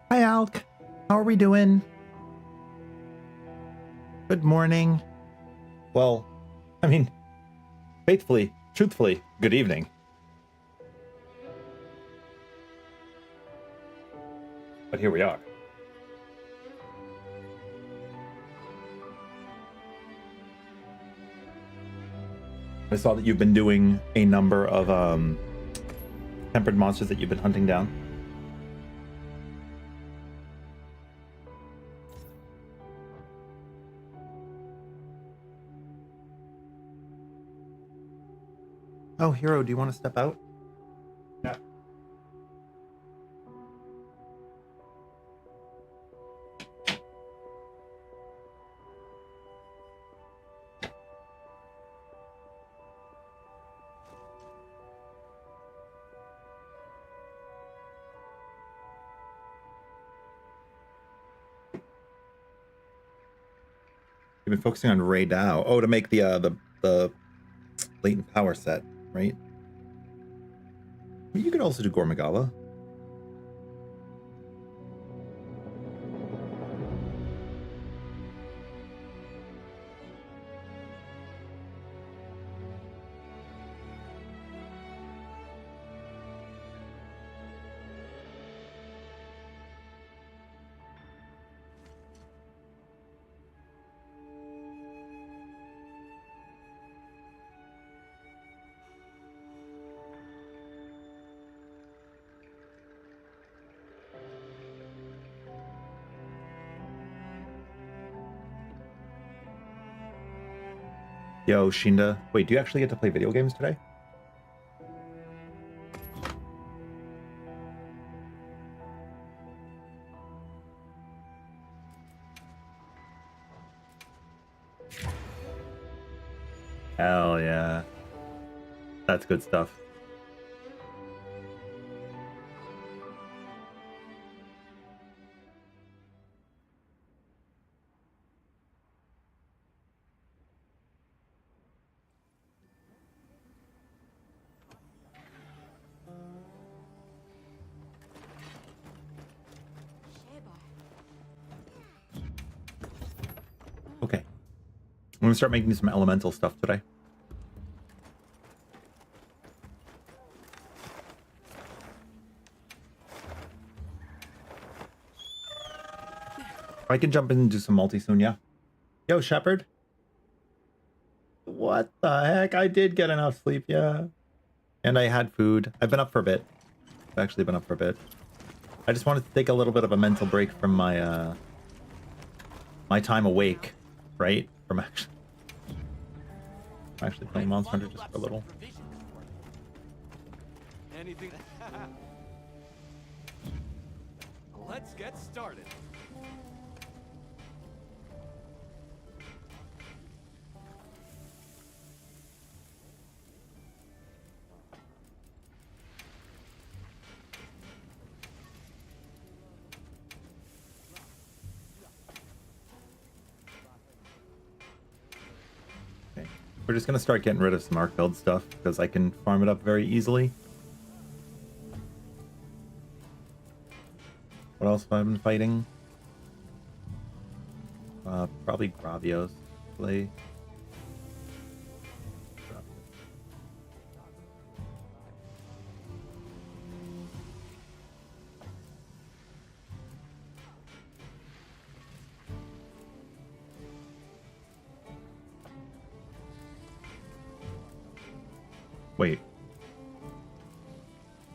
Hi, Alk. How are we doing? Good morning. Well, I mean, faithfully, truthfully, good evening. But here we are. I saw that you've been doing a number of tempered monsters that you've been hunting down. Oh, Hero, do you want to step out? Yeah. You've been focusing on Ray Dow. Oh, to make the latent power set, right? You could also do Gormagala. Yo, Shinda. Wait, do you actually get to play video games today? Hell yeah. That's good stuff. Okay. I'm gonna start making some elemental stuff today. I can jump in and do some multi soon, yeah. Yo, Shepard. What the heck? I did get enough sleep, yeah. And I had food. I've been up for a bit. I've actually been up for a bit. I just wanted to take a little bit of a mental break from my my time awake, right? From actually playing Monster Hunter just for a little. Anything? Let's get started. Okay. We're just gonna start getting rid of some arc build stuff because I can farm it up very easily. What else have I been fighting? Probably Gravios. Play. Wait.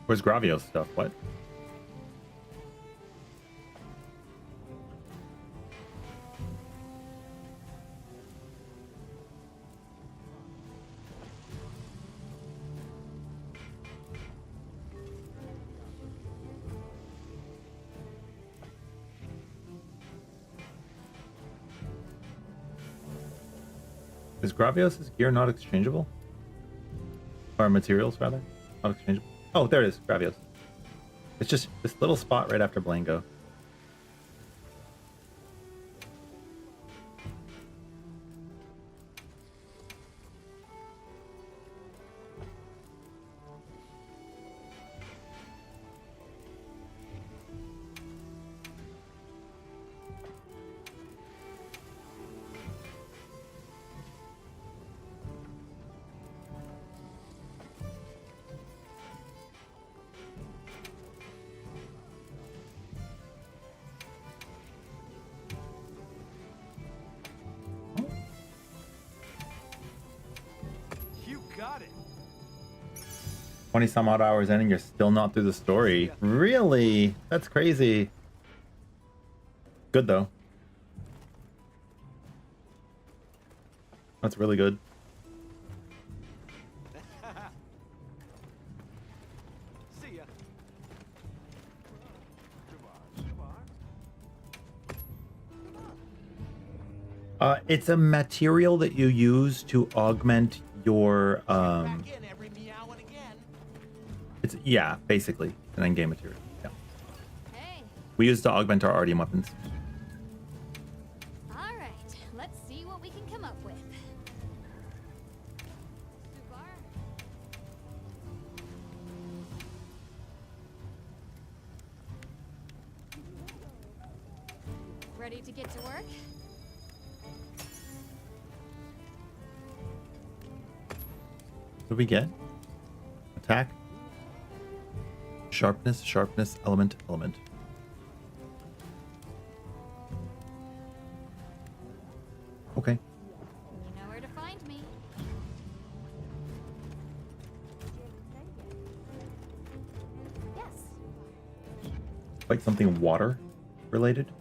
Where's Gravios stuff? What? Is Gravios' gear not exchangeable? Or materials, rather? Not exchangeable? Oh, there it is. Gravios. It's just this little spot right after Blanco. 20 some odd hours in and you're still not through the story. Really? That's crazy. Good though. That's really good. See ya. It's a material that you use to augment your Back in every meow and again. it's yeah, basically an end game material. Yeah. Hey, We use to augment our RDM weapons. all right. Let's see what we can come up with. Subar? Ready to get to work? What do we get? Attack. Sharpness, sharpness, element, element. Okay. You know where to find me. Yes. Like something water related.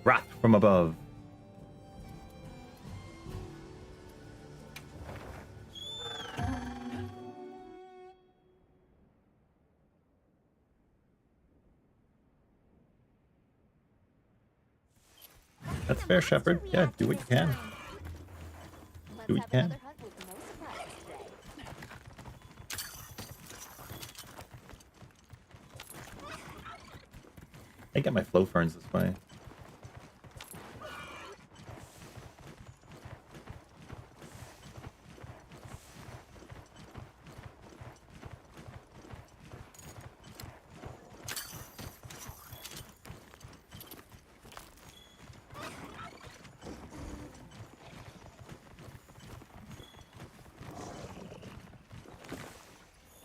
Wrath from above. That's fair, Shepard. Yeah, do what you can. Do what you can. I get my flow ferns this way.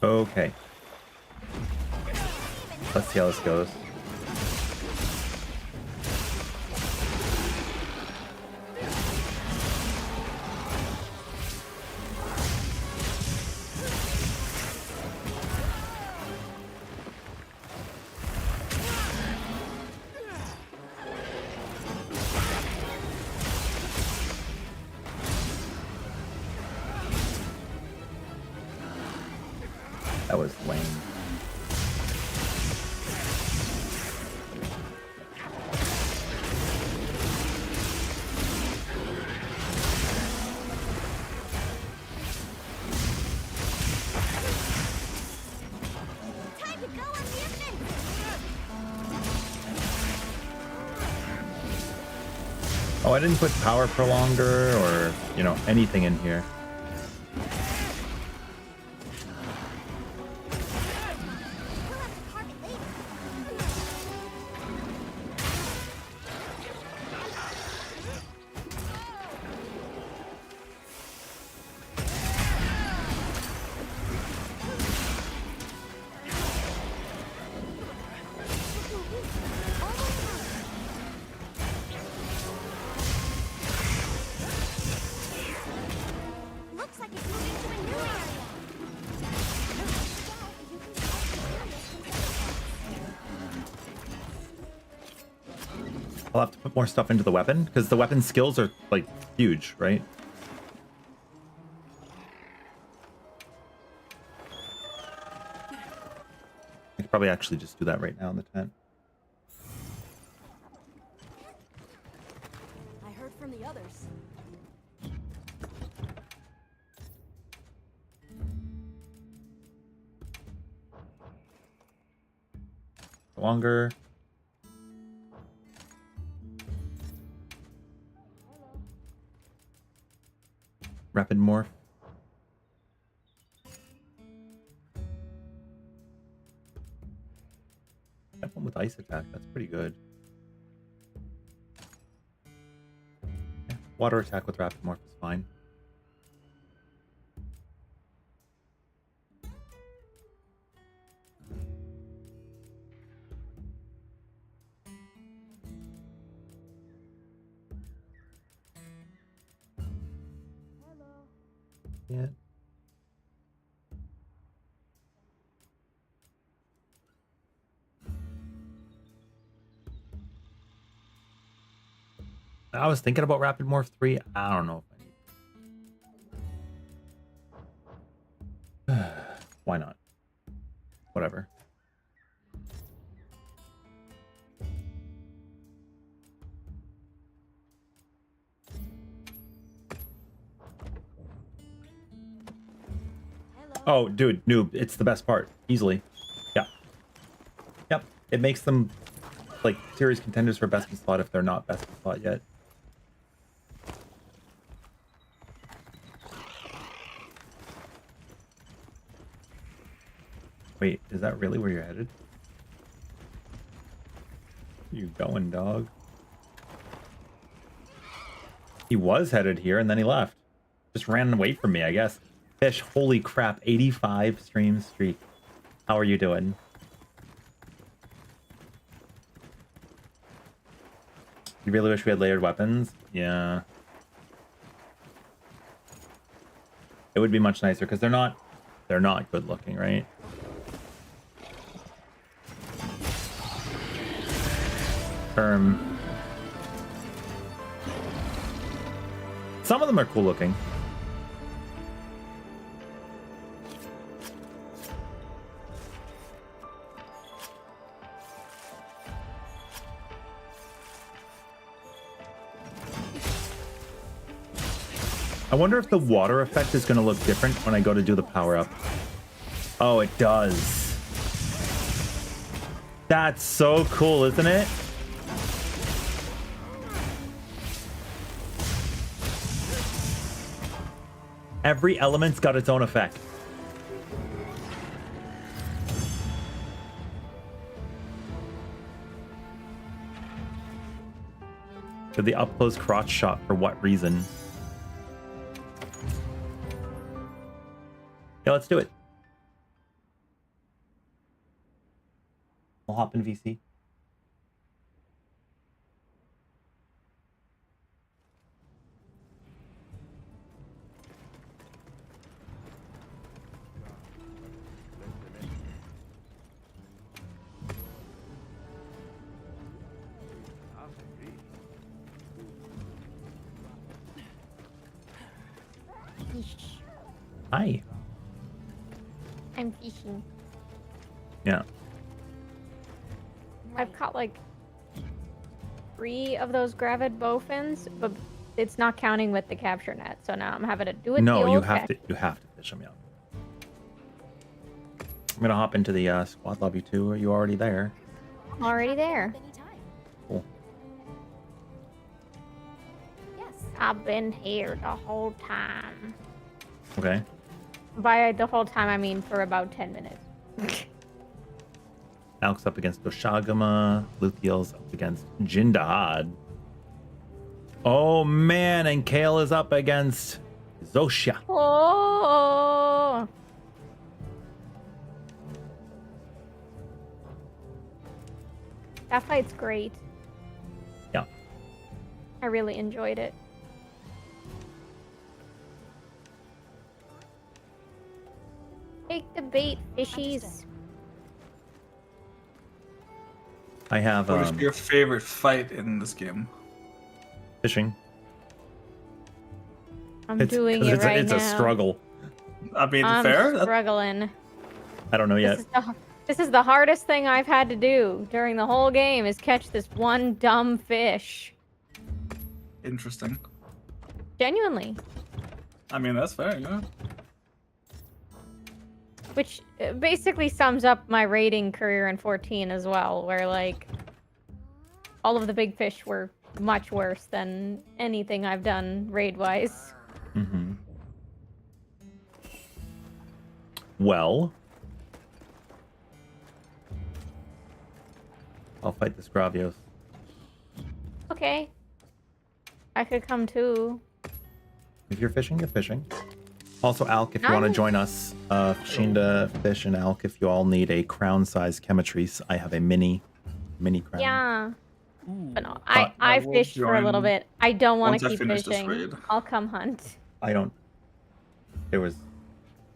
Okay. Let's see how this goes. That was lame. Time to go on the offensive. Oh, I didn't put power prolonger or, you know, anything in here. We'll have to carve it later. Looks like it's moving to a new area. I'll have to put more stuff into the weapon because the weapon skills are like huge, right? I could probably actually just do that right now in the tent. I heard from the others. Longer. Rapid morph. That one with ice attack, that's pretty good. Yeah, water attack with rapid morph is fine. Yeah. I was thinking about Rapid Morph 3. I don't know if I need. Why not? Whatever. Oh, dude, noob. It's the best part. Easily. Yeah. Yep. It makes them like serious contenders for best in slot if they're not best in slot yet. Wait, is that really where you're headed? Where you going, dog? He was headed here and then he left. Just ran away from me, I guess. Fish, holy crap, 85 stream streak. How are you doing? You really wish we had layered weapons? Yeah. It would be much nicer because they're not good looking, right? Some of them are cool looking. I wonder if the water effect is going to look different when I go to do the power up. Oh, it does. That's so cool, isn't it? Every element's got its own effect. To the up close crotch shot for what reason? Yeah, let's do it. We'll hop in VC. Fish. Hi. I'm fishing. Yeah. I've caught like 3 of those gravid bowfins, but it's not counting with the capture net. So now I'm having to do it. No, you have to fish them out. I'm gonna hop into the squad lobby too. Are you already there? Already there. Cool. Yes. I've been here the whole time. Okay. By the whole time, I mean for about 10 minutes. Alex up against Doshagama. Luthiel's up against Jindahad. Oh man, and Kale is up against Zoshia. Oh. That fight's great. Yeah. I really enjoyed it. Take the bait, fishies. I have What is your favorite fight in this game? fishing. I'm doing it right it's now. a struggle. I mean, I'm fair. struggling. I don't know yet. This is the hardest thing I've had to do during the whole game is catch this one dumb fish. Interesting. Genuinely. I mean, that's fair, yeah. Which basically sums up my raiding career in 14 as well, where like all of the big fish were much worse than anything I've done raid-wise. Mm-hmm. Well, I'll fight this Gravios. Okay. I could come too. If you're fishing, you're fishing. Also, Alk, if you want to join us, Shinda, Fish, and Alk, if you all need a crown-sized chemitrice, I have a mini crown. Yeah. Ooh. But no, I I will fished for a little join bit. I don't want once to I keep finish this fishing. raid. I'll come hunt. I don't. there was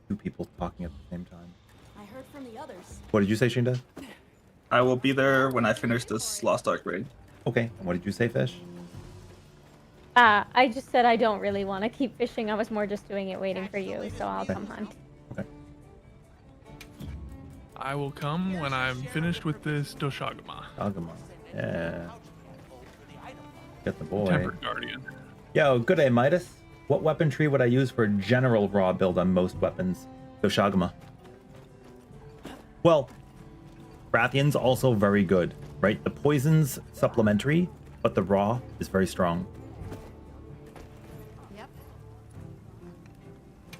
2 people talking at the same time. I heard from the others. What did you say, Shinda? I will be there when I finish this Lost Ark raid. Okay. And what did you say, Fish? I just said I don't really want to keep fishing. I was more just doing it waiting for you, so I'll Okay. come hunt. Okay. I will come when I'm finished with this Doshagama. Agama. Yeah. Get the boy. Tempered Guardian. Yo, good day, Midas. What weapon tree would I use for a general raw build on most weapons? Doshagama. Well, Rathian's also very good, right? The poison's supplementary, but the raw is very strong. Yep.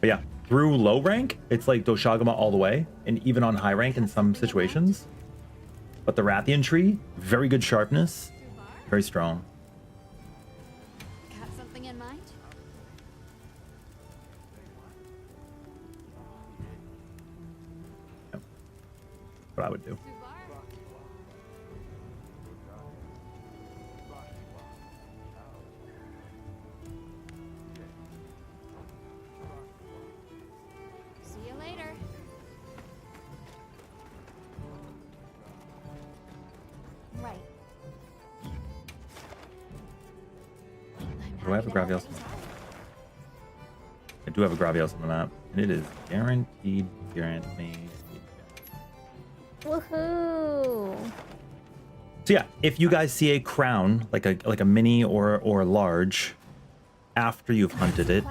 But yeah, through low rank, it's like Doshagama all the way, and even on high rank in some situations. But the Rathian tree, very good sharpness, very strong. Got something in mind? Yep. What I would do. See you later. Right. Do I have a Gravios? I do have a Gravios on the map, and it is guaranteed. Woohoo! So yeah, if you guys see a crown, like a mini or a large, after you've hunted it,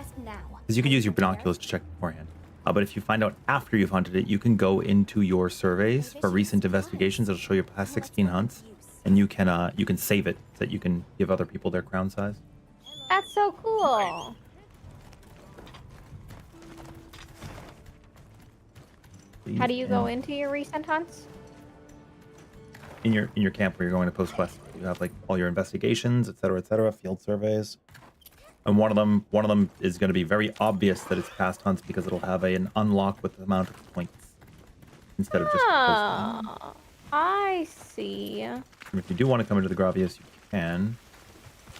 because you can use your binoculars to check beforehand. But if you find out after you've hunted it, you can go into your surveys for recent investigations. It'll show you past 16 hunts, and you can save it so that you can give other people their crown size. That's so cool. How do you go into your recent hunts? In your camp where you're going to post quests? You have like all your investigations, etc., field surveys. And one of them is going to be very obvious that it's past hunts because it'll have an unlock with the amount of points instead of just posting. Oh, I see. And if you do want to come into the Gravios, you can.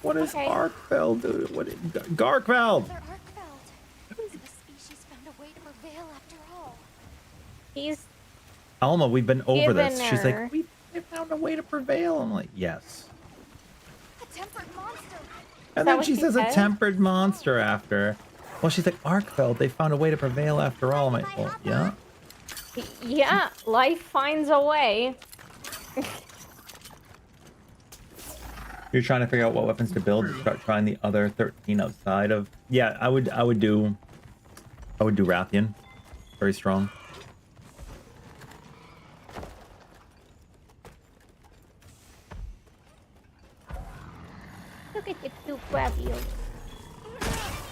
What is Okay. Arkfeld doing? What is Garkfeld? Mother Arkfeld. The species found a way to prevail after all. He's Alma, we've been over this. She's Given her. like, they found a way to prevail. I'm like, yes. A tempered monster. And that then what she she says a said? tempered monster after. Well, she's like, Arkfeld, they found a way to prevail after all. I'm like, well, yeah. yeah. Life finds a way. You're trying to figure out what weapons to build. Start trying the other 13 outside of. Yeah, I would do Rathian. Very strong. Look at the 2 Gravios.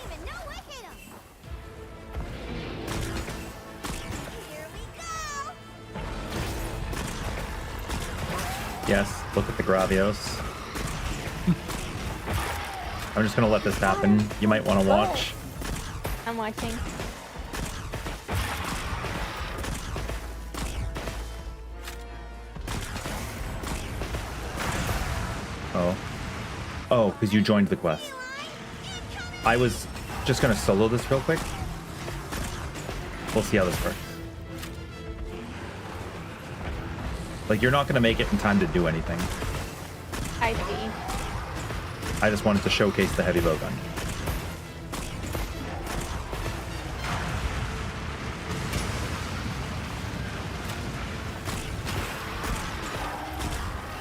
Even know I hit him. Here we go. Yes, look at the Gravios. I'm just gonna let this happen. You might want to watch. I'm watching. Oh, because you joined the quest. I was just gonna solo this real quick. We'll see how this works. Like, you're not gonna make it in time to do anything. I see. I just wanted to showcase the heavy bowgun.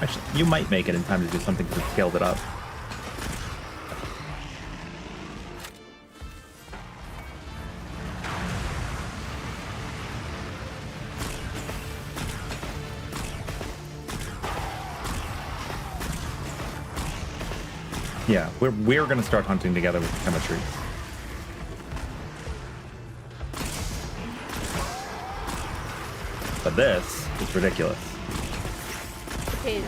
Actually, you might make it in time to do something because it scaled it up. Yeah, we're gonna start hunting together with the chemistry. But this is ridiculous. It is.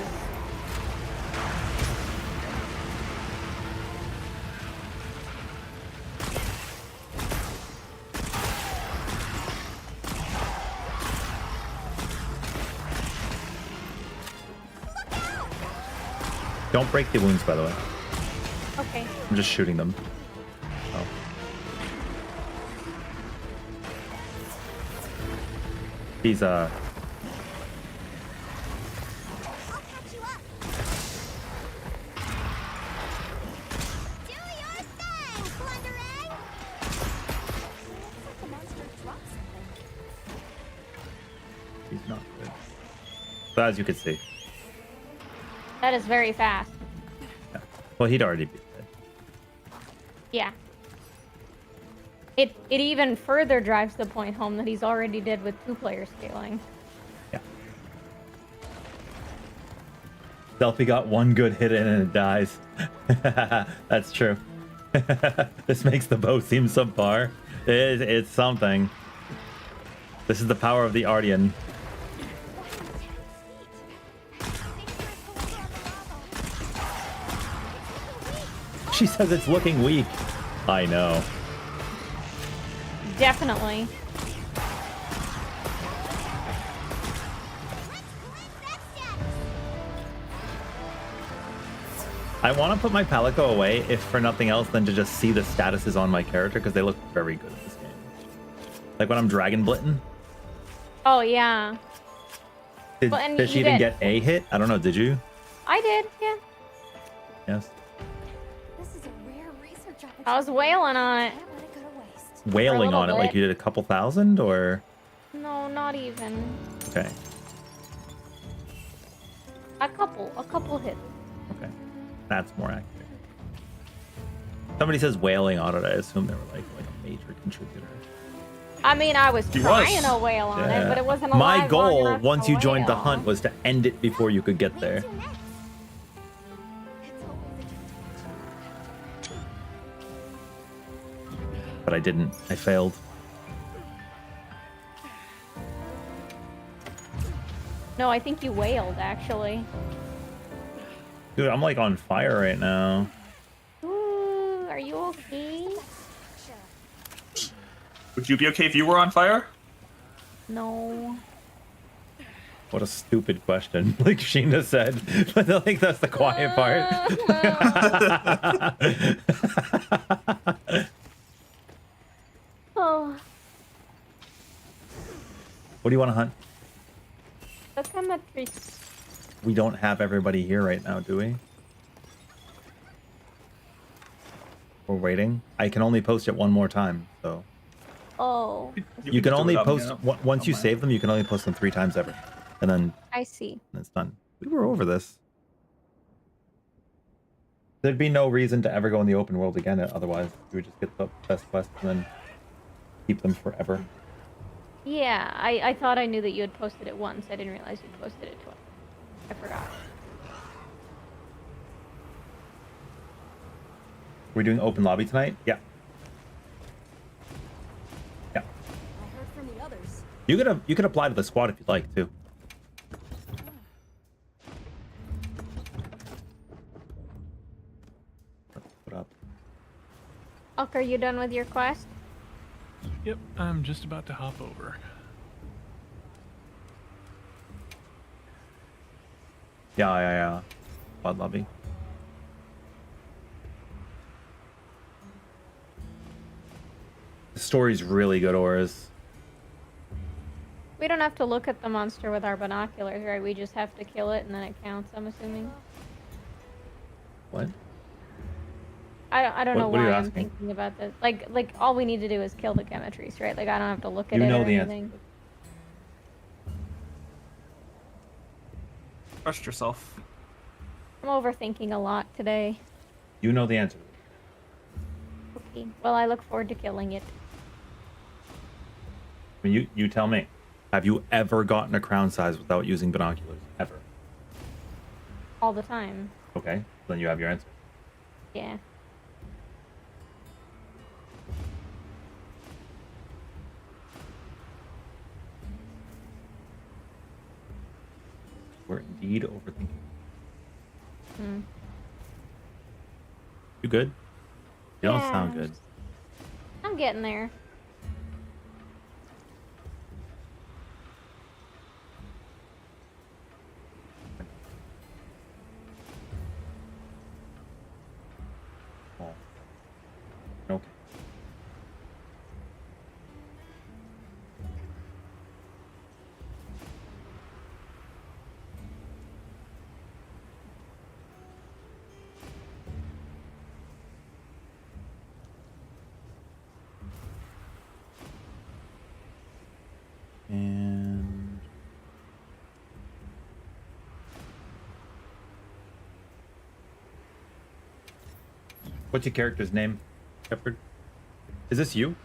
Don't break the wounds, by the way. Okay. I'm just shooting them. Oh. He's I'll catch you up. Do your thing, Plunderang! Looks like the monster dropped something. he's not good. So as you can see. That is very fast. Yeah. Well, he'd already be dead. Yeah. It even further drives the point home that he's already dead with 2-player scaling. Yeah. Delphi got one good hit in and it dies. That's true. This makes the bow seem subpar. It's something. This is the power of the Ardian. She says it's looking weak. I know. Definitely. I want to put my Palico away, if for nothing else than to just see the statuses on my character, because they look very good in this game. Like when I'm Dragon Blitting. Oh, yeah. Did Well, and Fish you even did. get a hit? I don't know, did you? I did, yeah. Yes. This is a rare research opportunity. I was wailing on it. Can't let it go to waste. Wailing little on it like bit. you did a couple thousand, or? No, not even. Okay. A couple hits. Okay. That's more accurate. Somebody says wailing on it, I assume they were like a major contributor. I mean, I was He trying was. to wail on it, but it wasn't My alive long goal, enough once to you joined the wail. hunt, was to end it before you could get Where there. to next? It's always a But I didn't. I failed. No, I think you wailed, actually. Dude, I'm like on fire right now. Ooh, are you okay? Would you be okay if you were on fire? No. What a stupid question. Like Sheena said. But I think that's the quiet part. Oh, What do you want to hunt? the cemetery. We don't have everybody here right now, do we? We're waiting. I can only post it one more time, so. Oh, You can do only it up, post, yeah. once you Don't mind. save them, you can only post them 3 times ever. And then I see. it's done. We were over this. There'd be no reason to ever go in the open world again, otherwise we would just get the best quests and then keep them forever. Yeah, I thought I knew that you had posted it once. I didn't realize you posted it twice. I forgot. We're doing open lobby tonight? Yeah. Yeah. I heard from the others. You could apply to the squad if you'd like too. Let's put up. Ulk, are you done with your quest? Yep, I'm just about to hop over. Yeah. Squad lobby. The story's really good, Auras. We don't have to look at the monster with our binoculars, right? We just have to kill it and then it counts, I'm assuming. What? I don't know What are you why I'm asking? thinking about this. Like all we need to do is kill the chemistries, right? Like I don't have to look at You it know or the answer. anything. Trust yourself. I'm overthinking a lot today. You know the answer. Okay. Well, I look forward to killing it. I mean, you tell me. Have you ever gotten a crown size without using binoculars? Ever? All the time. Okay, then you have your answer. Yeah. We're indeed overthinking. Hmm. You good? You don't Yeah, sound good. I'm getting there. Oh. Okay. What's your character's name, Shepard? Is this you?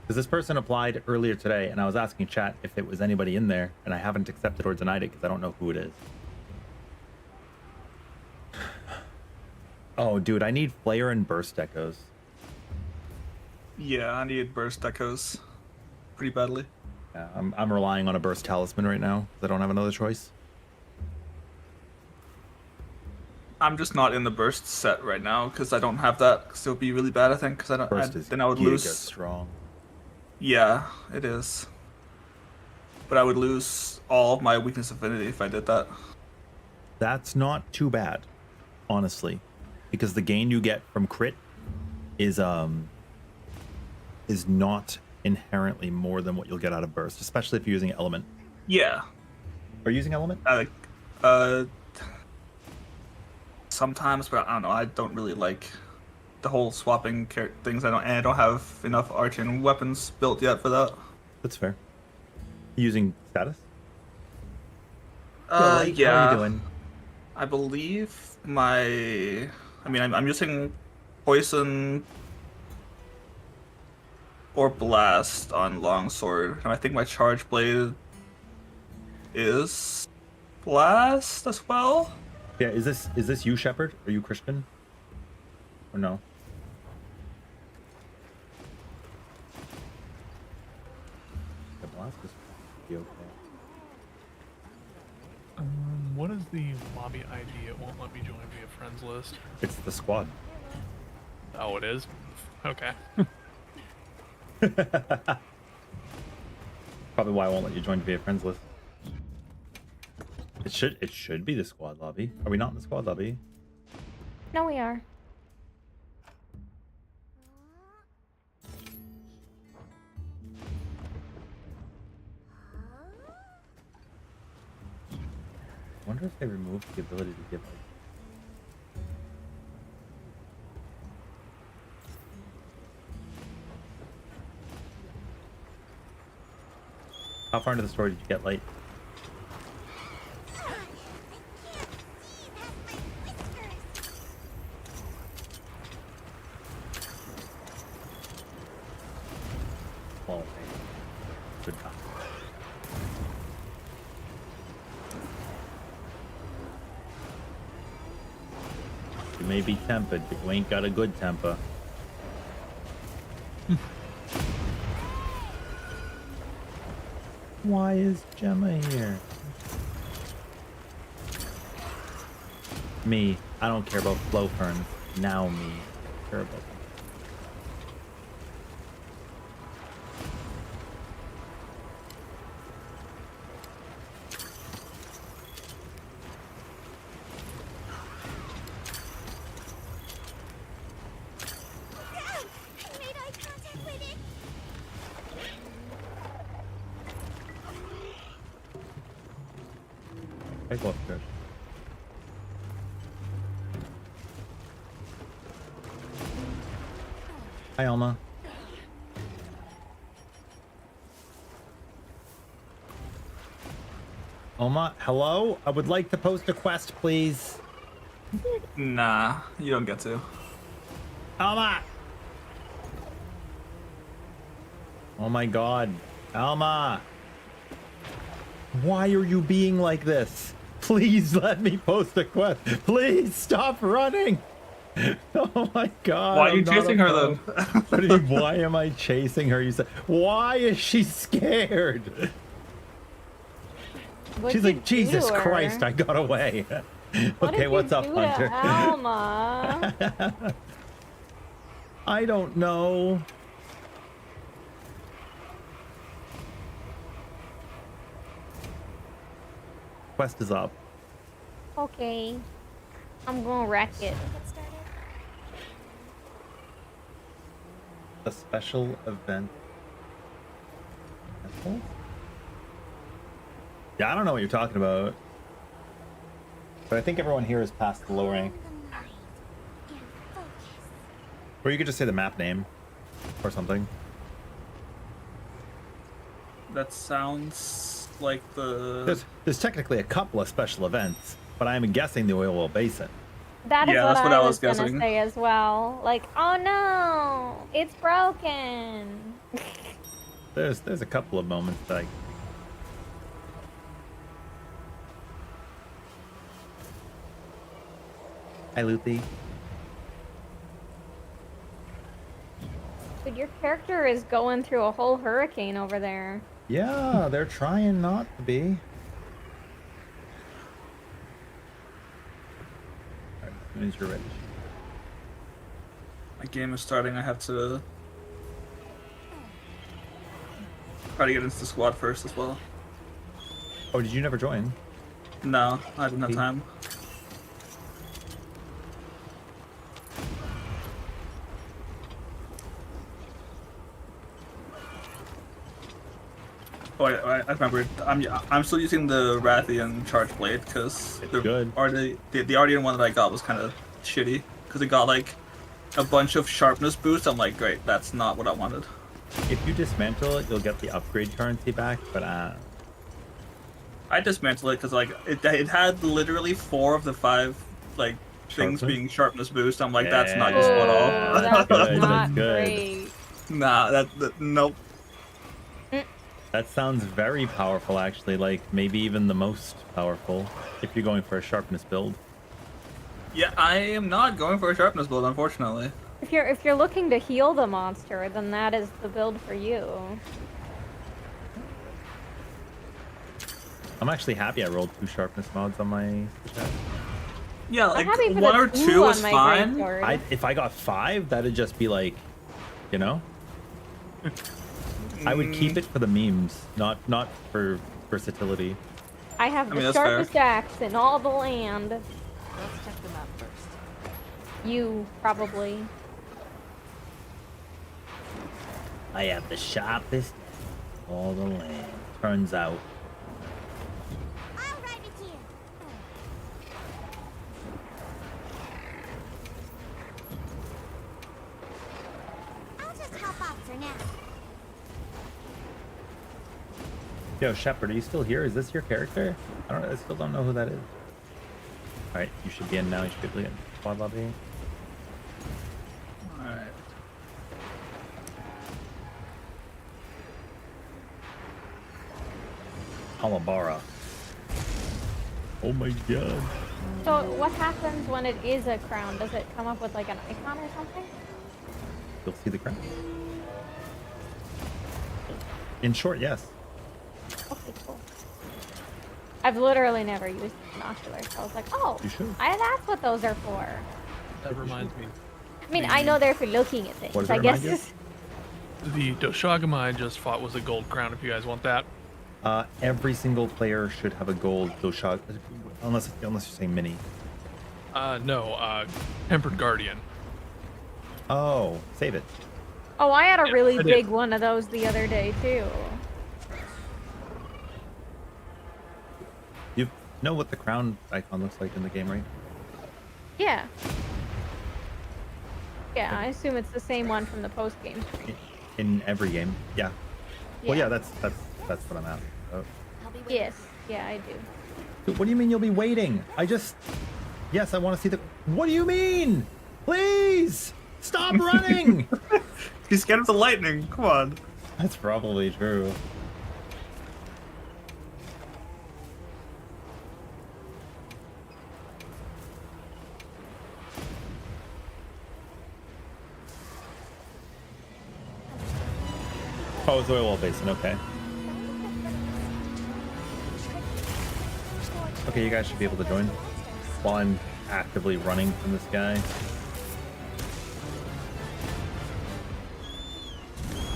Because this person applied earlier today, and I was asking chat if it was anybody in there, and I haven't accepted or denied it because I don't know who it is. Oh, dude, I need flare and burst decos. Yeah, I need burst decos pretty badly. Yeah, I'm relying on a burst talisman right now because I don't have another choice. I'm just not in the burst set right now because I don't have that. Because it would be really bad, I think. Because I don't. Burst is then I would giga lose. strong. Yeah, it is. But I would lose all of my weakness affinity if I did that. That's not too bad, honestly, because the gain you get from crit is not inherently more than what you'll get out of burst, especially if you're using element. Yeah. Are you using element? Sometimes, but I don't know. I don't really like the whole swapping things. I don't have enough arcane weapons built yet for that. That's fair. Using status? Yeah. How are you doing? I believe I'm using poison or blast on longsword, and I think my charge blade is blast as well. Yeah, is this you, Shepard? Are you Christian? Or no? The blast is be okay. What is the lobby ID? It won't let me join via friends list. It's the squad. Oh, it is? Okay. Probably why I won't let you join via friends list. It should be the squad lobby. Are we not in the squad lobby? No, we are. I wonder if they removed the ability to give like how far into the story did you get light? Well, good time. You may be tempered, but you ain't got a good temper. Why is Gemma here? Me. I don't care about flow ferns. Now me. I care about them. Dad! I made eye contact with it! I go upstairs. Hi, Alma. Alma, hello? I would like to post a quest, please. Nah, you don't get to. Alma! Oh my god. Alma! Why are you being like this? Please let me post a quest. Please stop running. Oh my god. Why are you I'm not chasing her a- then? What do you mean, why am I chasing her? You said, why is she scared? What'd She's you like, Jesus do to her? Christ, I got away. What Okay, did what's you up, do to Hunter? Alma? I don't know. Quest is up. Okay. I'm gonna wreck it. Get started. A special event. Yeah, I don't know what you're talking about. But I think everyone here is past the low rank. The mind and focus. Or you could just say the map name or something. That sounds like the. There's technically a couple of special events, but I am guessing the oil well basin. That is Yeah, what that's what I I was was gonna guessing. say as well. Like, oh no, it's broken. There's a couple of moments that Hi, Luthi. But your character is going through a whole hurricane over there. Yeah, they're trying not to be. Alright, as soon as you're ready. My game is starting. I have to try to get into the squad first as well. Oh, did you never join? No, I didn't have Hey. time. Oh, I remember. I'm still using the Rathian Charge Blade because It's the good. the Ardian one that I got was kind of shitty because it got like a bunch of sharpness boost. I'm like, great, that's not what I wanted. If you dismantle it, you'll get the upgrade currency back, but I dismantled it because like it had literally 4 of the 5 like things Sharpness? being sharpness boost. I'm like, that's not useful at Oh, all. that's good, not that's good. great. Nah, that nope. that sounds very powerful actually, like maybe even the most powerful if you're going for a sharpness build. Yeah, I am not going for a sharpness build, unfortunately. If you're looking to heal the monster, then that is the build for you. I'm actually happy I rolled 2 sharpness mods on my chat. Yeah, like I'm happy for 1 the or 2 2 on is my fine. greatsword. If I got 5, that'd just be like, you know? I would keep it for the memes, not for versatility. I have I mean, the that's fair. sharpest axe in all the land. Let's check them out first. You, probably. I have the sharpest all the land. Turns out. I'll ride with you. I'll just help out for now. Yo, Shepard, are you still here? Is this your character? I still don't know who that is. Alright, you should be in now. You should be able to get in squad lobby. Alright. Alabara. Oh my god. So what happens when it is a crown? Does it come up with like an icon or something? You'll see the crown. In short, yes. Okay, cool. I've literally never used binoculars, so I was like, oh, You should. that's what those are for. That reminds me. I mean, I know they're for looking at things. What does I it guess. remind The Doshagama I just fought was a gold crown if you guys want that. Every single player should have a gold Doshag, unless you're saying mini. No, Tempered Guardian. Oh, save it. Oh, I had a Yeah, really I did. big one of those the other day too. You know what the crown icon looks like in the game, right? Yeah. Yeah, I assume it's the same one from the post game. In every game. Yeah. Well, yeah, that's what I'm asking. Oh. I'll be waiting. Yes. Yeah, I do. What do you mean you'll be waiting? Yes, I want to see the. What do you mean? Please stop running. He's scared of the lightning. Come on. That's probably true. Oh, it's oil wall basin. Okay. Okay, you guys should be able to join while I'm actively running from this guy.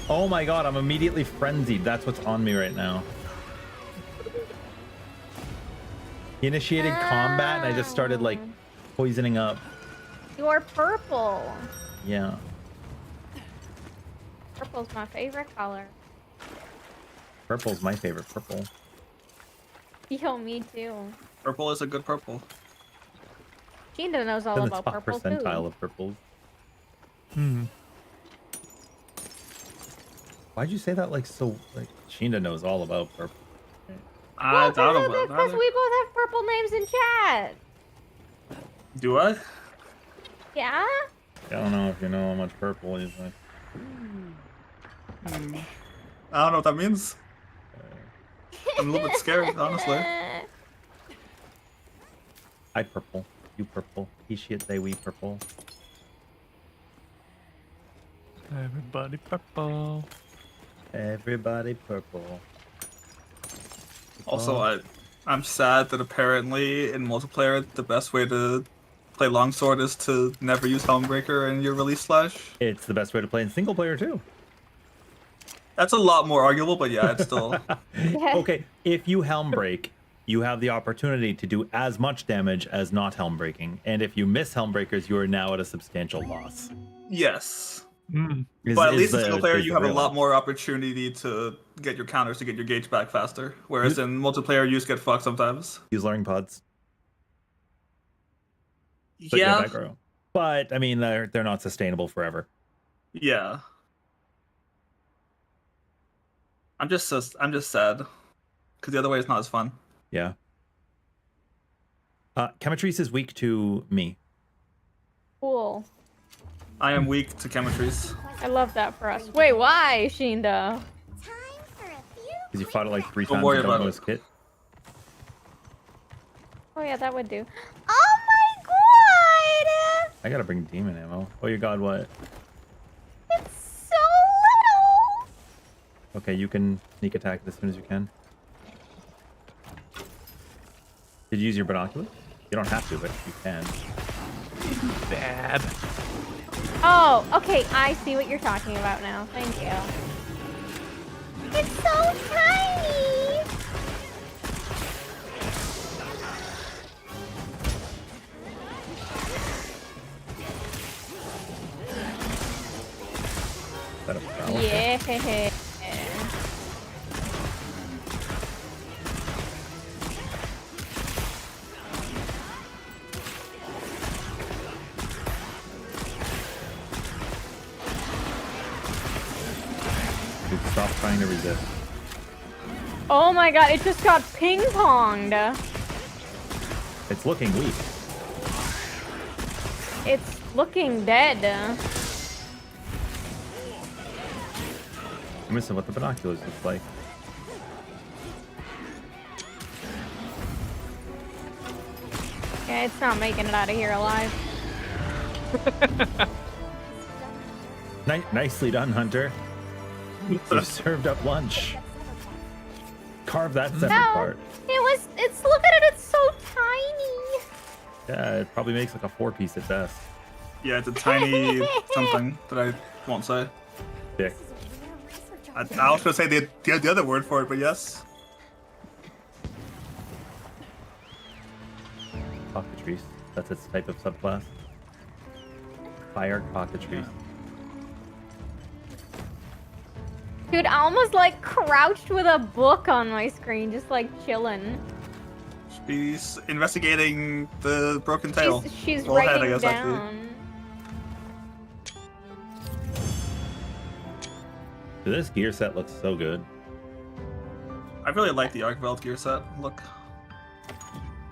Oh my god, I'm immediately frenzied. That's what's on me right now. He initiated combat and I just started like poisoning up. You're purple. Yeah. Purple's my favorite color. Purple's my favorite purple. Yo, me too. Purple is a good purple. Gina knows all In the about top purple percentile too. of purples. Hmm. Why'd you say that like so like Sheena knows all about purple? I doubt Because about we that. both have purple names in chat. Do I? Yeah? I don't know if you know how much purple he's like. I don't know what that means. I'm a little bit scared, honestly. I purple. You purple. He shit they we purple. Everybody purple. Everybody purple. Also, I'm sad that apparently in multiplayer the best way to play longsword is to never use Helmbreaker in your release slash. It's the best way to play in single player too. That's a lot more arguable, but yeah, it's still. Okay, if you helm break, you have the opportunity to do as much damage as not helm breaking, and if you miss helm breakers, you are now at a substantial loss. Yes. Mm. But at least in single player, you have a lot more opportunity to get your counters to get your gauge back faster. Whereas in multiplayer, you just get fucked sometimes. Use learning pods. But Yeah. aggro. But I mean, they're not sustainable forever. Yeah. I'm just sad because the other way is not as fun. Yeah. Chemistries is weak to me. Cool. I am weak to chemistries. I love that for us. Wait, why, Shinda? Time for a few. Because you fought it like 3 Don't times worry and don't about know it. his kit. Oh yeah, that would do. Oh my god! I gotta bring demon ammo. Oh your god, what? It's so little! Okay, you can sneak attack it as soon as you can. Did you use your binoculars? You don't have to, but you can. Bad. Oh, okay, I see what you're talking about now. Thank you. It's so tiny! Is that a foul? Yeah. Dude, stop trying to resist. Oh my god, it just got ping-ponged. It's looking weak. It's looking dead. I'm missing what the binoculars look like. Yeah, it's not making it out of here alive. Nicely done, Hunter. You served up lunch. Carve that separate part. It's look at it, it's so tiny. Yeah, it probably makes like a 4-piece at best. Yeah, it's a tiny something that I won't say. Dick. I was gonna say the other word for it, but yes. Cockatrice. That's its type of subclass. Fire cockatrice. Dude, I almost like crouched with a book on my screen, just like chilling. She's investigating the broken tail. She's Well, head, I writing guess, actually. down. Dude, this gear set looks so good. I really like the Arcveld gear set. Look.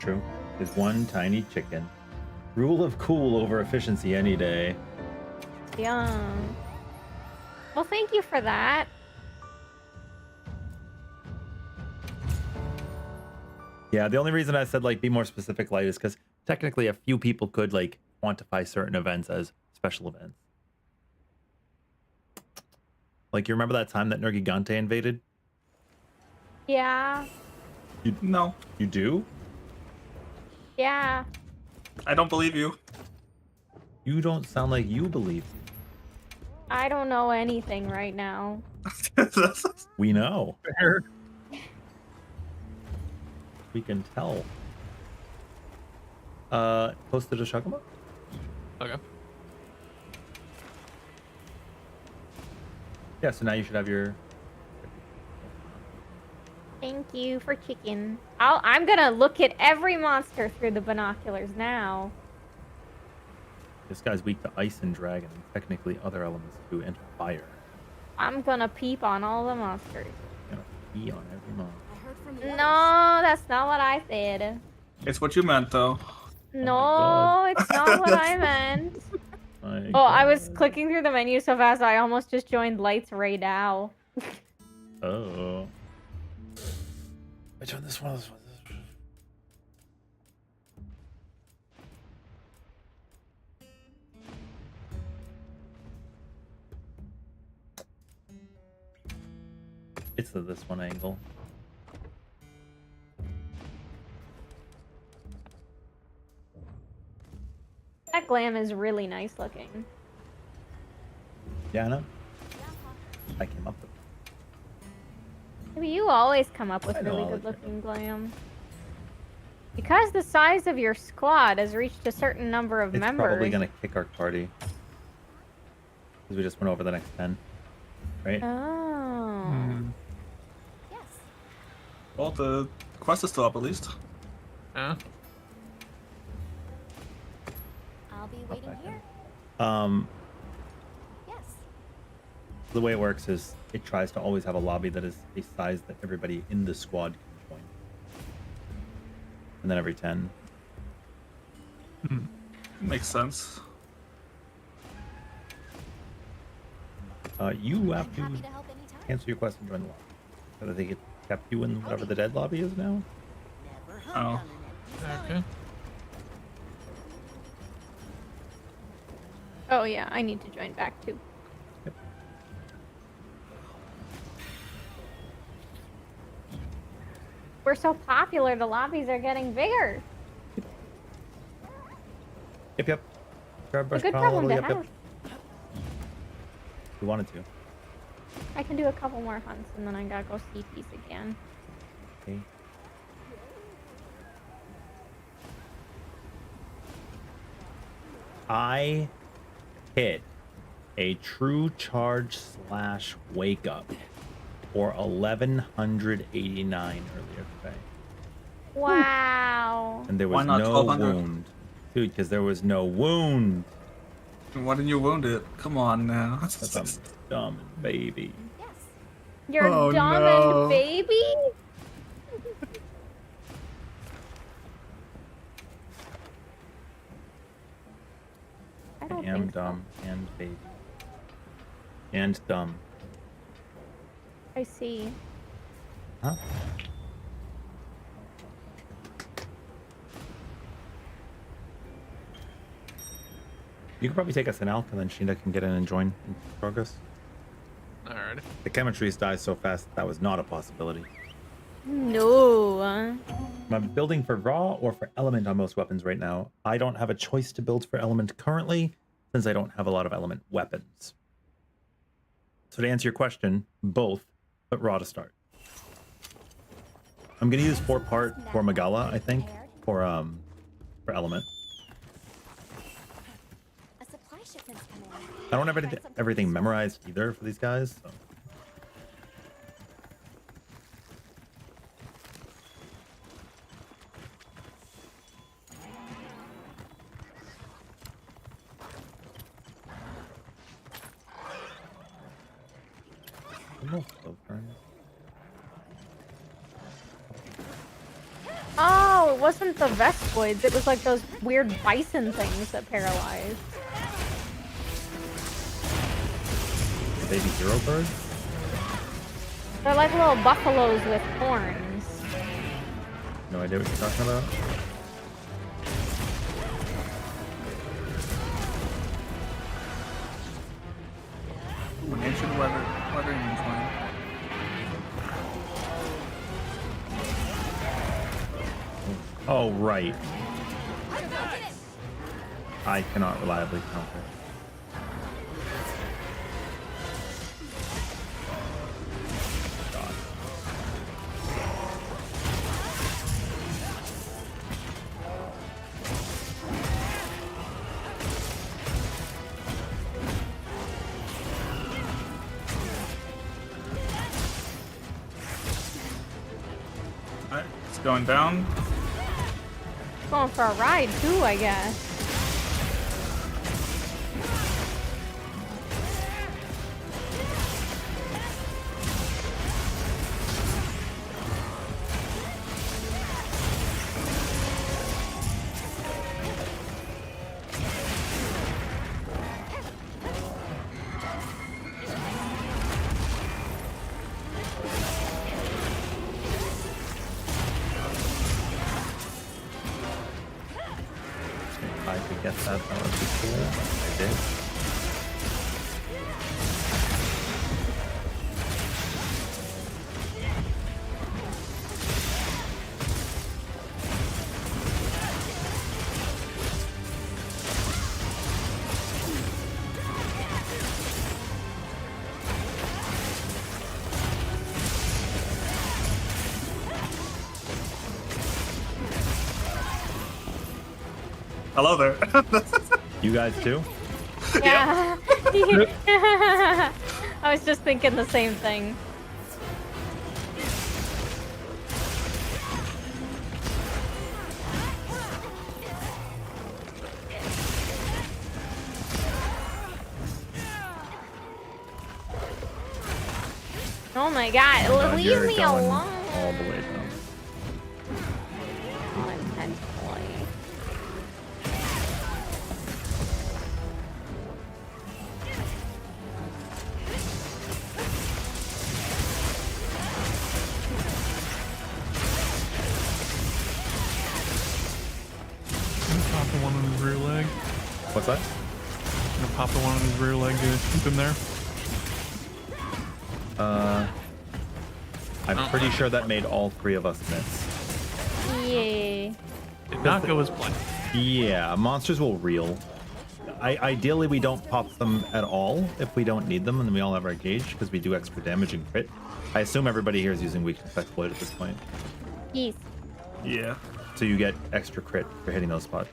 True. Is one tiny chicken. Rule of cool over efficiency any day. Yeah. Well, thank you for that. Yeah, the only reason I said like be more specific, Light, is because technically a few people could like quantify certain events as special events. Like you remember that time that Nergigante invaded? Yeah. No, You do? Yeah. I don't believe you. You don't sound like you believe. I don't know anything right now. We know. Fair. We can tell. Posted a Shugama? Okay. Yeah, so now you should have your... Thank you for chicken. I'm gonna look at every monster through the binoculars now. This guy's weak to ice and dragon, and technically other elements too, and fire. I'm gonna peep on all the monsters. You know, pee on every monster. I heard from the No, that's not what I said. It's what you meant, though. No, God. it's not what I meant. my Oh, I was God. clicking through the menu so fast I almost just joined Lights right now. Oh. Which one? This one? This one? It's this one angle. That glam is really nice looking. Yeah, I know. I came up with it. Maybe you always come up with I know, really I'll good let you looking glam. Because the size of your squad has reached a certain number of It's members. probably gonna kick our party. Because we just went over the next 10. Right? Oh. Yes. Well, the quest is still up at least. Yeah. I'll be waiting back here. Yes. The way it works is it tries to always have a lobby that is a size that everybody in the squad can join. And then every 10. Makes sense. You have I'm to happy to help anytime. cancel your quest and join the lobby. But I think it kept you in whatever the dead lobby is now. Oh. Okay. Oh yeah, I need to join back too. Yep. We're so popular, the lobbies are getting bigger. Yep. Grab A brush good pile, problem to yep. have. We wanted to. I can do a couple more hunts and then I gotta go see peace again. Okay. I hit a true charge / wake up for 1189 earlier today. Wow. And there Why was not no 1200? wound. Dude, because there was no wound. Why didn't you wound it? Come on now. Because I'm dumb and baby. Yes. You're Oh, dumb no. and baby? I I don't am think dumb and baby. And dumb. so. I see. Huh? You could probably take us an elk and then Sheena can get in and join in progress. Alright. The chemistries die so fast that was not a possibility. No. I'm building for raw or for element on most weapons right now. I don't have a choice to build for element currently since I don't have a lot of element weapons. So to answer your question, both, but raw to start. I'm gonna use 4-part for Magala, I think, for element. A supply shipment's coming. I don't have everything memorized either for these guys. So. No slow burn. Oh, it wasn't the Vescoids. It was like those weird bison things that paralyzed. Baby hero bird? They're like little buffaloes with horns. No idea what you're talking about. An ancient weathering twine. Oh, right. I cannot reliably counter. God. Alright, it's going down. Going for a ride too, I guess. guess that would be cool. I did. Hello there. You guys too? Yeah. I was just thinking the same thing. Oh my god, God, leave you're me going alone. all the way down. Unintentionally. Pop the one on his rear leg. What's that? Gonna pop the one on his rear leg to keep him there. I'm pretty sure that made all three of us miss. Yeah. Did not go as planned. Yeah, monsters will reel. Ideally, we don't pop them at all if we don't need them, and then we all have our gauge because we do extra damage and crit. I assume everybody here is using weakness exploit at this point, Yes. Yeah. so you get extra crit for hitting those spots.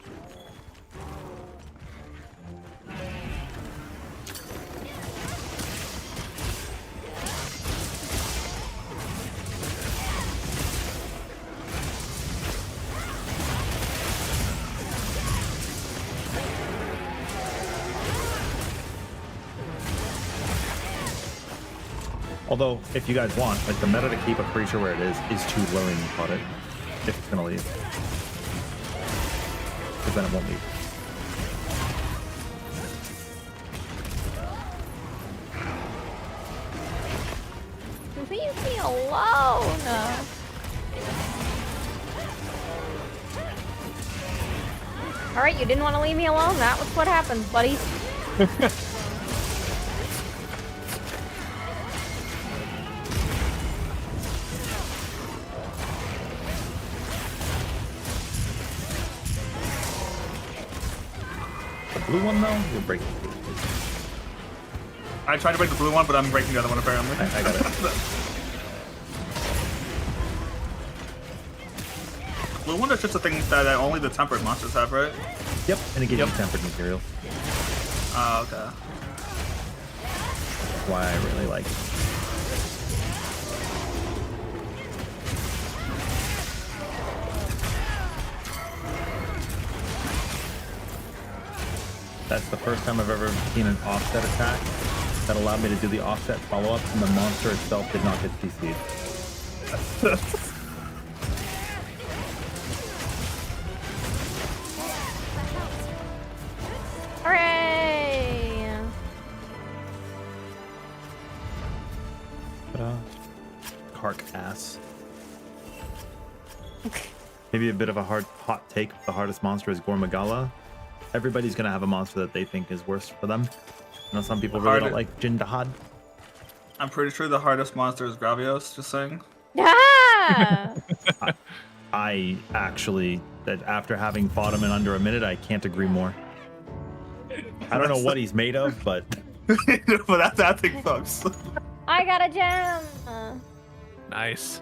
Although, if you guys want, like the meta to keep a creature where it is to lure and pot it if it's gonna leave. Because then it won't leave. Leave me alone. Alright, you didn't want to leave me alone. That was what happened, buddy. The blue one though, you're breaking. I tried to break the blue one, but I'm breaking the other one apparently. I got it. Blue one is just a thing that only the tempered monsters have, right? Yep, and it gives you tempered materials. Oh, okay. That's why I really like it. That's the first time I've ever seen an offset attack that allowed me to do the offset follow-up, and the monster itself did not get CC'd. Hooray! Kark ass. Maybe a bit of a hot take. The hardest monster is Gormagala. Everybody's gonna have a monster that they think is worse for them. I know some people really don't like Jindahad. I'm pretty sure the hardest monster is Gravios, just saying. Ah! I actually, that after having fought him in under a minute, I can't agree more. I don't know what he's made of, but But that thing sucks. I got a gem! Nice.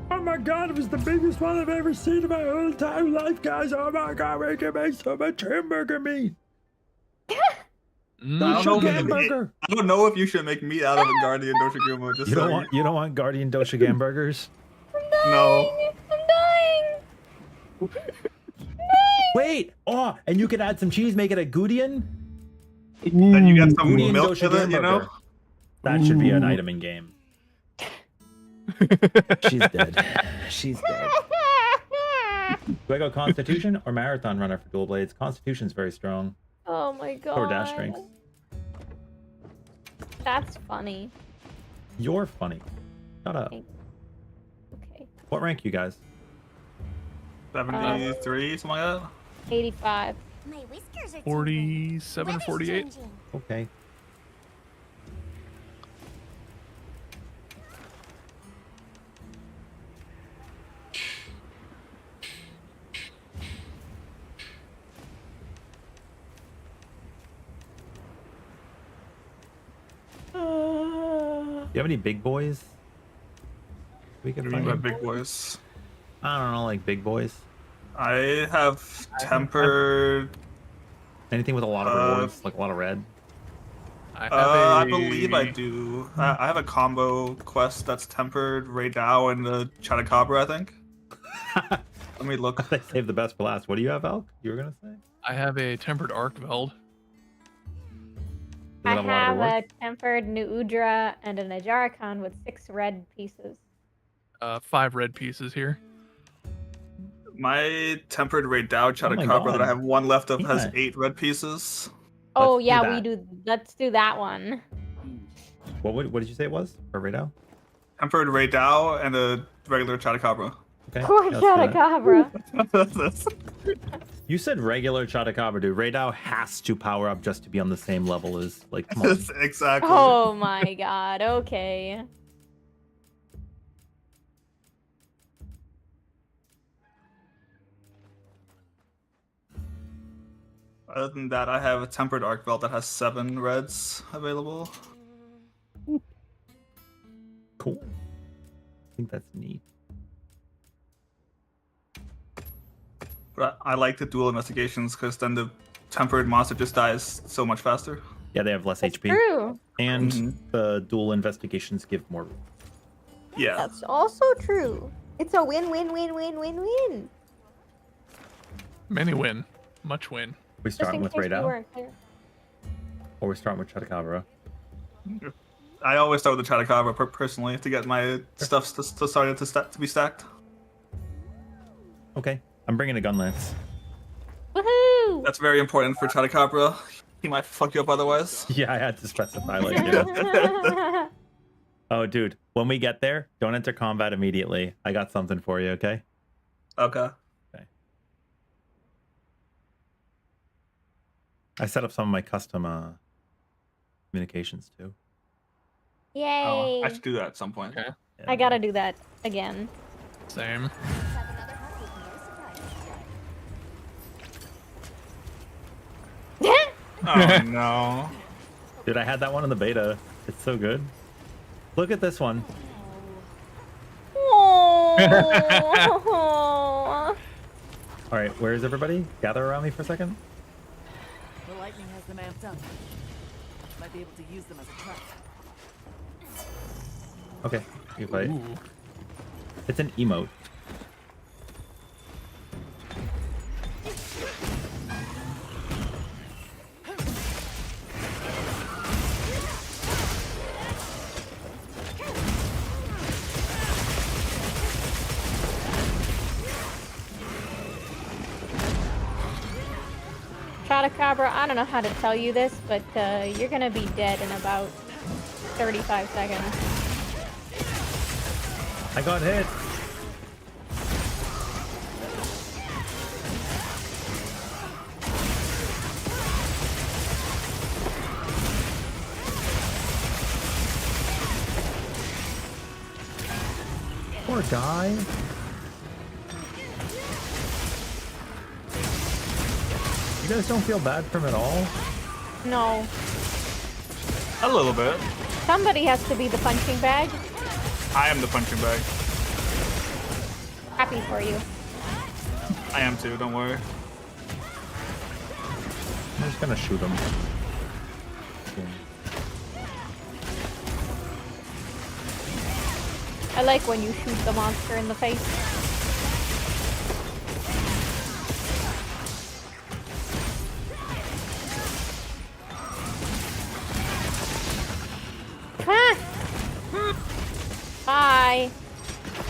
oh my god, it was the biggest one I've ever seen in my whole entire life, guys. Oh my god, we can make so much hamburger meat. I don't know if Hamburger. I don't know if you should make meat out of a Guardian Doshiguma. Just You don't saying. want Guardian Doshigan burgers? No. I'm dying! Wait! Oh, and you can add some cheese, make it a Goudian? Then you get some Goudian milk with Doshigan it, you know? burger. That should be an item in game. She's dead. She's dead. Do I go Constitution or Marathon Runner for dual blades? Constitution's very strong. Oh my god. Or dash strength. That's funny. You're funny. Shut up. Okay. What rank you guys? 73, something like that. 85. My whiskers are 47 or Weather's 48. changing. Okay. Do you have any big boys? We can What do you mean find. by big boys? I don't know, like big boys. I have tempered. Anything with a lot of rewards, like a lot of red. I have a. I believe I do. I have a combo quest that's tempered Ray Dow and the Chattacabra, I think. Let me look. They saved the best for last. What do you have, Elk? You were gonna say? I have a tempered Arcveld. Does it I have a lot of have rewards? a tempered Nuudra and an Ajaricon with 6 red pieces. 5 red pieces here. My tempered Ray Dow my Chattacabra that I God. have one left of has Yeah. 8 red pieces. Oh Let's do yeah, that. we do. Let's do that one. What did you say it was for Rado? Tempered Ray Dow and a regular Chattacabra. Okay. Poor yeah, let's do that. Chattacabra. You said regular Chattacabra, dude. Raydao has to power up just to be on the same level as, like, come on. Exactly. Oh my god. Okay. Other than that, I have a tempered arc belt that has 7 reds available. Cool. I think that's neat. But I like the dual investigations because then the tempered monster just dies so much faster. Yeah, they have less That's HP. true. And Mhm. the dual investigations give more. Yeah. That's also true. It's a win-win-win-win-win-win. Many win. Much win. We Just starting in with case we Raydao? weren't clear. Or we're starting with Chattacabra? I always start with the Chattacabra personally to get my stuff to start to be stacked. Okay. I'm bringing a gun lance. Woohoo! That's very important for Chattacabra. He might fuck you up otherwise. Yeah, I had to specify, like, yeah. Oh, dude. When we get there, don't enter combat immediately. I got something for you, okay? Okay. I set up some of my custom communications, too. Yay! Oh, I should do that at some point. Okay. Yeah. I gotta do that again. Same. Let's have another hunt, we can get a surprise today. Oh no. Dude, I had that one in the beta. It's so good. Look at this one. Oh. All right, where is everybody? Gather around me for a second. The lightning has them amped up. Might be able to use them as a trap. Okay, you fight. Ooh. It's an emote. Chattacabra, I don't know how to tell you this, but you're gonna be dead in about 35 seconds. I got hit. Poor guy. You guys don't feel bad for him at all? No. A little bit. Somebody has to be the punching bag. I am the punching bag. Happy for you. I am too, don't worry. I'm just gonna shoot him. I like when you shoot the monster in the face. Bye.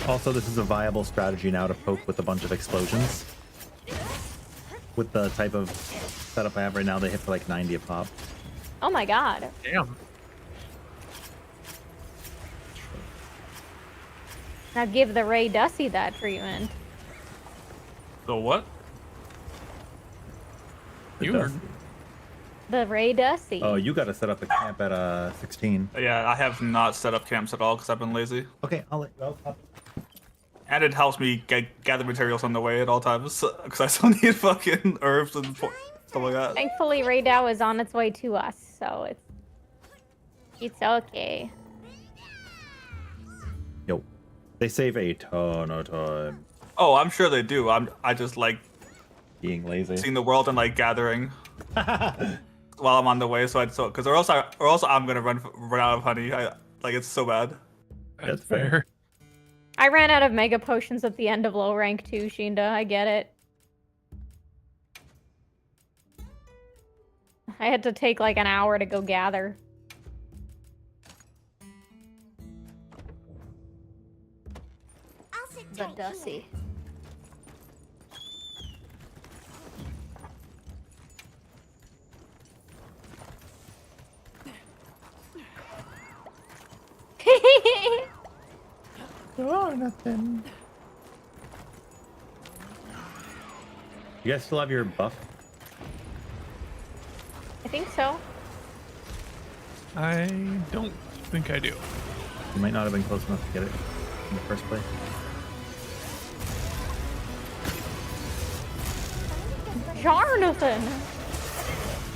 Also, this is a viable strategy now to poke with a bunch of explosions. With the type of setup I have right now, they hit for like 90 a pop. Oh my god. Damn. Now give the Ray Dusty that treatment. So what? The You were- Dusty. The Ray Dusty. Oh, you got to set up a camp at 16. Yeah, I have not set up camps at all because I've been lazy. Okay, I'll let you out. And it helps me gather materials on the way at all times because I still need fucking herbs and stuff like that. Thankfully, Ray Dow is on its way to us, so it's okay. Yo, they save a ton of time Oh, I'm sure they do. I just like being lazy. seeing the world and like gathering while I'm on the way. So because or else I'm gonna run out of honey. Like it's so bad. That's fair. I ran out of mega potions at the end of low rank too, Shinda. I get it. I had to take like an hour to go gather. I'll sit The tight Dusty. here. Oh, nothing. You guys still have your buff? I think so. I don't think I do. You might not have been close enough to get it in the first place. Jonathan!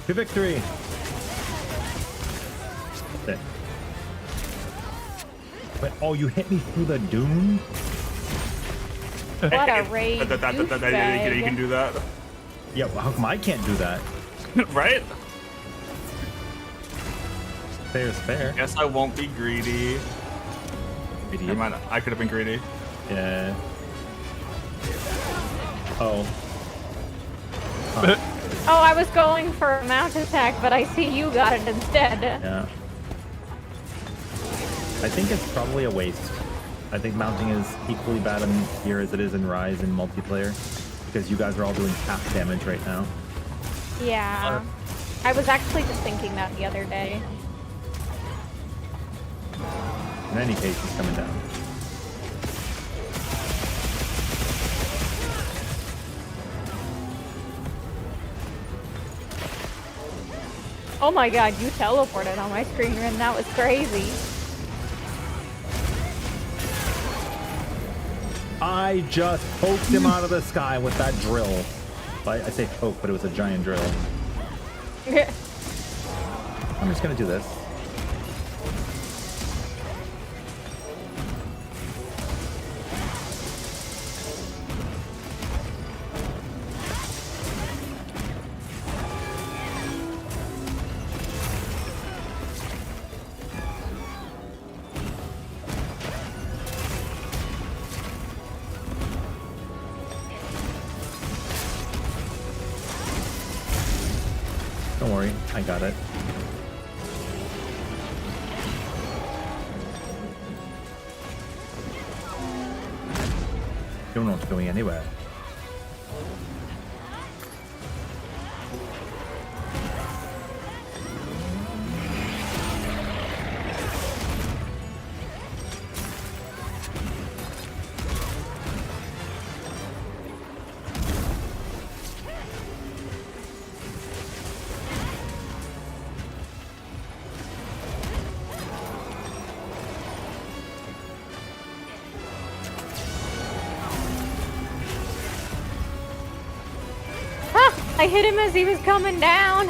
To victory! That's it. But oh, you hit me through the dune? What a Ray You can do that, Yeah, well, how come I can't do that? right? Fair is fair. Guess I won't be greedy. Idiot. Never mind, I could have been greedy. Yeah. Oh. Oh, I was going for a mount attack, but I see you got it instead. Yeah. I think it's probably a waste. I think mounting is equally bad in here as it is in Rise in multiplayer, because you guys are all doing half damage right now. Yeah. I was actually just thinking that the other day. In any case, he's coming down. Oh my god, you teleported on my screen, Rin. That was crazy. I just poked him out of the sky with that drill. I say poke, but it was a giant drill. I'm just gonna do this. Don't worry, I got it. You don't know what's going anywhere. I hit him as he was coming down.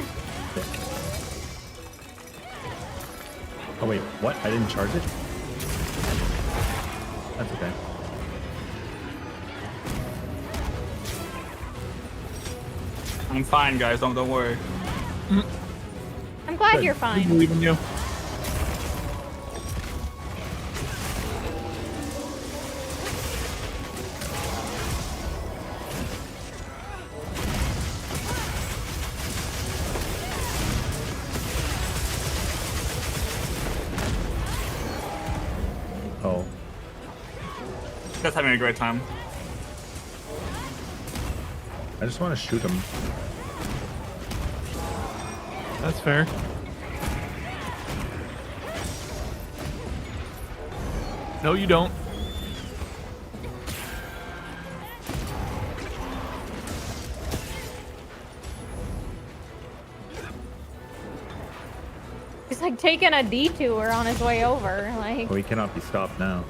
Oh wait, what? I didn't charge it? That's okay. I'm fine, guys. Don't worry. I'm glad Good. you're I fine. believe in you. Oh. Just having a great time. I just want to shoot him. That's fair. No, you don't. He's like taking a detour on his way over. Like, Oh, he cannot be stopped now.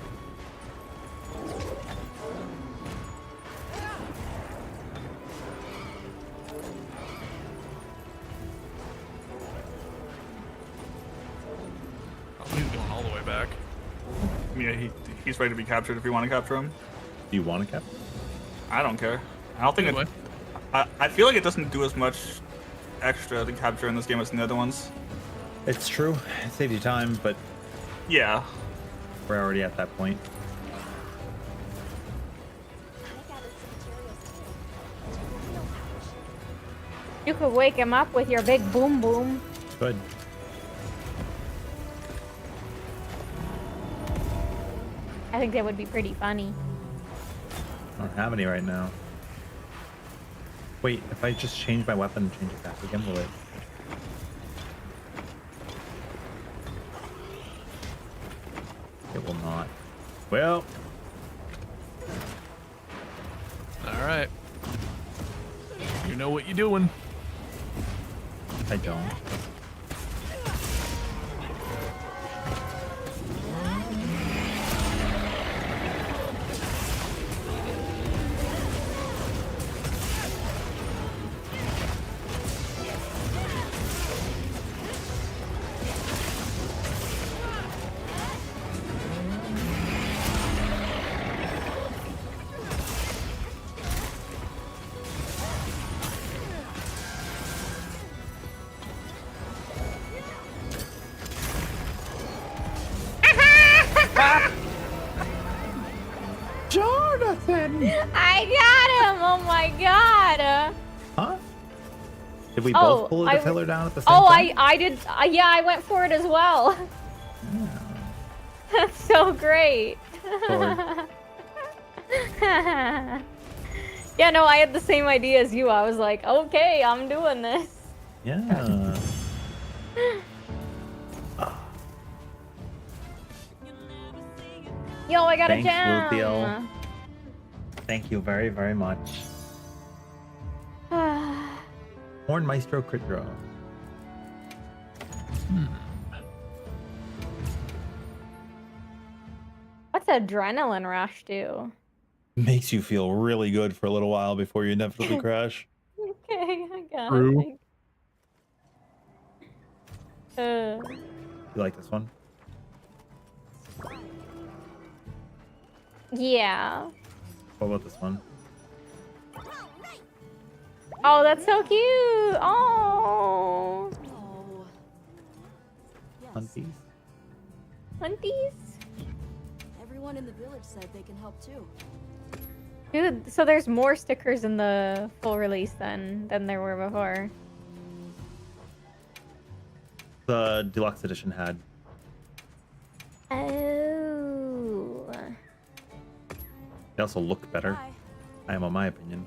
Oh, he's going all the way back. Yeah, he's ready to be captured if you want to capture him. Do you want to cap? I don't care. I don't think Anyway. I feel like it doesn't do as much extra to capture in this game as in the other ones. It's true. It saves you time, but Yeah. we're already at that point. I gathered some materials too. Check the wheel pouch. you could wake him up with your big boom boom. Good. I think that would be pretty funny. I don't have any right now. Wait, if I just change my weapon and change it back again, will it? It will not. Well, All right. You know what you're doing. I don't. Jonathan! I got him! Oh my god! Huh? Did we Oh, both pull the I- pillar down at the same Oh, time? I did. Yeah, I went for it as well. That's so great. Sword. Yeah, no, I had the same idea as you. I was like, okay, I'm doing this. Yeah. Yo, I got Thanks, a gem. Luthien. Thank you very, very much. Horn Maestro crit draw. What's adrenaline rush do? Makes you feel really good for a little while before you inevitably crash. Okay, I got True. it. You like this one? Yeah. What about this one? Oh, that's so cute. Oh, Oh. Yes. Hunties? hunties. Everyone in the village said they can help too. Dude, so there's more stickers in the full release than there were before. The deluxe edition had. Oh. They also look better. Bye. I am on my opinion.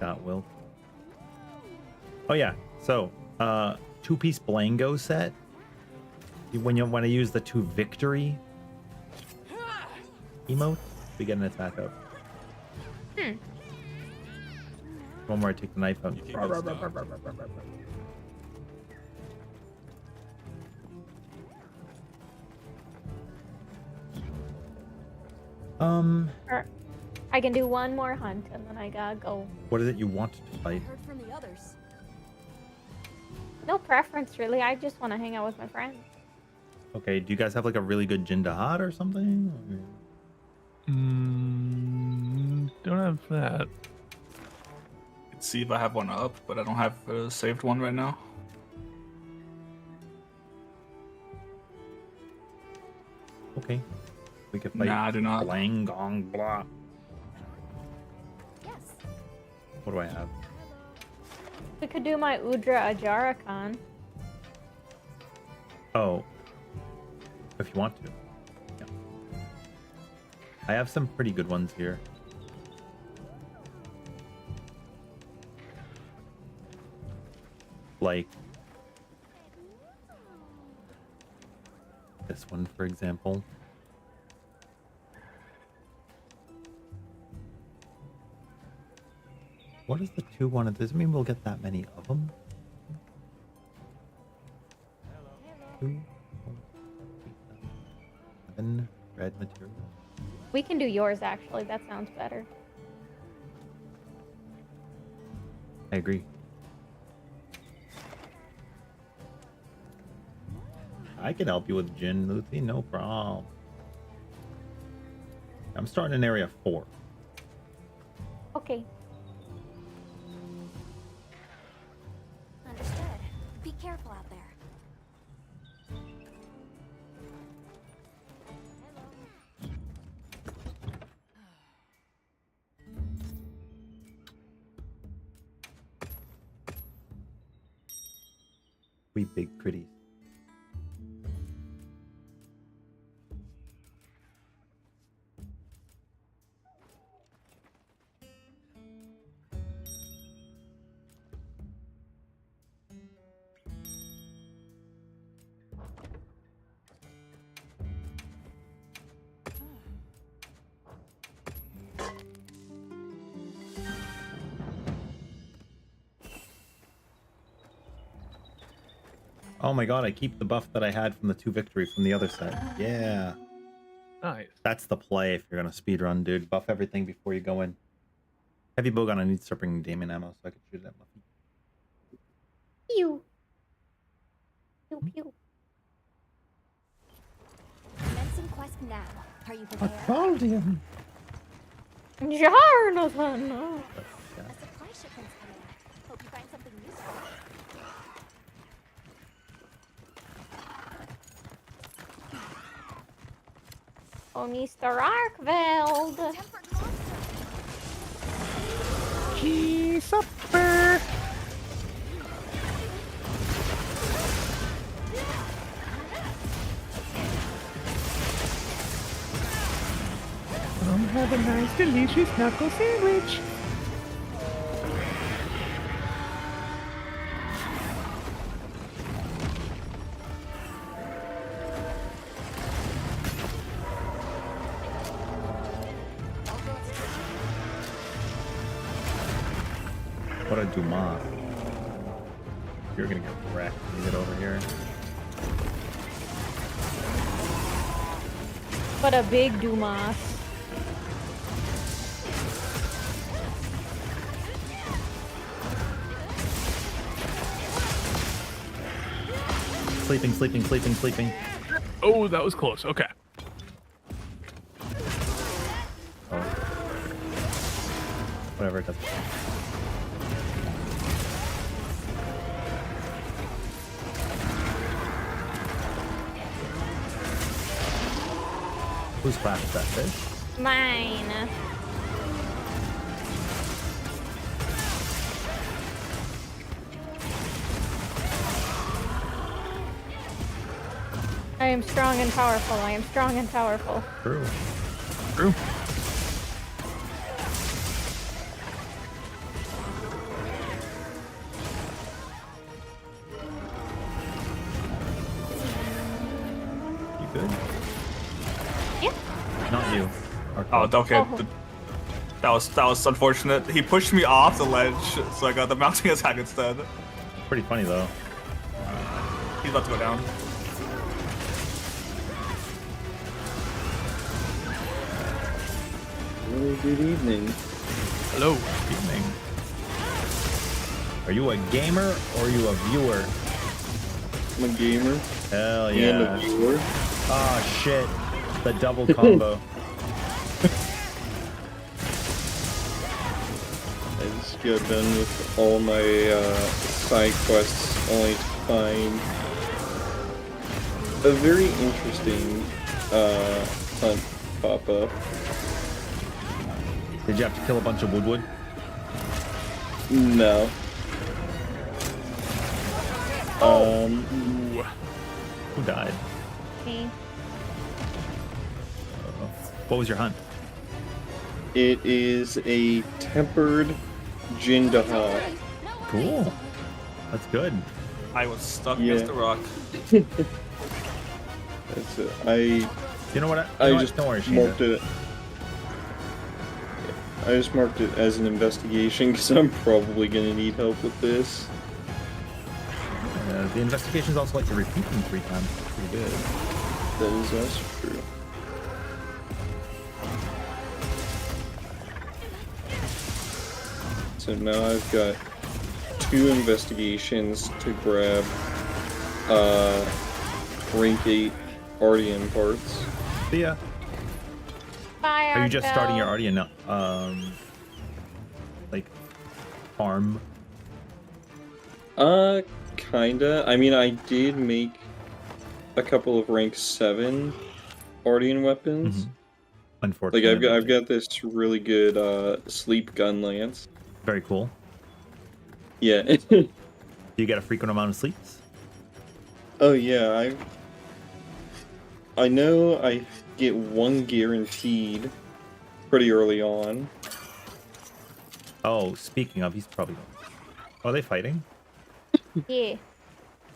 That will. Oh yeah. So, two-piece Blango set. When you want to use the two victory emote, we get an attack up. One where I take the knife out. I can do one more hunt and then I gotta go. What is it you want to I fight? heard from the others. No preference really. I just want to hang out with my friends. Okay, do you guys have like a really good Jindahad or something? Don't have that. Let's see if I have one up, but I don't have a saved one right now. Okay. We could fight. Nah, I do not. Blang gong blah. Yes. What do I have? We could do my Udra Ajarakan. Oh. If you want to. Yeah. I have some pretty good ones here. Like this one, for example. What is the 2-1? Does it mean we'll get that many of them? 2, 4, 7 red material. We can do yours, actually. That sounds better. I agree. I can help you with Jin, Lucy, no problem. I'm starting in area 4. Okay. Understood. Be careful out there. We big pretties. Oh my god, I keep the buff that I had from the 2 victory from the other set. Yeah. Nice. That's the play if you're gonna speedrun, dude. Buff everything before you go in. Heavy bowgun, I need to start bringing Damien ammo so I can shoot it at Muffy. Pew. Pew, pew. Commencing quest now. Are you prepared? told him. Jonathan! A supply shipment's coming. Hope you find something useful. Oh, Mr. Arkveld! Tempered monster. Key supper. Have a nice, delicious knuckle sandwich. What a Dumas. You're gonna get wrecked when you get over here. What a big Dumas. Sleeping, sleeping, sleeping, sleeping. Oh, that was close. Okay. Oh. Whatever it does. Who splashed that fish? Mine. I am strong and powerful. I am strong and powerful. True. True. You good? Yeah. Not you. Oh, okay. Oh. That was unfortunate. He pushed me off the ledge, so I got the mounting attack instead. Pretty funny though. He's about to go down. Well, good evening. Hello. Evening. Are you a gamer or are you a viewer? I'm a gamer Hell and a yeah. viewer. Oh shit. The double combo. I just got done with all my side quests only to find a very interesting hunt pop up. Did you have to kill a bunch of woodwood? No. Ooh. Who died? Me. What was your hunt? It is a tempered Jindaha. Cool. That's good. I was stuck Yeah. against the rock. That's it. You know what? I what? just Don't worry, marked Sheena. it. I just marked it as an investigation because I'm probably gonna need help with this. As The investigations also let you repeat them 3 times. That's pretty good. That is also true. So now I've got 2 investigations to grab rank 8 RDM parts. See ya. Bye, Are you just starting your Argo. Ardian, like, farm? Kinda. I mean, I did make a couple of rank 7 Ardian weapons. Mm-hmm. Unfortunately. Like, I've got this really good, sleep gun lance. Very cool. Yeah. Do you get a frequent amount of sleeps? Oh, yeah, I know I get 1 guaranteed pretty early on. Oh, speaking of, he's probably... Are they fighting? Yeah.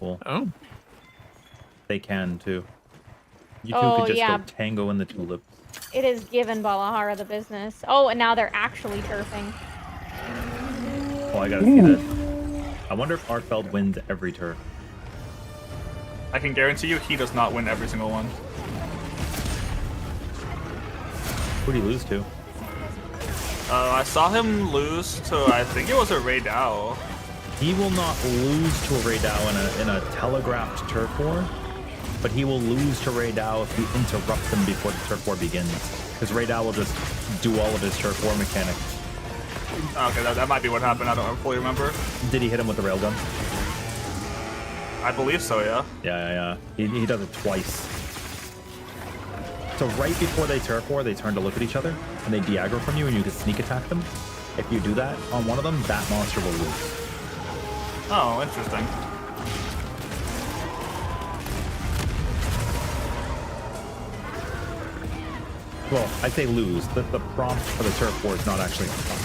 Cool. Oh. They can, too. You two Oh, could just yeah. go tango in the tulips. It is given Balahara the business. Oh, and now they're actually turfing. Oh, I gotta see that. I wonder if Artfeld wins every turf. I can guarantee you he does not win every single one. Who'd he lose to? I saw him lose to, I think it was a Ray Dow. He will not lose to a Ray Dow in a telegraphed turf war, but he will lose to Ray Dow if you interrupt him before the turf war begins. Because Ray Dow will just do all of his turf war mechanics. Okay, that might be what happened. I don't fully remember. Did he hit him with the railgun? I believe so, yeah. Yeah. He does it twice. So right before they turf war, they turn to look at each other, and they de-aggro from you, and you can sneak attack them. If you do that on one of them, that monster will lose. Oh, interesting. Well, I say lose. The prompt for the turf war is not actually on top.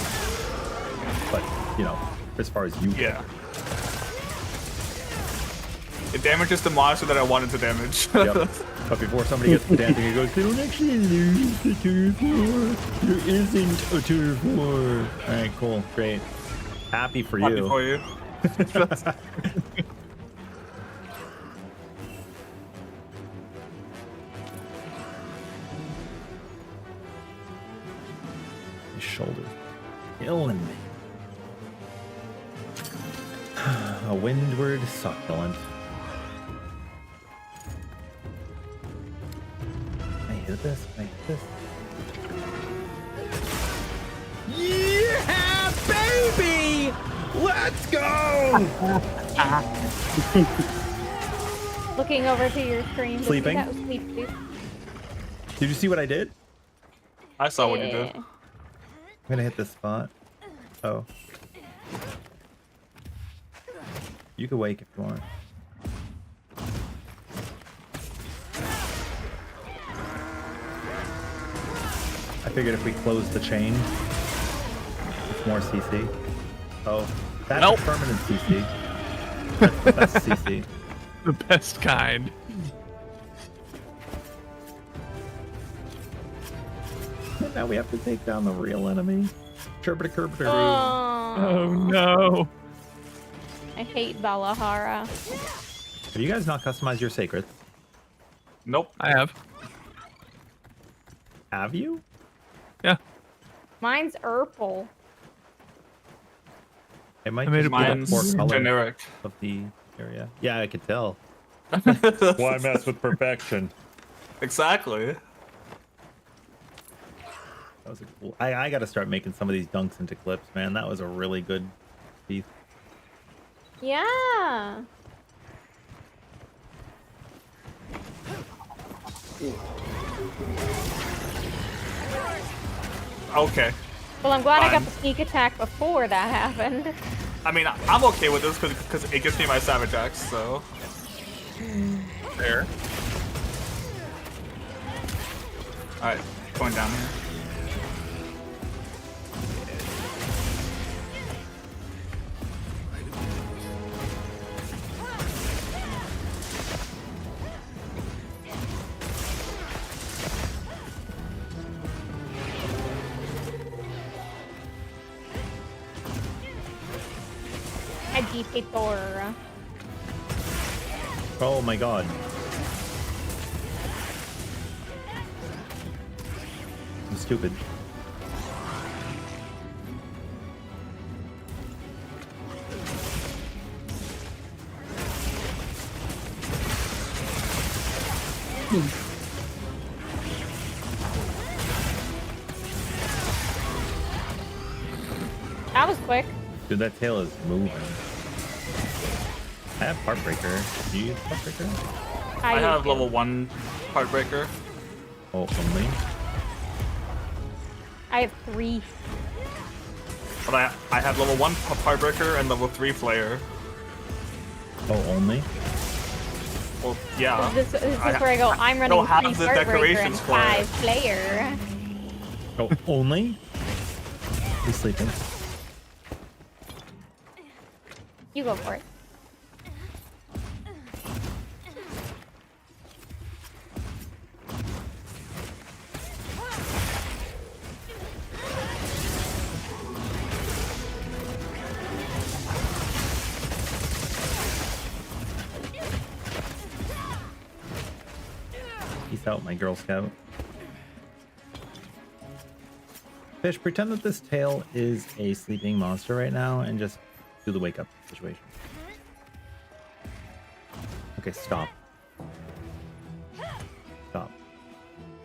But, you know, as far as you go. Yeah. It damages the monster that I wanted to damage. Yep. But before somebody gets pedantic, it goes, they don't actually lose the turf war. There isn't a turf war. All right, cool. Great. Happy for Happy you. for you. His shoulders killing me. A windward succulent. I hit this. Yeah, baby! Let's go! Looking over to your screen. to see Sleeping? that was sleep too. Did you see what I did? I saw what you did. Yeah. I'm gonna hit this spot. Oh. You can wake if you want. I figured if we close the chain, it's more CC. Oh, that's Nope. a permanent CC. That's the best CC. The best kind. And now we have to take down the real enemy. Chirpity-curpity. Oh Oh, no. I hate Balahara. Have you guys not customized your sacreds? Nope. I have. Have you? Yeah. Mine's Urple. It might I made just it be the Mine's poor color generic. of the area. Yeah, I could tell. Why mess with perfection? Exactly. That was a cool. I got to start making some of these dunks into clips, man. That was a really good piece. Yeah. Okay. Well, I'm glad I got Fine. the sneak attack before that happened. I mean, I'm okay with this because it gives me my Savage Axe, so. There. Alright, going down here. Agitator. Oh my god. I'm stupid. That was quick. Dude, that tail is moving. I have Heartbreaker. Do you use Heartbreaker? I have do. level 1 Heartbreaker. Oh, only? I have 3. But I have level 1 Heartbreaker and level 3 Flayer. Oh, only? Well, yeah. This is I where I go. I'm running don't have 3 the Heartbreaker and decorations for 5 it. player. Oh, only? He's sleeping. You go for it. Peace out, my Girl Scout. Fish, pretend that this tail is a sleeping monster right now and just do the wake up situation. Okay, stop. Stop.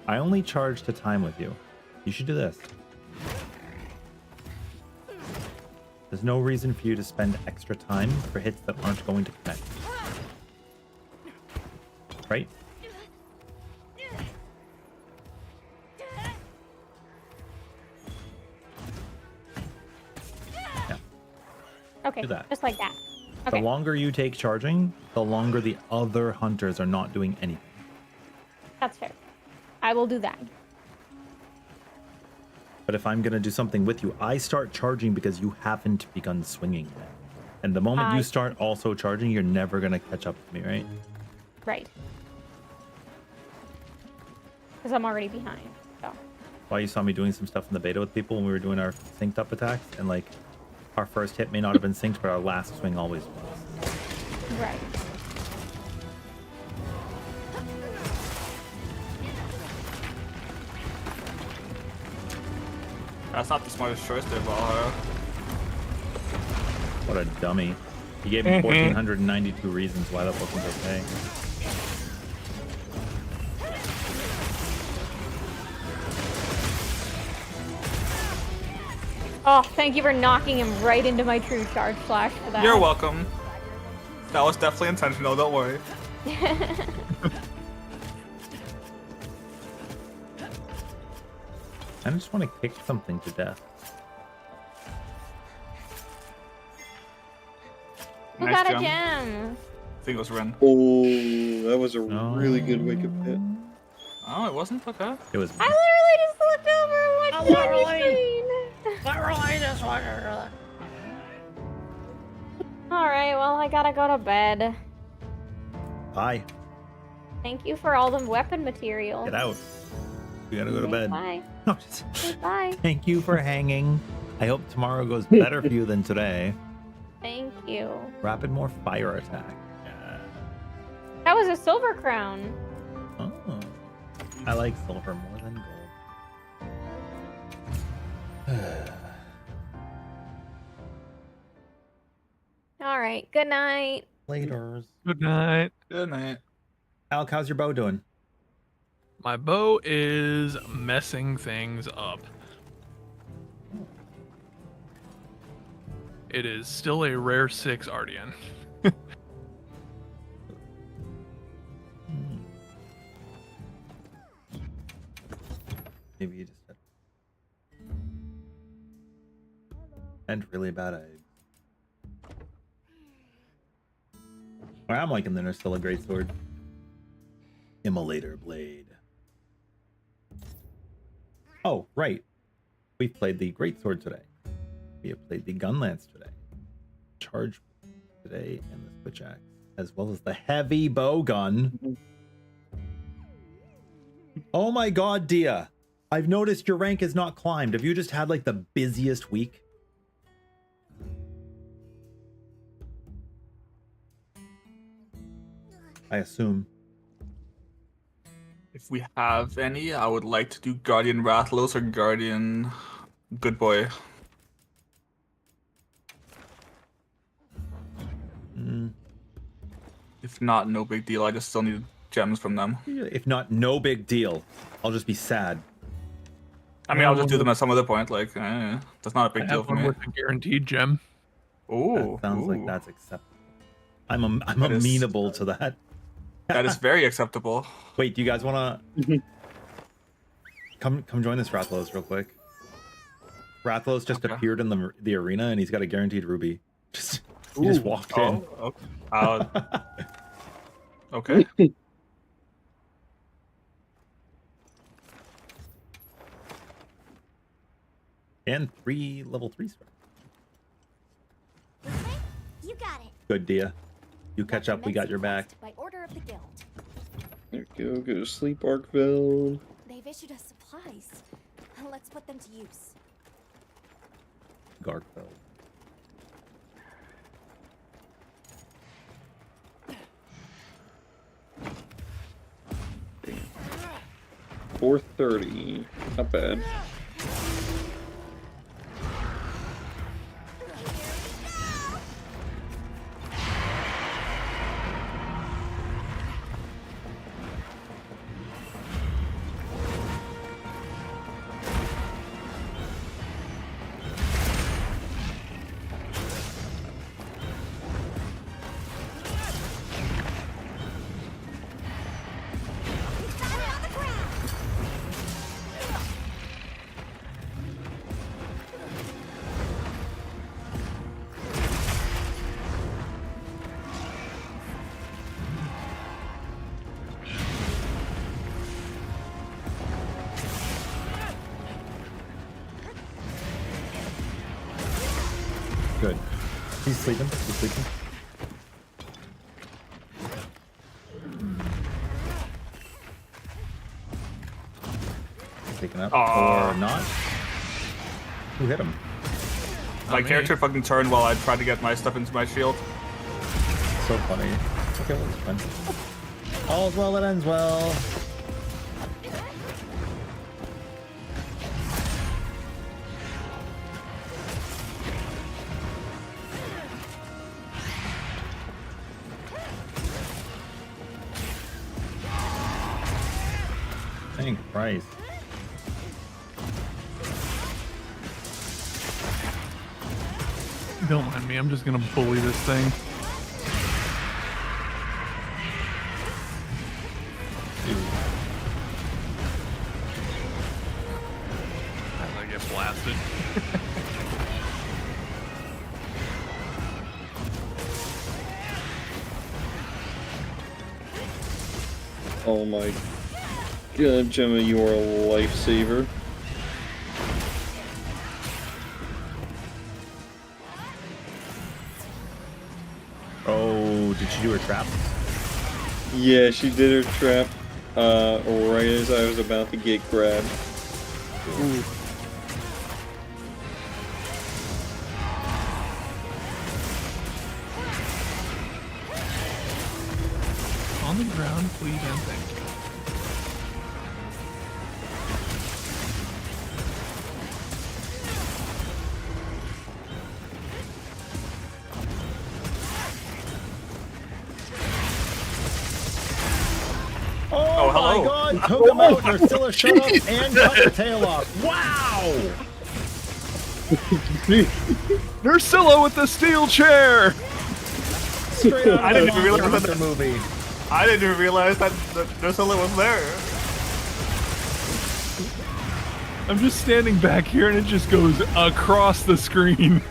I only charge to time with you. You should do this. There's no reason for you to spend extra time for hits that aren't going to connect. Right? Okay, Do that. just like that. The Okay, longer you take charging, the longer the other hunters are not doing anything. that's fair. I will do that. But if I'm going to do something with you, I start charging because you haven't begun swinging yet. And the moment you start also charging, you're never going to catch up to me, right? Right. Because I'm already behind. So. Why you saw me doing some stuff in the beta with people when we were doing our synced up attacks, and like our first hit may not have been synced, but our last swing always was. Right. That's not the smartest choice there, Valhalla. What a dummy. He gave me 1,492 reasons why that wasn't okay. Oh, thank you for knocking him right into my true charge flash for that. You're welcome. That was definitely intentional, don't worry. I just want to kick something to death. Who Nice got a jump. gem? I think it was Ren. Oh, that was a really good wake up hit. Oh, it wasn't? Okay. It was. I literally just looked over and watched it on the screen. Alright, well, I gotta go to bed. Bye. Thank you for all the weapon material. Get out. We gotta go to bed. Bye. No, just- Bye. Thank you for hanging. I hope tomorrow goes better for you than today. Thank you. Rapid more fire attack. That was a silver crown. Oh. I like silver more than gold. Alright, good night. Laters. Good night. Good night. Alec, how's your bow doing? My bow is messing things up. It is still a rare 6 Ardian. Maybe you just had... And really bad eggs. Well, I'm liking that there's still a great sword. Immolator blade. Oh, right. We've played the greatsword today. We have played the gun lance today. Charge today, and the switch axe, as well as the heavy bow gun. Oh my god, Dia. I've noticed your rank is not climbed. Have you just had like the busiest week? I assume. If we have any, I would like to do Guardian Rathalos or Guardian Good Boy. Mm. If not, no big deal. I just still need gems from them. If not, no big deal. I'll just be sad. I mean, I'll just do them at some other point. Like, that's not a I big deal have for one me. with a guaranteed gem. Ooh, That sounds like ooh. that's acceptable. I'm That is- amenable to that. That is very acceptable. Wait, do you guys want to come join this Rathalos real quick? Rathalos just Okay. appeared in the arena and he's got a guaranteed ruby. He just walked in. Oh, okay. And 3 level 3 stars. This way? You got it. Good, Dia. You catch up, we got your back. By order of the guild. There we go. Go to sleep, Arkveld. They've issued us supplies. Let's put them to use. Garkfeld. Damn. 430. Not bad. Good. He's sleeping. He's sleeping. Taken up. Aw. Or not. Who hit him? My me. character fucking turned while I tried to get my stuff into my shield. So funny. Okay, well, it's fine. All's well that ends well. Thank Christ. Don't mind me, I'm just gonna bully this thing. As I get blasted. Oh my god, Gemma, you are a lifesaver. Oh, did she do her trap? Yeah, she did her trap right as I was about to get grabbed. On the ground, please and thank you. Oh, hello. my god, took him out, Ursula shut up and cut her tail off. Wow! Ursula with the steel chair! Straight out I of didn't the even realize Monster that- movie. I didn't even realize that Ursula was there. I'm just standing back here and it just goes across the screen.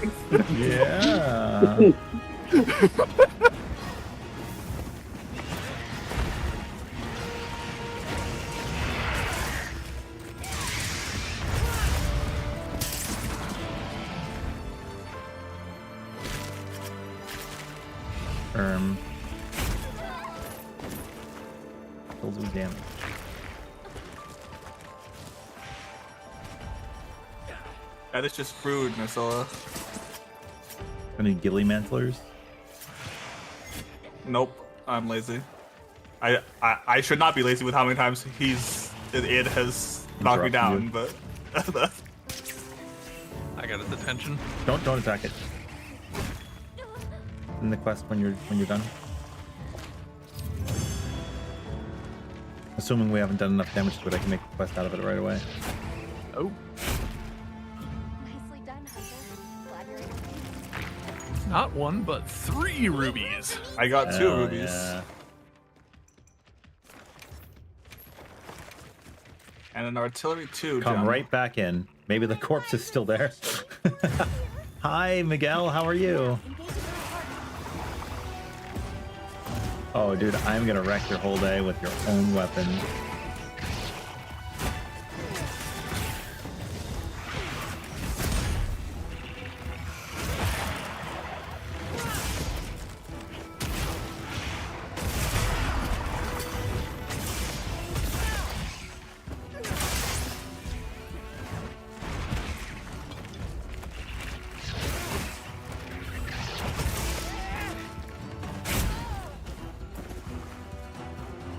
Yeah. Kills with damage. That is just rude, Ursula. Any gilly mantlers? Nope, I'm lazy. I should not be lazy with how many times it has knocked me down, but I got its attention. Don't attack it. In the quest when you're done. Assuming we haven't done enough damage to it, I can make the quest out of it right away. Oh, Nicely done, Hunter. Glad you're able to. not 1, but 3 rubies. I got 2 Oh, rubies. yeah. And an artillery 2 Come gem. right back in. Maybe the corpse is still there. Hi, Miguel. How are you? Oh, dude, I'm gonna wreck your whole day with your own weapon.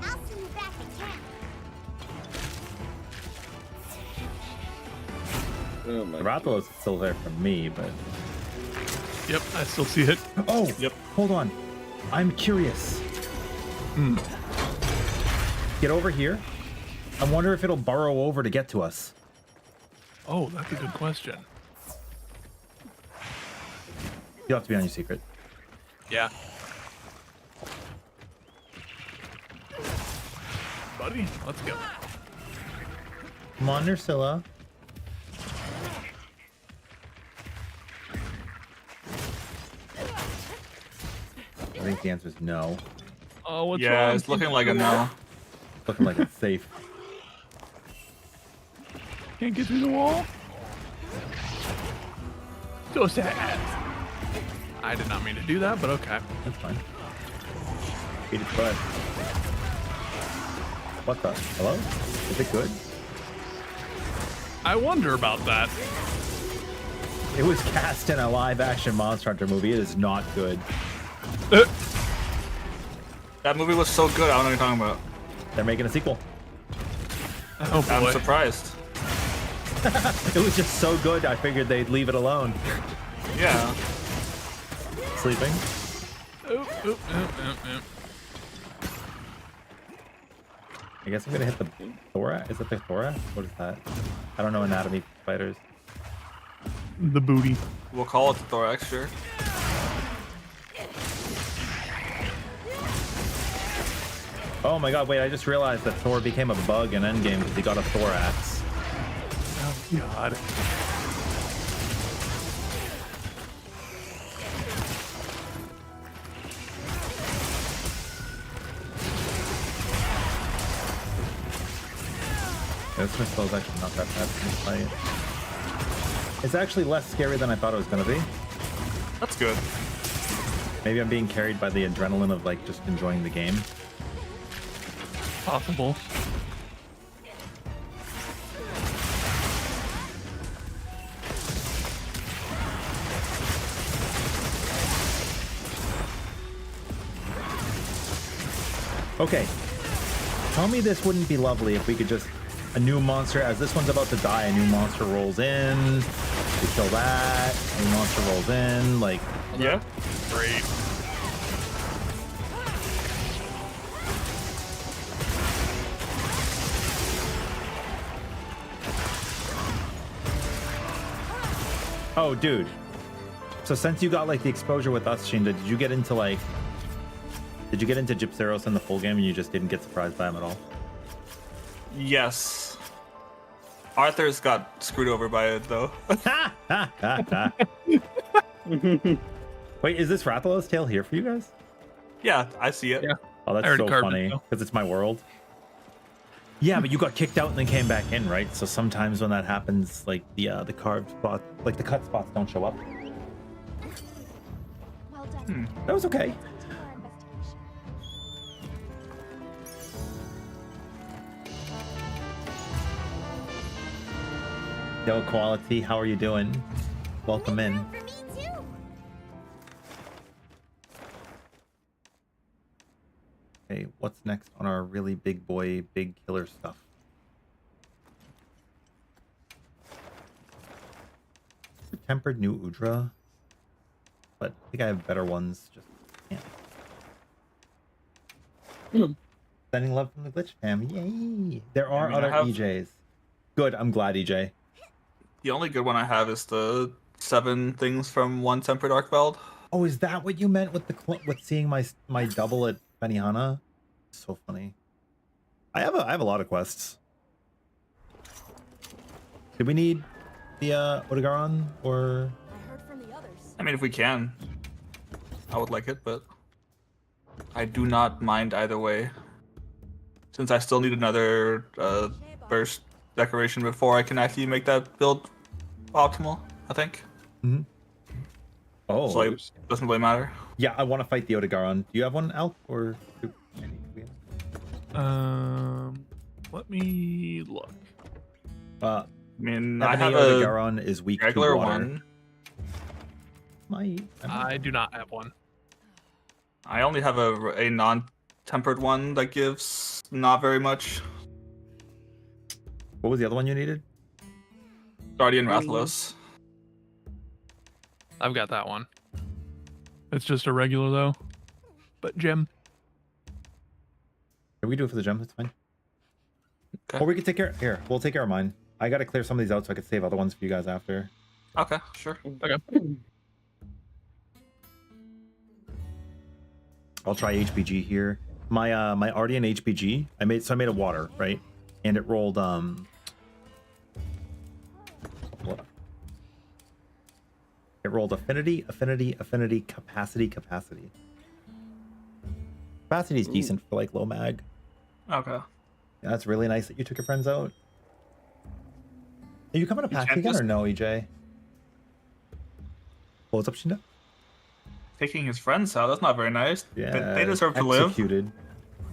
I'll see you back at camp. Oh my The Rathalos is still there for me, but... Yep, I still see it. Oh, Yep. hold on. I'm curious. Get over here. I wonder if it'll burrow over to get to us. Oh, that's a good question. You'll have to be on your secret. Yeah. Buddy, let's go. Come on, Ursula. I think the answer is no. Oh, what's Yeah, wrong? it's looking like a no. Looking like it's safe. Can't get through the wall. So sad. I did not mean to do that, but okay. That's fine. Beat its butt. What the? Hello? Is it good? I wonder about that. It was cast in a live-action Monster Hunter movie. It is not good. That movie was so good, I don't know what you're talking about. They're making a sequel. Oh I'm boy. surprised. It was just so good, I figured they'd leave it alone. Yeah. Sleeping. Oop, oop, oop, oop, oop. I guess I'm gonna hit the thorax. Is it the thorax? What is that? I don't know anatomy fighters. The booty. We'll call it the thorax, sure. Oh my god, wait, I just realized that Thor became a bug in Endgame because he got a thorax. Oh god. Yeah, this missile is actually not that bad in this fight. It's actually less scary than I thought it was gonna be. That's good. Maybe I'm being carried by the adrenaline of like just enjoying the game. Possible. Okay. Tell me this wouldn't be lovely if we could just... A new monster, as this one's about to die, a new monster rolls in. We kill that. A new monster rolls in. Like, Yeah. Great. oh, dude. So since you got like the exposure with us, Shinda, did you get into like... Did you get into Gypseros in the full game and you just didn't get surprised by him at all? Yes. Arthur's got screwed over by it, though. Wait, is this Rathalos tail here for you guys? Yeah, I see it. Yeah. Oh, I that's already so carved it, funny though. because it's my world. Yeah, but you got kicked out and then came back in, right? So sometimes when that happens, like the carved spot, like the cut spots don't show up. Well done. That was okay. To our investigation. Yo, Quality, how are you doing? Welcome in. For me too. Okay, what's next on our really big boy, big killer stuff? Tempered new Udra, but I think I have better ones. Just can't. Sending love from the glitch fam. Yay! There are I other have- EJs. Good. I'm glad, EJ. The only good one I have is the 7 things from one tempered arc veld. Oh, is that what you meant with the with seeing my double at Benihana? So funny. I have a lot of quests. Do we need the Odegaron or? I heard from the others. I mean, if we can, I would like it, but I do not mind either way. Since I still need another burst decoration before I can actually make that build optimal, I think. Mm-hmm. Oh, So it doesn't really matter. yeah. I want to fight the Odegaron. Do you have one, Alp, or? Let me look. Uh, I mean, I Ebony have a Odegaron is weak to regular water. one. I do not have one. I only have a non-tempered one that gives not very much. What was the other one you needed? Guardian Rathalos. I've got that one. It's just a regular though. But gem. Can we do it for the gem? That's fine. Okay. Or we could take care. Here, we'll take care of mine. I gotta clear some of these out so I could save other ones for you guys after. Okay, sure. Okay. I'll try HPG here. My my Ardian HPG, I made a water, right? And it rolled what? It rolled affinity, capacity. Capacity is decent for like low mag. Okay. Yeah, that's really nice that you took your friends out. Are you coming to You pack can't again just- or no, EJ? What's up, Shinda? Taking his friends out, that's not very nice. Yeah, They deserve to live. executed.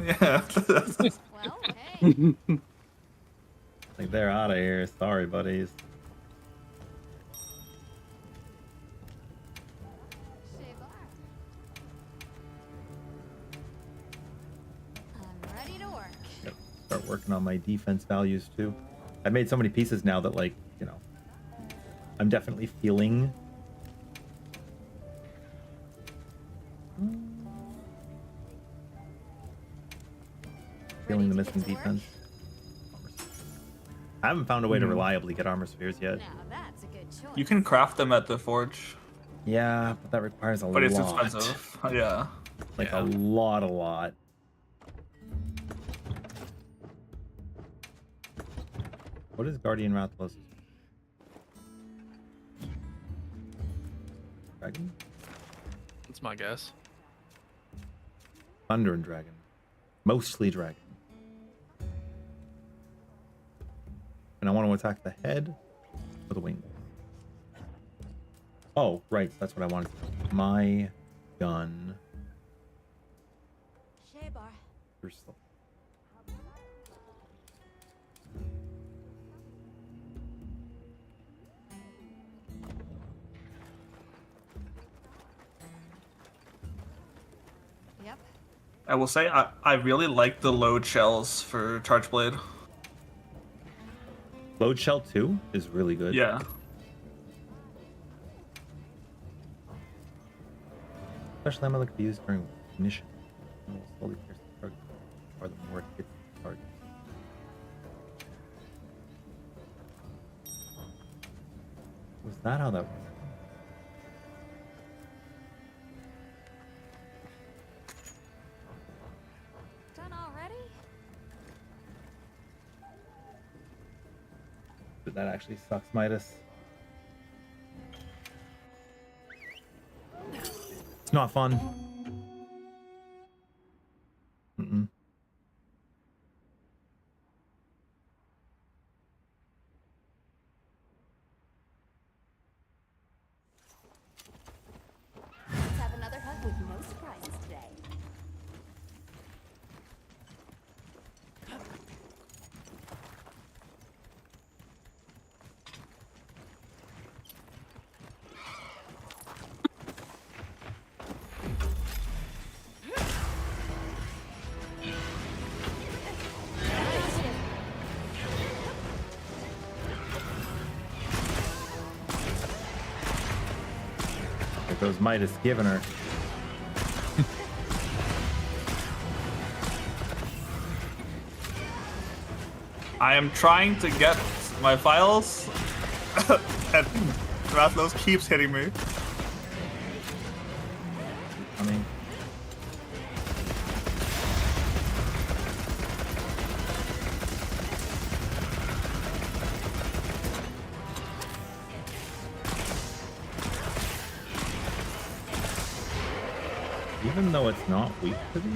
Yeah. Well, hey. Like they're out of here. Sorry, buddies. I'm ready to work. Yep. Start working on my defense values too. I've made so many pieces now that, like, you know, I'm definitely feeling. Feeling the Ready to missing get to work? defense. I haven't found a way to reliably get armor spheres yet. Now that's a good choice. You can craft them at the forge, Yeah, but that requires a but it's lot. expensive. Yeah. Like Yeah. a lot. What is Guardian Rathalos? Dragon? That's my guess. Thunder and Dragon. Mostly Dragon. And I want to attack the head or the wing. Oh, right. That's what I wanted to do. My gun. Shebar. First. Yep. I will say I really like the load shells for Charge Blade. Load Shell 2 is really good. Yeah. Especially ammo that could be used during ignition. It will slowly pierce the target, or the more it hits the target. Was that how that worked? Done already? But that actually sucks, Midas. It's not fun. Mm-mm. Let's have another hunt with no surprises today. those Midas giving her. I am trying to get my files, and Rathlos keeps hitting me. I mean, even though it's not weak to these.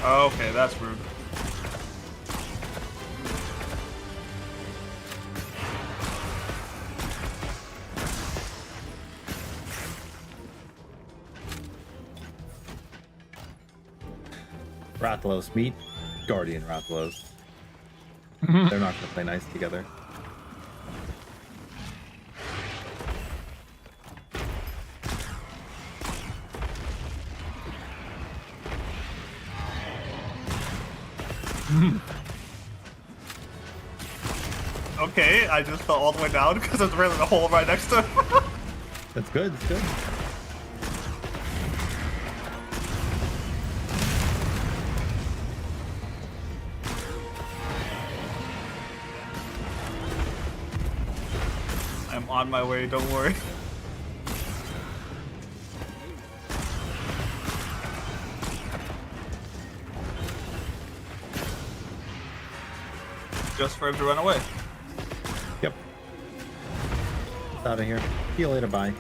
Okay, that's rude. Rathlos, meet Guardian Rathlos. They're not gonna play nice together. Okay, I just fell all the way down because there's really a hole right next to him. That's good, that's good. I'm on my way, don't worry. Just for him to run away. Yep. Out of here. See you later, bye.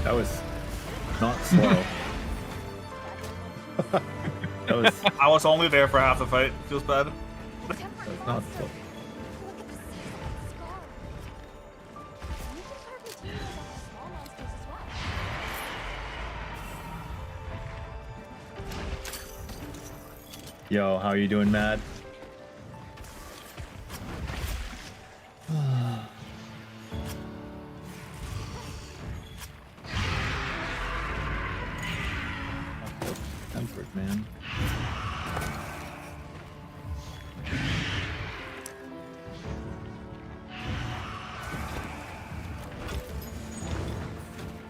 That was not slow. That was I was only there for half the fight. Feels bad. not slow. Look at the scar. You can carve materials out of small monsters as well. Yo, how are you doing, Mad? Tempered, man.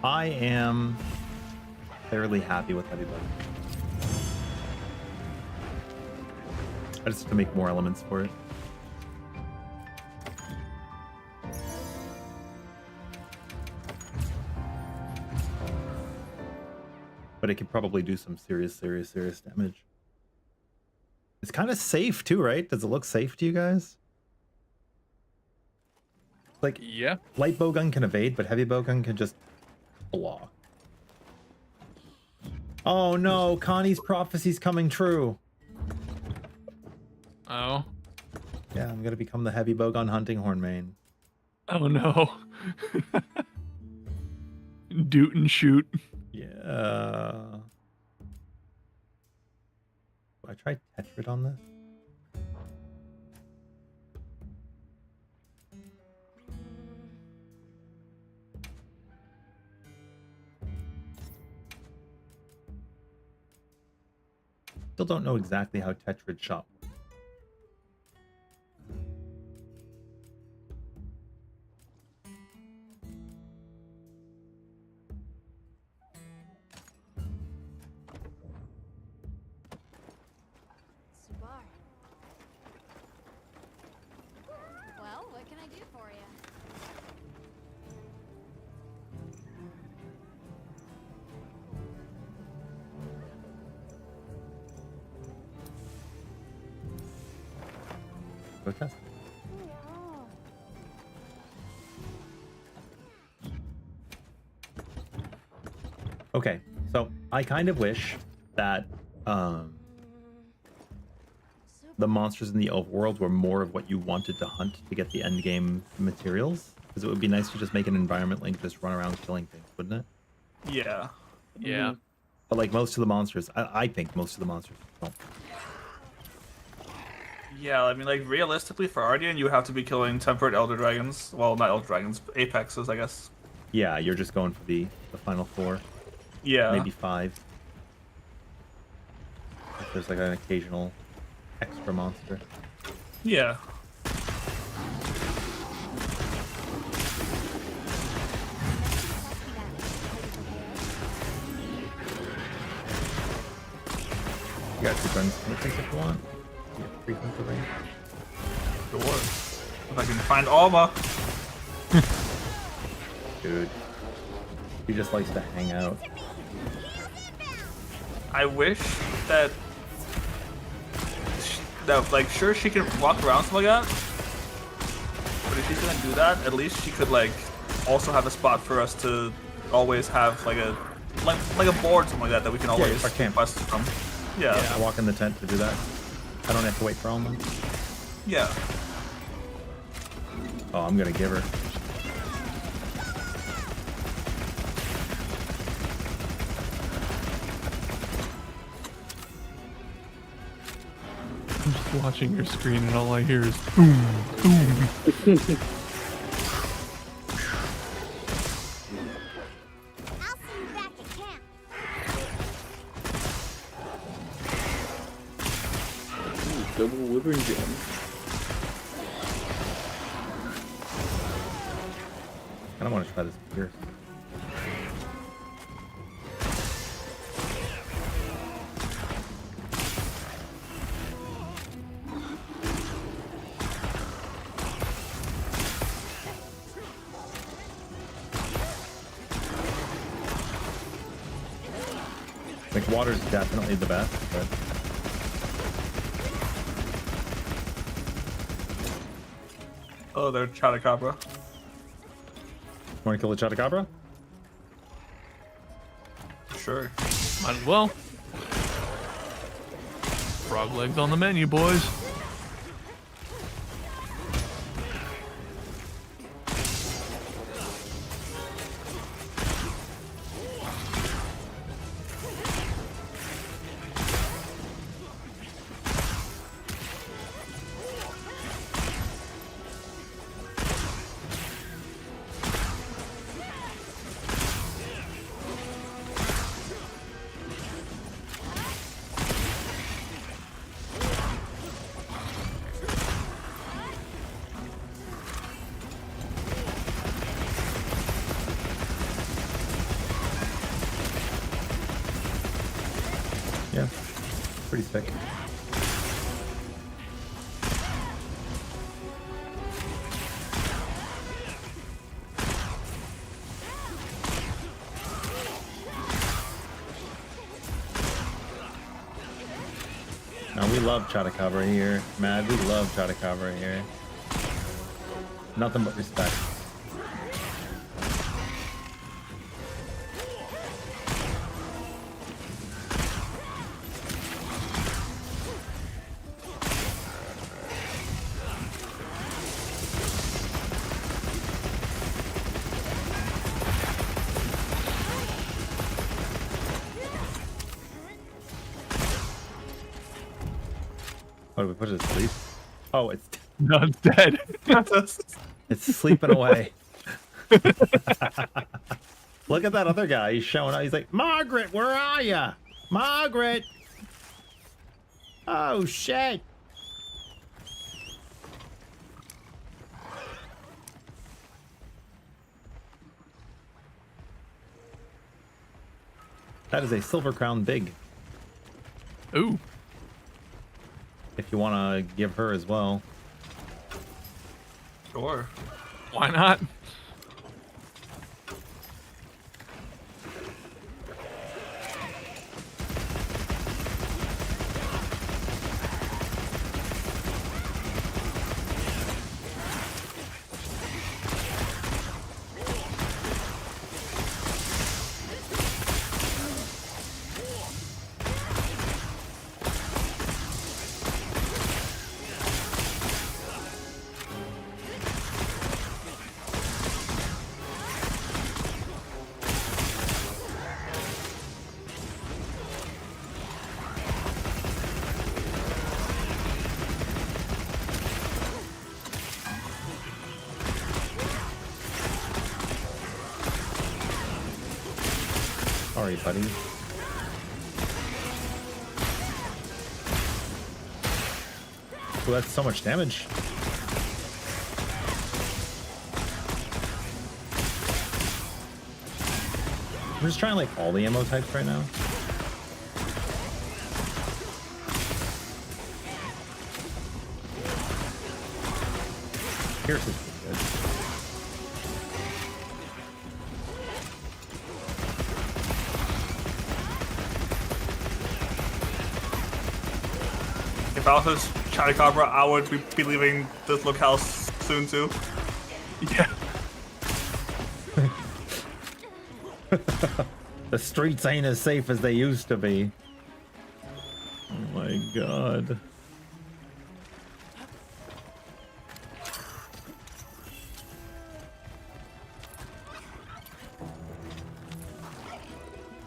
I am fairly happy with Heavy Bug. I just have to make more elements for it. But it could probably do some serious damage. It's kind of safe too, right? Does it look safe to you guys? Like, Yeah. light bowgun can evade, but heavy bowgun can just block. Oh no, Connie's prophecy's coming true. Oh. Yeah, I'm gonna become the heavy bowgun hunting horn main. Oh no. Doot and shoot. Yeah. I tried Tetrid on this. Still don't know exactly how Tetrid shot works. Subar. Well, what can I do for you? Go test. Okay, so I kind of wish that the monsters in the overworld were more of what you wanted to hunt to get the end game materials, because it would be nice to just make an environment like just run around killing things, wouldn't it? Yeah. Yeah. But like most of the monsters, I think most of the monsters don't. Yeah, I mean, like, realistically, for Ardian, you would have to be killing temperate Elder Dragons. Well, not Elder Dragons, but Apexes, I guess. Yeah, you're just going for the final 4, Yeah. maybe 5. If there's like an occasional extra monster. Yeah. You got 2 guns if you want. You get 3 guns away. Sure. If I can find Alma. Dude. He just likes to hang out. I wish that, like, sure, she can walk around something like that, but if she's gonna do that, at least she could, like, also have a spot for us to always have, like a board, something like that we can always our camp. request from. Yeah. I walk in the tent to do that. I don't have to wait for Alma. Yeah. Oh, I'm gonna give her. I'm just watching your screen and all I hear is boom, boom. I'll see you back at camp. Double Wyvern Gem. I don't want to try this pierce. Like, water's definitely the best, but Oh, they're Chadacabra. want to kill the Chotacabra? Sure. Might as well. Frog legs on the menu, boys. Yeah. Pretty sick. Now we love Chotacabra here. Mad, we love Chotacabra here. Nothing but respect. What did we put it to sleep? Oh, it's No, it's dead. sleeping away. Look at that other guy. He's showing up. He's like, Margaret, where are ya? Margaret. Oh shit. That is a silver crown big. Ooh. If you want to give her as well. Sure. Why not? Sorry, buddy. Oh, that's so much damage. I'm just trying like all the ammo types right now. Pierce is pretty good. If I was Chalicabra, I would be leaving this locale soon too. Yeah. The streets ain't as safe as they used to be. Oh my god.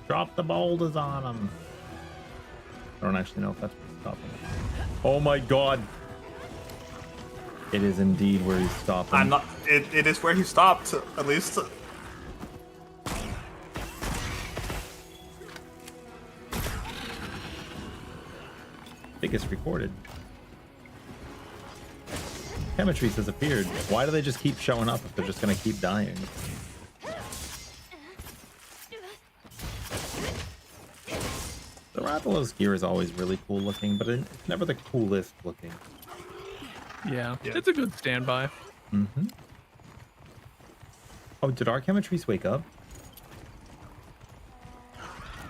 Drop the boulders on them. I don't actually know if that's what's stopping it. Oh my god. It is indeed where he's stopping. I'm not. It is where he stopped, at least. Biggest recorded. Chemistries has appeared. Why do they just keep showing up if they're just gonna keep dying? The Rathalos gear is always really cool looking, but it's never the coolest looking. Yeah. It's a good standby. Mm-hmm. Oh, did our Chemistries wake up?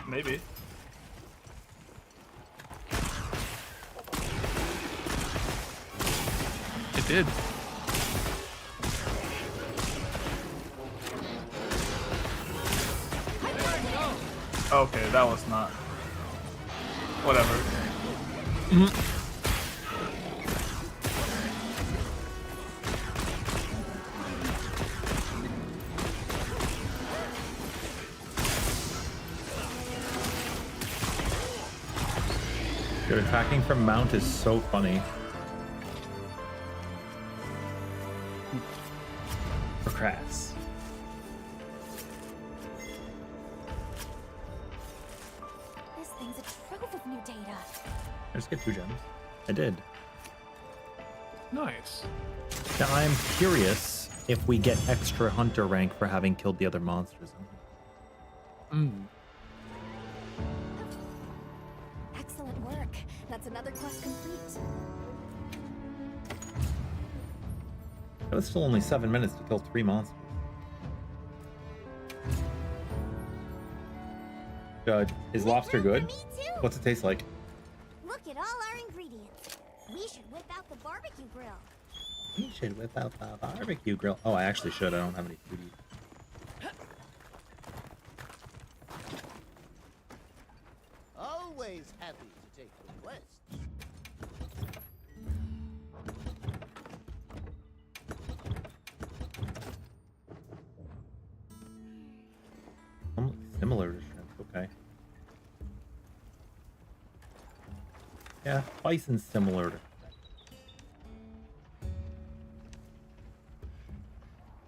Maybe. It did. Okay, that was not. Whatever. Dude, attacking from mount is so funny. For Crass. This thing's a trove of new data. I just get 2 gems. I did. Nice. Now I'm curious if we get extra hunter rank for having killed the other monsters. Excellent work. That's another quest complete. It was still only 7 minutes to kill 3 monsters. Is lobster good? Me too. What's it taste like? Look at all our ingredients. We should whip out the barbecue grill. We should whip out the barbecue grill. Oh, I actually should. I don't have any food. Always happy to take requests. Similar to shrimp. Okay. Yeah, bison's similar to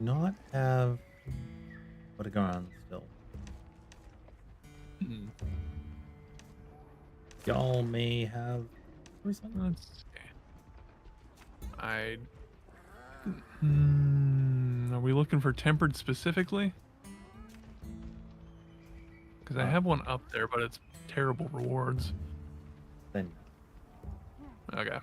Not have what to go on still. Hmm. Y'all may have or something. Let's see. Are we looking for tempered specifically? Because I have one up there, but it's terrible rewards. Then Okay.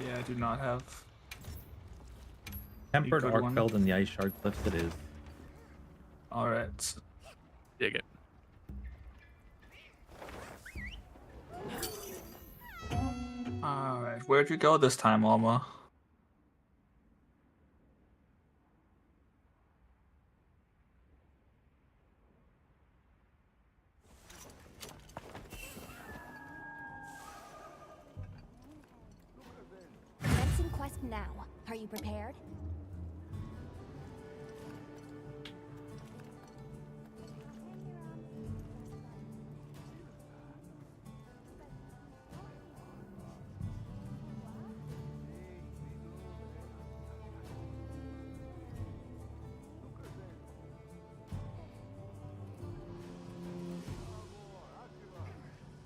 Yeah, I do not have. tempered good arc one. felled in the ice shard cliffs it is. All right. Dig it. All right. Where'd you go this time, Alma? Commencing quest now. Are you prepared?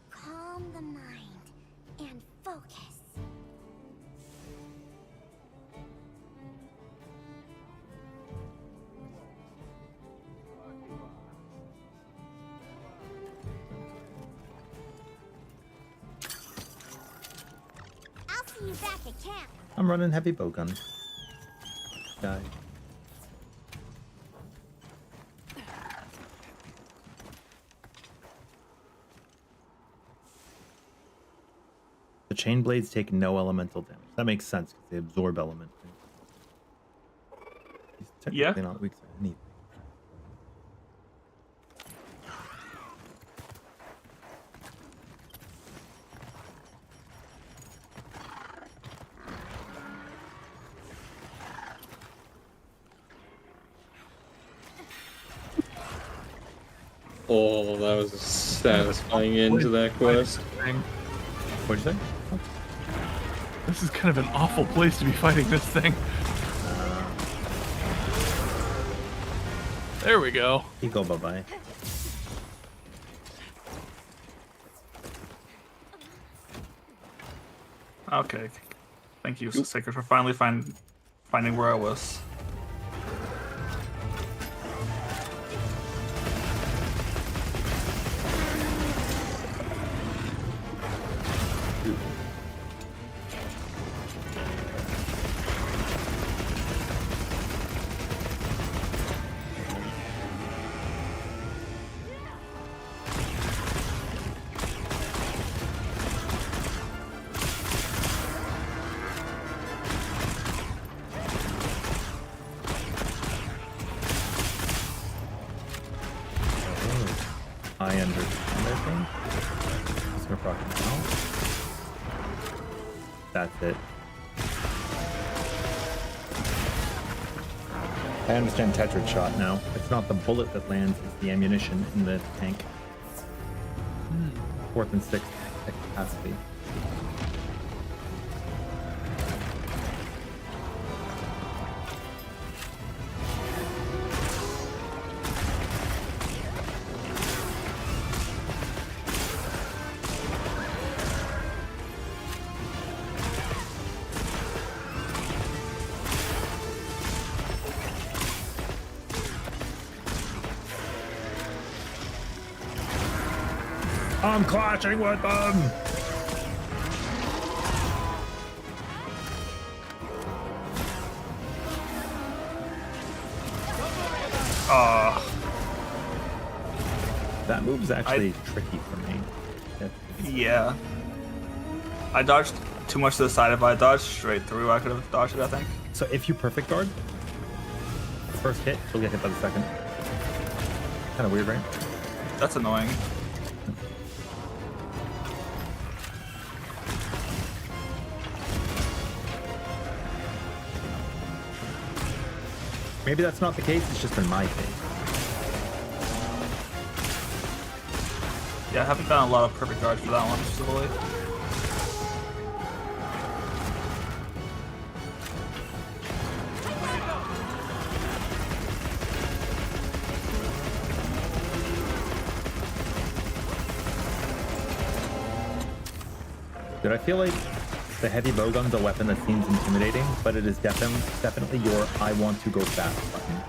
Calm the mind and focus. I'll see you back at camp. I'm running heavy bowgun. Die. The chain blades take no elemental damage. That makes sense because they absorb element. He's technically not weak to anything. Oh, that was a satisfying end to that quest. What'd you say? This is kind of an awful place to be fighting this thing. There we go. You go bye-bye. Okay. Thank you, Sacred, for finally finding where I was. I understand, I think. Just gonna proc now. That's it. I understand Tetrad shot now. It's not the bullet that lands, it's the ammunition in the tank. Fourth and sixth at capacity. I'm clashing with them! That move's actually tricky for me. Yeah. I dodged too much to the side. If I dodged straight through, I could have dodged it, I think. So if you perfect guard, the first hit, you'll get hit by the second. Kind of weird, right? That's annoying. Maybe that's not the case, it's just been my case. Yeah, I haven't found a lot of perfect guards for that one, specifically. Dude, I feel like the heavy bowgun's a weapon that seems intimidating, but it is definitely your I want to go fast button.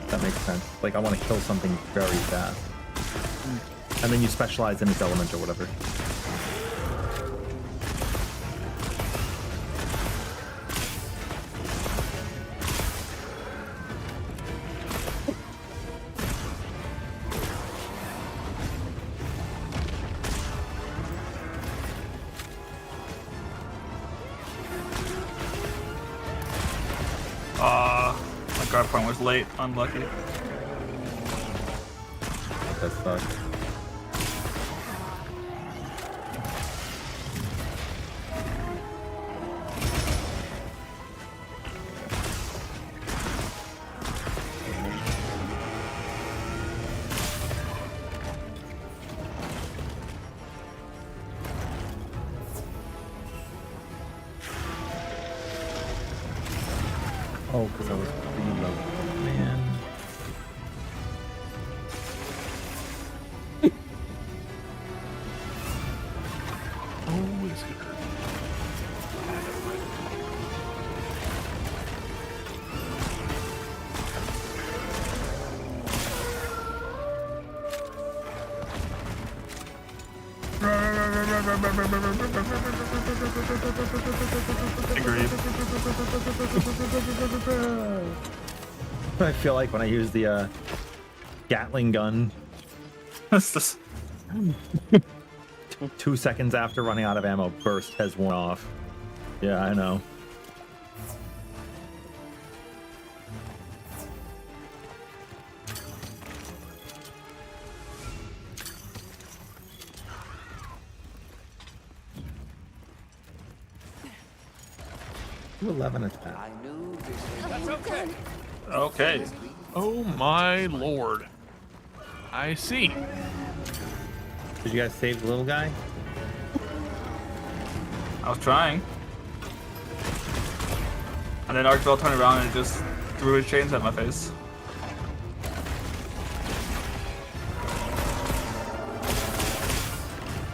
That makes sense. Like, I want to kill something very fast. And then you specialize in its element or whatever. My guard point was late. Unlucky. That sucks. Oh, because I was pretty low. Man. Oh, it's good. Agreed. I feel like when I use the Gatling gun, That's just 2 seconds after running out of ammo, burst has worn off. Yeah, I know. Two 11 attack. I knew this. That's okay. okay. Oh my lord. I see. Did you guys save the little guy? I was trying. And then Archibald turned around and just threw his chains at my face.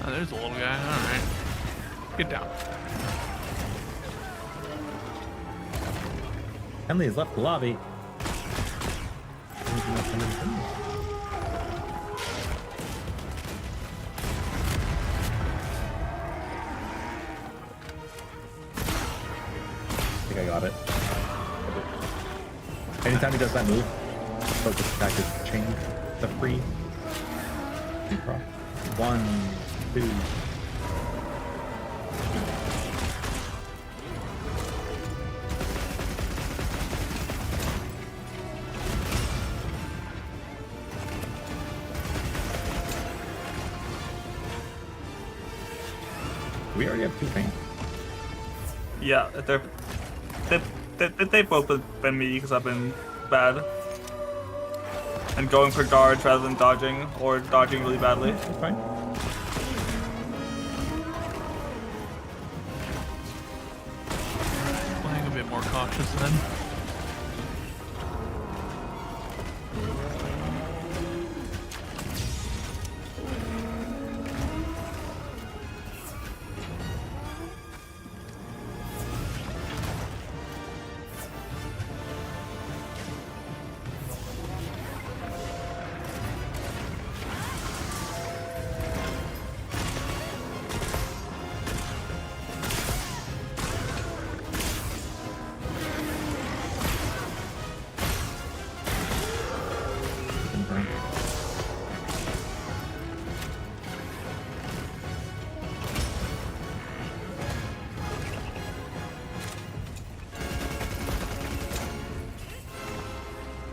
Oh, there's a little guy. Alright. Get down. Henley has left the lobby. I think I got it. Anytime he does that move, focus attack is chained to free. 1, 2. We already have 2 things. Yeah, they both been me because I've been bad. And going for guards rather than dodging, or dodging really badly. That's fine. Playing a bit more cautious then.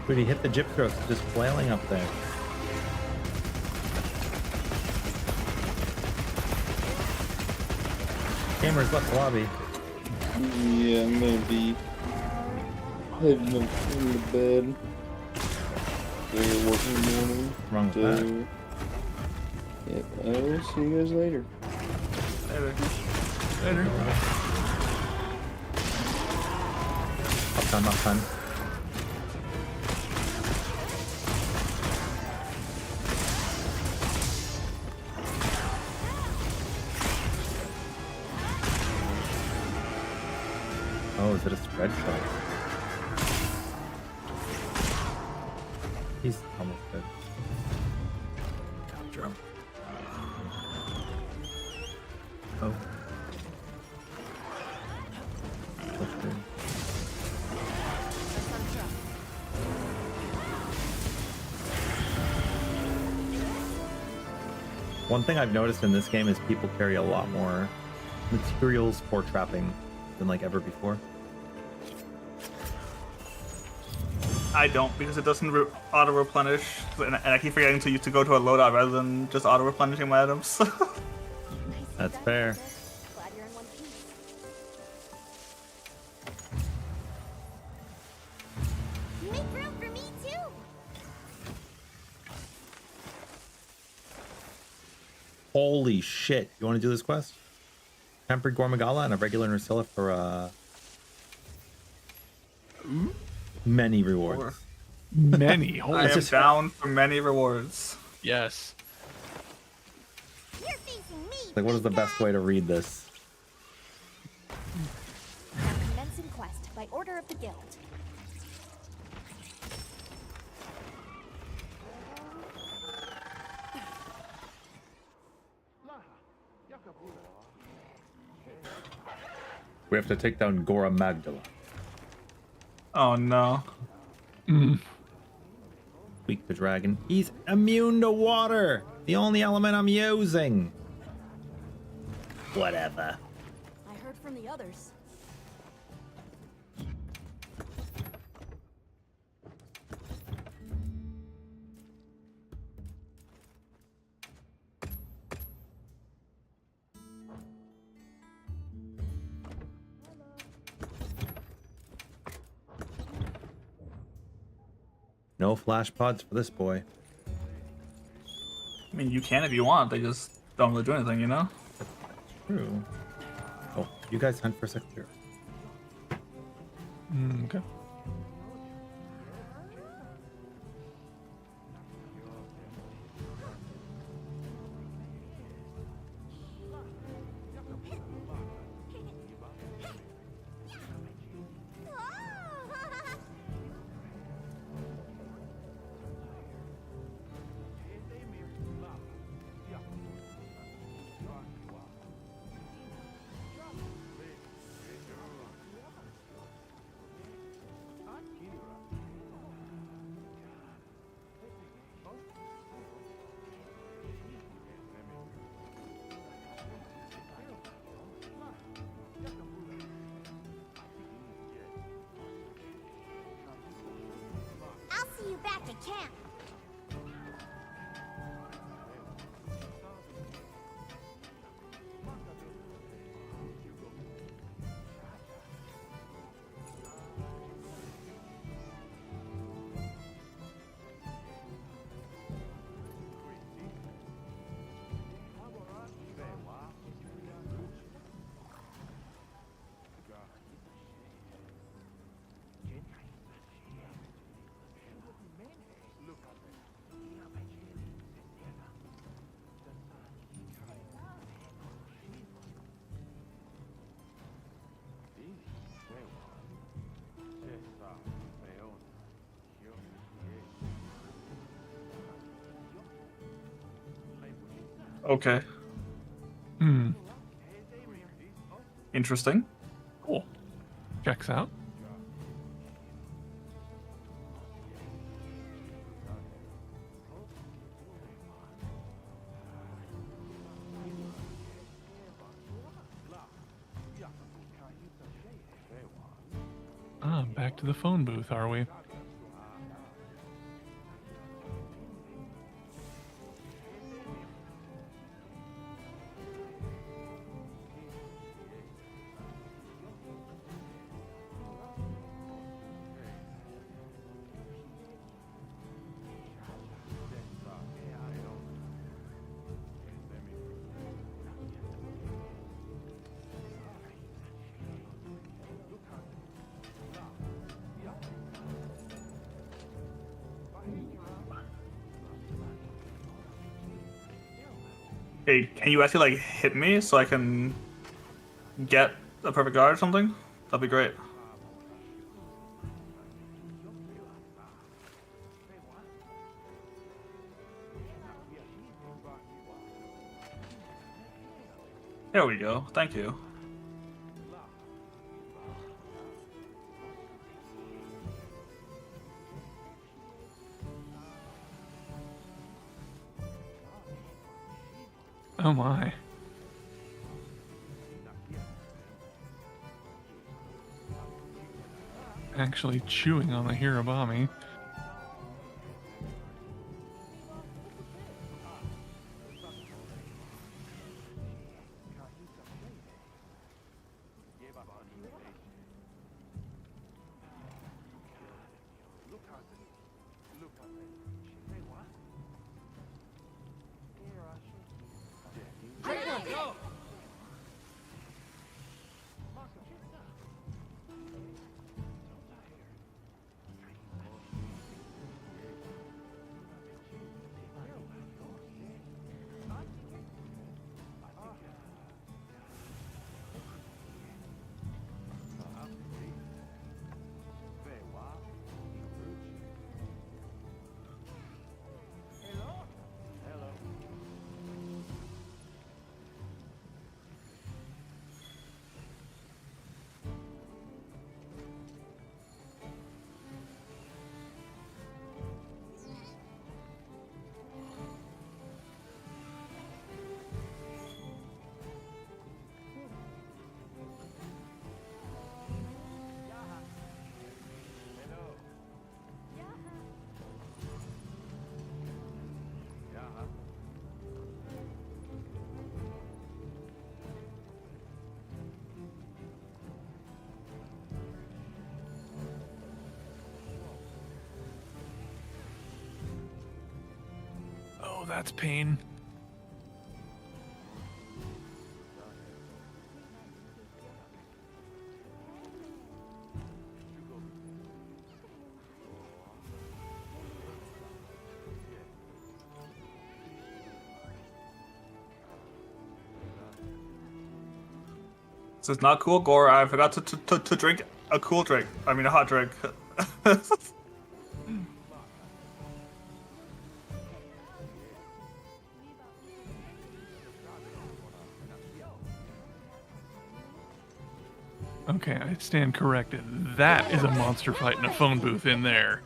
Dude, he hit the gyp throat, just flailing up there. Gamers left the lobby. Yeah, I'm gonna be heading up in the bed. working in the morning. Wrong with that. Yep, I will see you guys later. Later. Up time. Oh, is it a spread shot? He's almost dead. Capture him. Oh. That's good. One thing I've noticed in this game is people carry a lot more materials for trapping than like ever before. I don't, because it doesn't auto replenish, and I keep forgetting to go to a loadout rather than just auto replenishing my items. That's fair. Glad you're in one piece. Make room for me too. Holy shit. You want to do this quest? Tempered Gormagala and a regular Nursilla for many rewards. Many. I Holy am down for many rewards. yes. You're facing me. Like, what is the big best guy. way to read this? Now commencing quest by order of the guild. We have to take down Gora Magdala. Oh no. Tweak the dragon. He's immune to water. The only element I'm using. Whatever. I heard from the others. No flash pods for this boy. I mean, you can if you want, they just don't really do anything, you know? True. Oh, you guys hunt for secure. Okay. I'll see you back at camp. Okay. Interesting. Cool. Checks out. Back to the phone booth, are we? Hey, can you actually like hit me so I can get a perfect guard or something? That'd be great. There we go. Thank you. Oh my. Actually chewing on the Hirabami. Oh, that's pain. This is not cool, Gore. I forgot to drink a cool drink. I mean, a hot drink. Okay, I stand corrected. That is a monster fight in a phone booth in there.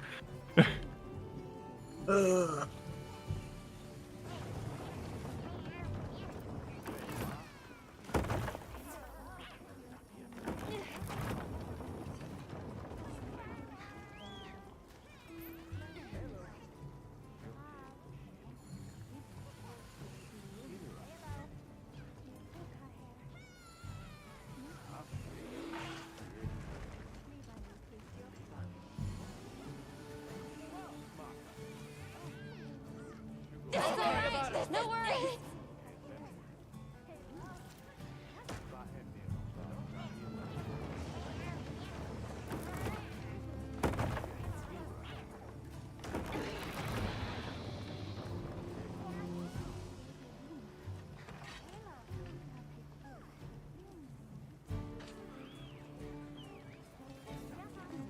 No worries.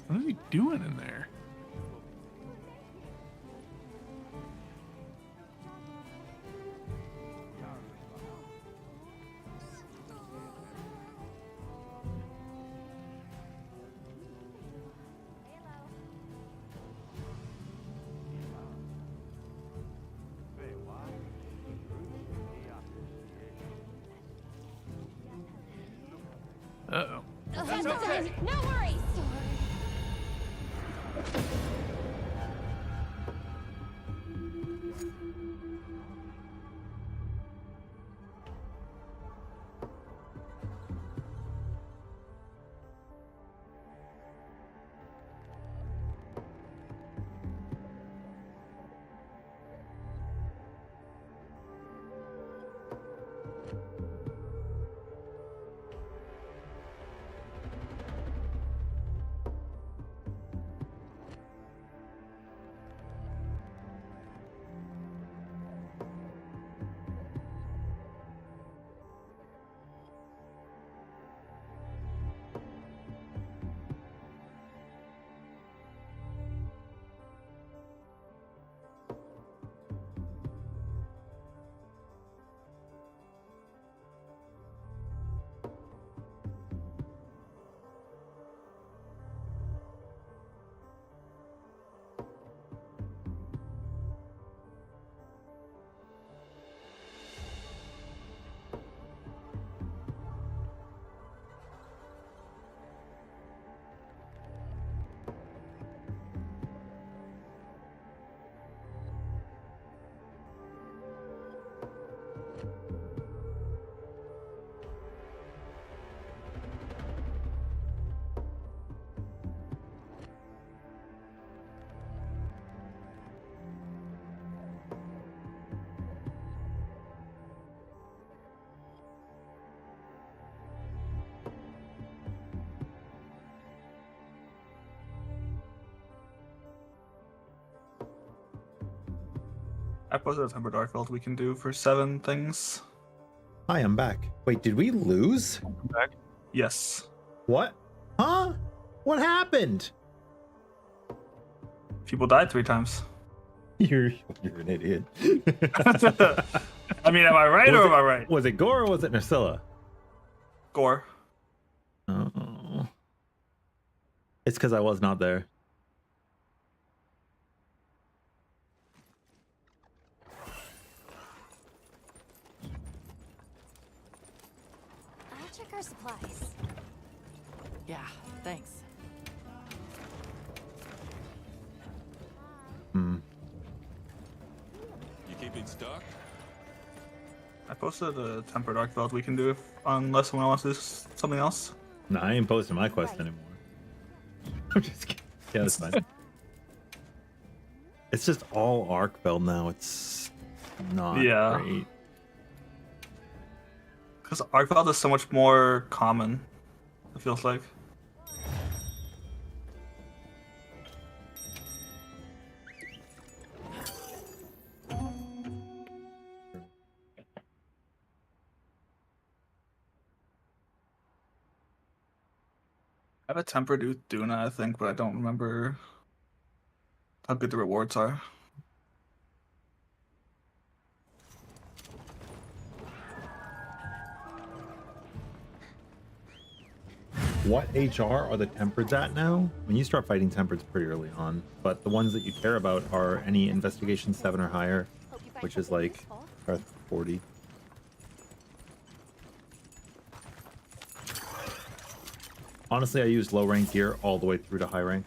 What is he doing in there? Uh-oh. That's okay. No worries. I posted a temper dark belt we can do for 7 things. Hi, I'm back. Wait, did we lose? Come back. Yes. What? Huh? What happened? People died 3 times. You're an idiot. I mean, am I right or am I right? Was it Gore or was it Narcilla? Gore. Oh. It's because I was not there. I'll check our supplies. Yeah, thanks. Hmm. You keeping stock? I posted a temper dark belt we can do unless someone wants to do something else. No, I ain't posting my quest anymore. I'm just kidding. Yeah, that's fine. It's just all arc belt now. It's not great. Because arc belt is so much more common, it feels like. I have a tempered Duna, I think, but I don't remember how good the rewards are. What HR are the tempereds at now? When you start fighting tempereds pretty early on, but the ones that you care about are any investigation 7 or higher, which is like 40. Honestly, I used low rank gear all the way through to high rank.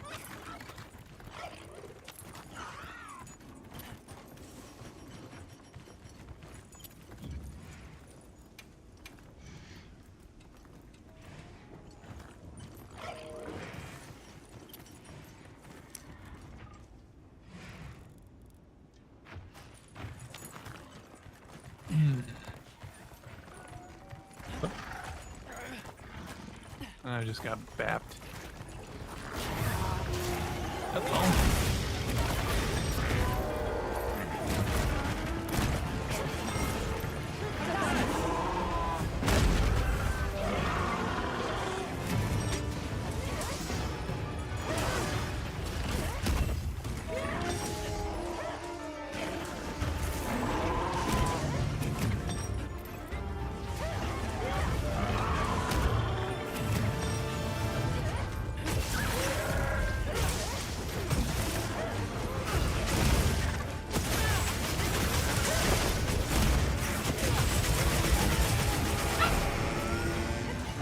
I just got bapped. That's all.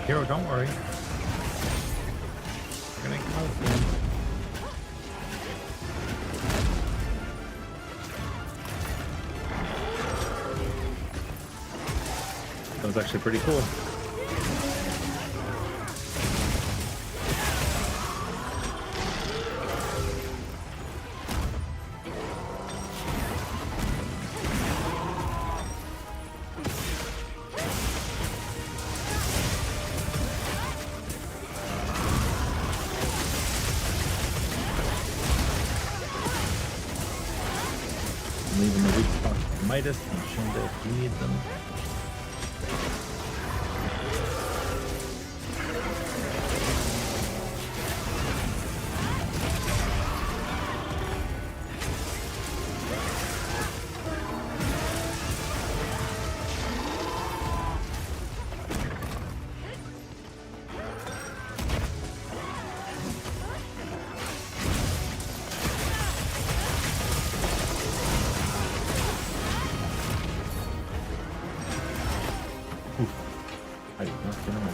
Hero, don't worry. We're gonna come out soon. That was actually pretty cool. Leaving the weak spots for Midas and Shinda if he needs them. I did not get him out.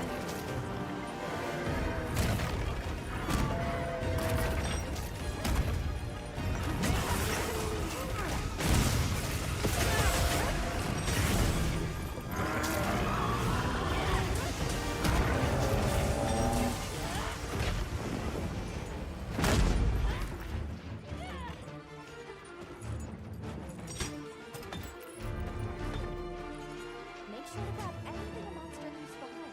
Make sure to grab anything a monster leaves behind.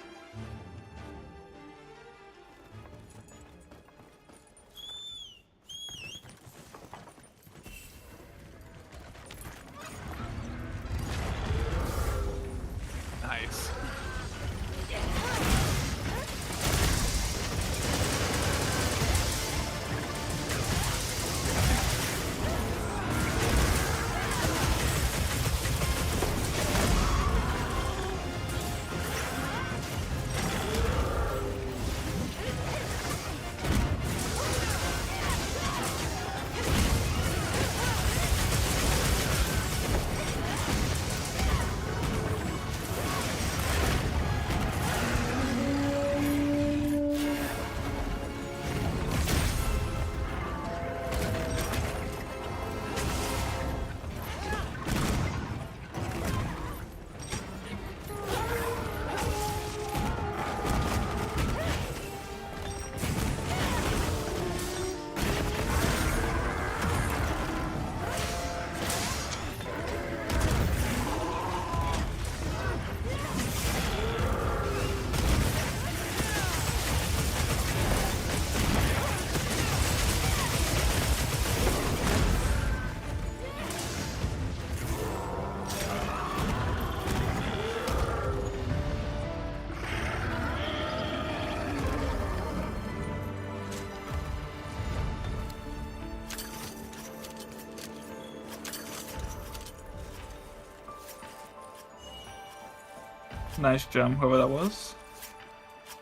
Nice gem, whoever that was.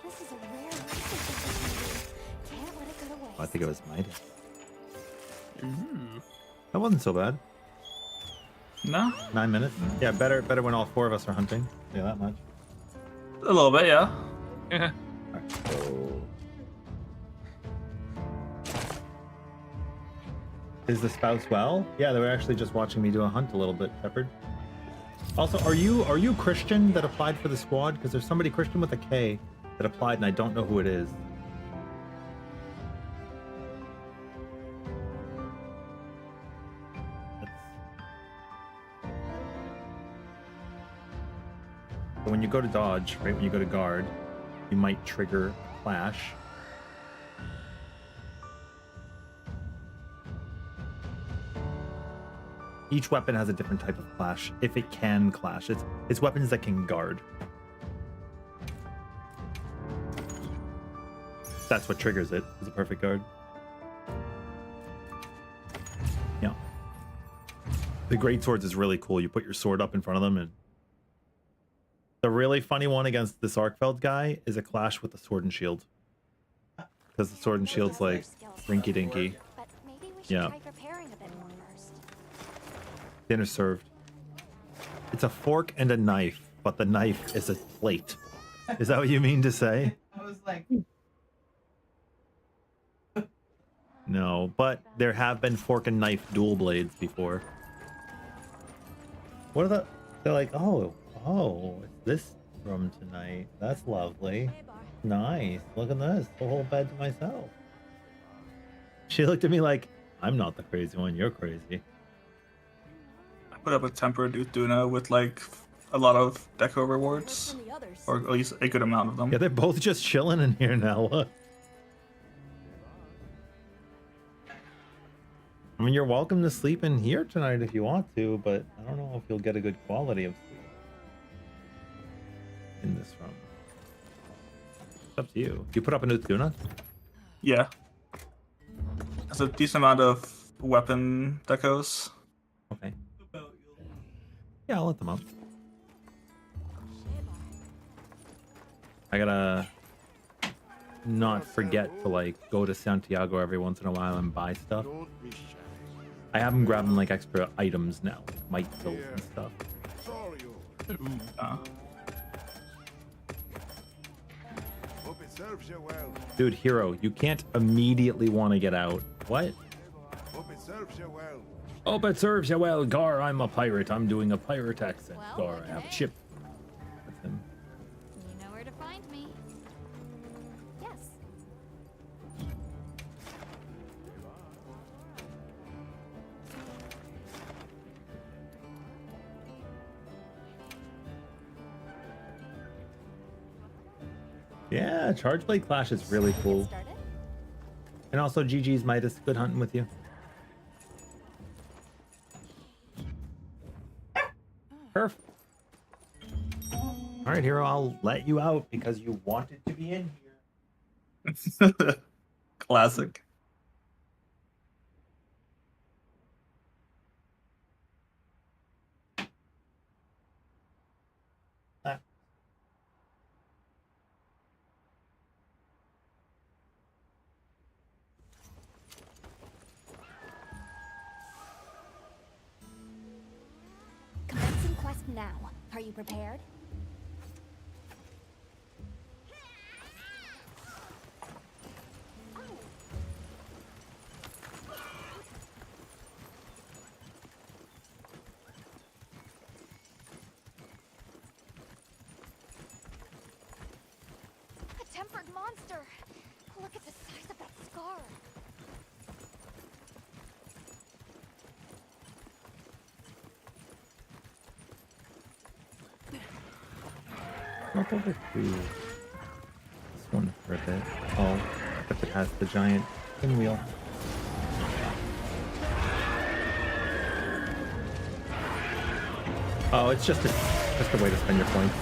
This is a rare research opportunity. Can't let it go to waste. I think it was Midas. Ooh. That wasn't so bad. No? 9 minutes. Yeah, better when all 4 of us are hunting. Yeah, that much. A little bit, yeah. Yeah. Alright, so... Is the spouse well? Yeah, they were actually just watching me do a hunt a little bit, Shepard. Also, are you Christian that applied for the squad? Because there's somebody Christian with a K that applied and I don't know who it is. So when you go to dodge, right, when you go to guard, you might trigger a clash. Each weapon has a different type of clash, if it can clash. It's weapons that can guard. That's what triggers it, is a perfect guard. Yeah. The great swords is really cool. You put your sword up in front of them and the really funny one against this Arkfeld guy is a clash with the sword and shield. Because the sword and shield's like rinky dinky. But maybe we should Yeah. try preparing a bit more first. Dinner served. It's a fork and a knife, but the knife is a plate. Is that what you mean to say? I was like, No, but there have been fork and knife dual blades before. What are the... They're like, oh, it's this room tonight. That's lovely. Nice. Look at this. The whole bed to myself. She looked at me like, I'm not the crazy one. You're crazy. I put up a tempered Uthuna with like a lot of deco rewards. From the others. Or at least a good amount of them. Yeah, they're both just chilling in here now. Look. I mean, you're welcome to sleep in here tonight if you want to, but I don't know if you'll get a good quality of sleep in this room. It's up to you. You put up a new Uthuna? Yeah. There's a decent amount of weapon decos. Okay. Yeah, I'll let them up. I gotta not forget to like go to Santiago every once in a while and buy stuff. Don't be shy. I have them grabbing like extra items now, like might pills and stuff. Sorry, you. Uh, Hope it serves you well. Dude, Hero, you can't immediately want to get out. What? Hope it serves you well. Oh, but serves you well, Gar. I'm a pirate. I'm doing a pirate accent. Well, Gar, I have a ship. That's him. You know where to find me. Yes. Yeah, Charge Blade Clash is really cool. Started? And also GG's Midas. Good hunting with you. Perfect. All right, Hero, I'll let you out because you wanted to be in here. Classic. Commencing quest now. Are you prepared? A tempered monster! Look at the size of that scar! Walk over to this one for a bit. Oh, if it has the giant pinwheel. Oh, it's just a way to spend your points.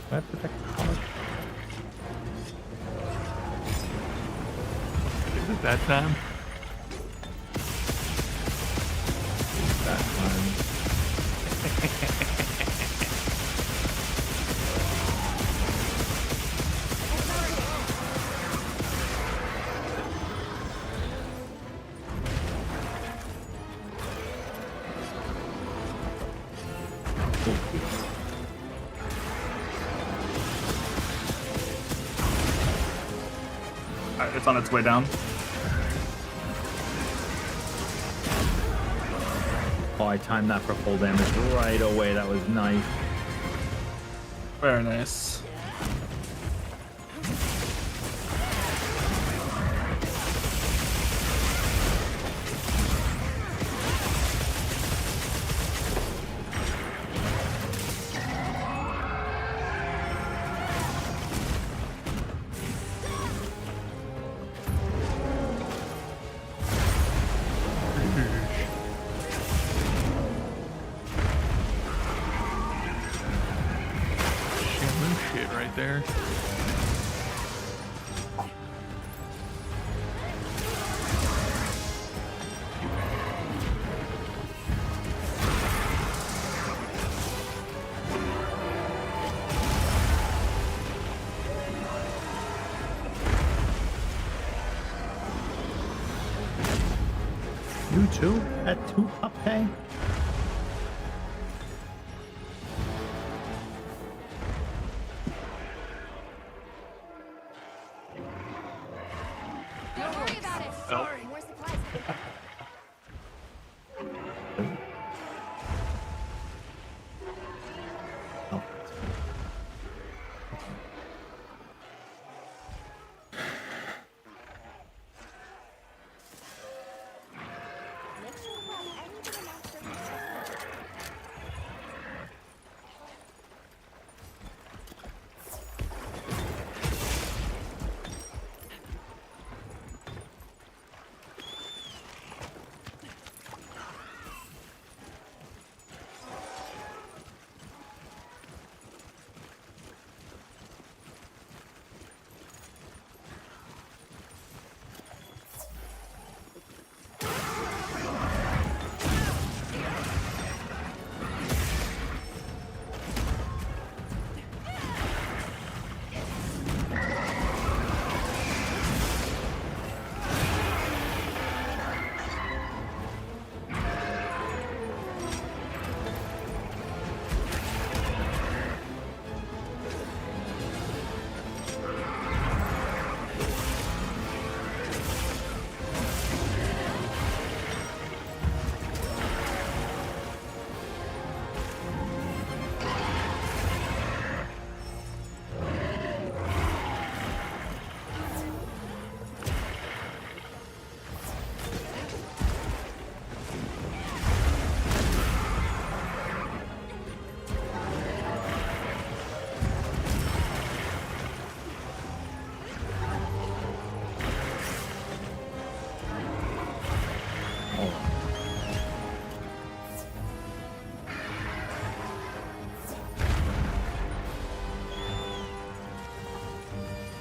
Do I protect the collar? That time. That time. Alright, it's on its way down. Oh, I timed that for full damage right away. That was nice. Very nice. Shamu shit right there. You too? At 2 up pay? Don't worry about it. Sorry. More supplies. Oh. Make sure to grab anything in that circle.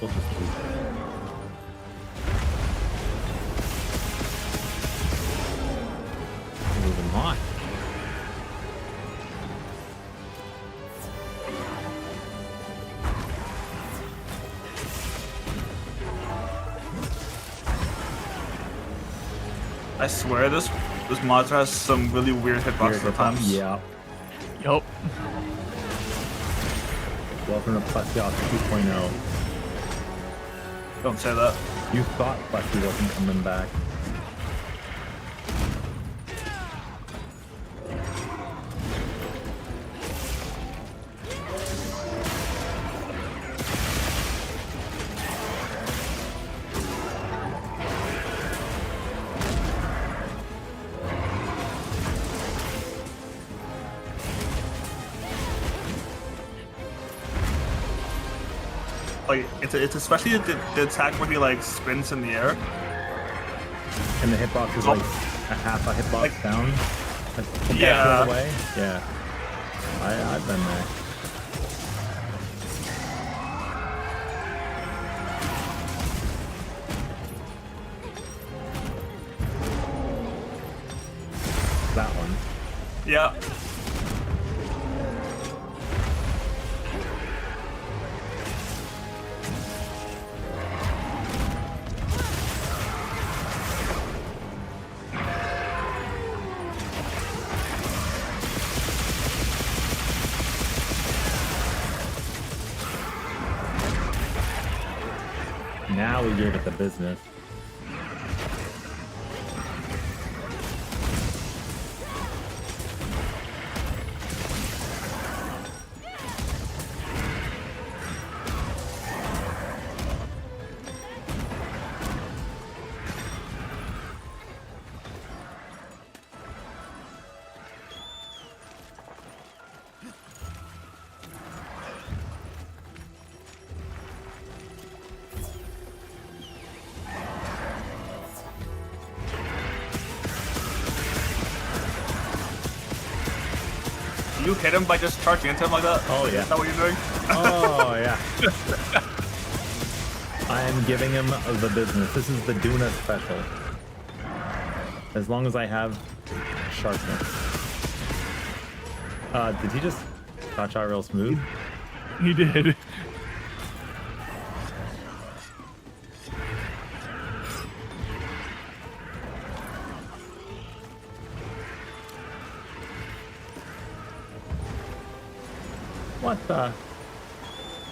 We'll just do moving hot. I swear this monster has some really weird hitbox at times. Yeah. Yup. Welcome to Plessioff 2.0. Don't say that. You thought Plessy wasn't coming back. Like it's especially the attack where he like spins in the air. And the hitbox is like a half a hitbox Like- down. Like, from Yeah. that away. Yeah. I've been there. that one. Yeah. Now we gave it the business. You hit him by just charging into him like that? Oh, yeah. Is that what you're doing? Oh, yeah. I am giving him the business. This is the Duna special. As long as I have sharpness. Did he just touch out real smooth? He did. What the?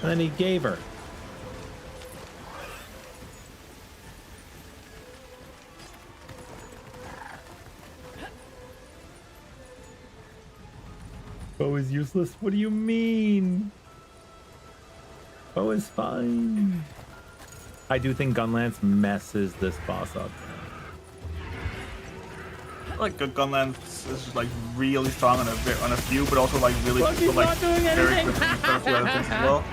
And then he gave her. Bow is useless? What do you mean? Bow is fine. I do think Gunlance messes this boss up. Like good gun lance is like really strong on a few, but also like really Look, he's like not doing very anything. quick and powerful other things as well.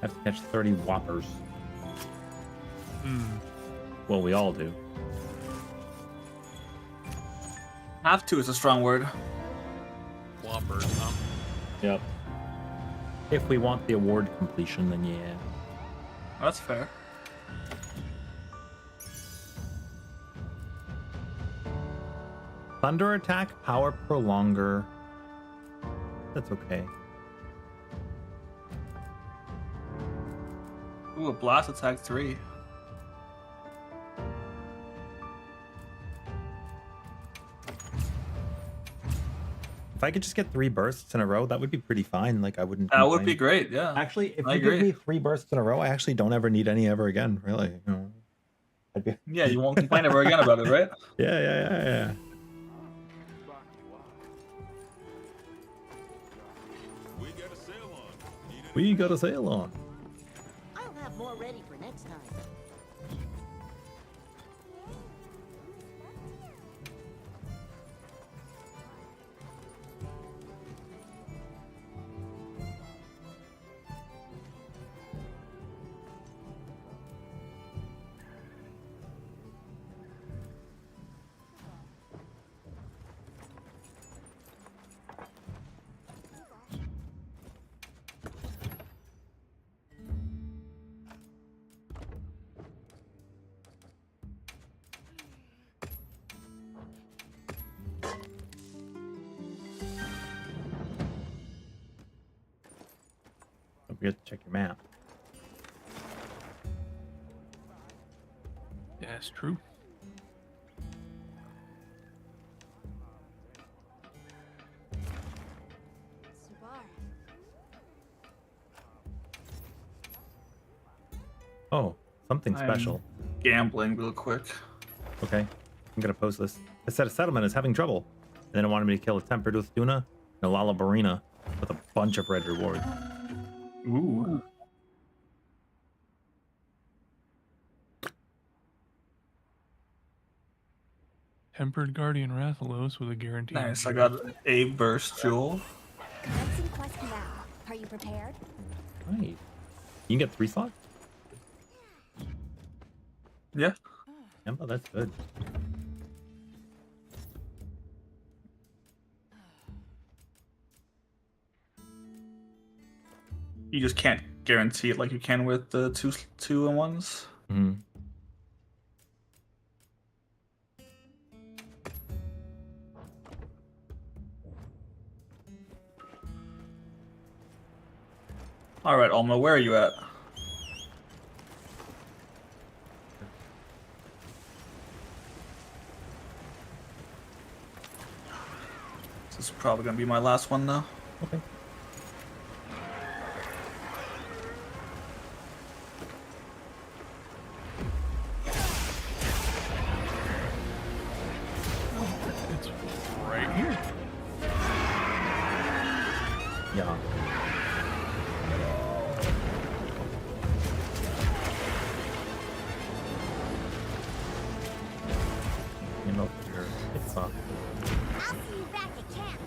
Have to catch 30 whoppers. Well, we all do. Have to is a strong word. Whoppers, huh? Yep. If we want the award completion, then yeah. That's fair. Thunder attack, power prolonger. That's okay. Ooh, a blast attack 3. If I could just get 3 bursts in a row, that would be pretty fine. Like I wouldn't. That would complain. be great, yeah. Actually, if I you give agree. me 3 bursts in a row, I actually don't ever need any ever again. Really, you know. I'd be... Yeah, you won't complain ever again about it, right? Yeah. We got a sail on. I'll have more ready for next time. Don't forget to check your map. Yeah, it's true. Subar, Oh, something I'm special. Gambling real quick. Okay, I'm gonna post this. It said a settlement is having trouble, and then it wanted me to kill a tempered with tuna and a lalabarina with a bunch of red rewards. Ooh. Tempered Guardian Rathalos with a guaranteed. Nice. I got a burst jewel. Fencing quest now. Are you prepared? Right. You can get 3 slots? Yeah. Yeah, well, that's good. You just can't guarantee it like you can with the two and ones. Mm-hmm. All right, Alma, where are you at? This is probably gonna be my last one now. Okay. It's right here. Yeah. You know, your Xbox. I'll see you back at camp.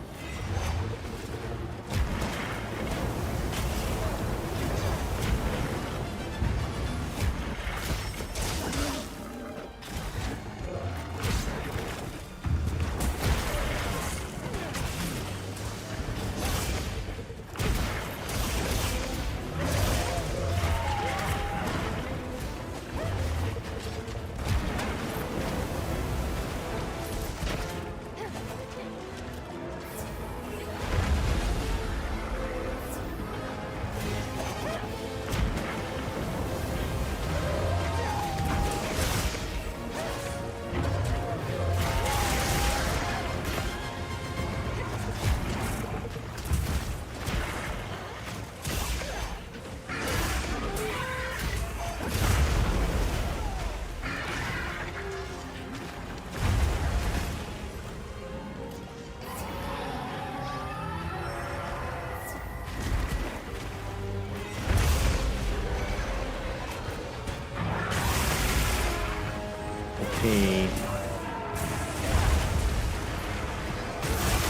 Okay.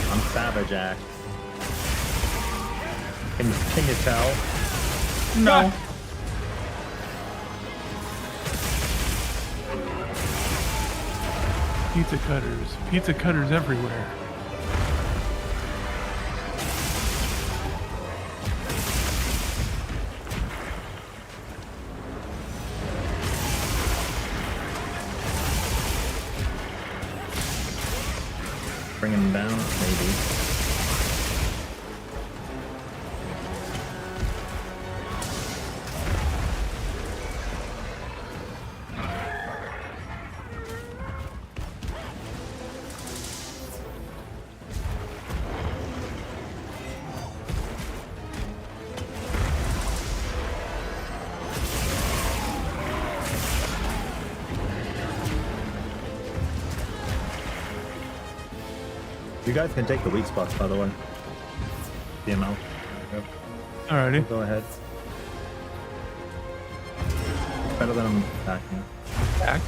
I'm Savage Axe. Can you tell? No. Pizza cutters. Pizza cutters everywhere. Bring him down, maybe. You guys can take the weak spots, by the way. DML. Yep. Alrighty. Go ahead. Better than I'm attacking. Back.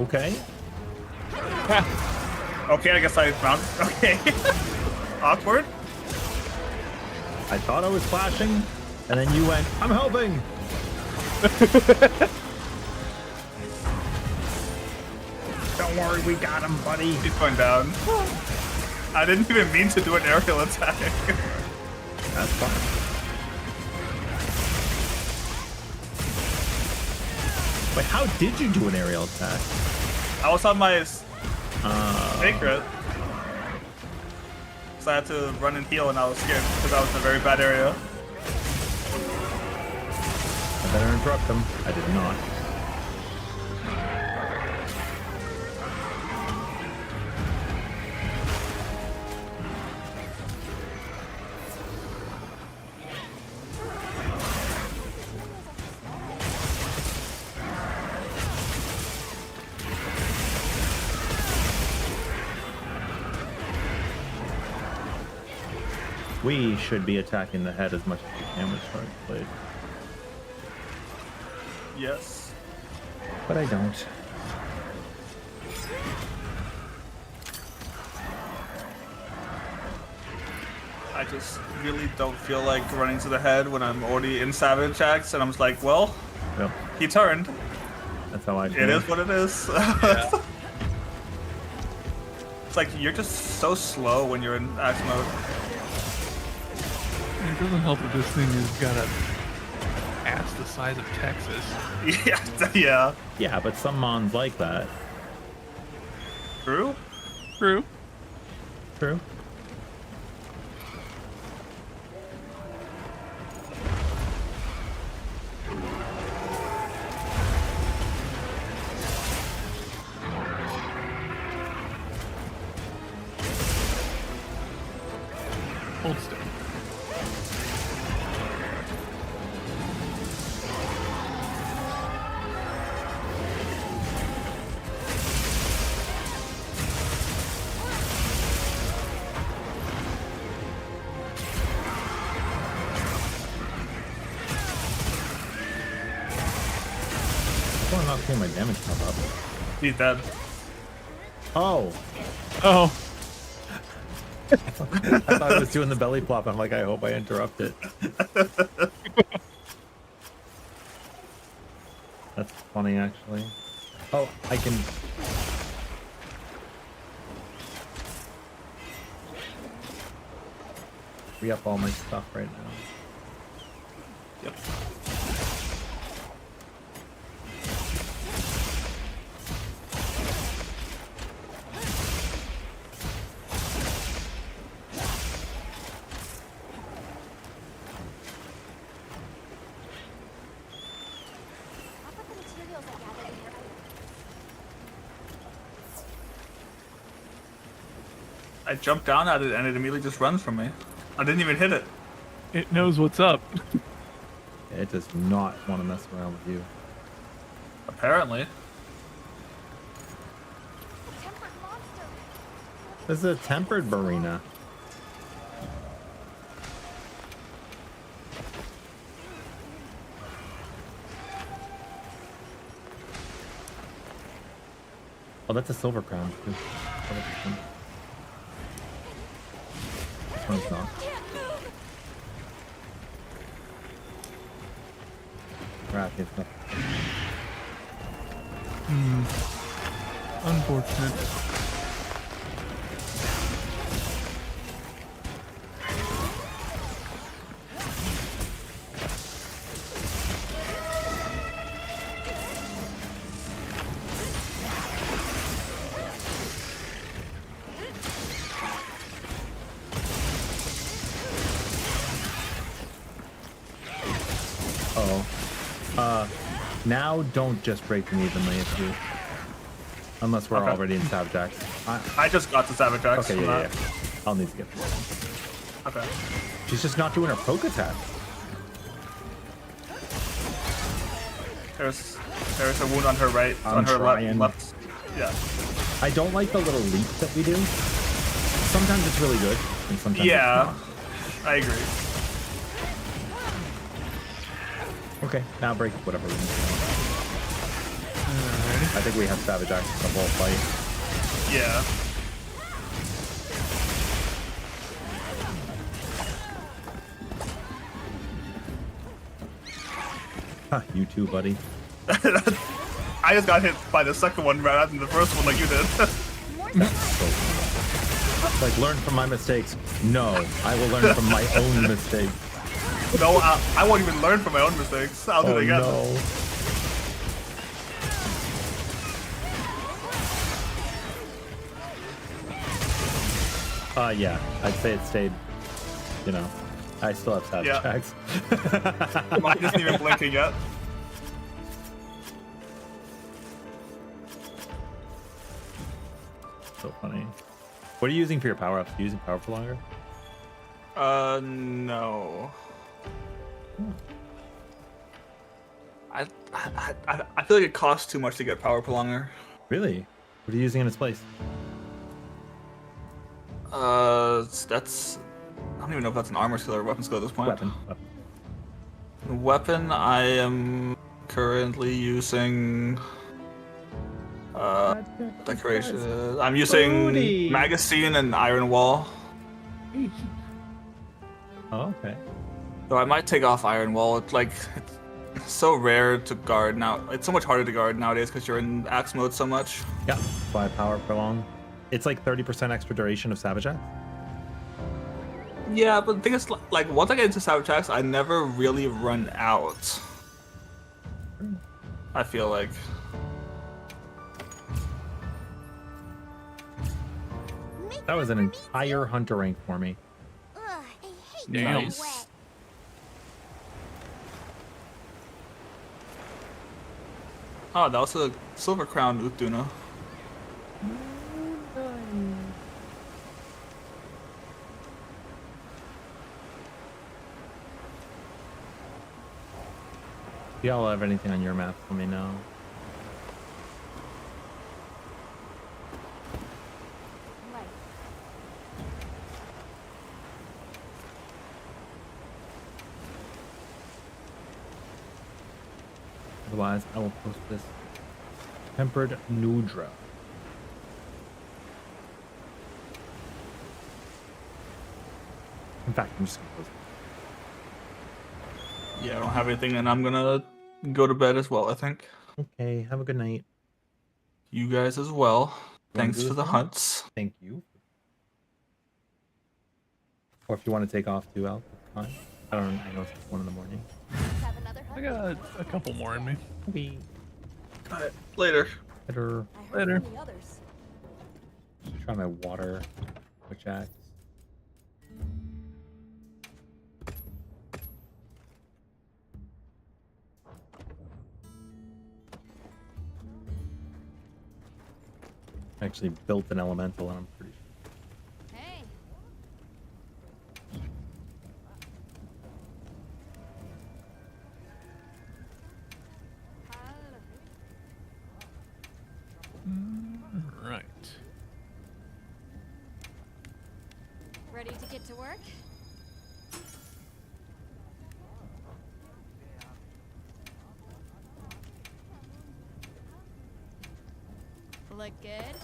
Okay. Okay, I guess I found. Okay. Awkward. I thought I was flashing, and then you went, I'm helping! Don't worry, we got him, buddy. He's going down. I didn't even mean to do an aerial attack. That's fine. Wait, how did you do an aerial attack? I was on my secret. So I had to run and heal and I was scared because I was in a very bad area. I better interrupt him. I did not. We should be attacking the head as much as we can with Charge Blade. Yes. But I don't. I just really don't feel like running to the head when I'm already in Savage Axe and I'm just like, well, Yep. he turned. That's how I feel. It is what it is. It's like you're just so slow when you're in axe mode. It doesn't help that this thing has got a ass the size of Texas. Yeah, yeah. Yeah, but some mons like that. True? True. True. Hold still. I'm not seeing my damage pop up. He's dead. Oh. Oh. I thought I was doing the belly plop. I'm like, I hope I interrupt it. That's funny, actually. Oh, I can... re-up all my stuff right now. Yep. I'll put the materials I gathered in your item. I jumped down at it and it immediately just runs from me. I didn't even hit it. It knows what's up. It does not want to mess around with you. Apparently. A tempered monster. This is a tempered Barina. Oh, that's a silver crown. Too. This one's not. Gravios, no. Unfortunate. Now don't just break them evenly if you... Unless we're Okay. already in Savage Axe. I just got the Savage Axe. Okay, from yeah, that. yeah. I'll need to get this. Okay. She's just not doing her poke attack. There's a wound on her right, I'm on her trying. left. Yeah. I don't like the little leap that we do. Sometimes it's really good, and sometimes Yeah. it's I agree. not. Okay, now break whatever we need. Alrighty. I think we have Savage Axe the whole fight. Yeah. Huh, you too, buddy. I just got hit by the second one rather than the first one like you did. Like, learn from my mistakes. No, I will learn from my own mistakes. No, I won't even learn from my own mistakes. I'll do it again. No. Yeah, I'd say it stayed, you know, I still have Savage Yeah. Axe. Mine isn't even blinking yet. So funny. What are you using for your power-ups? Are you using power for longer? No. I feel like it costs too much to get power prolonger. Really? What are you using in its place? That's I don't even know if that's an armor skill or a weapon skill at this point. Weapon. Weapon, I am currently using decoration. I'm using Booty. magazine and iron wall. Oh, okay. So I might take off iron wall. It's so rare to guard now. It's so much harder to guard nowadays because you're in axe mode so much. Yeah, so I power prolong. It's like 30% extra duration of Savage Axe. Yeah, but the thing is, like, once I get into Savage Axe, I never really run out. I feel like. That was an entire hunter rank for me. Ugh, I hate Damn. being wet. Oh, that was a silver crown Utduna. If y'all have anything on your map, let me know. Right. Otherwise, I will post this tempered Nudra. In fact, I'm just gonna post it. Yeah, I don't have anything, and I'm gonna go to bed as well, I think. Okay, have a good night. You guys as well. Thanks do for this the one? hunts. Thank you. Or if you want to take off too, Al, that's fine. I don't know, I know it's 1 in the morning. Have another I hunt? got a couple more in me. Okay. Alright, later. Better I heard Later. from the others. try my water switch axe. I actually built an elemental and I'm pretty sure. Hey, Right. ready to get to work? Look good?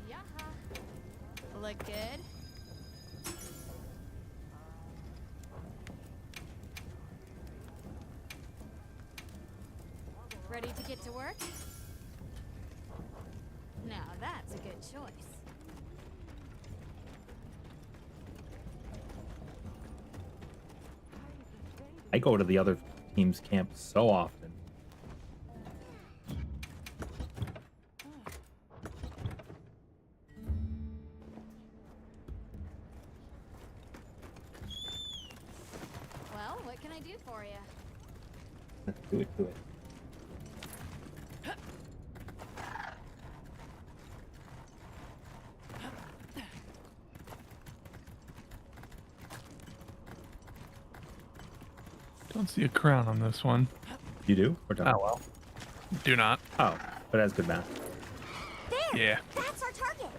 Yaha. Look good? Ready to get to work? Now that's a good choice. I go to the other team's camp so often. Well, what can I do for you? Let's do it, do it. Don't see a crown on this one. You do? Or don't? Oh well. Do not. Oh, but it has good math. There! Yeah. That's our target!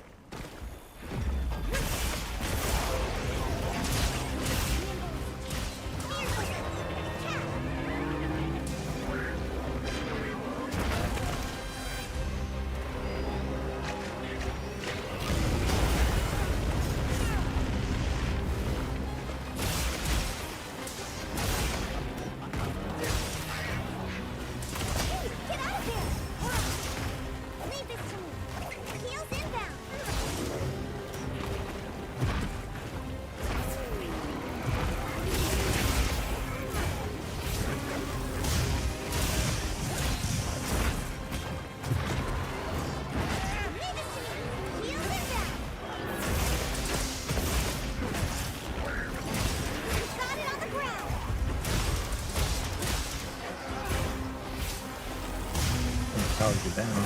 Powers you down.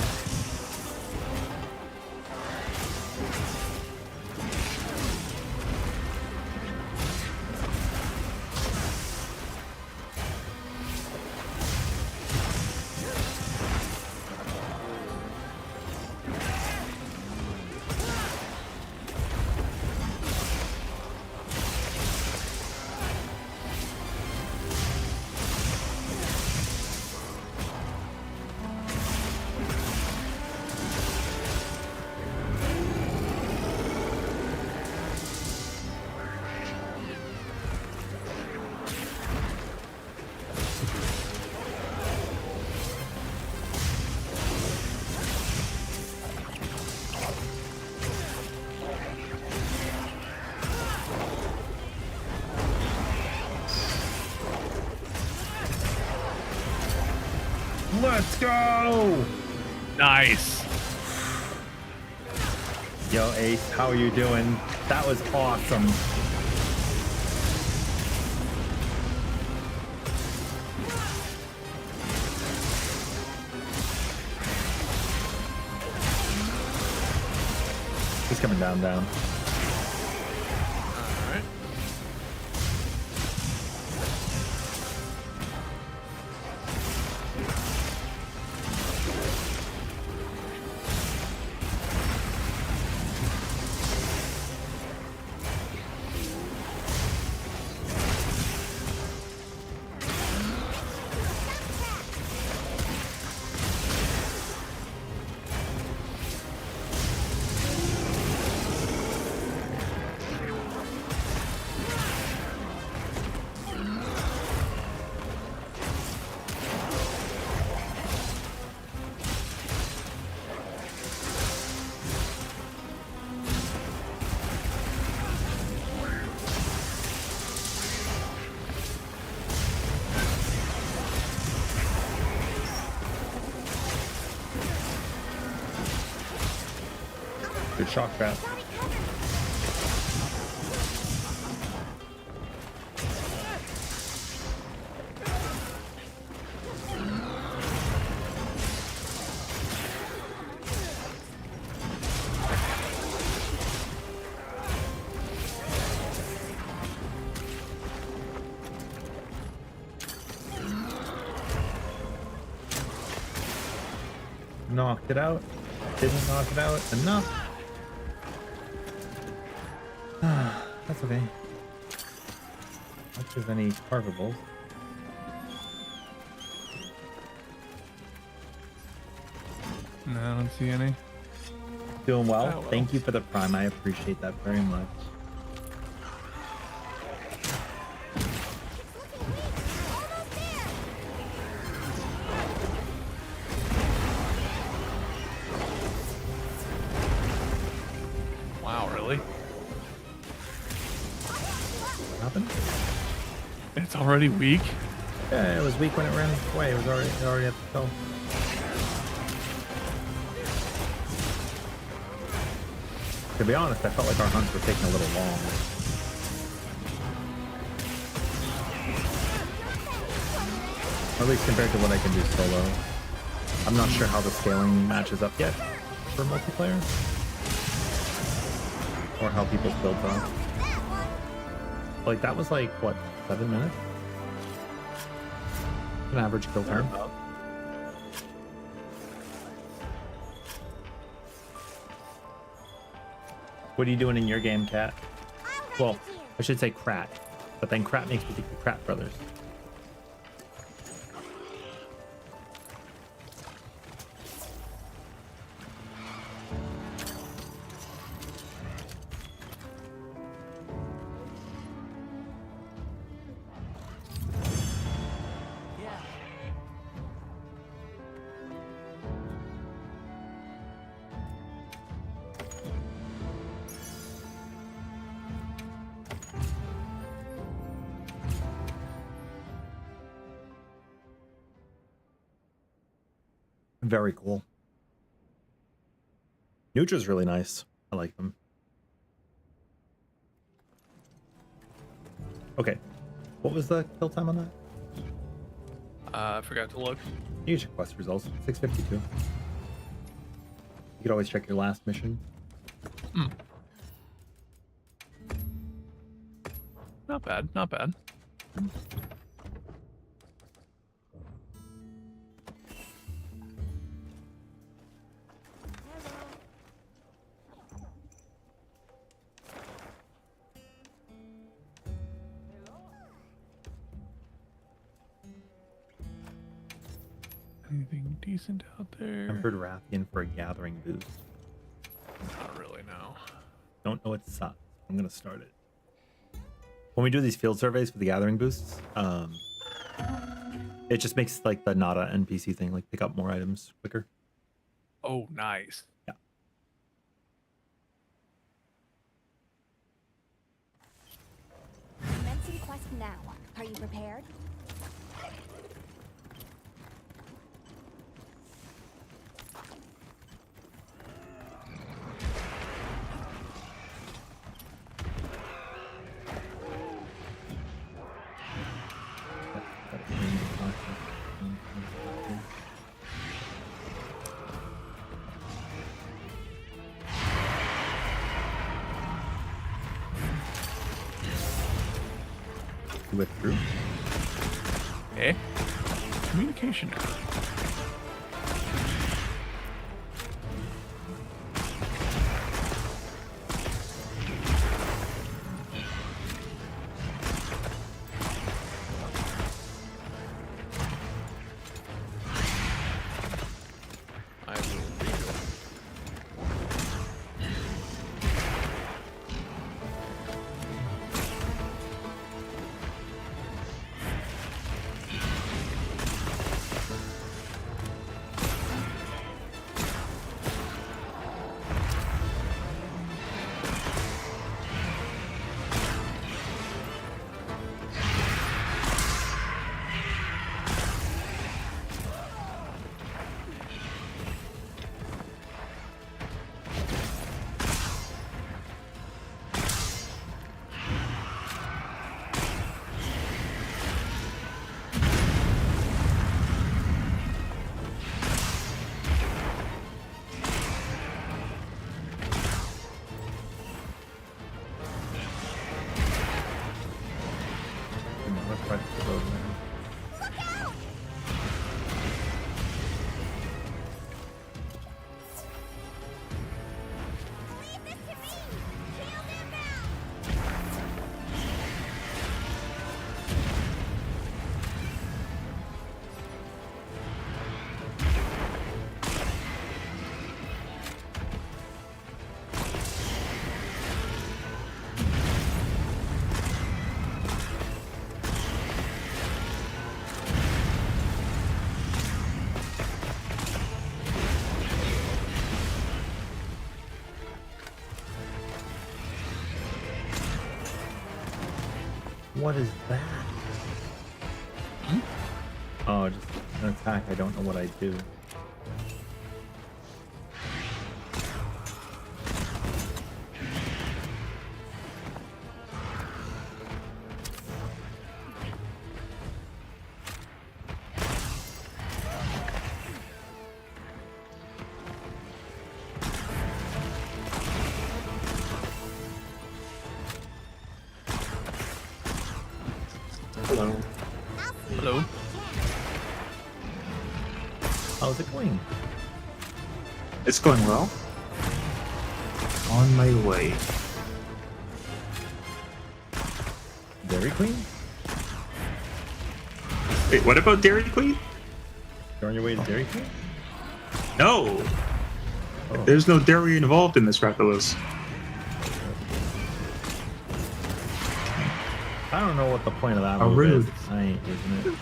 Let's go! Nice. Yo, Ace, how are you doing? That was awesome. He's coming down. All right. Good shock trap. Knocked it out. Didn't knock it out enough. That's okay. Much as any carvables. No, I don't see any. Doing well. Oh, well. Thank you for the prime. I appreciate that very much. Wow, really? What happened? It's already weak? Yeah, it was weak when it ran away. It was already at the kill. To be honest, I felt like our hunts were taking a little long. Or at least compared to what I can do solo. I'm not sure how the scaling matches up yet for multiplayer. Or how people's builds are. Like, that was like, what, 7 minutes? An average kill time. What are you doing in your game, Cat? Well, I should say Krat, but then Krat makes me think the Krat brothers. Yeah. Very cool. Neutra's really nice. I like them. Okay. What was the kill time on that? I forgot to look. You check quest results. 652. You could always check your last mission. Not bad, not bad. Anything decent out there? Tempered Rathian for a gathering boost. Not really, no. Don't know what sucks. I'm gonna start it. When we do these field surveys for the gathering boosts, it just makes like the Nada NPC thing, like pick up more items quicker. Oh, nice. Yeah. Commencing quest now. Are you prepared? Withdrew. Okay. Communication. I will read it. What is that? Oh, just an attack. I don't know what I do. Hello. Hello. How's it going? It's going well. On my way. Dairy Queen? Wait, what about Dairy Queen? You're on your way to Dairy Queen? No! Oh. There's no dairy involved in this Rathalos. I don't know what the point of that How move rude. is. I ain't using it.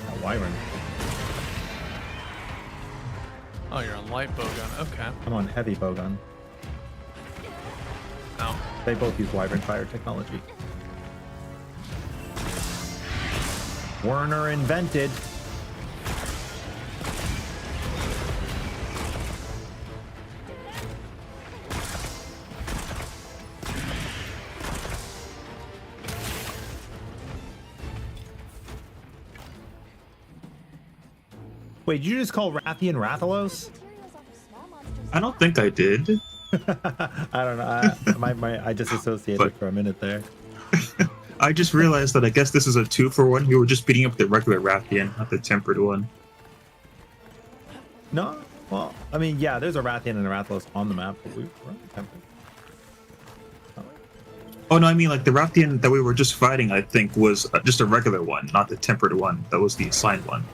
That Wyvern. Oh, you're on light bowgun. Okay. I'm on heavy bowgun. No. They both use Wyvern fire technology. Werner invented. Wait, did you just call Rathian Rathalos? Materials offer small monsters. I don't think I did. I don't know. I just associated But- for a minute there. I just realized that I guess this is a 2-for-1. You were just beating up the regular Rathian, not the tempered one. No, well, I mean, yeah, there's a Rathian and a Rathalos on the map, but we were tempered. Oh no, I mean like the Rathian that we were just fighting, I think, was just a regular one, not the tempered one. That was the assigned one.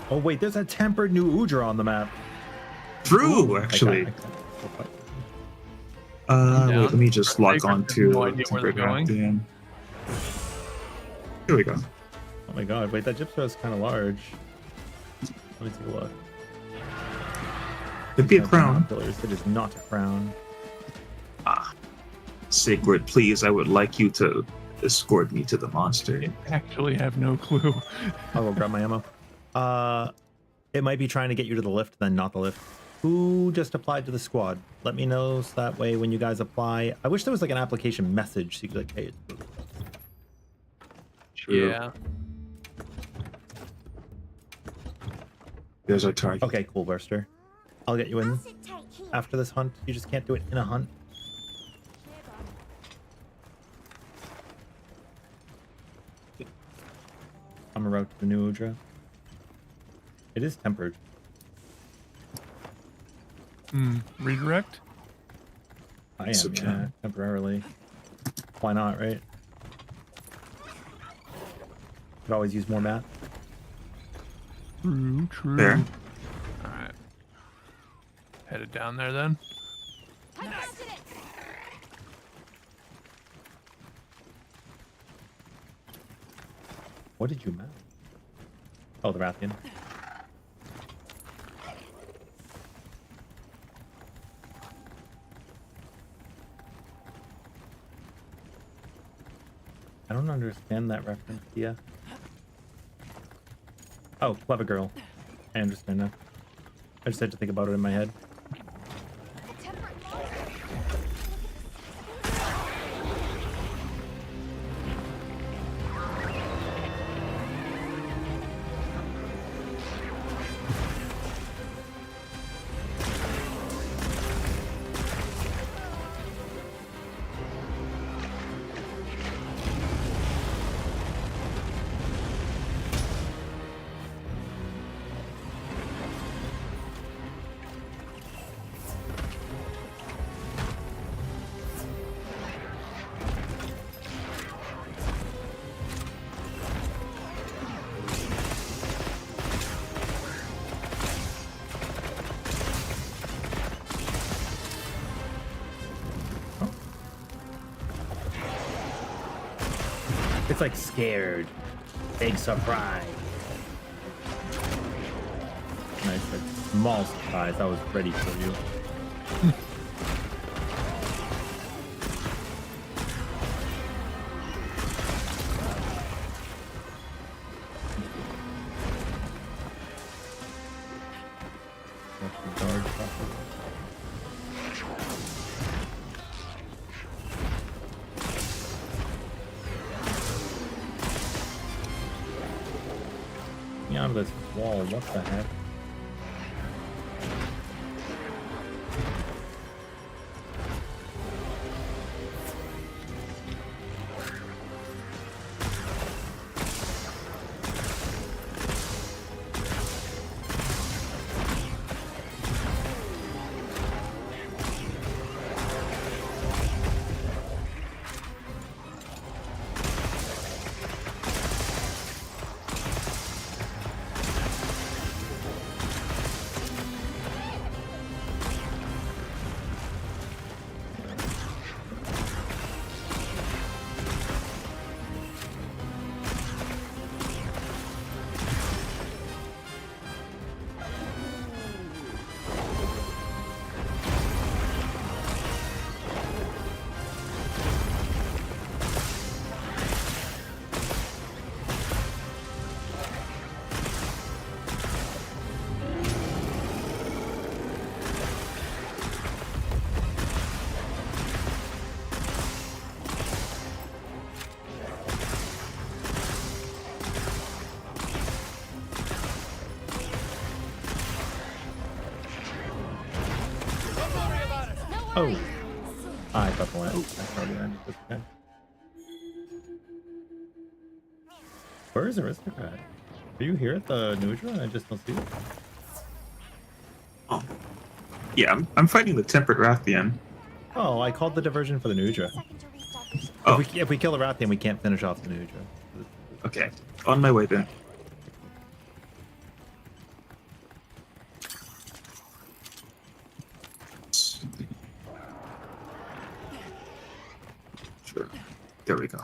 Oh wait, there's a tempered new Udra on the map. True, Ooh, actually. Down. Wait, let me just log Vagrant on has to no idea where they're tempered going. Rathian. Here we go. Oh my god, wait, that gypsy is kind of large. Let me take a look. It'd be a Has crown. binoculars. It is not a crown. Sacred, please, I would like you to escort me to the monster. Actually have no clue. I'll go grab my ammo. It might be trying to get you to the lift, then not the lift. Who just applied to the squad? Let me know so that way when you guys apply. I wish there was like an application message so you could like, hey, it's True. Yeah. There's our target. okay, cool, Burster. I'll get you in after this hunt. You just can't do it in a hunt. I'm a route to the new Udra. It is tempered. Redirect? I am, It's okay. yeah, temporarily. Why not, right? Could always use more mat. True. There. Alright. Headed down there then. What did you mount? Oh, the Rathian. I don't understand that reference, yeah. Oh, clever girl. I understand now. I just had to think about it in my head. It's like scared. Big surprise. Nice, like small surprise. I was ready for you. Me out of this wall, what the heck? Oh. I thought the land. I already landed this guy. Where is Aristocrat? Are you here at the Nudra and I just don't see you? Oh. Yeah, I'm fighting the Tempered Rathian. Oh, I called the diversion for the Nudra. Second to restock your supply. Oh, If we kill the Rathian, we can't finish off the Nudra. okay. On my way then. Sure. There we go.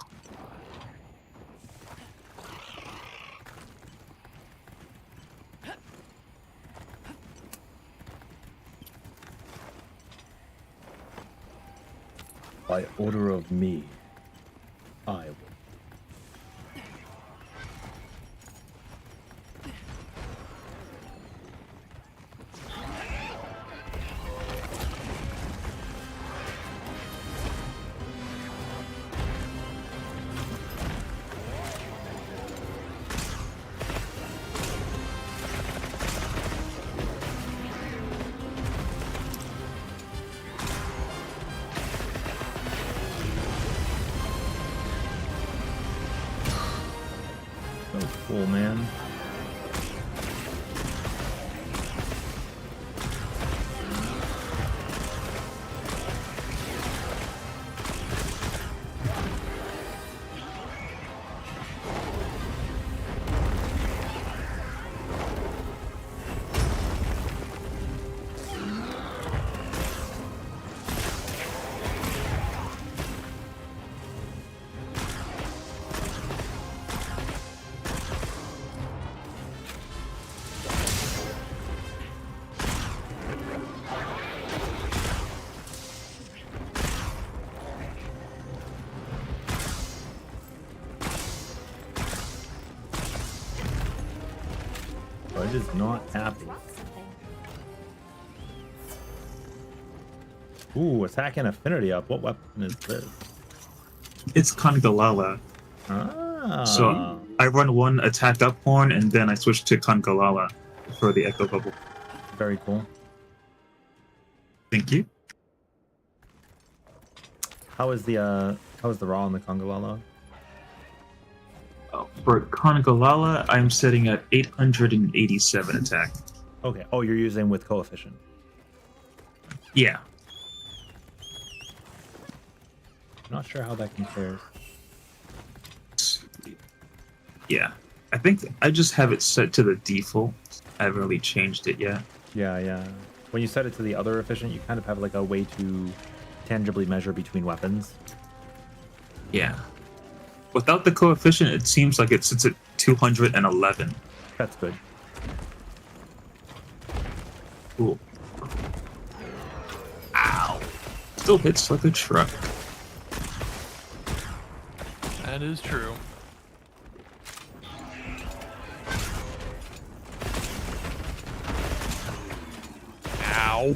By order of me, I will. So cool, man. Bud is not happy. Drop something. Ooh, attacking affinity up. What weapon is this? It's Kangalala. Ah. So I run one attack up horn and then I switch to Kangalala for the Echo Bubble. Very cool. Thank you. How is the raw on the Kongolala? For Kangalala, I'm setting at 887 attack. Okay. Oh, you're using with coefficient. Yeah. Not sure how that compares. Yeah. I think I just have it set to the default. I haven't really changed it yet. Yeah. When you set it to the other efficient, you kind of have like a way to tangibly measure between weapons. Yeah. Without the coefficient, it seems like it sits at 211. That's good. Cool. Ow. Still hits like a truck. That is true. Ow.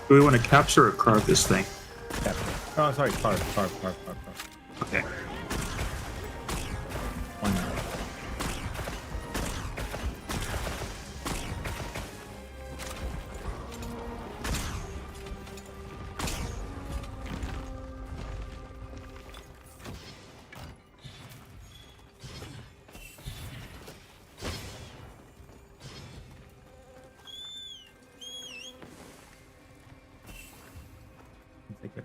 Do we want to capture or carve this thing? Oh, sorry, carve. Okay. Why not? Take it.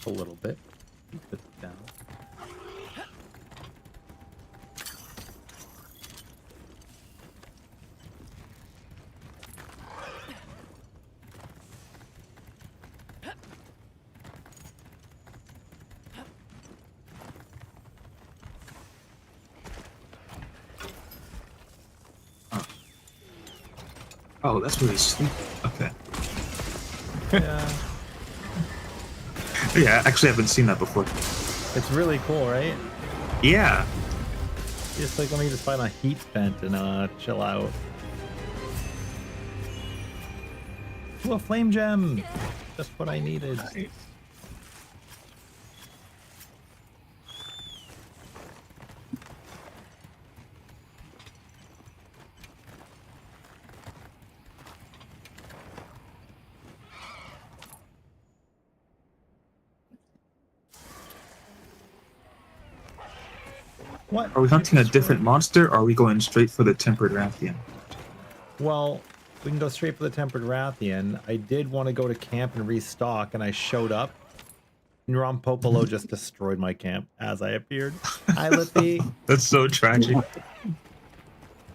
A little bit. Put this down. Oh, that's where they sleep. Okay. Yeah. Yeah, actually, I haven't seen that before. It's really cool, right? Yeah. Just like, let me just find a heat vent and chill out. Ooh, a flame gem! Just what I needed. What? Are we hunting a different monster, or are we going straight for the Tempered Rathian? Well, we can go straight for the Tempered Rathian. I did want to go to camp and restock, and I showed up. And Rompopolo just destroyed my camp as I appeared. Hi, Lippy. That's so tragic.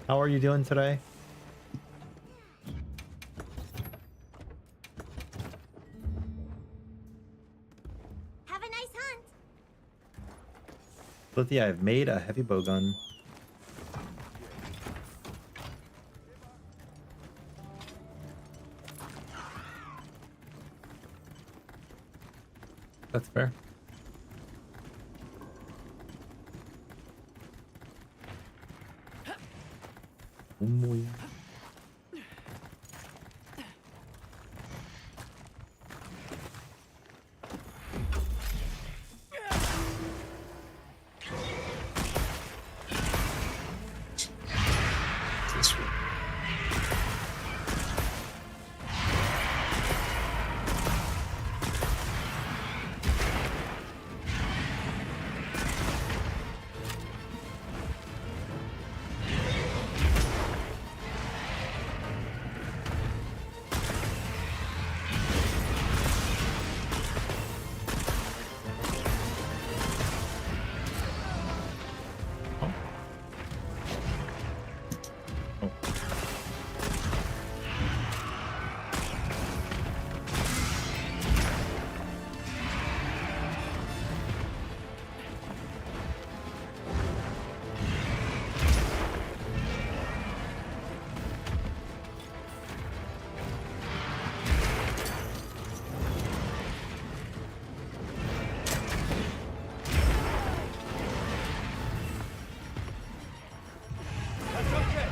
How are you doing today? Have a nice hunt. Lithia, I've made a heavy bowgun. That's fair. This way.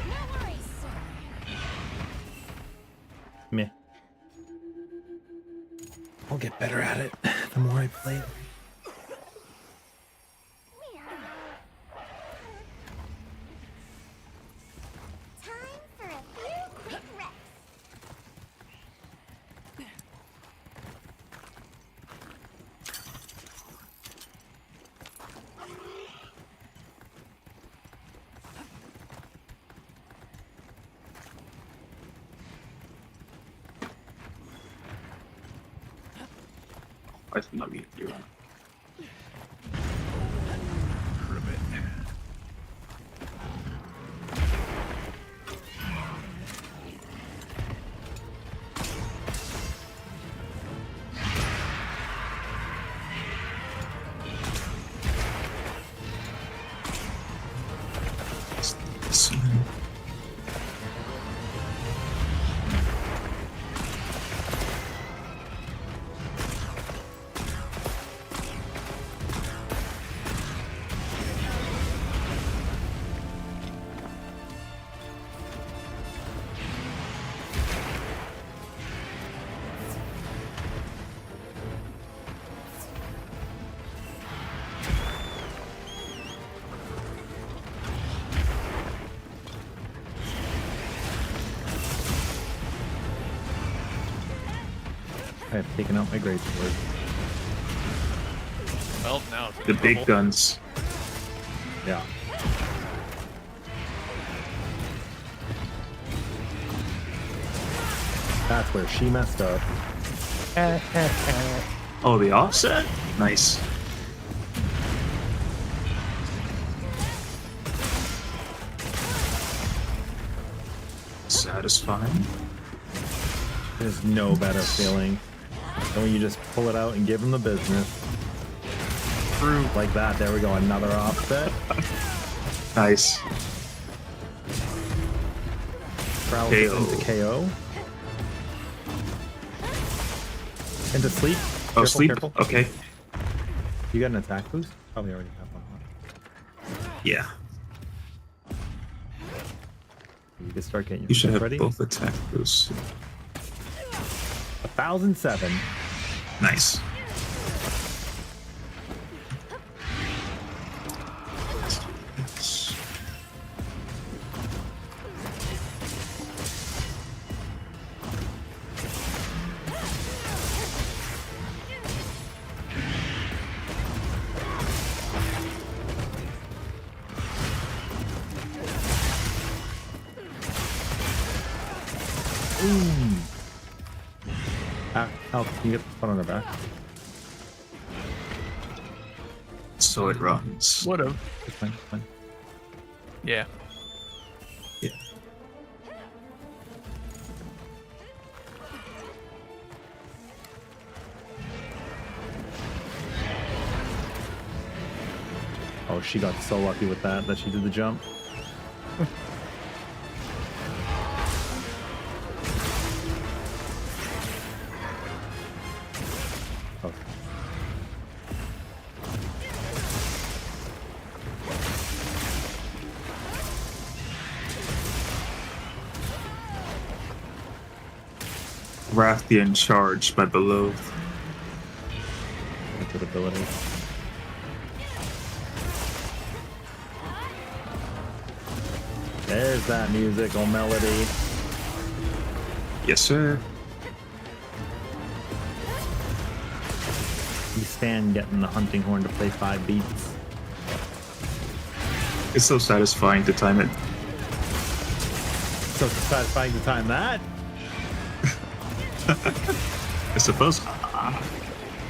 No worries, sir. Meh. I'll get better at it the more I play it. Time for a few quick reps. I think that'd be you. I have taken out my greatsword. Well, now it's in The big trouble. guns. Yeah. That's where she messed up. Oh, the offset? Nice. Satisfying. There's no better feeling than when you just pull it out and give them the business. Fruit like that. There we go. Another offset. Nice. Paralysis KO. into KO. Into sleep. Oh, Careful, sleep? careful. Okay. You got an attack boost? Probably already have one. Huh? Yeah. You can start getting your You should stuff have ready. both attack boosts. 1007. Nice. Al, can you get the spot on their back? So it runs. Would have. It's fine, it's fine. Yeah. Yeah. Oh, she got so lucky with that she did the jump. Oh. Rathian charged by below. That's good ability. There's that musical melody. Yes, sir. You stand getting the hunting horn to play 5 beats. It's so satisfying to time it. So satisfying to time that. I suppose.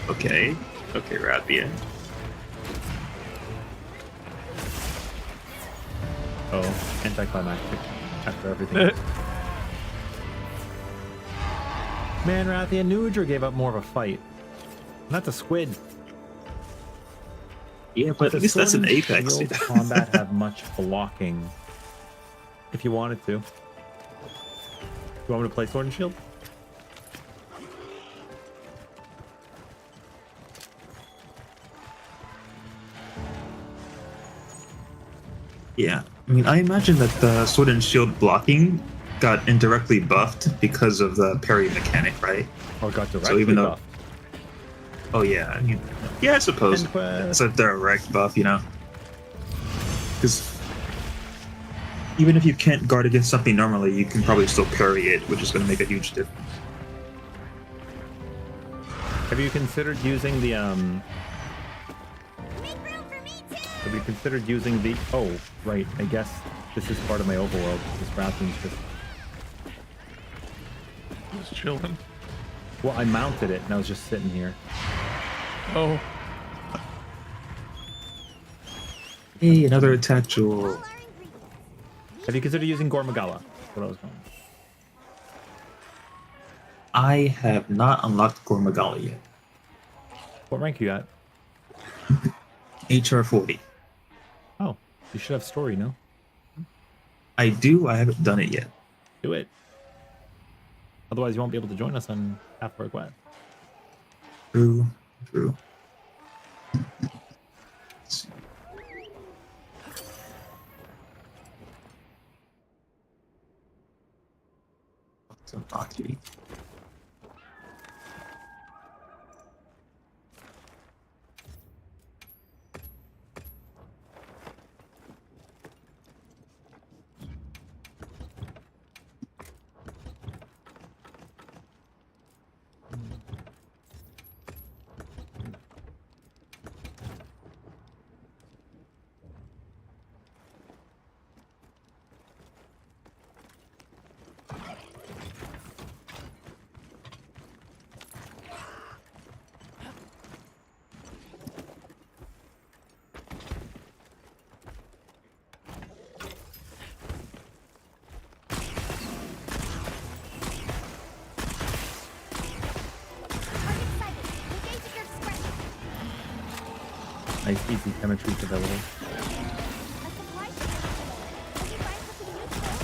Okay. Okay, Rathian. Oh, anticlimactic after everything. Man, Rathian, Nudra gave up more of a fight. Not the squid. Yeah, but at Does least that's sword an and apex. shield combat have much blocking? If you wanted to. You want me to play sword and shield? Yeah. I mean, I imagine that the sword and shield blocking got indirectly buffed because of the parry mechanic, right? Or got directly even though- buffed? Oh, yeah. I mean, yeah, I suppose. End quest. It's a direct buff, you know? Because even if you can't guard against something normally, you can probably still parry it, which is going to make a huge difference. Have you considered using the Make room for me too. Have you considered using the? Oh, right. I guess this is part of my overworld. This Rathian's just. Just chilling. Well, I mounted it and I was just sitting here. Oh. Hey, another attack jewel. All our ingredients. Have you considered using Gormagala? That's what I was going. I have not unlocked Gormagala yet. What rank you at? HR40. Oh, you should have story, no? I do, I haven't done it yet. Do it. Otherwise, you won't be able to join us on Half-Work West. True, true. Let's see. Some Aki. Nice easy chemistry available. A supply shipment. Can you find something useful?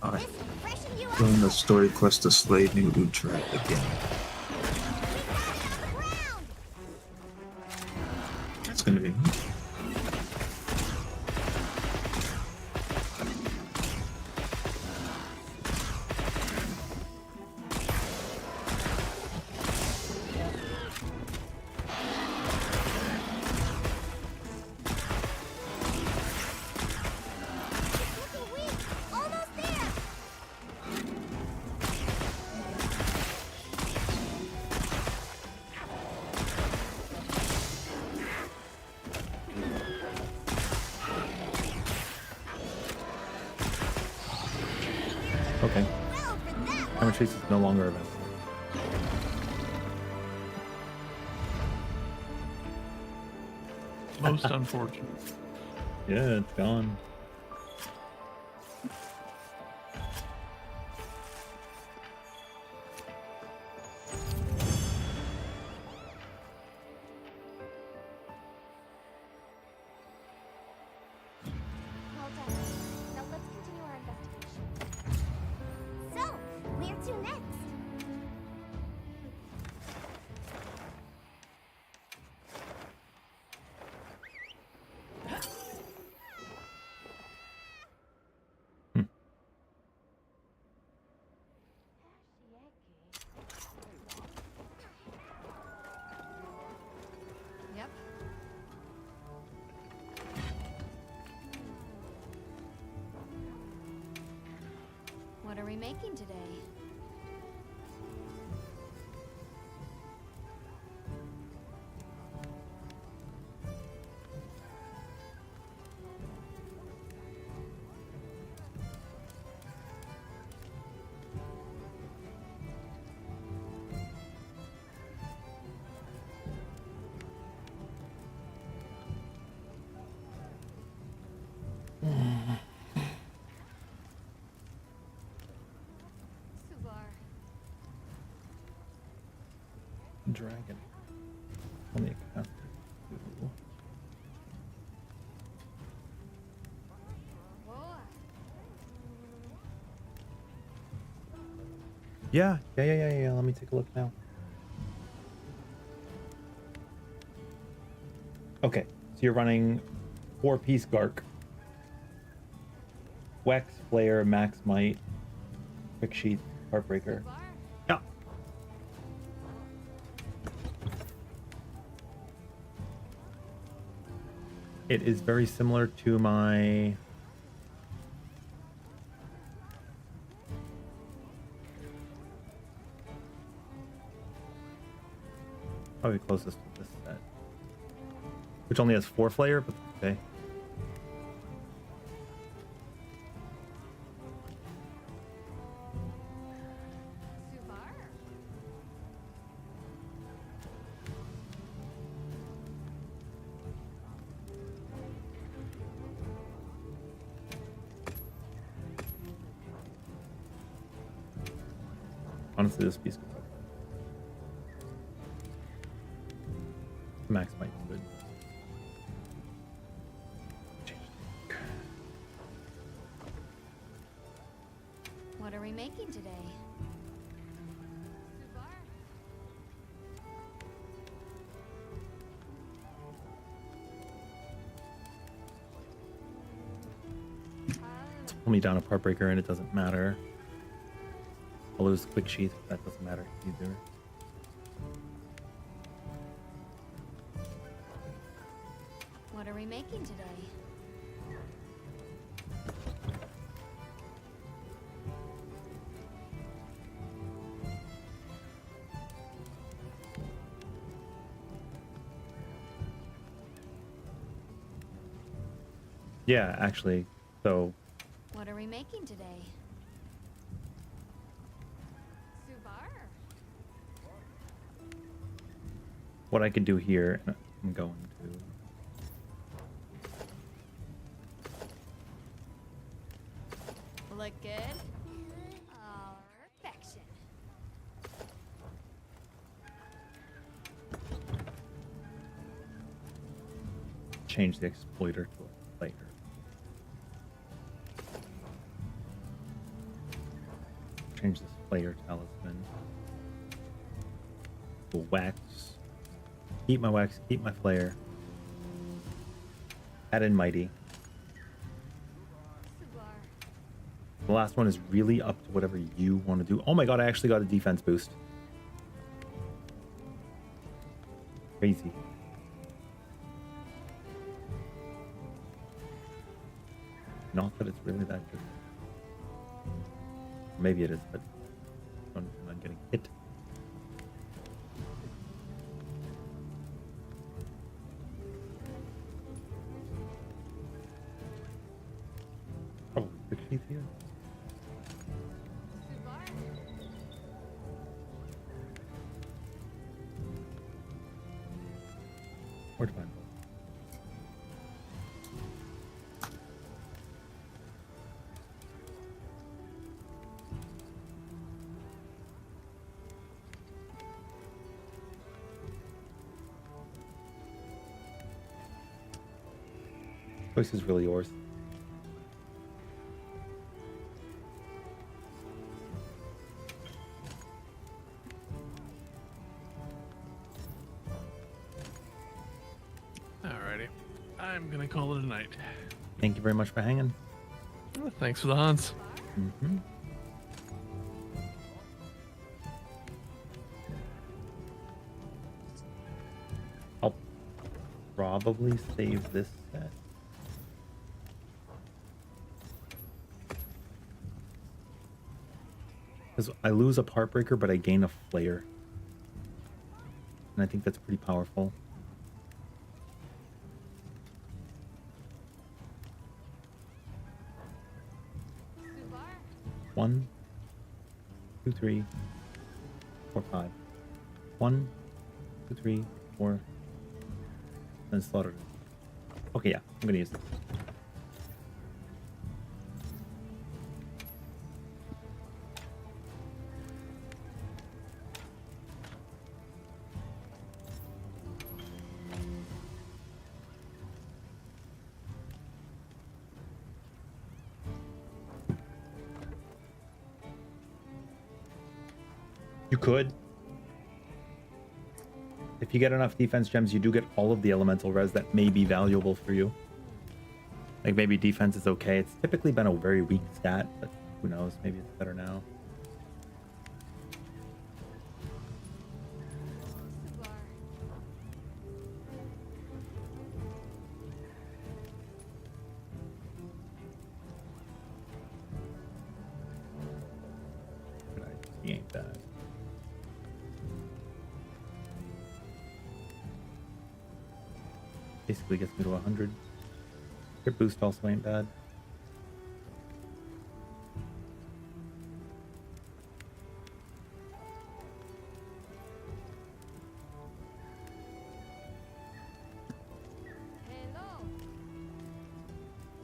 Alright. This will freshen you up. Doing the story quest to slay New Utrecht again. We got it on the ground. That's gonna be. Looking weak. Almost there. Okay. Well, for that one. Hammer Chase is no longer available. Most unfortunate. Yeah, it's gone. Well done. Now let's continue our investigation. So, where to next? Yep. What are we making today? Subar. Dragon. Only a cast. Yeah. Let me take a look now. Okay, so you're running 4-piece Gark. Wex, Flare, Max Might, Quick Sheath, Heartbreaker. Yeah. It is very similar to my probably closest to this set, which only has 4 Flare, but okay. Honestly, this piece could talk. Max might be good. What are we making today? Pull me down a part breaker and it doesn't matter. I'll lose Quick Sheath, but that doesn't matter either. What are we making today? Yeah, actually, so What are we making today? Subar. what I could do here, and I'm going to. Look good? Oh, perfection. Change the exploiter to a player. Change this player talisman. The wax. Keep my wax, keep my flare. Add in mighty. The last one is really up to whatever you want to do. Oh my god, I actually got a defense boost. Crazy. Not that it's really that good. Maybe it is, but I'm not getting hit. Probably quickly here. Or divine. Choice is really yours. Alrighty. I'm gonna call it a night. Thank you very much for hanging. Well, thanks for the Hans. Mm-hmm. I'll probably save this set. Because I lose a part breaker, but I gain a flare. And I think that's pretty powerful. One, two, three, four, five. 1, 2, 3, 4. Then slaughter. Okay, yeah, I'm gonna use this. You could. If you get enough defense gems, you do get all of the elemental res that may be valuable for you. Like maybe defense is okay. It's typically been a very weak stat, but who knows? Maybe it's better now. He ain't bad. Basically gets me to 100. Crit boost also ain't bad.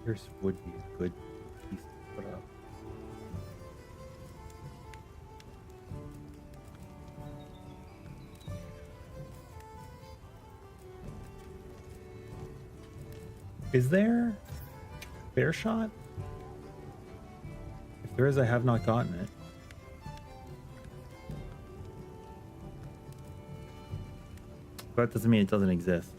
Pierce would be a good piece to put up. Is there fair shot? If there is, I have not gotten it. But that doesn't mean it doesn't exist.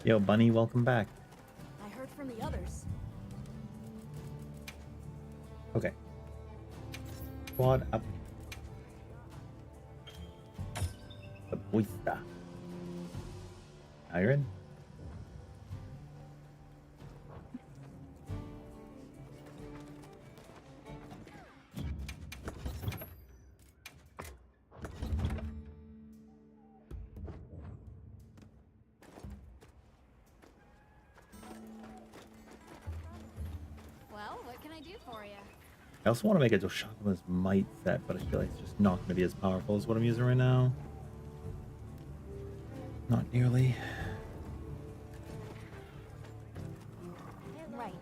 Yo, Bunny, welcome back. I heard from the others. Okay. Squad up. The boista. Now you're in. Well, what can I do for you? I also want to make a Doshakuma's might set, but I feel like it's just not going to be as powerful as what I'm using right now. Not nearly. Right.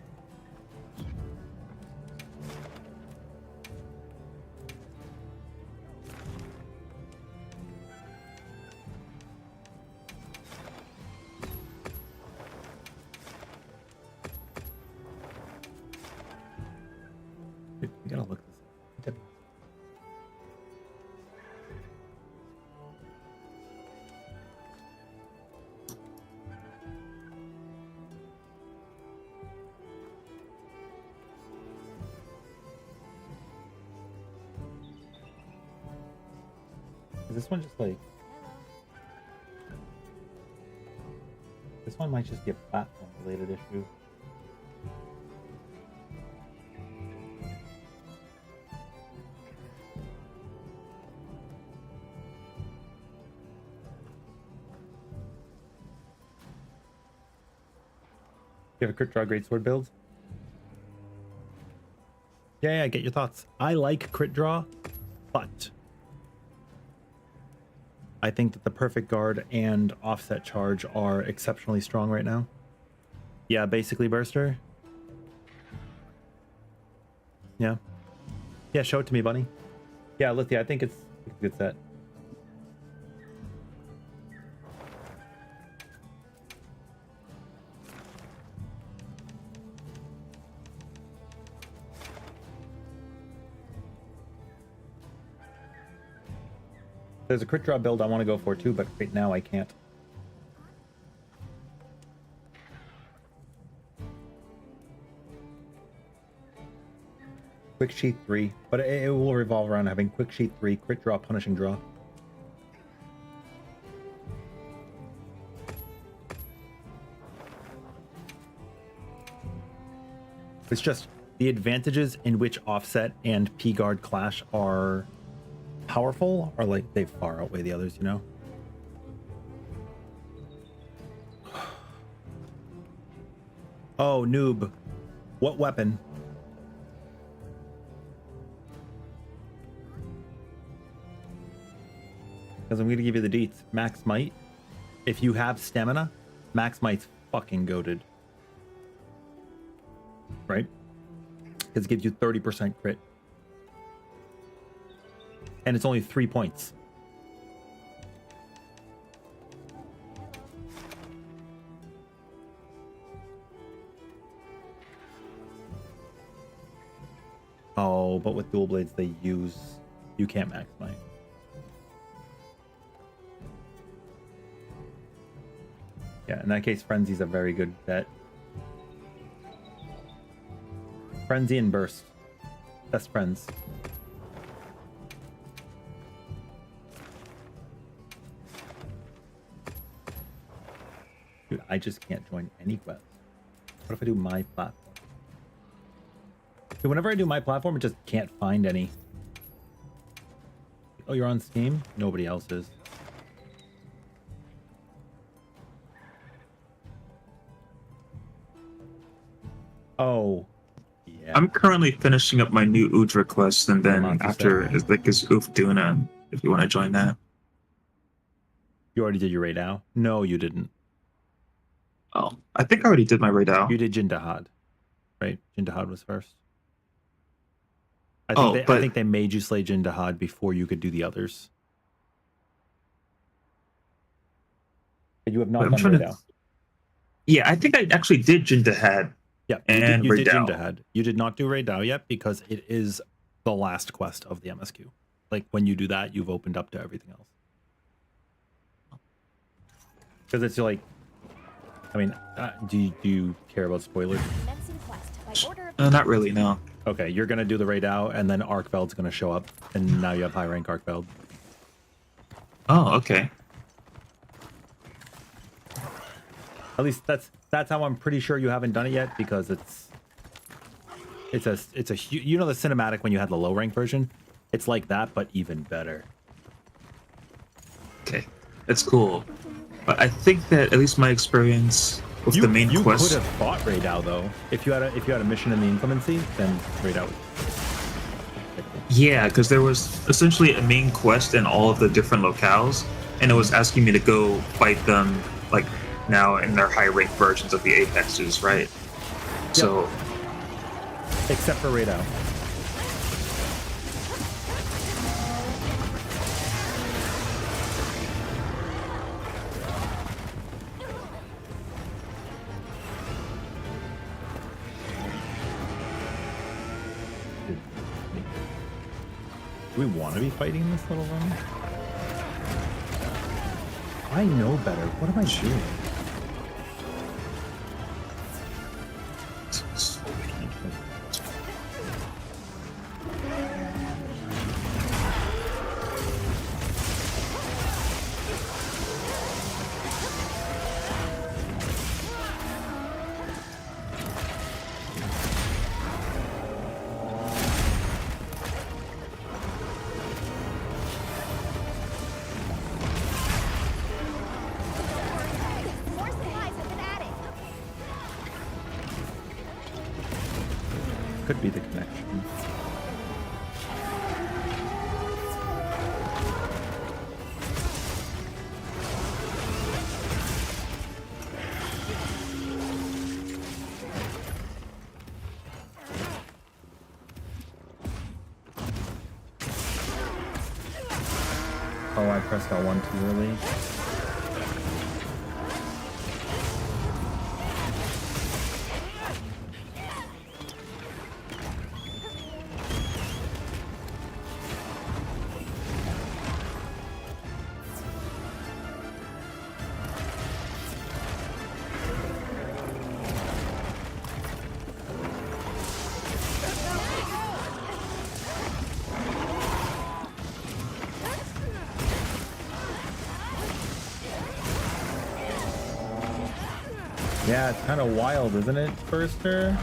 Dude, we gotta look this up. Is this one just like... This one might just be a platform related issue. You have a crit draw great sword build? Yeah, get your thoughts. I like crit draw, but I think that the perfect guard and offset charge are exceptionally strong right now. Yeah, basically burster. Yeah. Yeah, show it to me, bunny. Yeah, Lithia, I think it's a good set. There's a crit draw build I want to go for too, but right now I can't. Quick Sheath 3, but it will revolve around having Quick Sheath 3, crit draw, punishing draw. It's just the advantages in which offset and P-guard clash are powerful, or like they far outweigh the others, you know? Oh, noob. What weapon? Because I'm going to give you the deets. Max Might. If you have stamina, Max Might's fucking goated. Right? Because it gives you 30% crit. And it's only 3 points. Oh, but with dual blades they use... You can't max might. Yeah, in that case, Frenzy's a very good bet. Frenzy and Burst. Best friends. Dude, I just can't join any quests. What if I do my platform? Dude, whenever I do my platform, it just can't find any. Oh, you're on Steam? Nobody else is. Oh, yeah. I'm currently finishing up my new Udra quest, and then Monster after set. is like this Oof Duna, if you want to join that. You already did your raid now? No, you didn't. Oh, I think I already did my raid out. You did Jindahad, right? Jindahad was first. I think they made you slay Jindahad before you could do the others. But you have not done raid out. Yeah, I think I actually did Jindahad. Yeah, And you did Raid Dao. Jindahad. You did not do Raid Dao yet because it is the last quest of the MSQ. Like when you do that, you've opened up to everything else. Because it's like, I mean, do you care about spoilers? Commencing quest by order of Not really, no. Okay, you're gonna do the Raid Dao, and then Arkveld's gonna show up, and now you have high rank Arkveld. Oh, okay. At least that's how I'm pretty sure you haven't done it yet, because it's a you know the cinematic when you had the low rank version? It's like that, but even better. Okay, that's cool. But I think that at least my experience with the main you quest. could have fought Raydao though. If you had a mission in the inclemency, then Raydao. Yeah, because there was essentially a main quest in all of the different locales, and it was asking me to go fight them like now in their high rank versions of the Apexes, right? Yep. So Except for Raydao. Do we want to be fighting this little one? I know better. What am I doing? More supplies have been added. Could be the connection. Oh, I pressed L1 too early. Yeah, it's kind of wild, isn't it, Firster?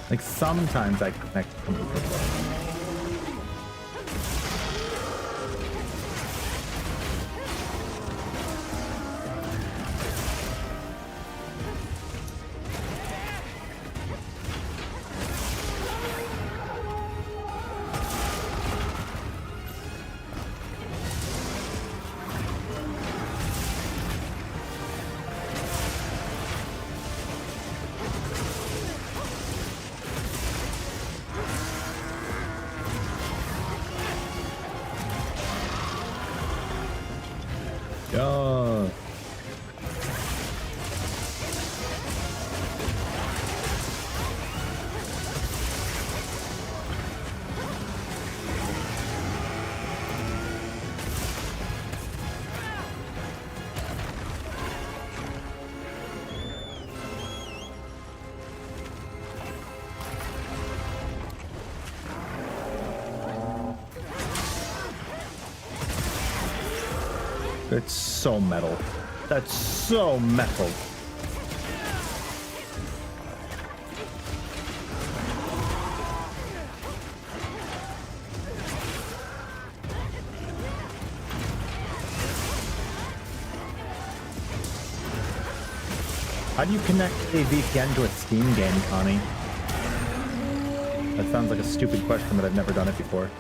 Like, sometimes I connect completely well. Yeah. It's so metal. That's so metal. How do you connect a VPN to a Steam game, Connie? That sounds like a stupid question, but I've never done it before.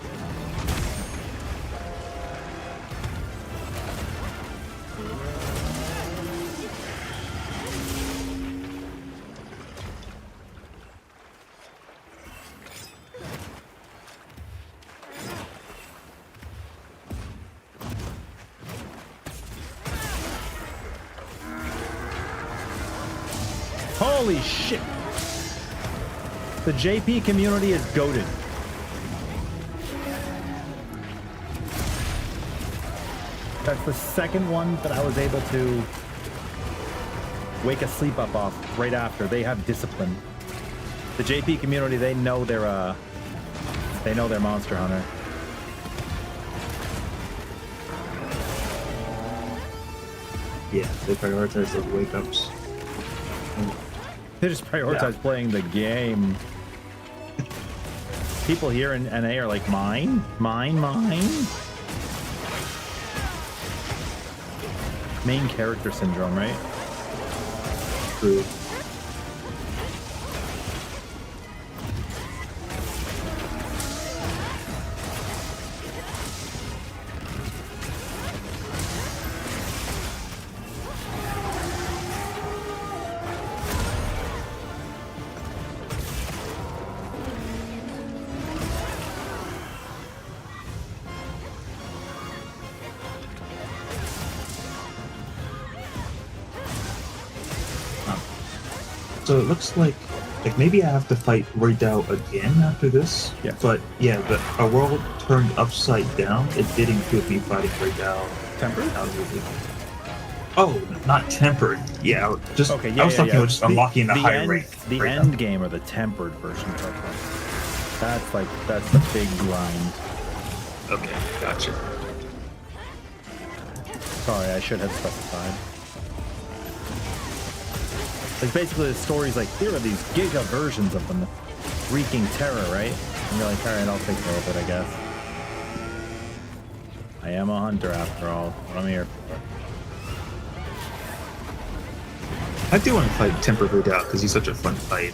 Holy shit! The JP community is goated. That's the second one that I was able to wake a sleep up off right after. They have discipline. The JP community, they know their Monster Hunter. Yeah, they prioritize those wake ups. They just prioritize playing the game. People here in NA are like, mine? Mine? Main character syndrome, right? True. So it looks like maybe I have to fight Raydell again after this. Yeah. But yeah, a world turned upside down. It did include me fighting Raydell. Tempered? Oh, not tempered. Yeah, Okay, I was talking about just unlocking the high end, rank. The end game or the tempered version of Pokemon. That's the big grind. Okay, gotcha. Sorry, I should have specified. Like basically the story's like, here are these giga versions of them wreaking terror, right? And you're like, alright, I'll take care of it, I guess. I am a hunter after all. What I'm here for. I do want to fight Tempered Raydell because he's such a fun fight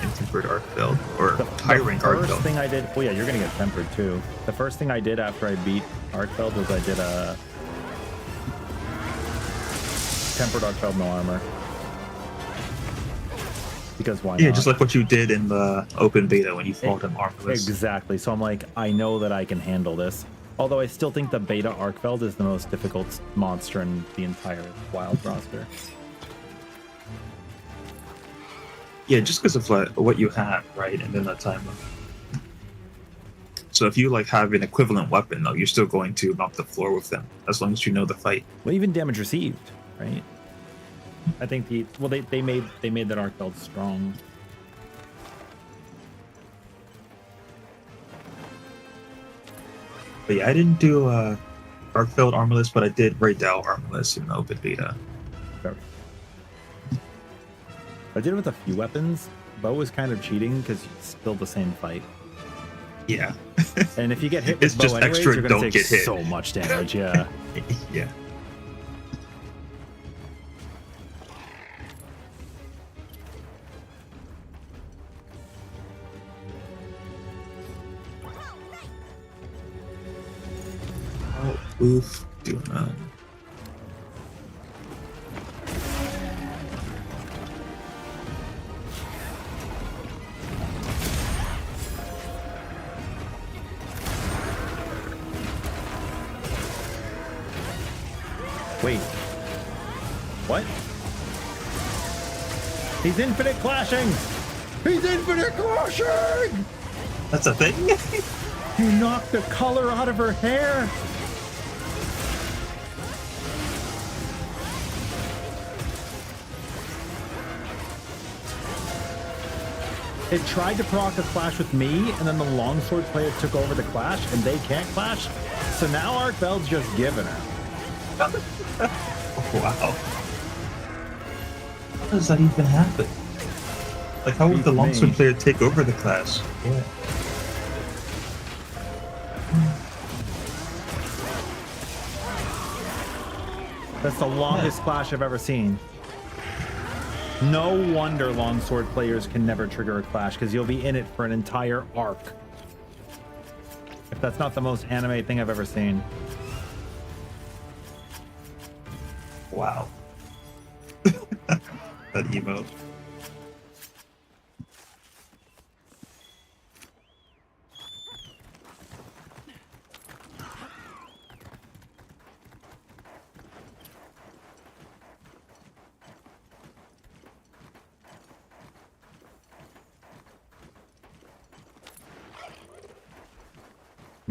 in Tempered Arc build or high rank Arc The build. first thing I did, oh yeah, you're gonna get tempered too. The first thing I did after I beat Arcfeld was I did a tempered Arcfeld no armor. Because why not? Yeah, just like what you did in the open beta when you fought him armorless. Exactly. So I'm like, I know that I can handle this. Although I still think the beta Arcfeld is the most difficult monster in the entire wild roster. Yeah, just because of what you have, right? And then the time. So if you like have an equivalent weapon, though, you're still going to mop the floor with them as long as you know the fight. Well, even damage received, right? I think they made that Arcfeld strong. But yeah, I didn't do Arcfeld armorless, but I did Raydell armorless in the open beta. Very. I did it with a few weapons. Bow was kind of cheating because it's still the same fight. Yeah. And if you get hit with It's bow just anyways, extra you're gonna don't take get hit. so much damage. Yeah. Yeah. Oh, oof. Doing that. Wait. What? He's infinite clashing! He's infinite clashing! That's a thing? You knocked the color out of her hair! It tried to proc a clash with me, and then the longsword player took over the clash, and they can't clash. So now Arcfeld's just giving her. Wow. How does that even happen? Like, how would the longsword player take over the clash? Yeah. That's the longest clash I've ever seen. No wonder longsword players can never trigger a clash, because you'll be in it for an entire arc. If that's not the most anime thing I've ever seen. Wow. That emote.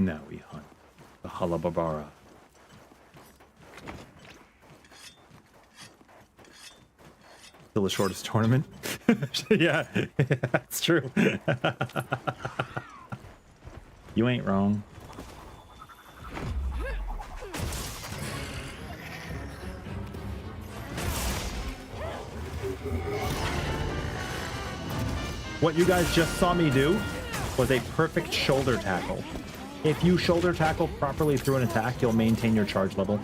Now we hunt the Halabarbara. Still the shortest tournament. Yeah, that's true. You ain't wrong. What you guys just saw me do was a perfect shoulder tackle. If you shoulder tackle properly through an attack, you'll maintain your charge level.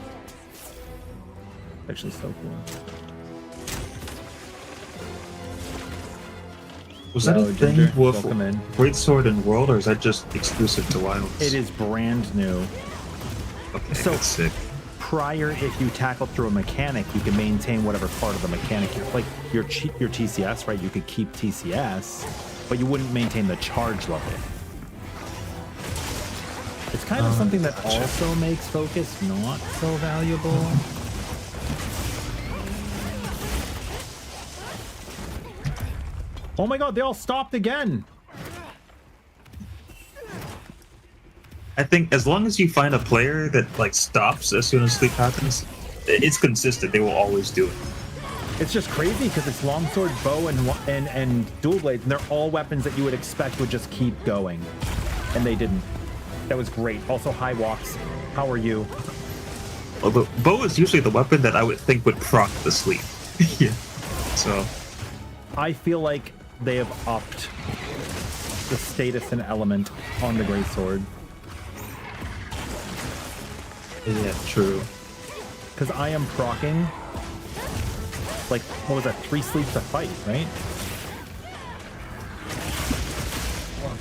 Actually, so cool. Was that a Hello, thing Ginger. with Welcome in. Greatsword and World, or is that just exclusive to Wilds? It is brand new. Okay, So- that's sick. Prior, if you tackle through a mechanic, you can maintain whatever part of the mechanic you're like your TCS, right? You could keep TCS, but you wouldn't maintain the charge level. It's kind of something that gotcha. also makes focus not so valuable. Oh my god, they all stopped again. I think as long as you find a player that like stops as soon as sleep happens, it's consistent. They will always do it. It's just crazy because it's longsword, bow, and dual blades, and they're all weapons that you would expect would just keep going, and they didn't. That was great. Also, hi Walks. How are you? Although bow is usually the weapon that I would think would proc the sleep. Yeah. So I feel like they have upped the status and element on the greatsword. yeah, true. Because I am proccing, like, what was that, 3 sleeps a fight, right?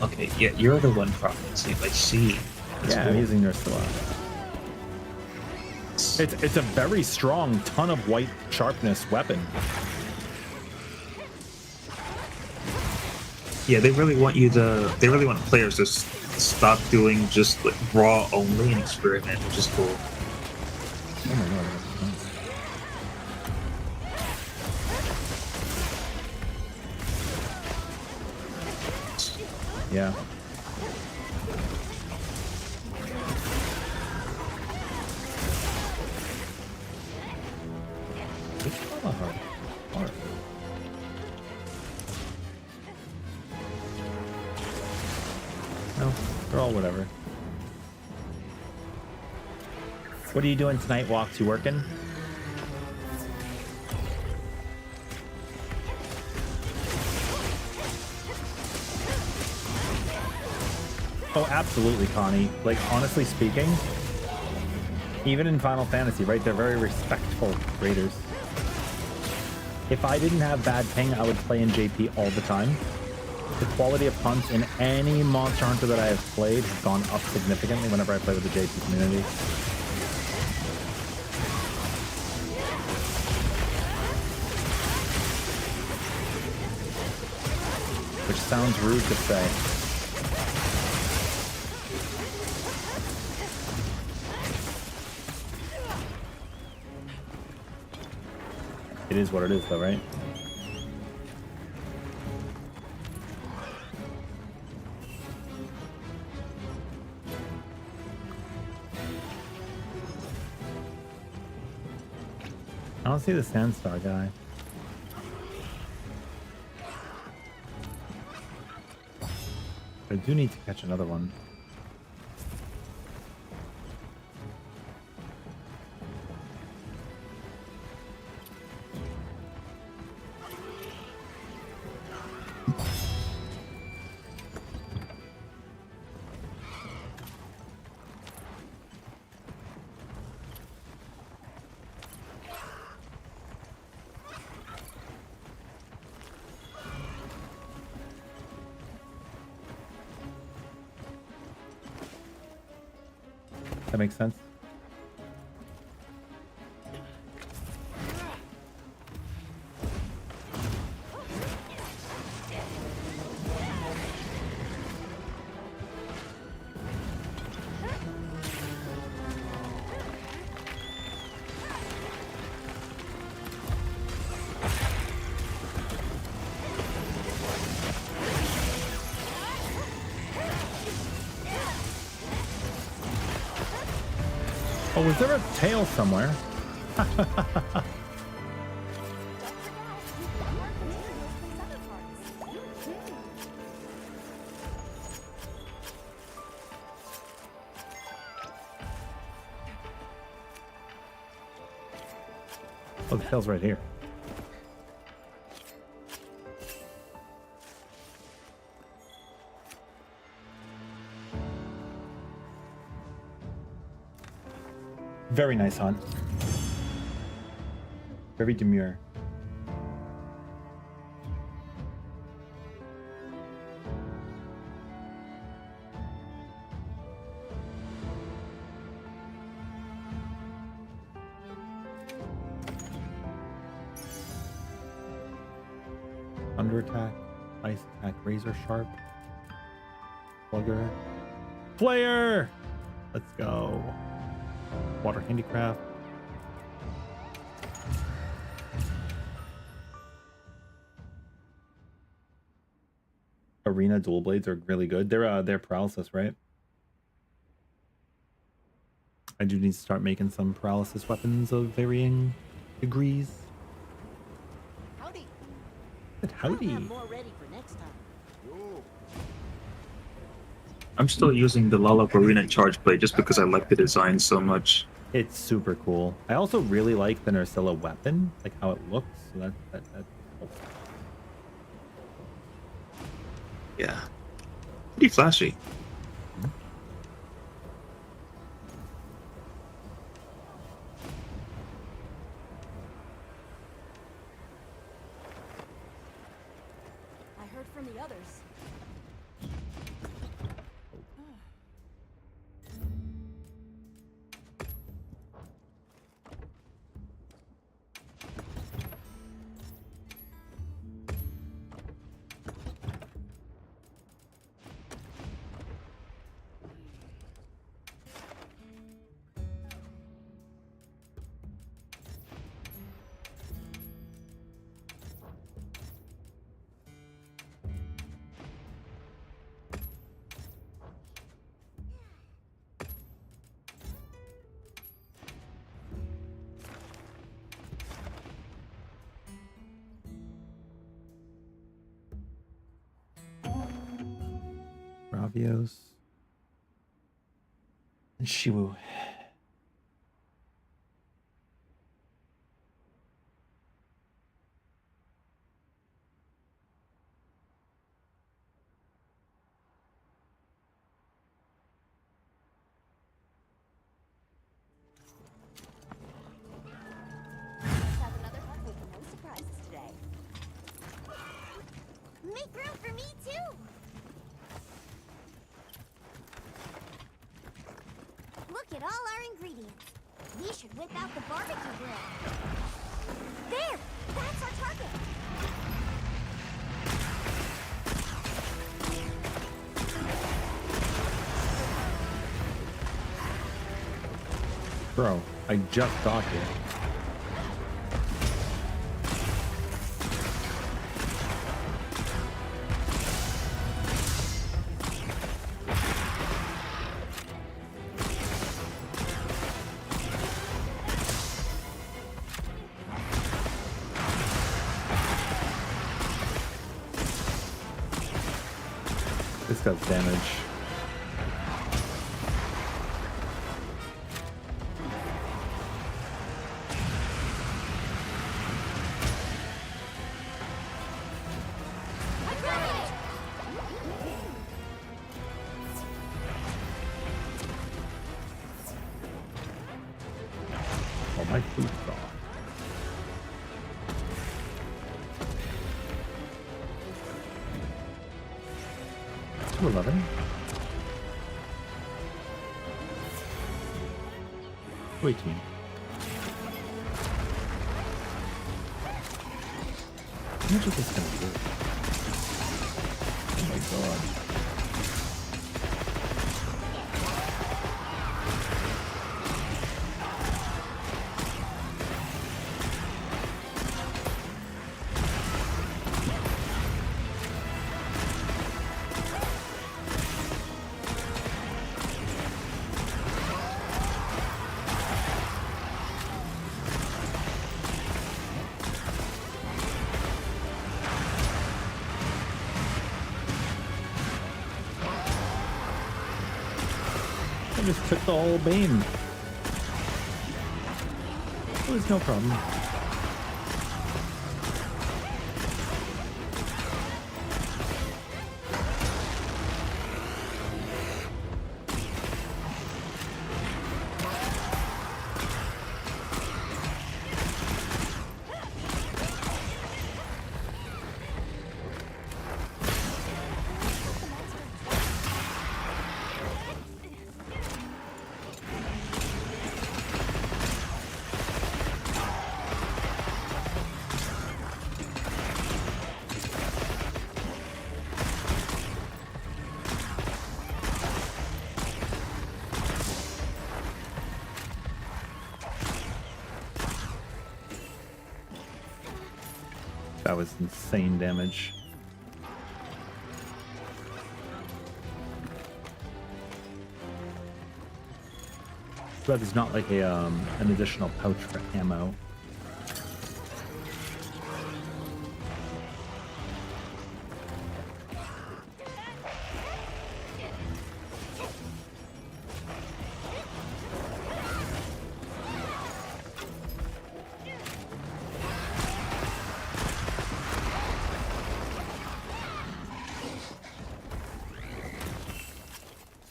Okay, yeah, you're the one procing sleep. I see. That's Yeah, cool. I'm using Ursula. It's a very strong ton of white sharpness weapon. Yeah, they really want you to. They really want players to stop doing just like raw only and experiment, which is cool. Oh my god. Yeah. It's not hard. Hard. No, they're all whatever. What are you doing tonight, Walks? You working? Oh, absolutely, Connie. Like, honestly speaking, even in Final Fantasy, right, they're very respectful raiders. If I didn't have bad ping, I would play in JP all the time. The quality of hunts in any Monster Hunter that I have played has gone up significantly whenever I play with the JP community. Which sounds rude to say. It is what it is, though, right? I don't see the Sandstar guy. I do need to catch another one. That makes sense. Oh, was there a tail somewhere? Don't forget, you get more materials from other parts. Oh, the tail's right here. Very nice hunt. Very demure. Thunder attack, ice attack, razor sharp, slugger, flare. Let's go. Water handicraft. Arena dual blades are really good. They're paralysis, right? I do need to start making some paralysis weapons of varying degrees. Howdy. Good I'll howdy. have more ready for next time. I'm still using the Lollop Arena Charge Blade just because I like the design so much. It's super cool. I also really like the Nursilla weapon, like how it looks. So that. Yeah. Pretty flashy. I heard from the others. Gravios and Shiwu. Let's have another hunt with no surprises today. Make room for me too. Look at all our ingredients. We should whip out the barbecue grill. There! That's our target! Bro, I just got here. This does damage. I got it! Oh, my food's off. To 11. To 18. How much is this gonna do? Oh my god. just took the whole beam. It was no problem. That was insane damage. But there's not like a an additional pouch for ammo.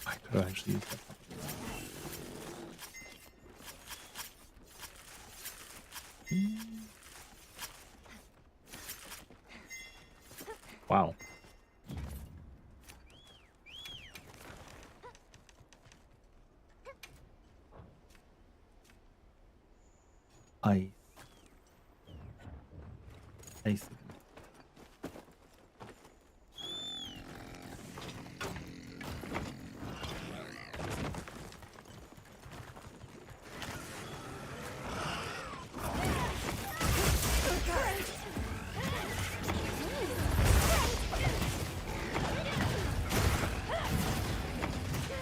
I could have actually used that. Wow. Ice. Ice.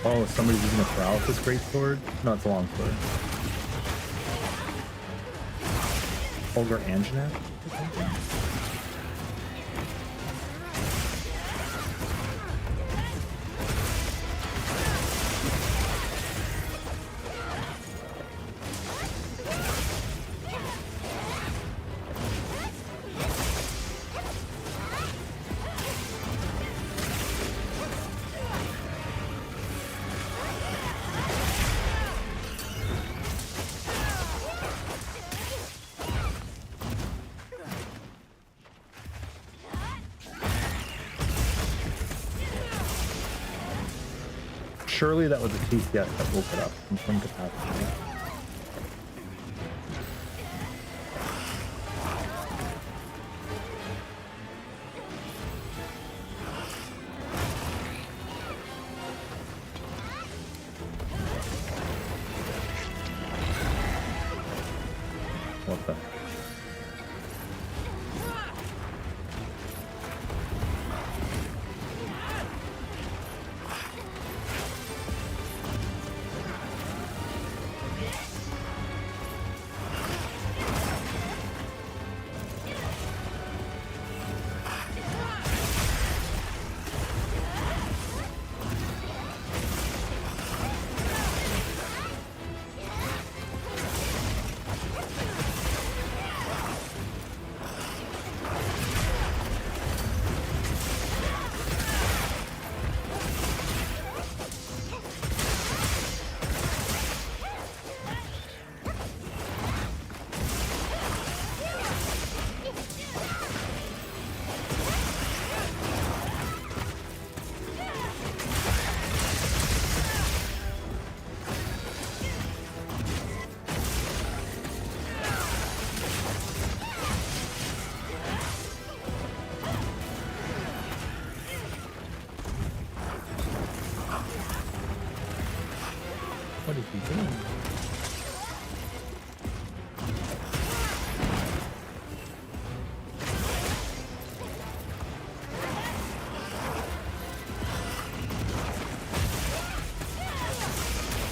Oh, somebody's using a paralysis greatsword? No, it's a long sword. Olga Anjanath? Surely that was a TCS that woke it up in some capacity. What the? What is he doing?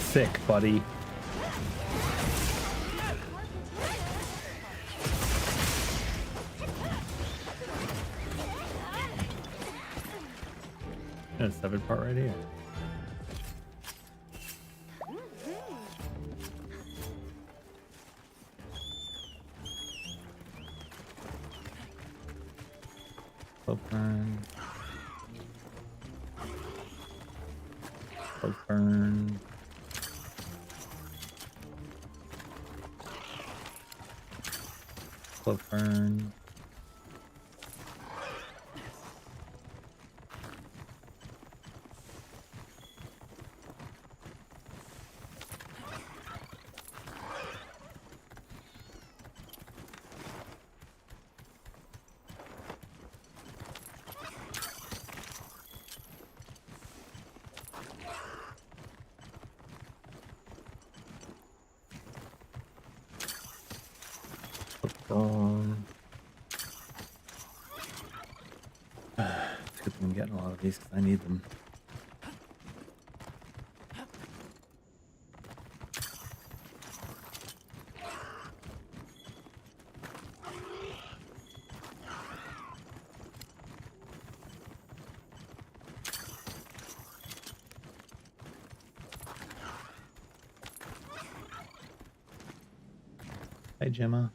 Sick, buddy. And a 7-part right here. Slow burn. Slow burn. Slow burn. It's a good thing I'm getting a lot of these because I need them. Hi, Gemma.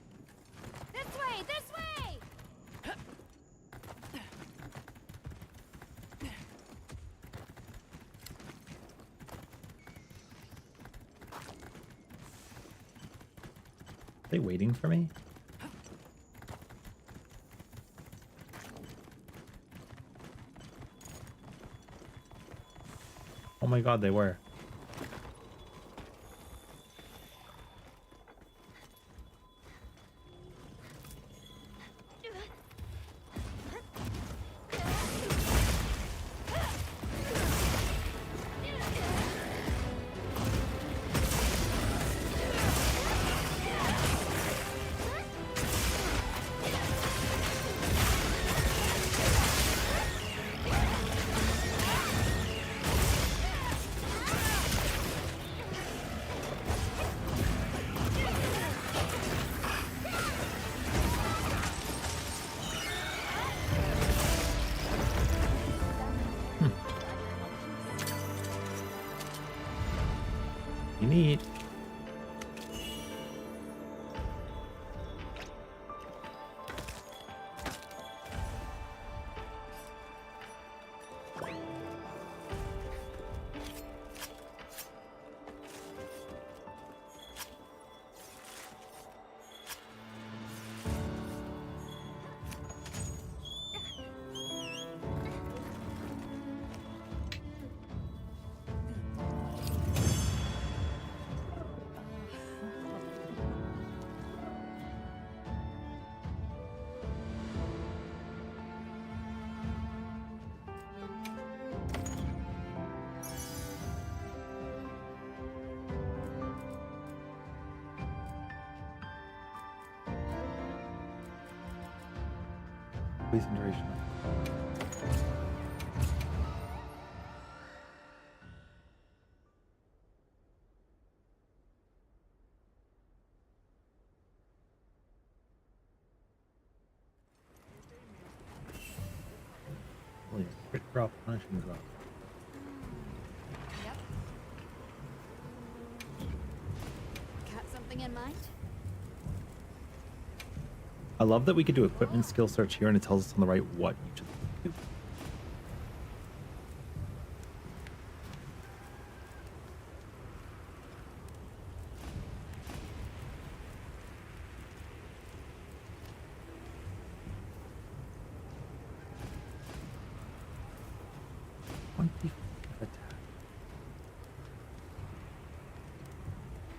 This way! This way! Are they waiting for me? Oh my god, they were. Neat. Poison duration. Holy crit drop, punishing drop. Yep. Got something in mind? I love that we could do equipment skill search here and it tells us on the right what each of them do.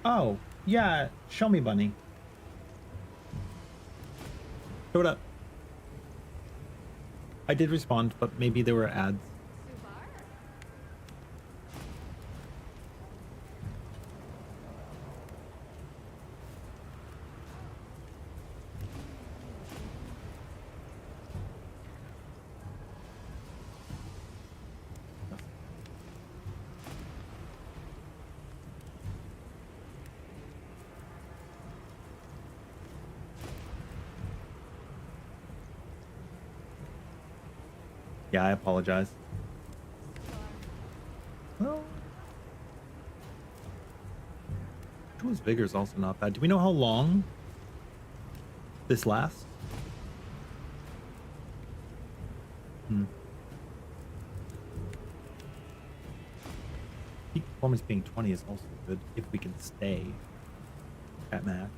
Oh, yeah, show me, bunny. Show it up. I did respond, but maybe there were ads. Yeah, I apologize. Well, Jules Vigor is also not bad. Do we know how long this lasts? Hmm. Peak performance being 20 is also good if we can stay at max.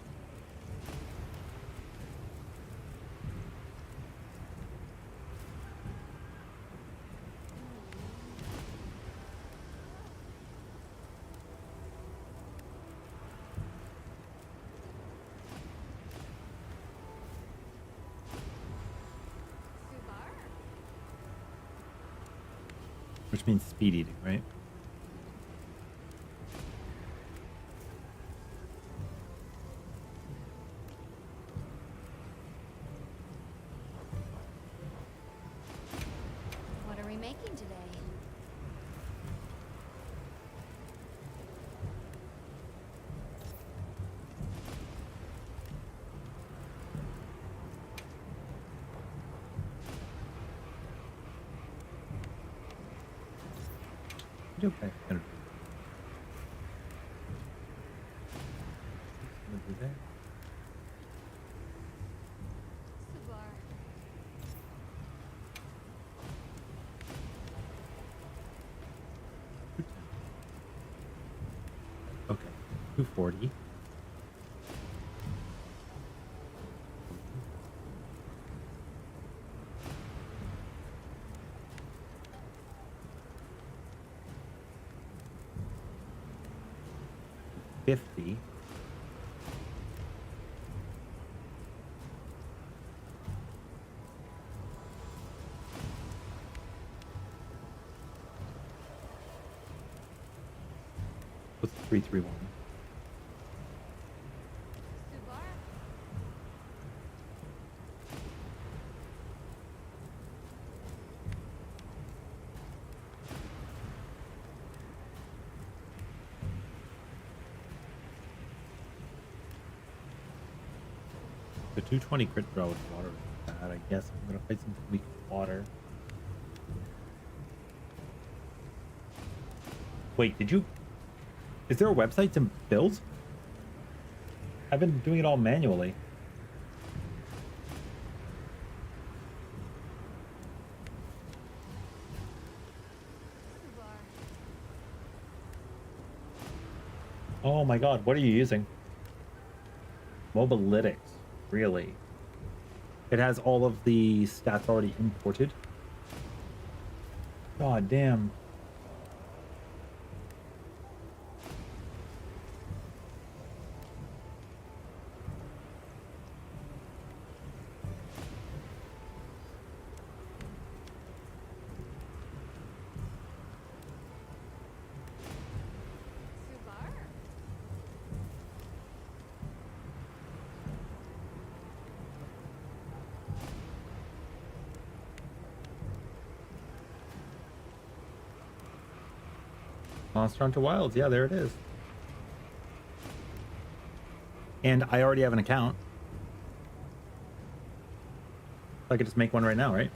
Which means speed eating, right? What are we making today? Okay. Gonna do that. Okay. 240. $50. What's 331? The 220 crit draw with water is bad. I guess I'm gonna fight some weak water. Wait, did you? Is there a website to build? I've been doing it all manually. Oh my god, what are you using? Mobilytics, really? It has all of the stats already imported. God damn. Monster Hunter Wilds, yeah, there it is. And I already have an account. I could just make one right now, right?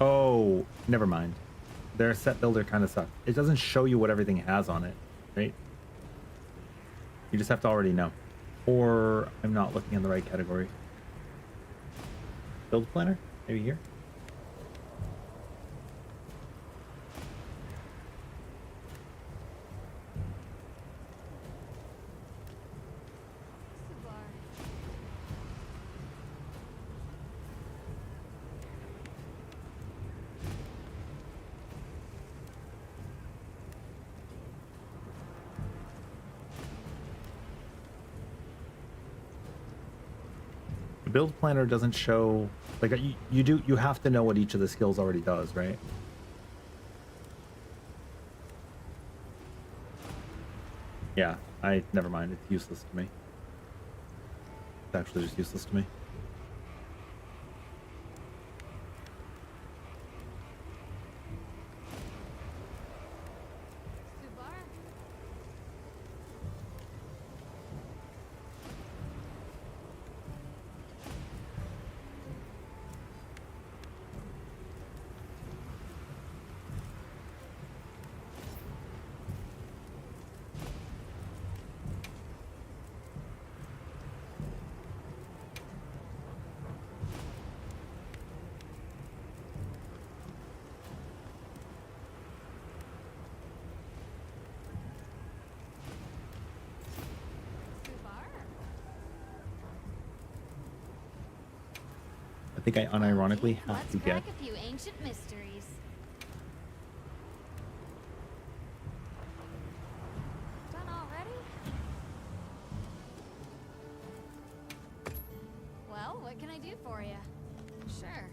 Oh, never mind. Their set builder kind of sucks. It doesn't show you what everything has on it, right? You just have to already know. Or I'm not looking in the right category. Build planner? Maybe here? The build planner doesn't show, like, you have to know what each of the skills already does, right? Yeah, never mind. It's useless to me. It's actually just useless to me. I think I unironically have Let's to get. crack a few ancient mysteries. Done already? Well, what can I do for you? Sure.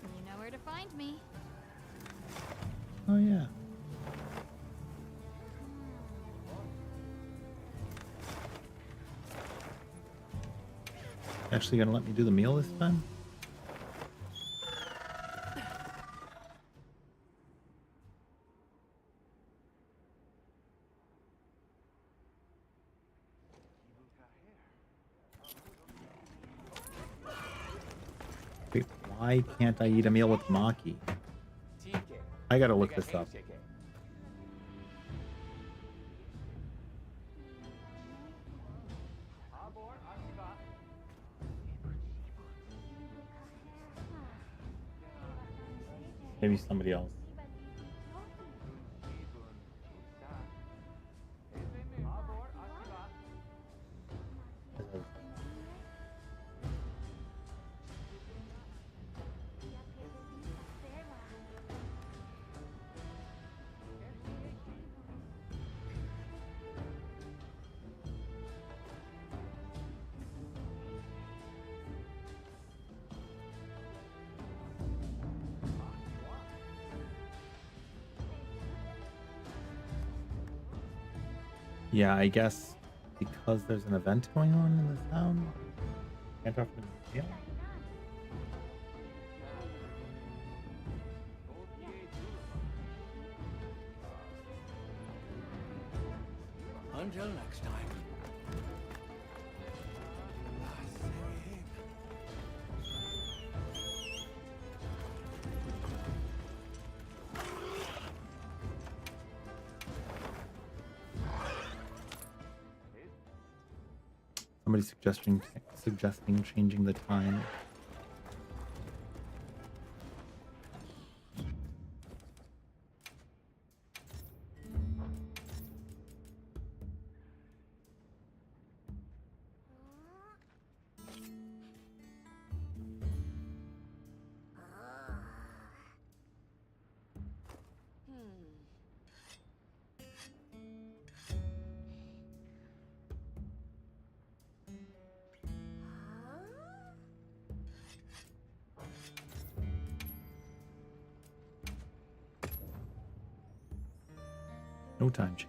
You know where to find me. Oh yeah. Actually gonna let me do the meal this time? Wait, why can't I eat a meal with Maki? I gotta look this up. Maybe somebody else. Yeah, I guess because there's an event going on in the town. Can't offer them a meal. Until next time. Somebody suggesting changing the time. No time change.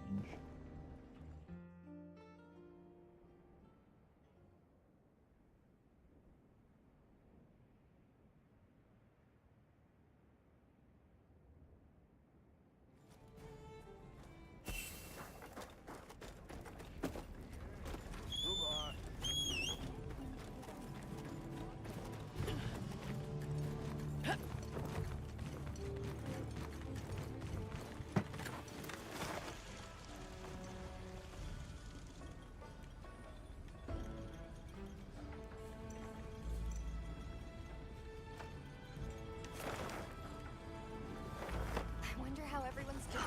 I wonder how everyone's doing.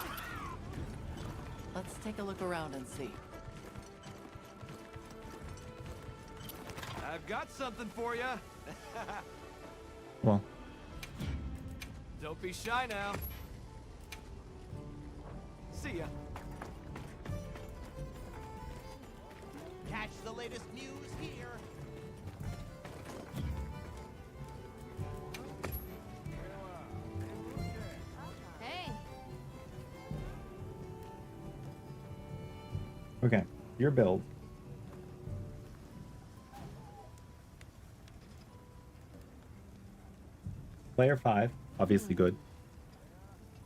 Let's take a look around and see. I've got something for you. Well, Don't be shy now. See ya. Catch the latest news here. Hey, okay. Your build. Player 5, obviously good.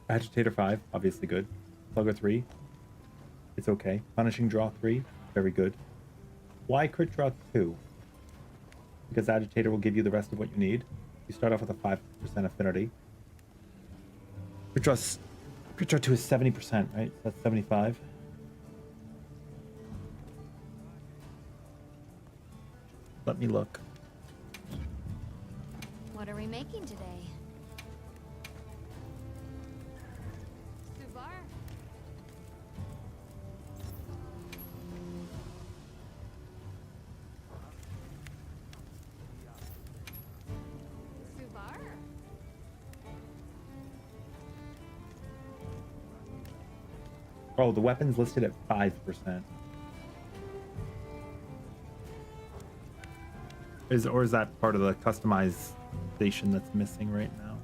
Agitator 5, obviously good. Slugger 3, it's okay. Punishing Draw 3, very good. Why Crit Draw 2? Because Agitator will give you the rest of what you need. You start off with a 5% affinity. Crit Draw 2 is 70%, right? That's 75. Let me look. what are we making today? Subar? Oh, the weapon's listed at 5%. Or is that part of the customization that's missing right now?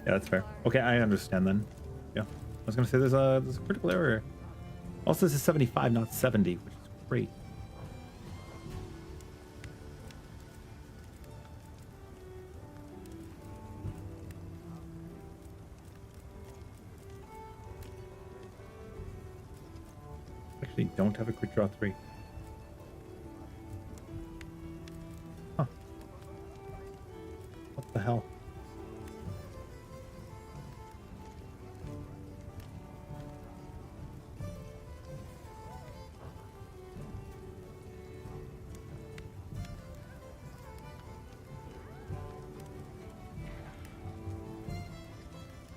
Yeah, that's fair. Okay, I understand then. Yeah, I was gonna say there's a critical error. Also, this is 75, not 70, which is great. Actually, don't have a quick draw 3. Huh. What the hell?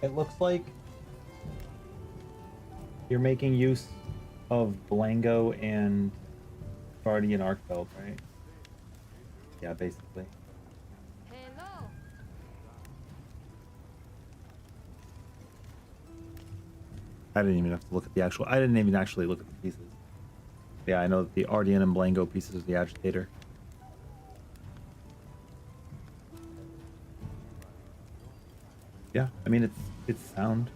It looks like you're making use of Blango and Guardian Arcbelt, right? Yeah, basically. Hello. I didn't even have to look at the actual. I didn't even actually look at the pieces. Yeah, I know that the Ardian and Blango pieces are the agitator. Yeah, I mean it's sound.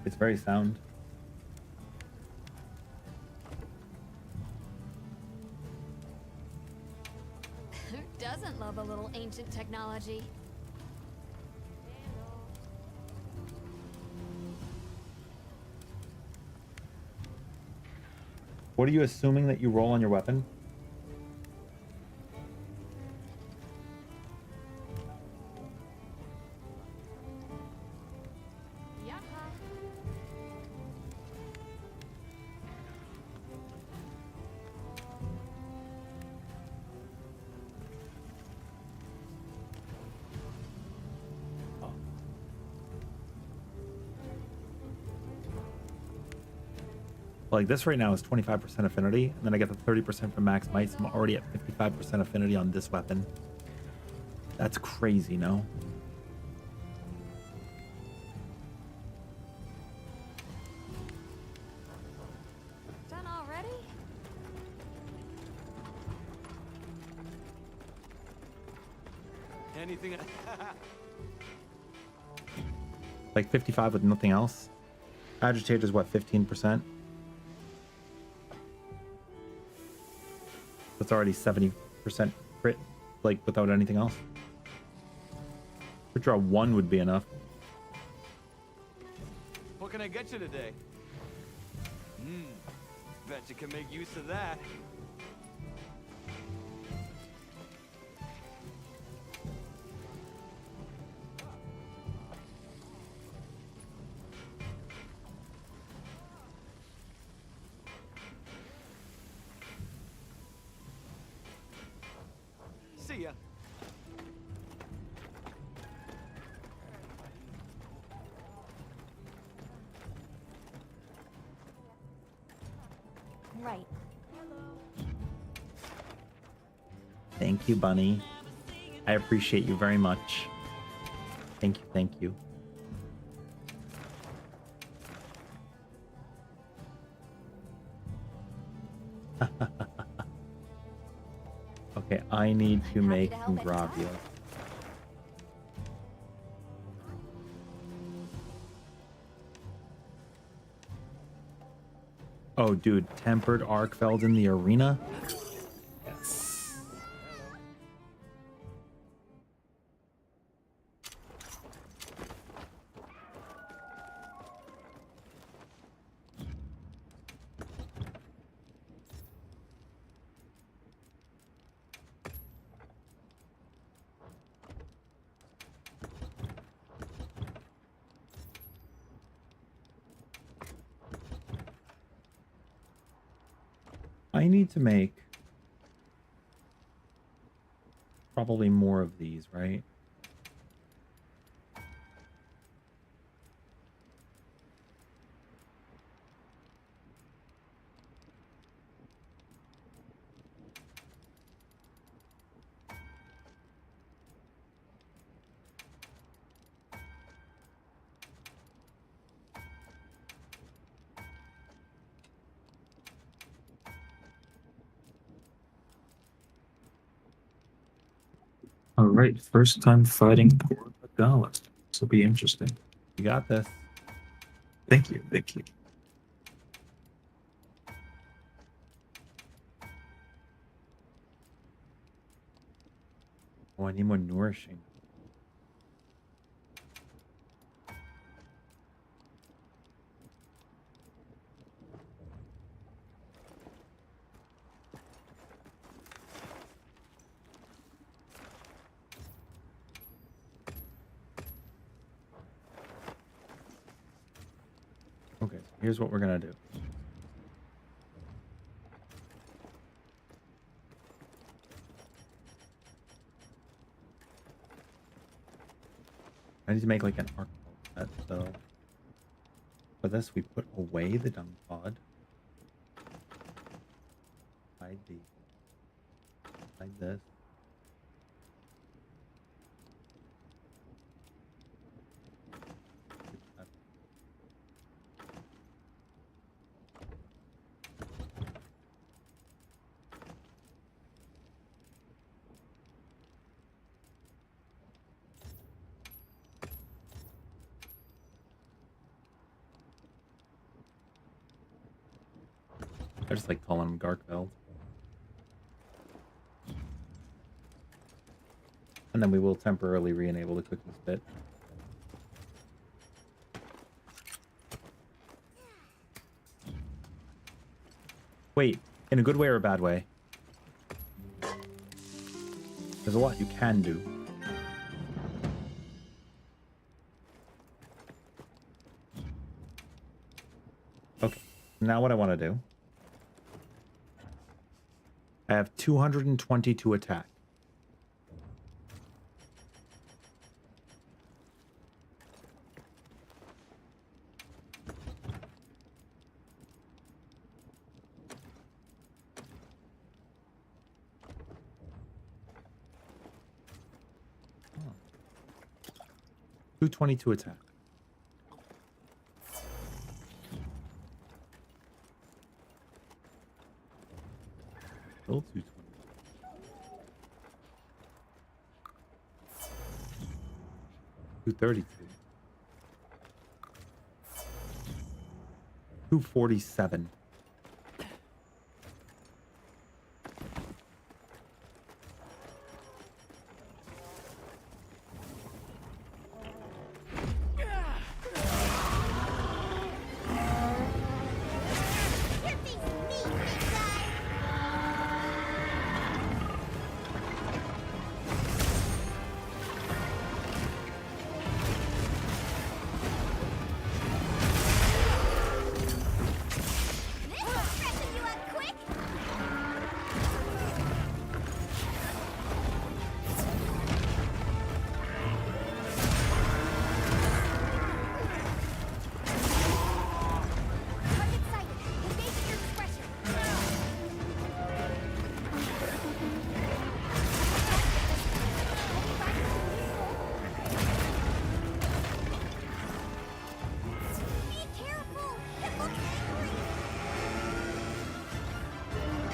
It's very sound. Who doesn't love a little ancient technology? What are you assuming that you roll on your weapon? Like this right now is 25% affinity, and then I get the 30% from max might, so I'm already at 55% affinity on this weapon. That's crazy, no? Done already? Anything? Like 55 with nothing else. Agitator is what, 15%? That's already 70% crit, like without anything else. Crit draw 1 would be enough. What can I get you today? Bet you can make use of that. See ya. Right. Thank you, Bunny. I appreciate you very much. Thank you, thank you. Okay, I need to make some Gravios. Oh, dude, tempered Arkfeld in the arena? Yes. I need to make probably more of these, right? Alright, first time fighting for Magala. This will be interesting. You got this. Thank you, thank you. Oh, I need more nourishing. Okay, here's what we're gonna do. I need to make like an arc set, so for this we put away the dung pod. Hide this. I just like calling them Garkveld. And then we will temporarily re-enable the cooking spit. Wait, in a good way or a bad way? There's a lot you can do. Okay, now what I want to do. I have 222 attack. Oh. 222 attack. Still 220. 232. 247.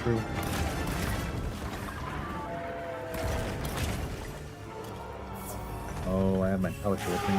True. Oh, I have my pellets with me.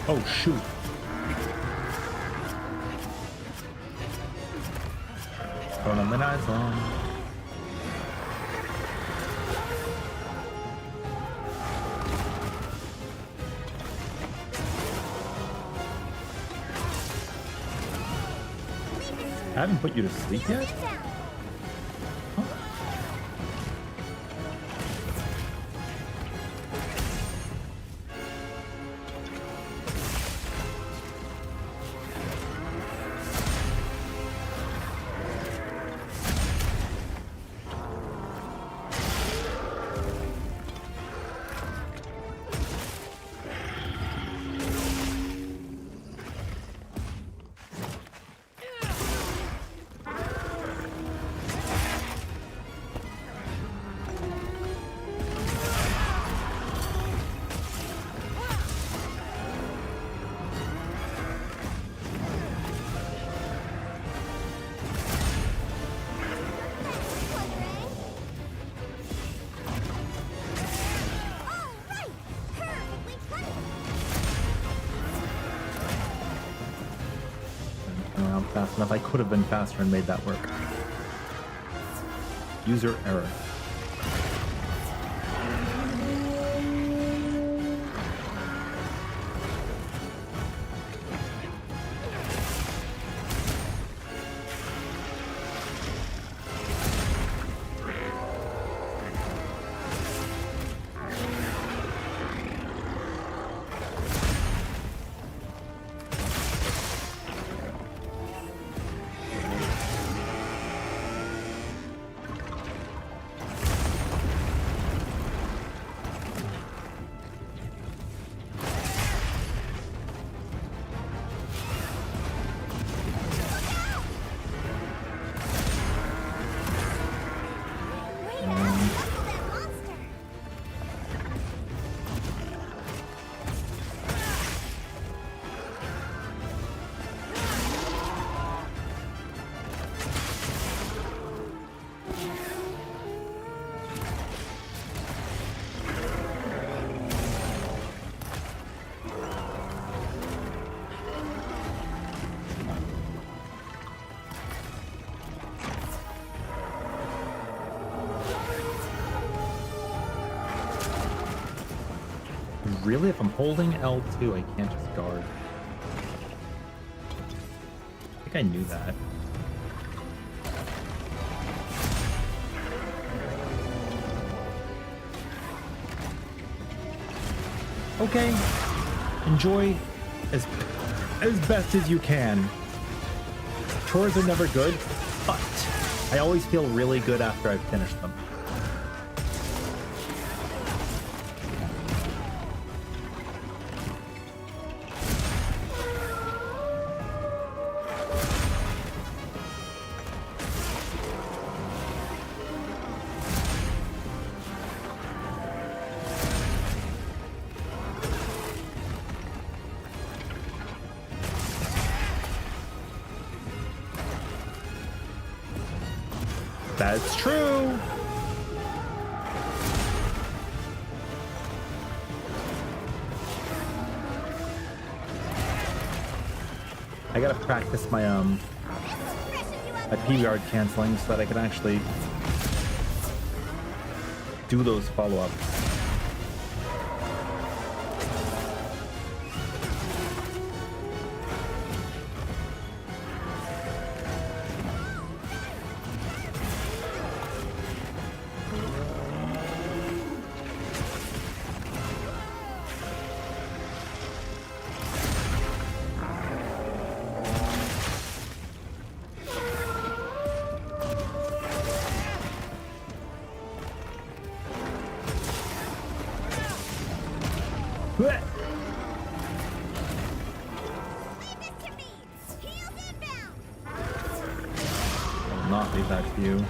Oh, shoot. Turn the lights on. I haven't put you to sleep yet? Fast enough. I could have been faster and made that work. User error. Really? If I'm holding L2, I can't just guard. I think I knew that. Okay. Enjoy as best as you can. Chores are never good, but I always feel really good after I've finished them. That's true. I gotta practice my PBR canceling so that I can actually do those follow-ups. I'll not leave that to you.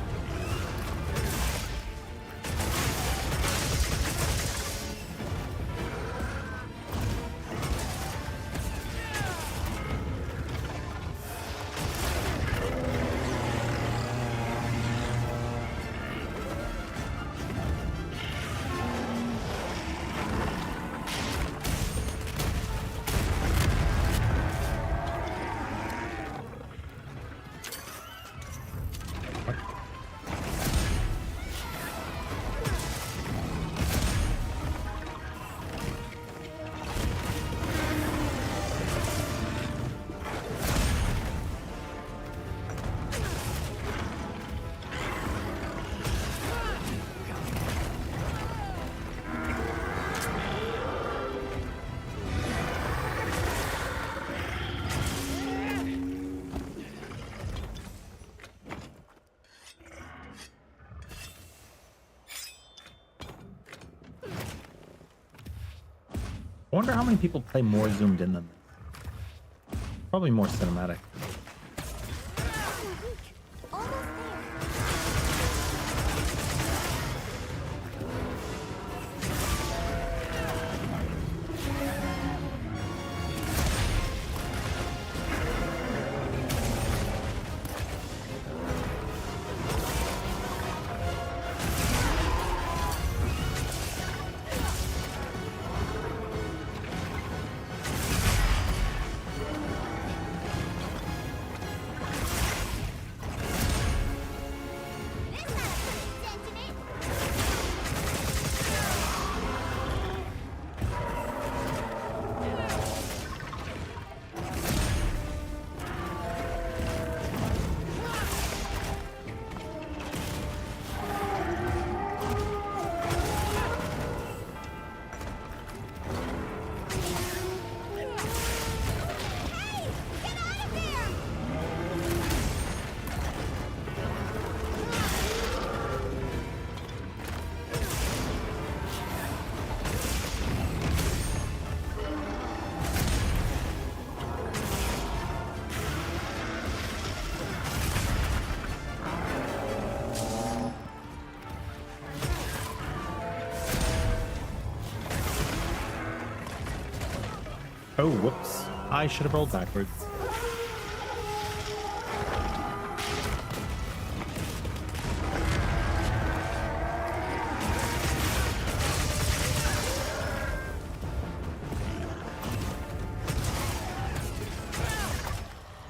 wonder how many people play more zoomed in than this. Probably more cinematic. Almost there. Oh, whoops. I should have rolled backwards.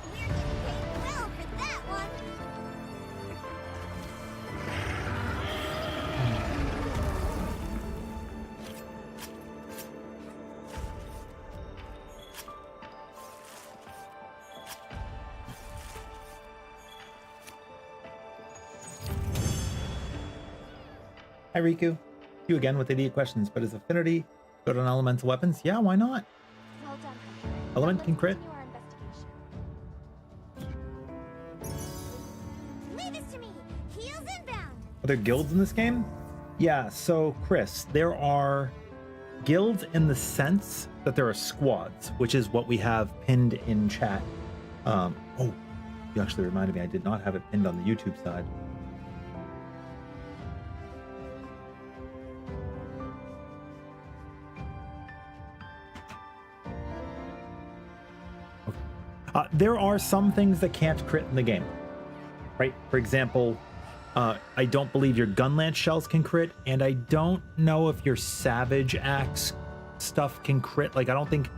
We're getting paid well for that one. Hi, Riku. You again with idiot questions, but is affinity good on elemental weapons? Yeah, why not? Well done. Element can Let's crit. continue our investigation. Leave this to me. Heels inbound. Are there guilds in this game? Yeah, so Chris, there are guilds in the sense that there are squads, which is what we have pinned in chat. Oh, you actually reminded me I did not have it pinned on the YouTube side. There are some things that can't crit in the game, right? For example, I don't believe your gun lance shells can crit, and I don't know if your savage axe stuff can crit. Like, I think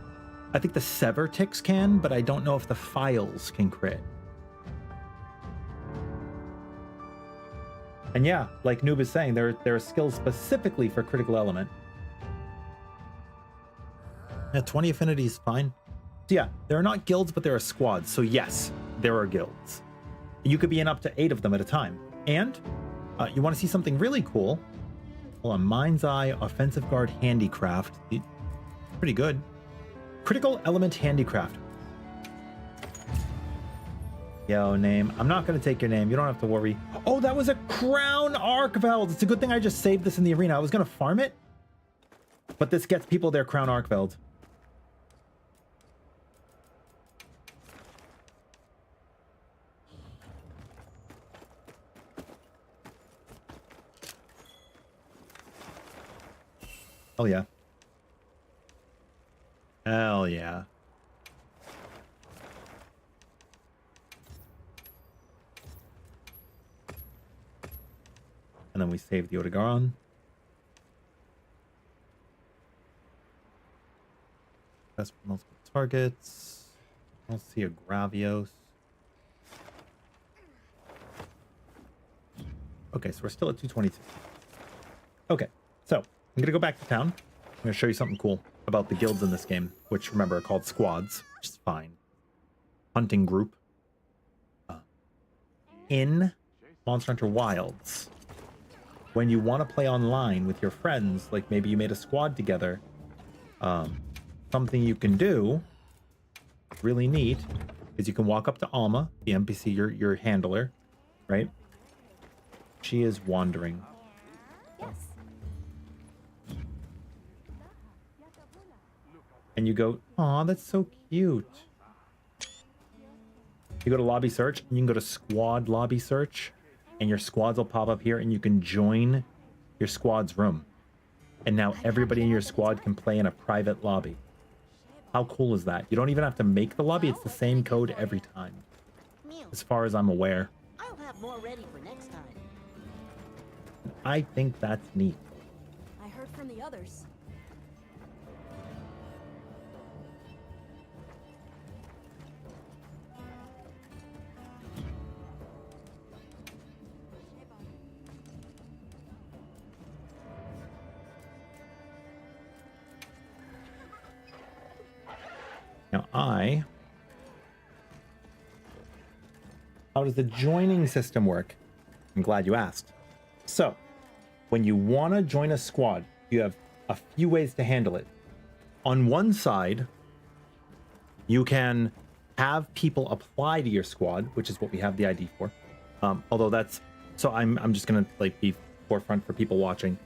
the sever ticks can, but I don't know if the files can crit. And yeah, like Noob is saying, there are skills specifically for critical element. Yeah, 20 affinity is fine. So yeah, there are not guilds, but there are squads. So yes, there are guilds. You could be in up to 8 of them at a time. And you want to see something really cool? Hold on, Mind's Eye, Offensive Guard, Handicraft. Pretty good. Critical Element Handicraft. Yo, name. I'm not going to take your name. You don't have to worry. Oh, that was a Crown Arkveld. It's a good thing I just saved this in the arena. I was going to farm it, but this gets people their Crown Arkveld. Oh yeah. Hell yeah. And then we save the Odegaron. Best for multiple targets. I'll see a Gravios. Okay, so we're still at 222. Okay, so I'm gonna go back to town. I'm gonna show you something cool about the guilds in this game, which remember are called squads, which is fine. Hunting group. In Monster Hunter Wilds, when you want to play online with your friends, like maybe you made a squad together, something you can do, really neat, is you can walk up to Alma, the NPC, your handler, right? She is wandering. Yes. and you go, "Aw, that's so cute." You go to lobby search, and you can go to squad lobby search, and your squads will pop up here, and you can join your squad's room. And now everybody in your squad can play in a private lobby. How cool is that? You don't even have to make the lobby. It's the same code every time, as far as I'm aware. I'll have more ready for next time. I think that's neat. I heard from the others. Now how does the joining system work? I'm glad you asked. So, when you want to join a squad, you have a few ways to handle it. On one side, you can have people apply to your squad, which is what we have the ID for. Although that's, so I'm just gonna like be forefront for people watching.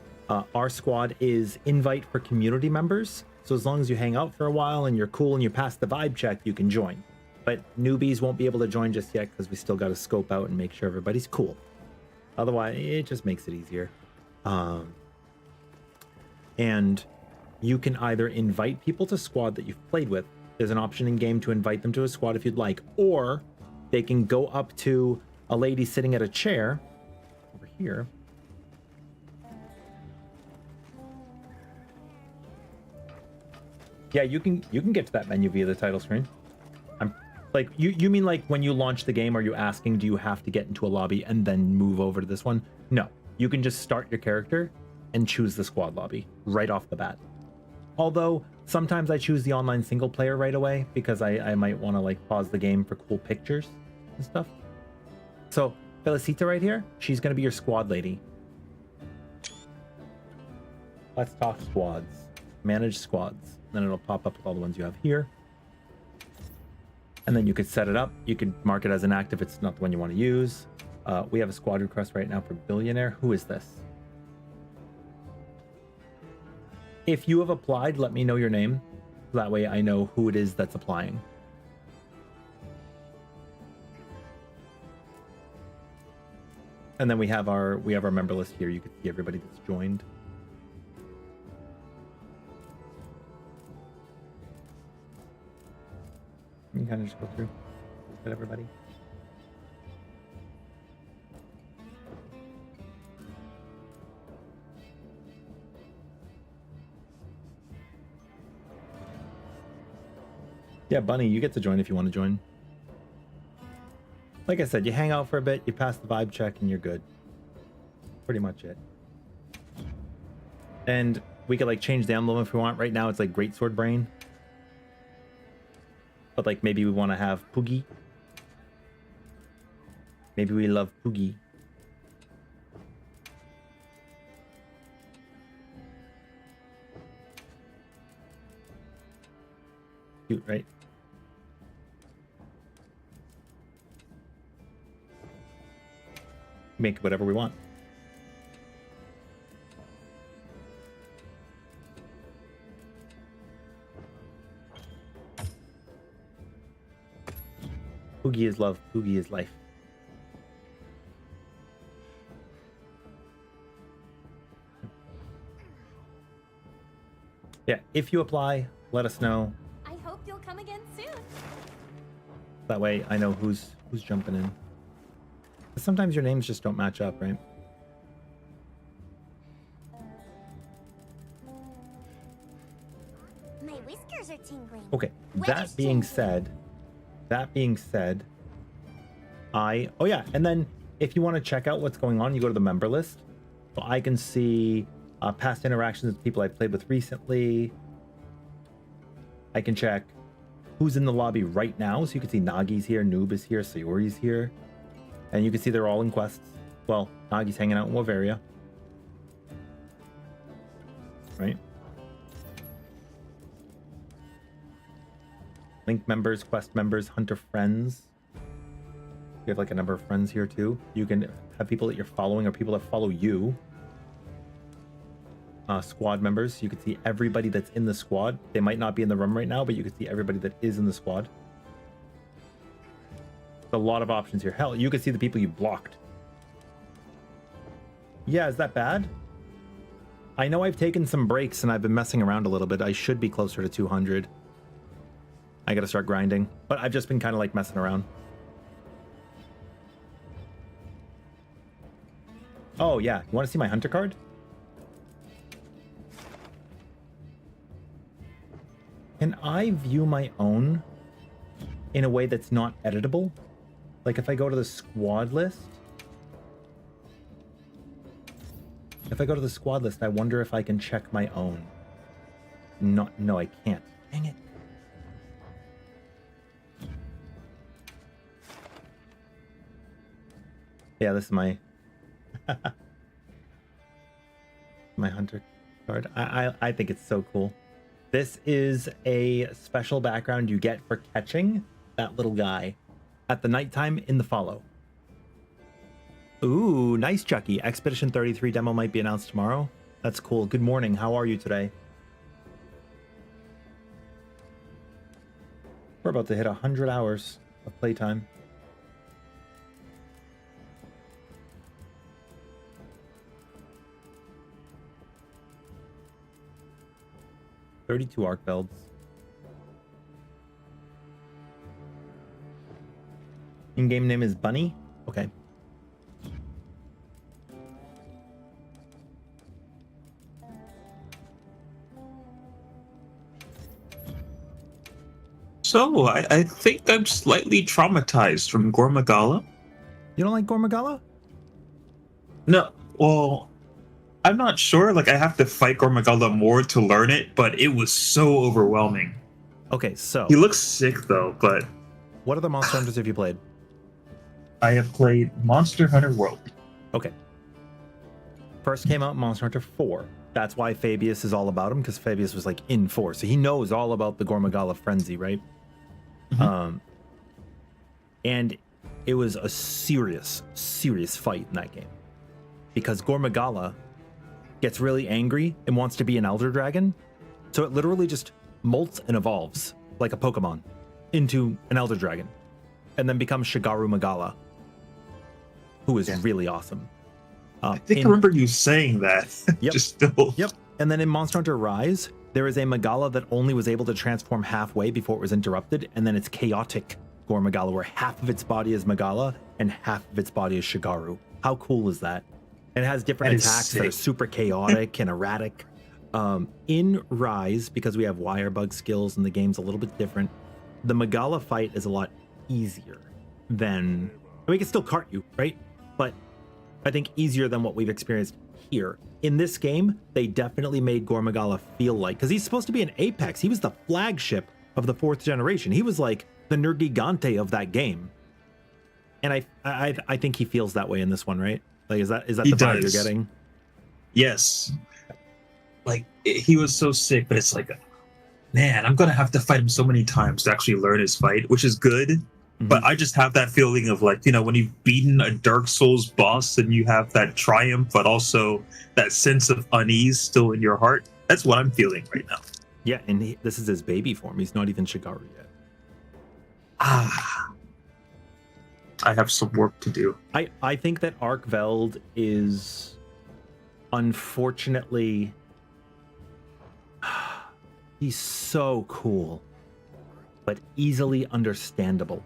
Our squad is invite for community members. So as long as you hang out for a while and you're cool and you pass the vibe check, you can join. But newbies won't be able to join just yet because we still got to scope out and make sure everybody's cool. Otherwise, it just makes it easier. And you can either invite people to squad that you've played with. There's an option in game to invite them to a squad if you'd like, or they can go up to a lady sitting at a chair over here. Yeah, you can get to that menu via the title screen. I'm like, you mean like when you launch the game, are you asking, do you have to get into a lobby and then move over to this one? No, you can just start your character and choose the squad lobby right off the bat. Although sometimes I choose the online single player right away because I might want to like pause the game for cool pictures and stuff. So Felicita right here, she's going to be your squad lady. Let's talk squads. Manage squads. Then it'll pop up with all the ones you have here. And then you could set it up. You could mark it as inactive if it's not the one you want to use. We have a squad request right now for Billionaire. Who is this? If you have applied, let me know your name. That way I know who it is that's applying. And then we have our member list here. You can see everybody that's joined. You can kind of just go through at everybody. Yeah, Bunny, you get to join if you want to join. Like I said, you hang out for a bit, you pass the vibe check, and you're good. Pretty much it. And we could like change the emblem if we want. Right now it's like Greatsword Brain. But like maybe we want to have Poogie. Maybe we love Poogie. Cute, right? Make whatever we want. Poogie is love, Poogie is life. Yeah, if you apply, let us know. I hope you'll come again soon. That way I know who's jumping in. Sometimes your names just don't match up, right? My whiskers are tingling. Okay, Where that is being Ginger? said, oh yeah, and then if you want to check out what's going on, you go to the member list. So I can see past interactions with people I've played with recently. I can check who's in the lobby right now. So you can see Nagi's here, Noob is here, Sayori's here. And you can see they're all in quests. Well, Nagi's hanging out in Wavaria. Right? Link members, quest members, hunter friends. You have like a number of friends here too. You can have people that you're following or people that follow you. squad members. You can see everybody that's in the squad. They might not be in the room right now, but you can see everybody that is in the squad. A lot of options here. Hell, you can see the people you blocked. Yeah, is that bad? I know I've taken some breaks and I've been messing around a little bit. I should be closer to 200. I gotta start grinding, but I've just been kind of like messing around. Oh yeah, you want to see my hunter card? Can I view my own in a way that's not editable? Like if I go to the squad list, I wonder if I can check my own. No, I can't. Dang it. Yeah, this is my my hunter card. I think it's so cool. This is a special background you get for catching that little guy at the nighttime in the follow. Ooh, nice, Chucky. Expedition 33 demo might be announced tomorrow. That's cool. Good morning. How are you today? We're about to hit 100 hours of playtime. $32 arc belts. In-game name is Bunny? Okay. So, I think I'm slightly traumatized from Gormagala. You don't like Gormagala? No, well, I'm not sure. Like, I have to fight Gormagala more to learn it, but it was so overwhelming. Okay, so... He looks sick, though, but... What other Monster Hunters have you played? I have played Monster Hunter World. Okay. First came out Monster Hunter 4. That's why Fabius is all about him, because Fabius was, like, in 4. So he knows all about the Gormagala frenzy, right? Mm-hmm. And it was a serious fight in that game. Because Gormagala gets really angry and wants to be an Elder Dragon. So it literally just molts and evolves like a Pokemon into an Elder Dragon. And then becomes Shigaru Magala, who is really awesome. I think I remember you saying that. Yep. Just still. Yep. And then in Monster Hunter Rise, there is a Magala that only was able to transform halfway before it was interrupted. And then it's chaotic Gormagala, where half of its body is Magala and half of its body is Shigaru. How cool is that? And it has different attacks that are super chaotic and erratic. In Rise, because we have wire bug skills and the game's a little bit different, the Magala fight is a lot easier than... I mean, it can still cart you, right? But I think easier than what we've experienced here. In this game, they definitely made Gormagala feel like... Because he's supposed to be an apex. He was the flagship of the 4th generation. He was like the Nergigante of that game. And I think he feels that way in this one, right? Like, is that the vibe you're getting? Yes. Like, he was so sick, but it's like, man, I'm going to have to fight him so many times to actually learn his fight, which is good. Mm-hmm. But I just have that feeling of, like, you know, when you've beaten a Dark Souls boss and you have that triumph, but also that sense of unease still in your heart. That's what I'm feeling right now. Yeah, and this is his baby form. He's not even Shigaru yet. I have some work to do. I think that Arkveld is unfortunately he's so cool, but easily understandable.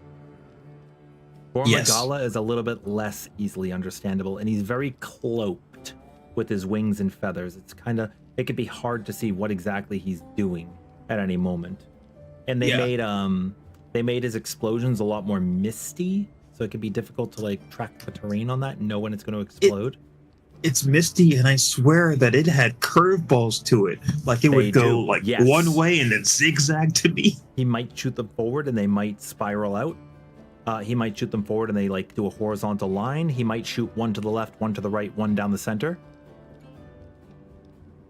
Gormagala is a little bit less easily understandable, and he's very cloaked with his wings and feathers. It's kind of, it could be hard to see what exactly he's doing at any moment. And they made his explosions a lot more misty. So it can be difficult to like track the terrain on that and know when it's going to explode. It's misty, and I swear that it had curveballs to it. Like it would go like one way and then zigzag to me. He might shoot them forward and they might spiral out. He might shoot them forward and they like do a horizontal line. He might shoot one to the left, one to the right, one down the center.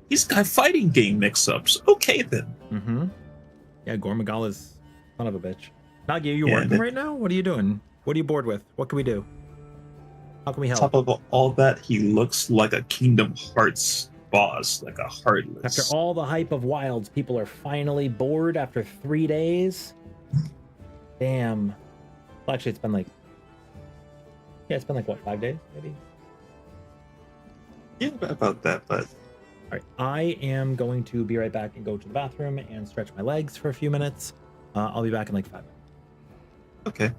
He's got fighting game mix-ups. Okay then. Mm-hmm. Yeah, Gormagala's son of a bitch. Nagi, are you working right now? What are you doing? What are you bored with? What can we do? How can we help? On top of all that, he looks like a Kingdom Hearts boss, like a heartless. After all the hype of Wilds, people are finally bored after 3 days. Damn. Well, actually, it's been like... Yeah, it's been like, what, 5 days, maybe? Yeah, about that, but... All right, I am going to be right back and go to the bathroom and stretch my legs for a few minutes. I'll be back in like 5 minutes. Okay.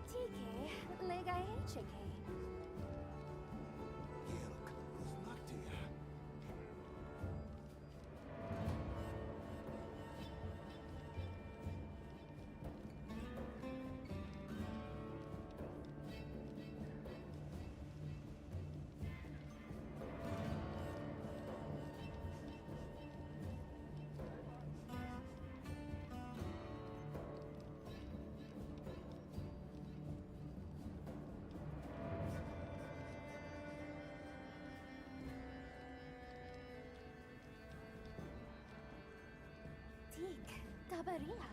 TK, lega HK. Tik, Tabaria.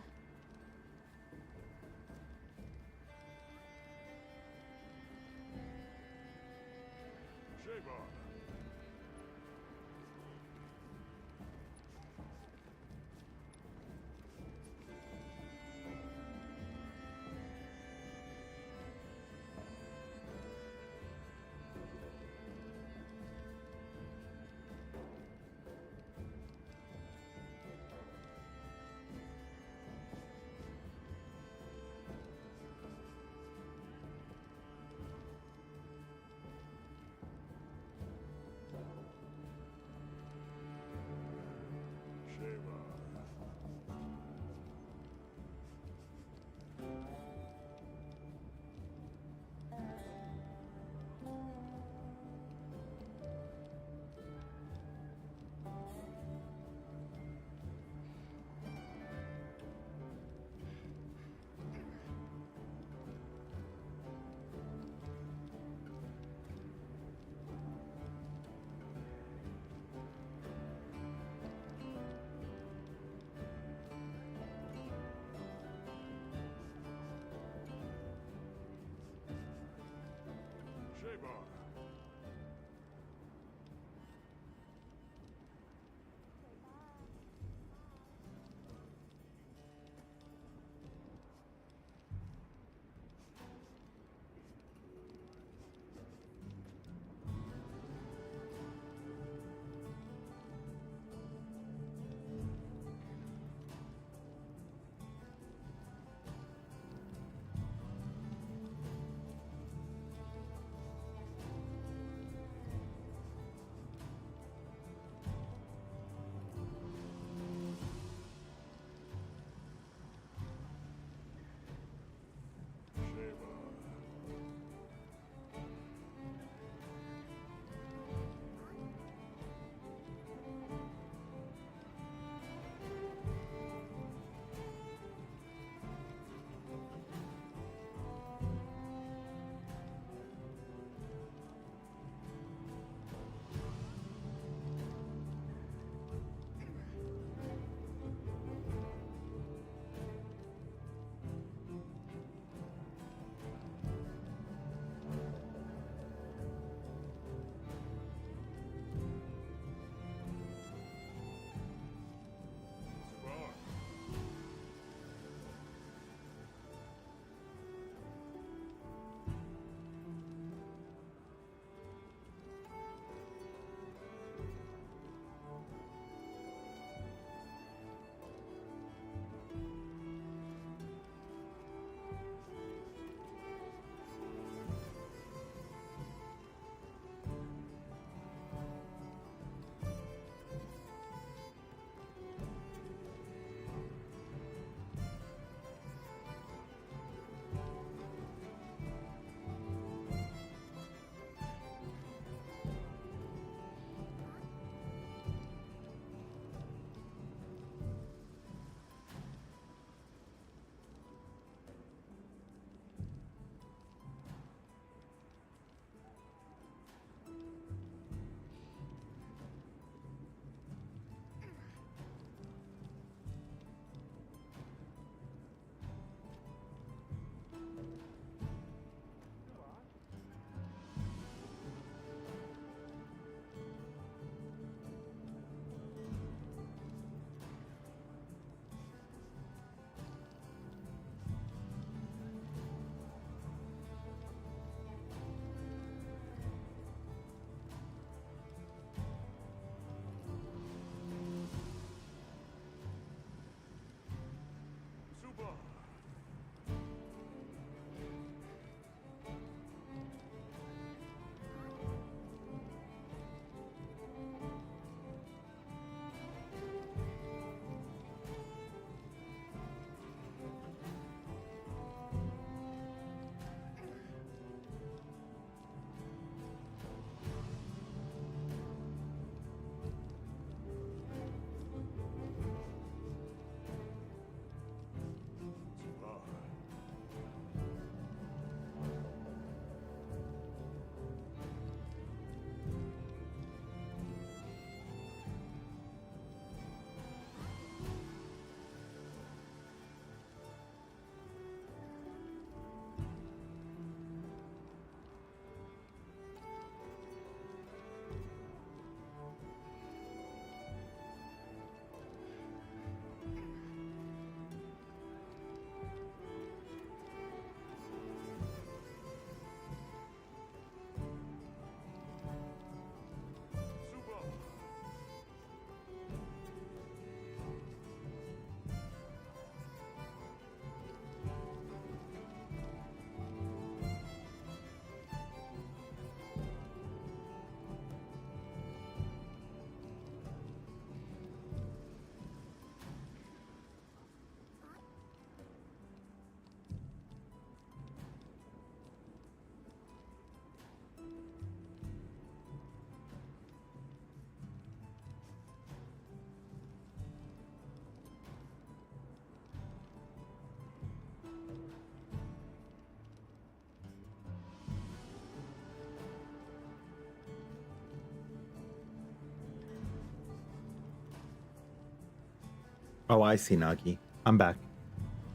Oh, I see, Nagi. I'm back.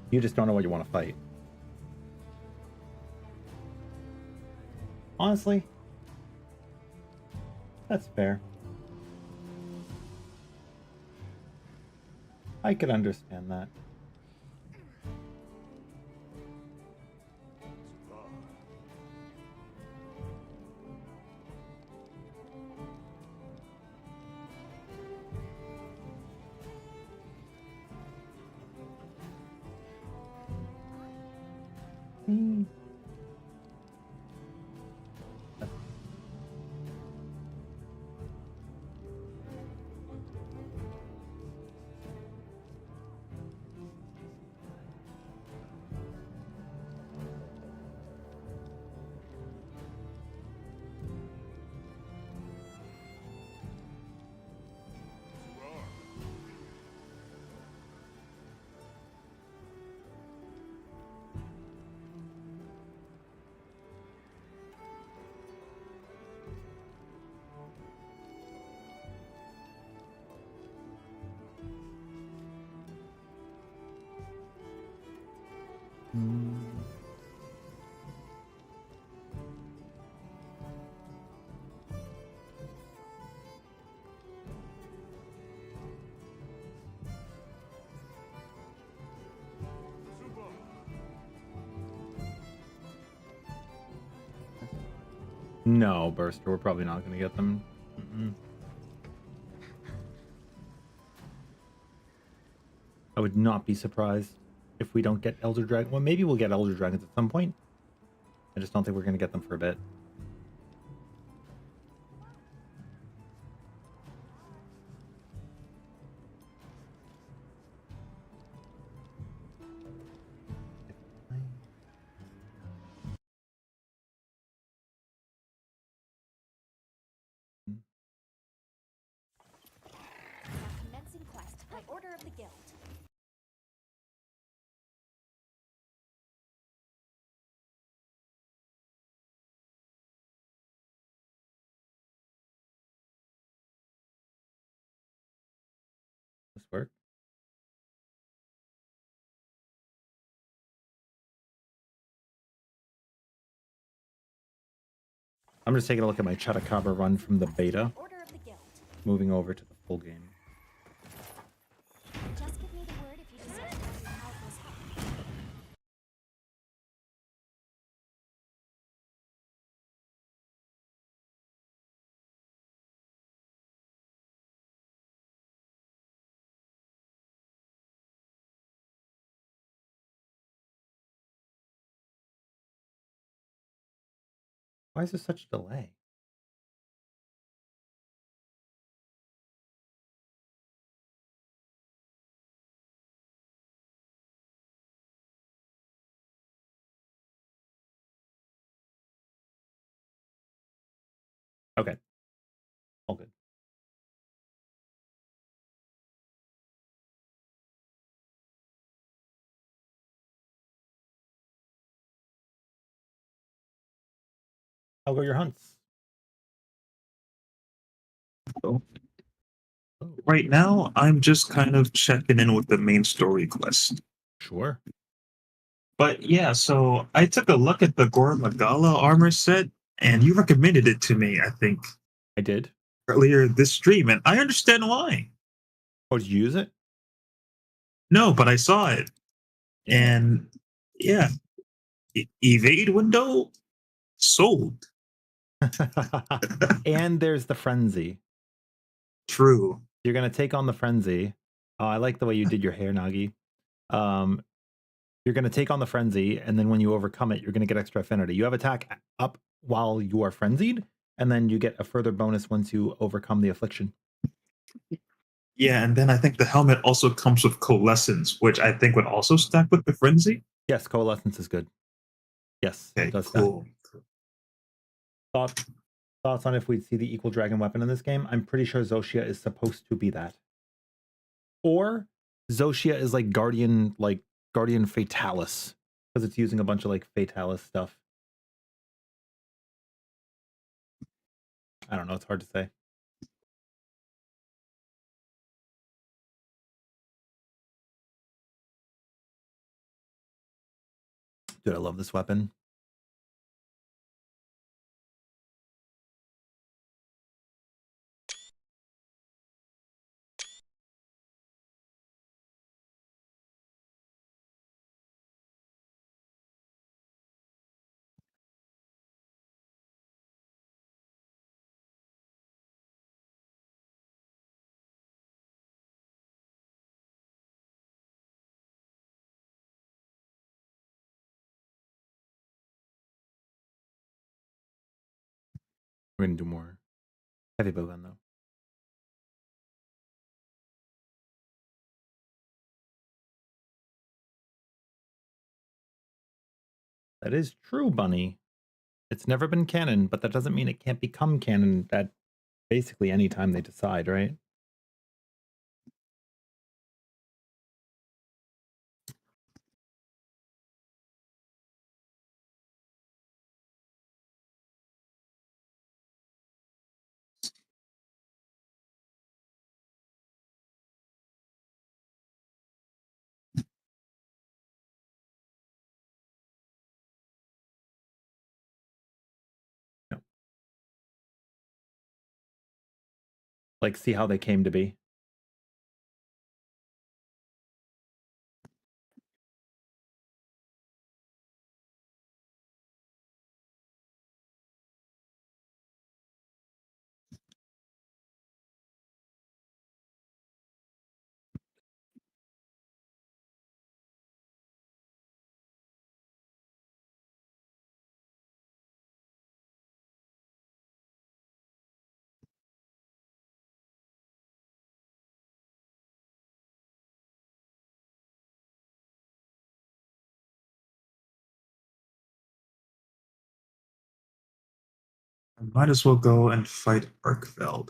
You just don't know what you want to fight. Honestly, that's fair. I could understand that. Hmm. No, Burster, we're probably not going to get them. Mm-mm. I would not be surprised if we don't get Elder Dragon. Well, maybe we'll get Elder Dragons at some point. I just don't think we're going to get them for a bit. Commencing quest by order of the guild. This work? I'm just taking a look at my Chutacabra run from the beta, Order of the guild. moving over to the full game. Just give me the word if you decide to have your powerful help. Why is there such a delay? Okay, all good. How go your hunts? So, Oh, right now, I'm just kind of checking in with the main story quest. sure. But yeah, so I took a look at the Gor Magala armor set, and you recommended it to me, I think, I did. earlier this stream, and I understand why. Oh, did you use it? No, but I saw it, and yeah, evade window sold. And there's the frenzy. True. You're gonna take on the frenzy. Oh, I like the way you did your hair, Nagi. Um, you're gonna take on the frenzy, and then when you overcome it, you're gonna get extra affinity. You have attack up while you are frenzied, and then you get a further bonus once you overcome the affliction. Yeah, and then I think the helmet also comes with coalescence, which I think would also stack with the frenzy. Yes, coalescence is good. Yes, Okay, it does stack. cool. Thoughts on if we'd see the equal dragon weapon in this game? I'm pretty sure Zoshia is supposed to be that. Or Zoshia is like Guardian Fatalis, because it's using a bunch of like Fatalis stuff. I don't know, it's hard to say. Dude, I love this weapon. We're gonna do more heavy bowgun though. That is true, Bunny. It's never been canon, but that doesn't mean it can't become canon at basically any time they decide, right? Yep. Like, see how they came to be. I might as well go and fight Arkfeld.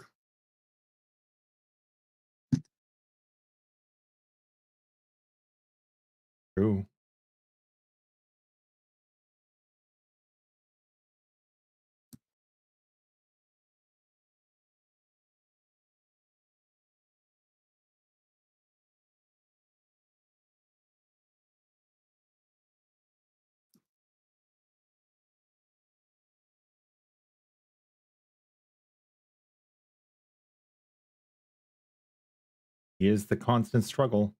True. He is the constant struggle.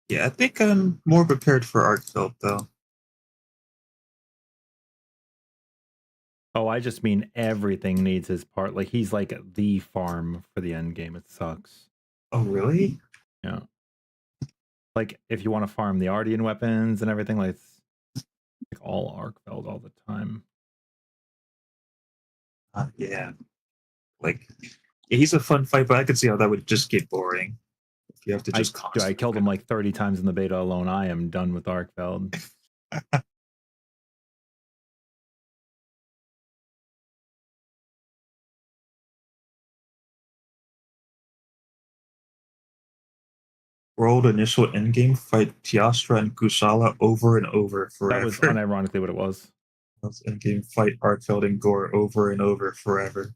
Yeah, I think I'm more prepared for Arkfeld though. Oh, I just mean everything needs his part. Like, he's like the farm for the end game. It sucks. Oh really? Yeah. Like, if you want to farm the Ardian weapons and everything, like, it's like all Arkfeld all the time. Yeah. Like, yeah, he's a fun fight, but I could see how that would just get boring. If you have to just Dude, I constantly. killed him like 30 times in the beta alone. I am done with Arkfeld. World initial endgame, fight Tiastra and Kushala over and over forever. That was unironically what it was. That's endgame, fight Arkfeld and Gore over and over forever.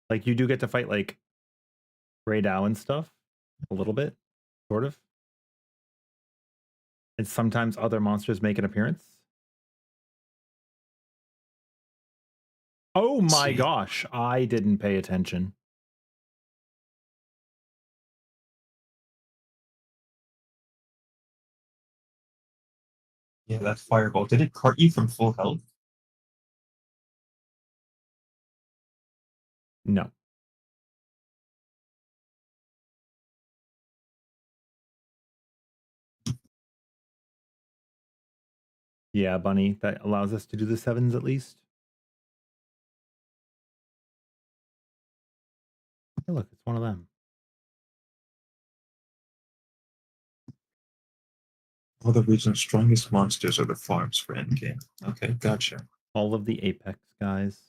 Like, you do get to fight like Grey Dow and stuff a little bit, sort of. And sometimes other monsters make an appearance. Oh my gosh, I didn't pay attention. Yeah, that fireball. Did it cart you from full health? No. Yeah, Bunny, that allows us to do the 7s at least. Hey, look, it's one of them. All the region's strongest monsters are the farms for endgame. Okay, gotcha. All of the Apex guys.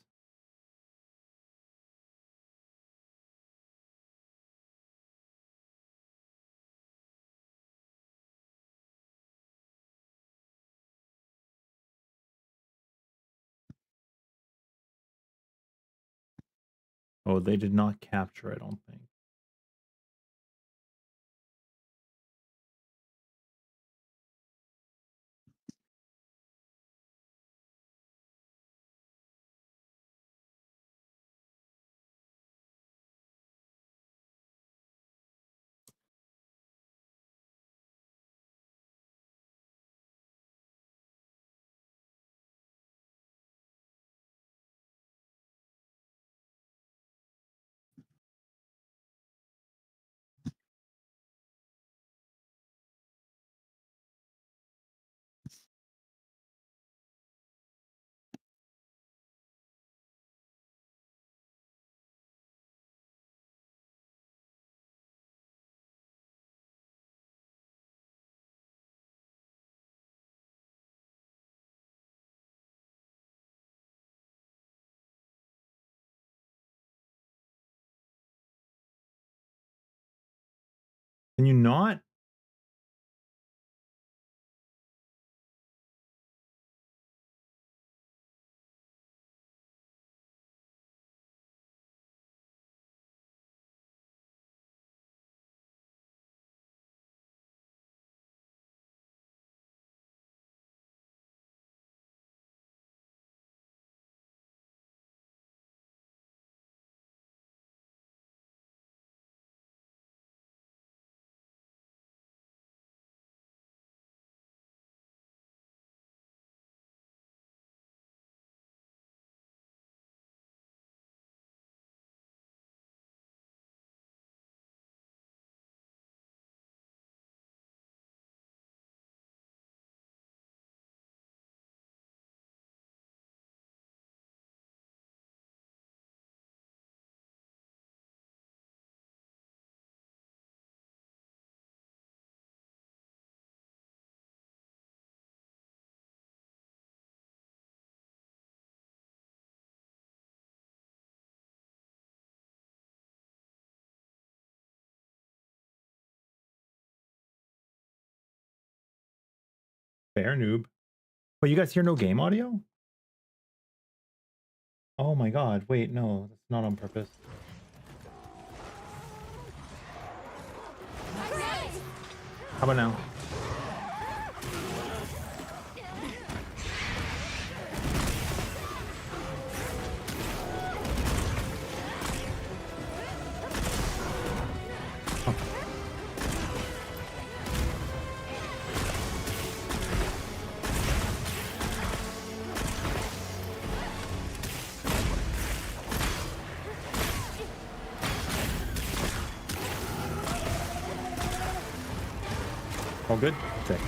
Oh, they did not capture, I don't think. Can you not? Fair noob. But you guys hear no game audio? Oh my god, wait, no, that's not on purpose. How about now? All good? Sick.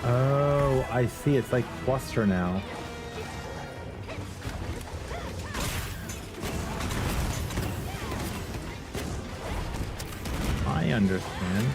Oh, I see. It's like cluster now. I understand.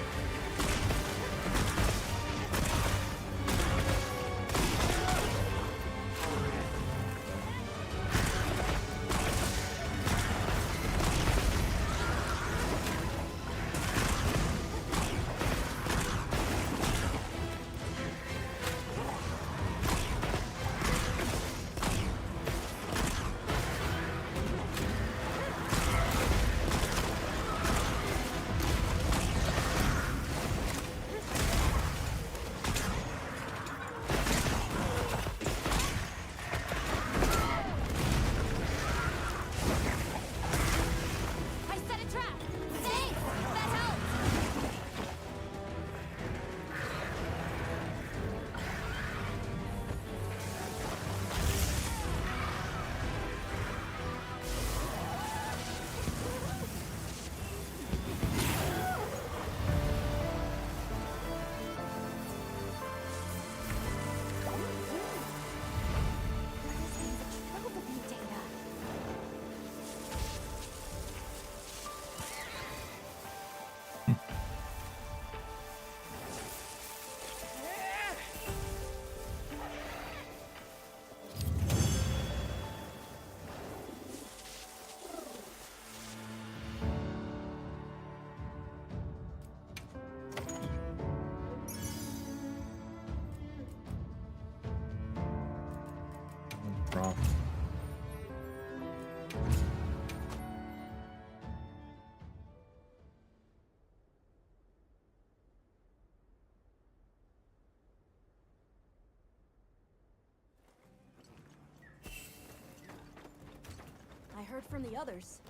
from the others.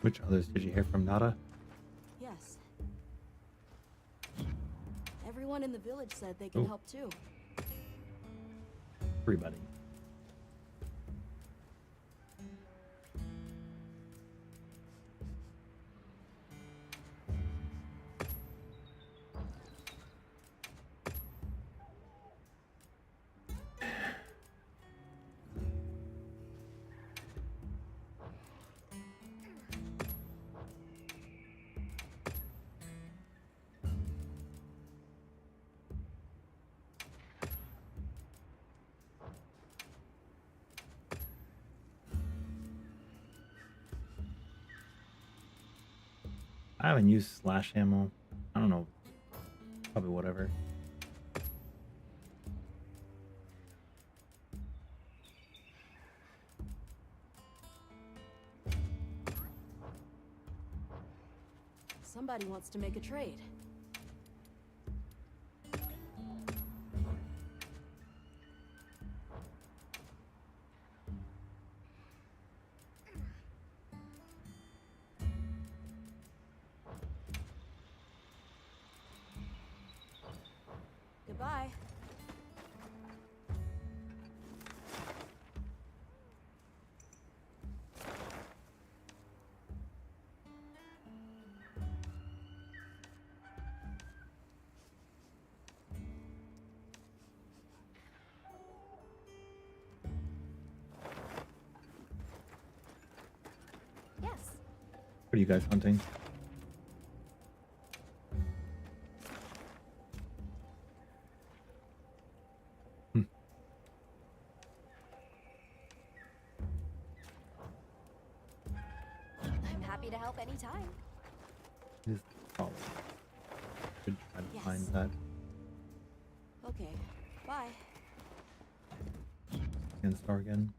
Which others did you hear from? Nada? Yes. Everyone in the village said they can Ooh. help too. Everybody. I haven't used slash ammo. I don't know. Probably whatever. Somebody wants to make a trade. Goodbye. Yes. What are you guys hunting? I'm happy to help anytime. Just follow. Should try to Yes. find that Okay. Bye. and star again.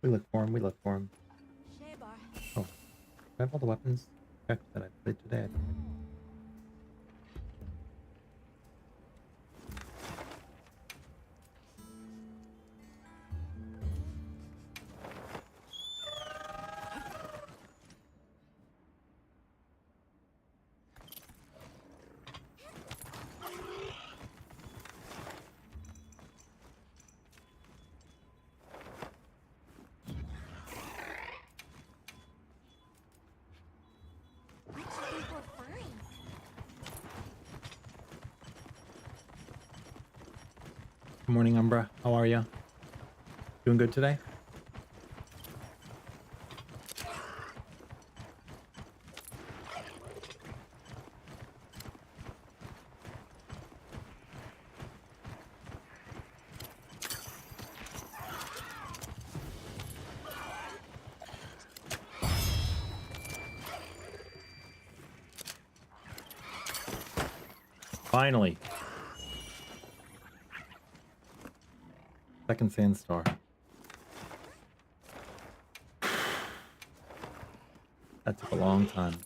We look for him. We look for him. Shea bar. Oh, do I have all the weapons checked that I played today? I think I do. What do you think we'll find? Good morning, Umbra. How are you? Doing good today? Finally. Second sandstar. That took a long time.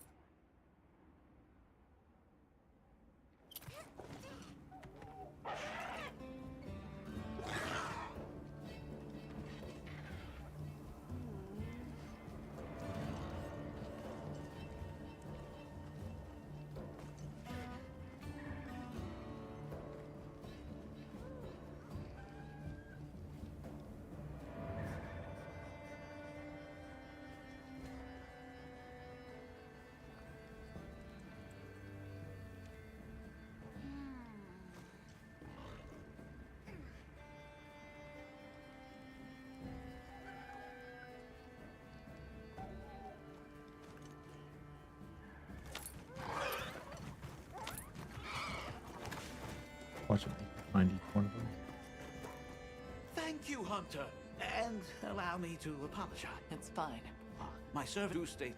Watch me find each one of them. Thank Thank you, Hunter. And allow me to apologize. It's fine. My servant do state.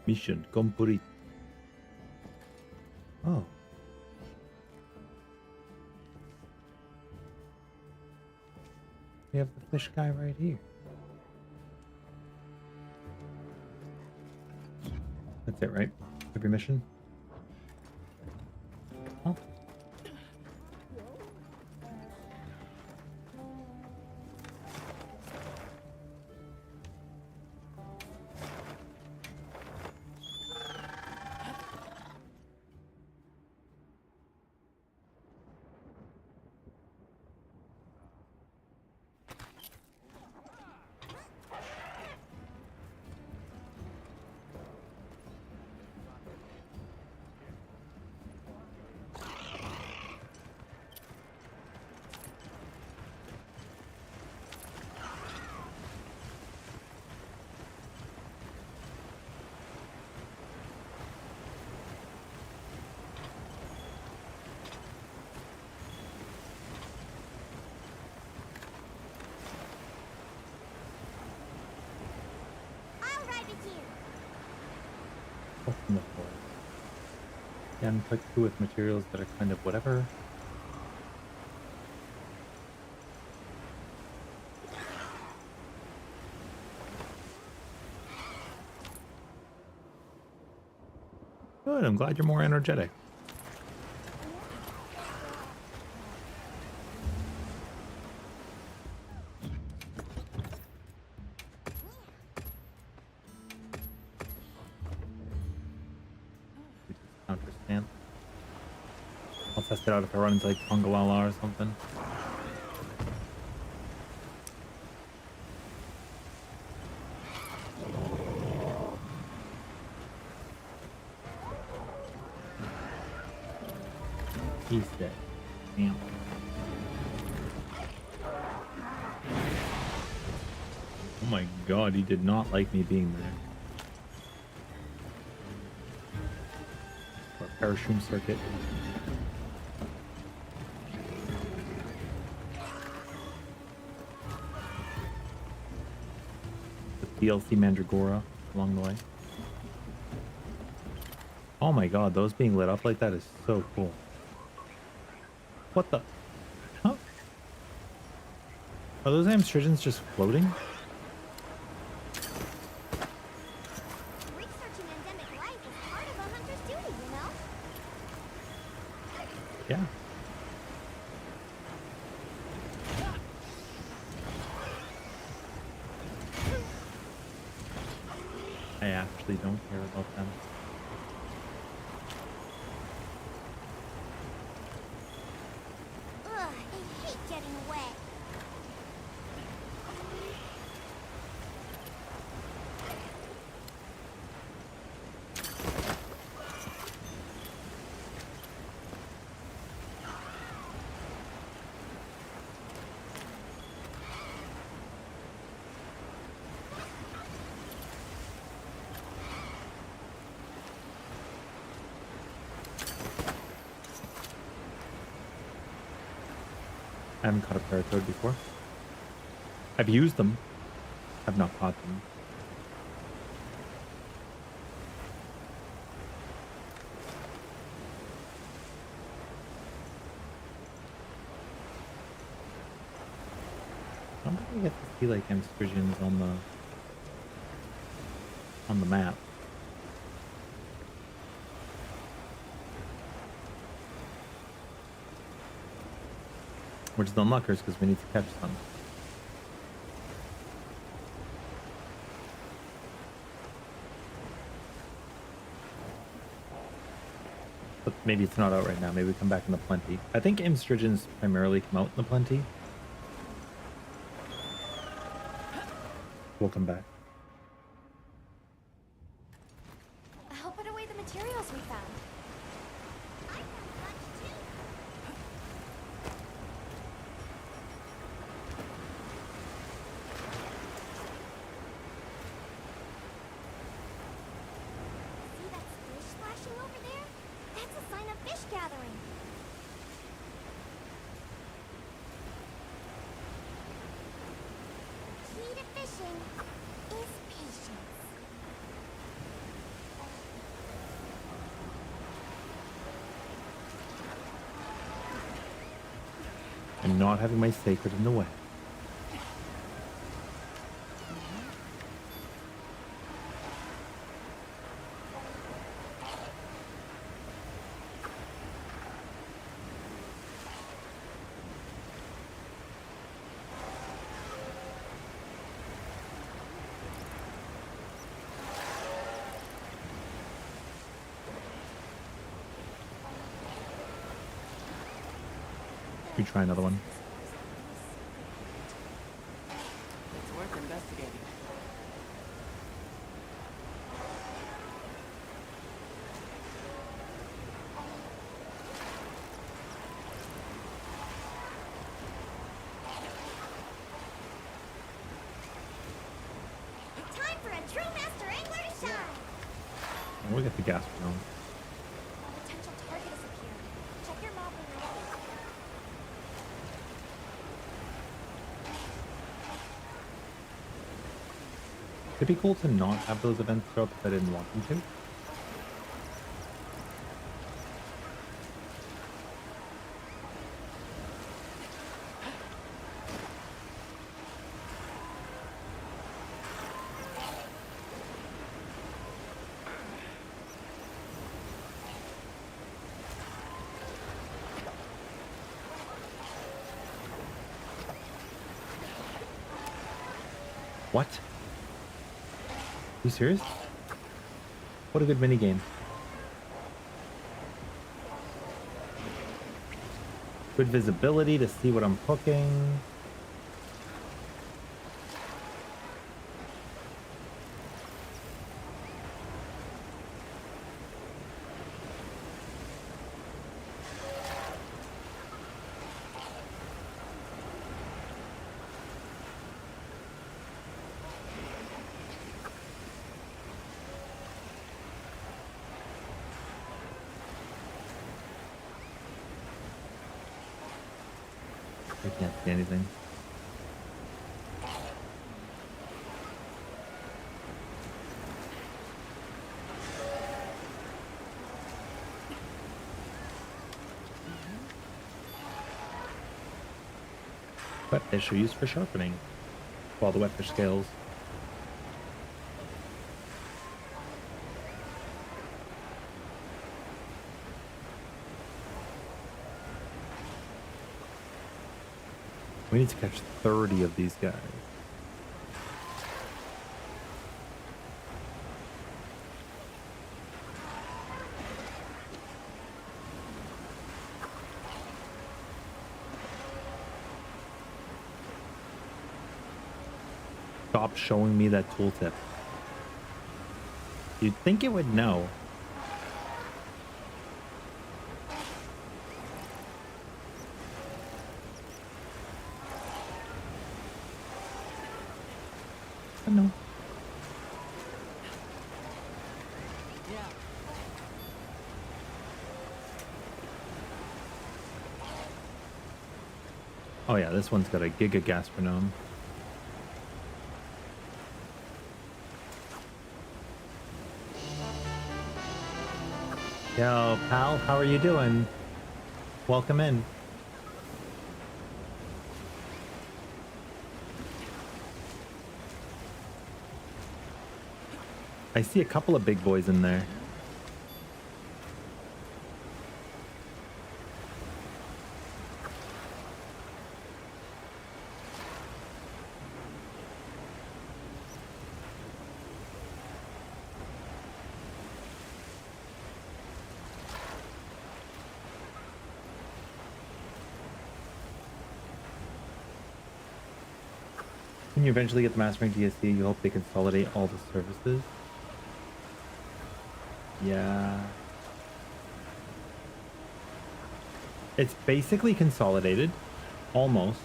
Mission complete. Oh. We have the fish guy right here. That's it, right? Every mission? Oh. I'll ride with you. Open the forest. Again, click through with materials that are kind of whatever. Good, I'm glad you're more energetic. Counter stand. I'll test it out if I run into like Pangawala or something. He's dead. Damn. Oh my god, he did not like me being there. Or parachute circuit. The DLC Mandragora along the way. Oh my god, those being lit up like that is so cool. What the? Huh? Are those amstridgens just floating? Researching endemic life is part of a hunter's duty, you know? Yeah. I actually don't care about them. Ugh, I hate getting away. I haven't caught a paratoad before. I've used them. I've not caught them. I don't think we get to see like amstridgens on the map. Which is the unlockers because we need to catch some. But maybe it's not out right now. Maybe we come back in the plenty. I think amstridgens primarily come out in the plenty. We'll come back. I'll put away the materials we found. I found a bunch too. See that splish splashing over there? That's a sign of fish gathering. fishing is patience. And not having my sacred in the way. We try another one. It's worth investigating. Time for a true master angler to shine. Oh, we got the gas now. A potential target has appeared. Check your map when you're ready. It'd be cool to not have those events show up if I didn't want them to. What? You serious? What a good minigame. Good visibility to see what I'm cooking. I can't see anything. Wetfish are used for sharpening. While the wetfish scales. We need to catch 30 of these guys. Stop showing me that tooltip. You'd think it would know. No. Yeah. Oh yeah, this one's got a giga gastronome. Yo, pal, how are you doing? Welcome in. I see a couple of big boys in there. When you eventually get the mastering DSC, you hope they consolidate all the services. Yeah. It's basically consolidated. Almost.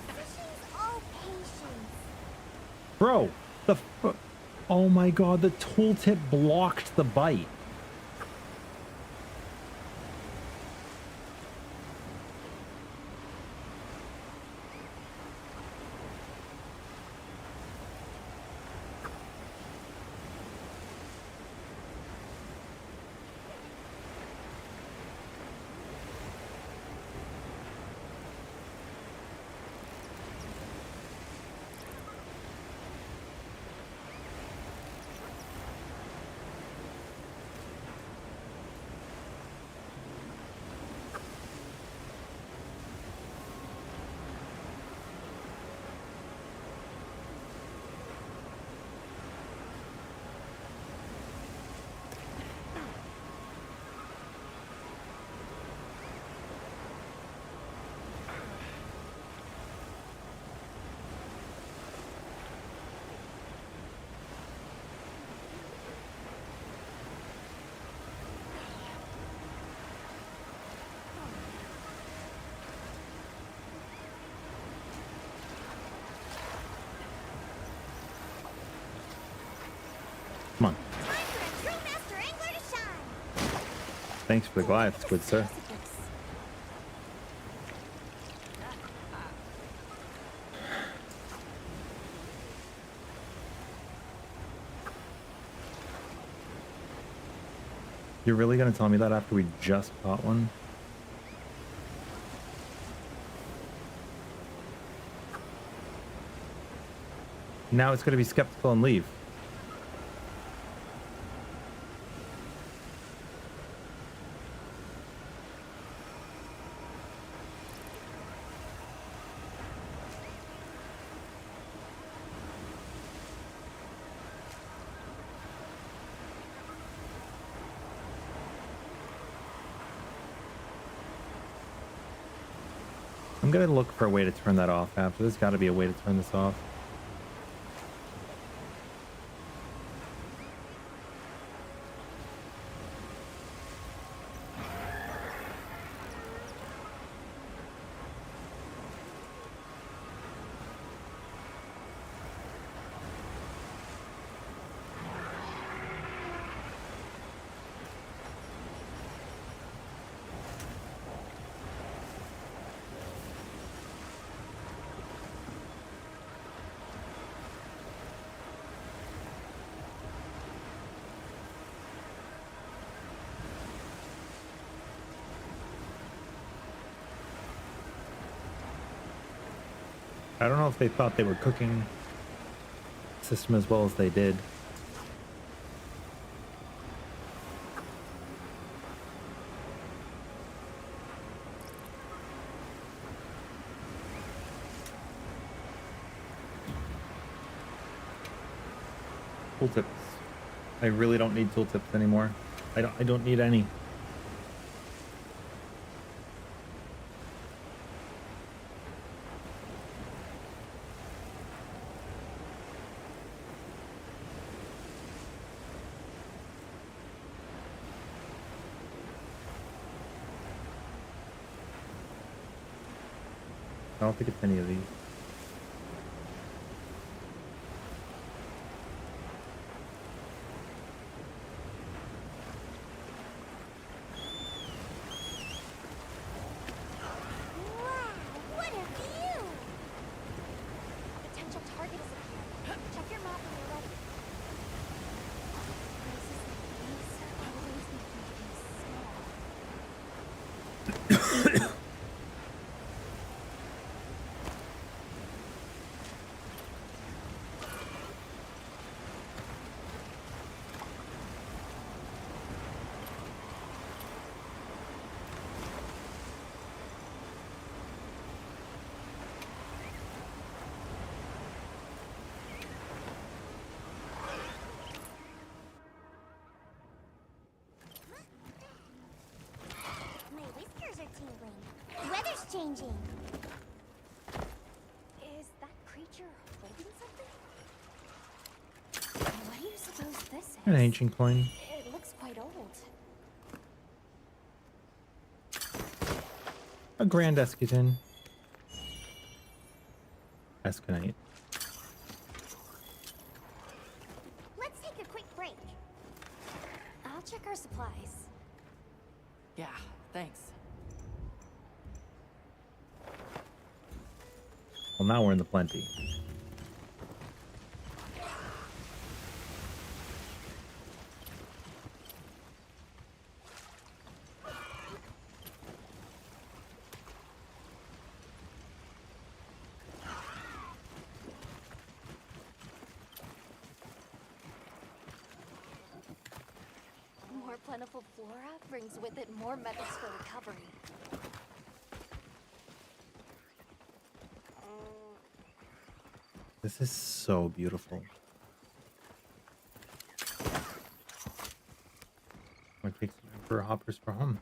Fishing's all patience. Bro, oh my god, the tooltip blocked the bite. Thanks for the glyphs, good sir. You're really gonna tell me that after we just caught one? Now it's gonna be skeptical and leave. I'm gonna look for a way to turn that off after. There's gotta be a way to turn this off. I don't know if they thought they were cooking the system as well as they did. Tooltips. I really don't need tooltips anymore. I don't need any. I don't think it's any of these. Wow, what a view! Potential target is appearing. Check your map when you're ready. Places like these always make me feel small. My whiskers are tingling. The weather's changing. Is that creature holding something? What do you suppose this is? An ancient coin. It looks quite old. A grand eschaton. Esconite. Let's take a quick break. I'll check our supplies. Yeah, thanks. Well, now we're in the plenty. More plentiful flora brings with it more methods for recovery. This is so beautiful. I'm gonna take some Emperor hoppers for home.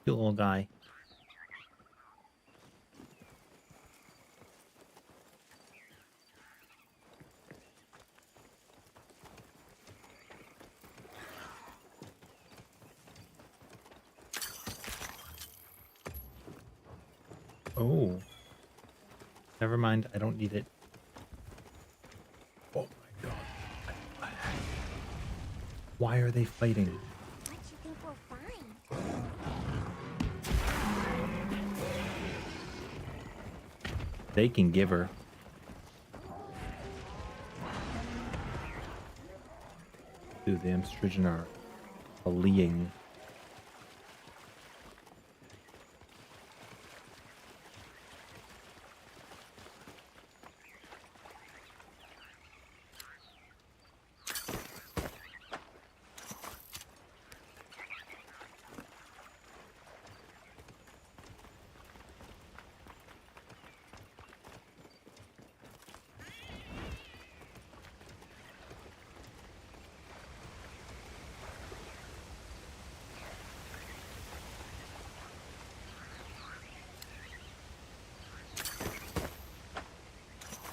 Cute little guy. Oh. Never mind, I don't need it. Oh my god. Why are they fighting? What you think we'll find? They can give her. Dude, the Amstrigen are fleeing.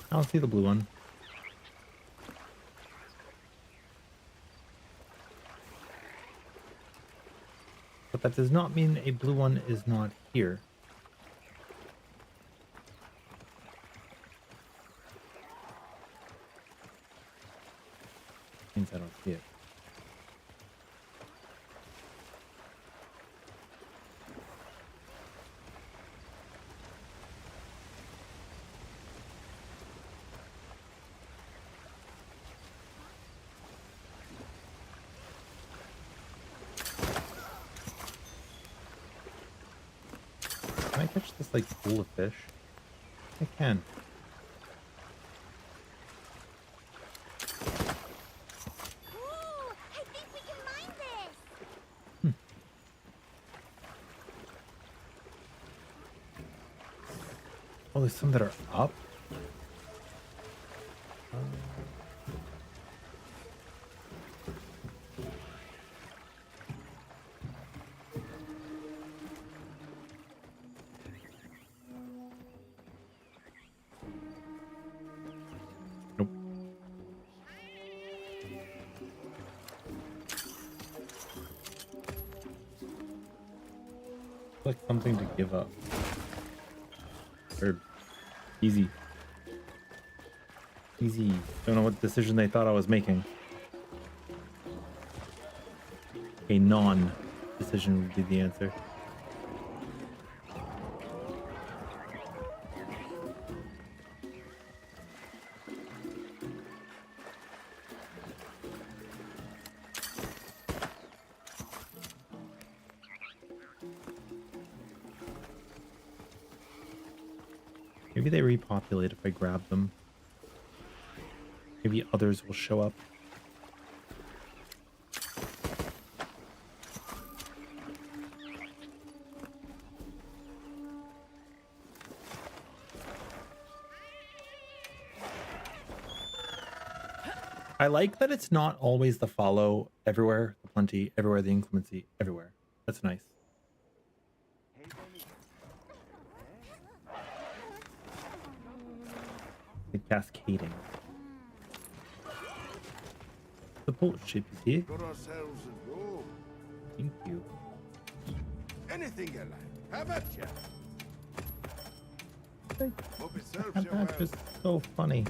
I don't see the blue one. But that does not mean a blue one is not here. Means I don't see it. Can I catch this like pool of fish? I can. Ooh, I think we can mine this. Oh, there's some that are up. Nope. Like something to give up. Or easy. Easy. Don't know what decision they thought I was making. A non-decision would be the answer. Maybe they repopulate if I grab them. Maybe others will show up. I like that it's not always the follow everywhere, the plenty, everywhere, the inclemency, everywhere. That's nice. The cascading. The boat ship is here. Got ourselves a roll. Thank you. Anything you like. Have at ya. Hope it serves you That's well. just so funny.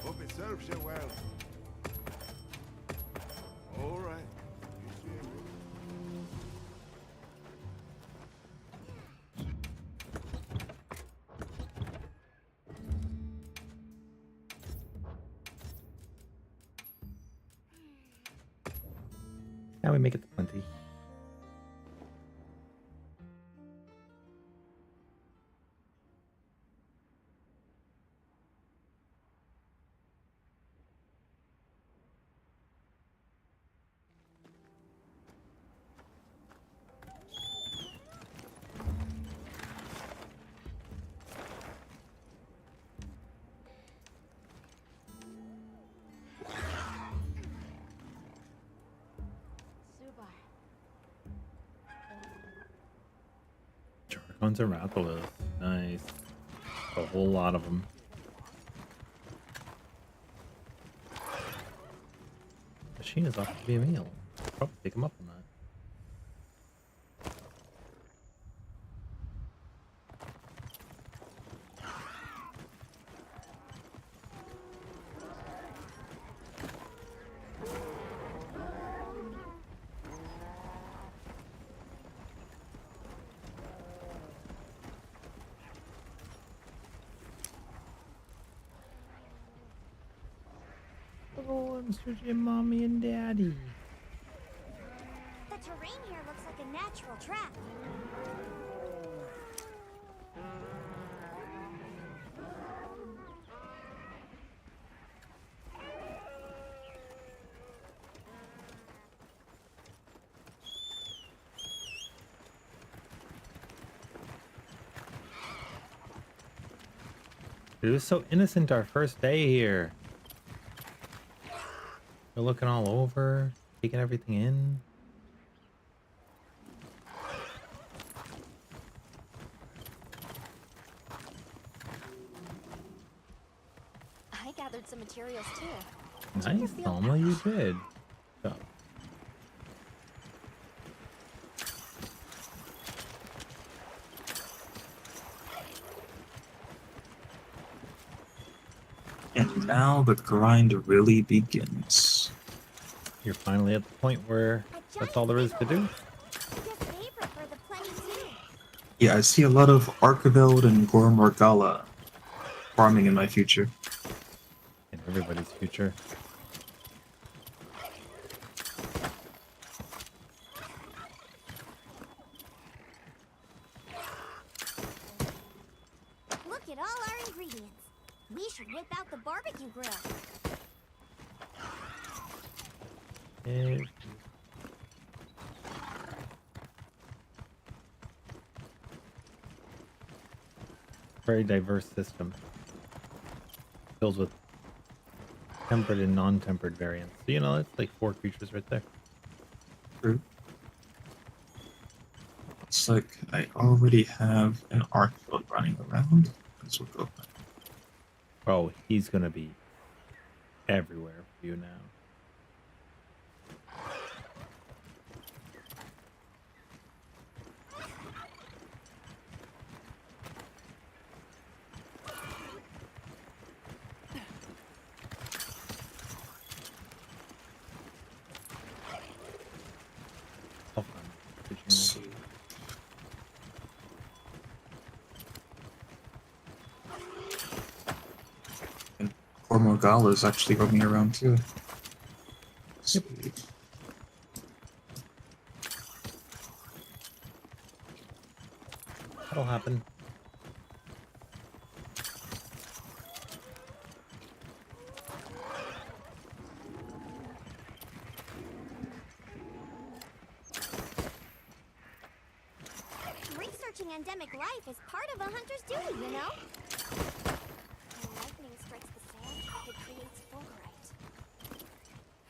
Hope it serves you well. All right. You see you. Now we make it to plenty. Charcons and Rathalos. Nice. A whole lot of them. Machine is off to be a meal. Probably take him up on that. Monster Jam mommy and daddy. The terrain here looks like a natural trap. It was so innocent our first day here. We're looking all over, taking everything in. I gathered some materials too. Nice, Alma, you did. So. And now the grind really begins. You're finally at the point where that's all there is to do. Yeah, I see a lot of Archiveld and Gormorgala farming in my future. In everybody's future. Look at all our ingredients. We should whip out the barbecue grill. Very diverse system. Filled with tempered and non-tempered variants. So, you know, it's like 4 creatures right there. True. Looks like I already have an Archiveld running around. Let's go. Oh, he's gonna be everywhere for you now. Oh, So, and Gormorgala is actually roaming around too. Sweet. That'll happen. Researching endemic life is part of a hunter's duty, you know? When lightning strikes the sand, it creates fulgurite.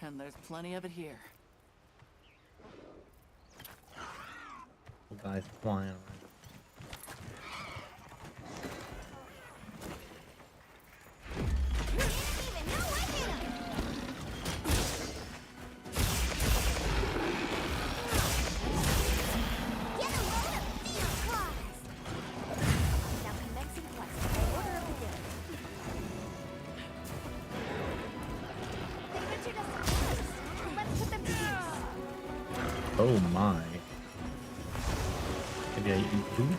And there's plenty of it here. Little guys flying around. Oh my. Maybe I eat food?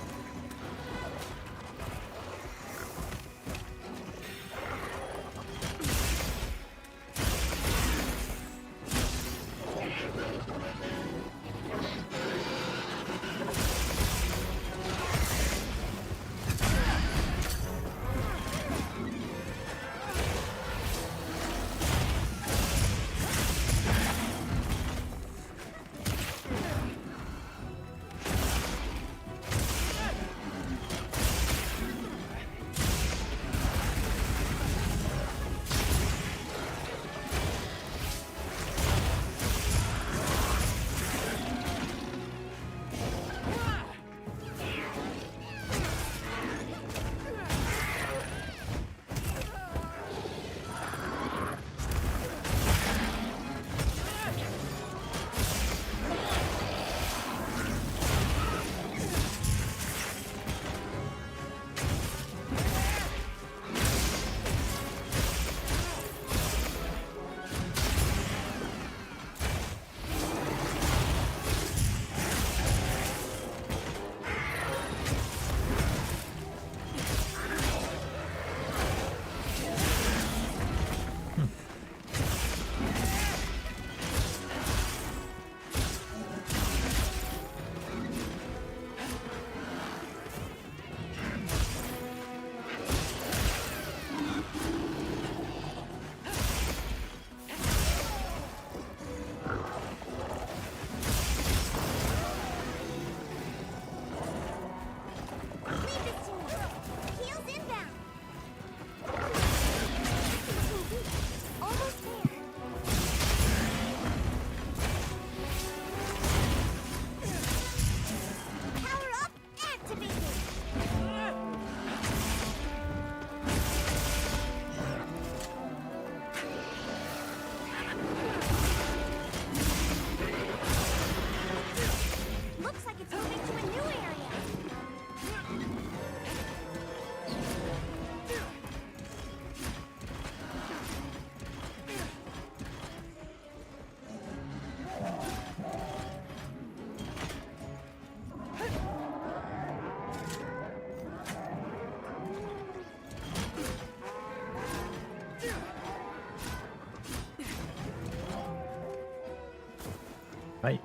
Right.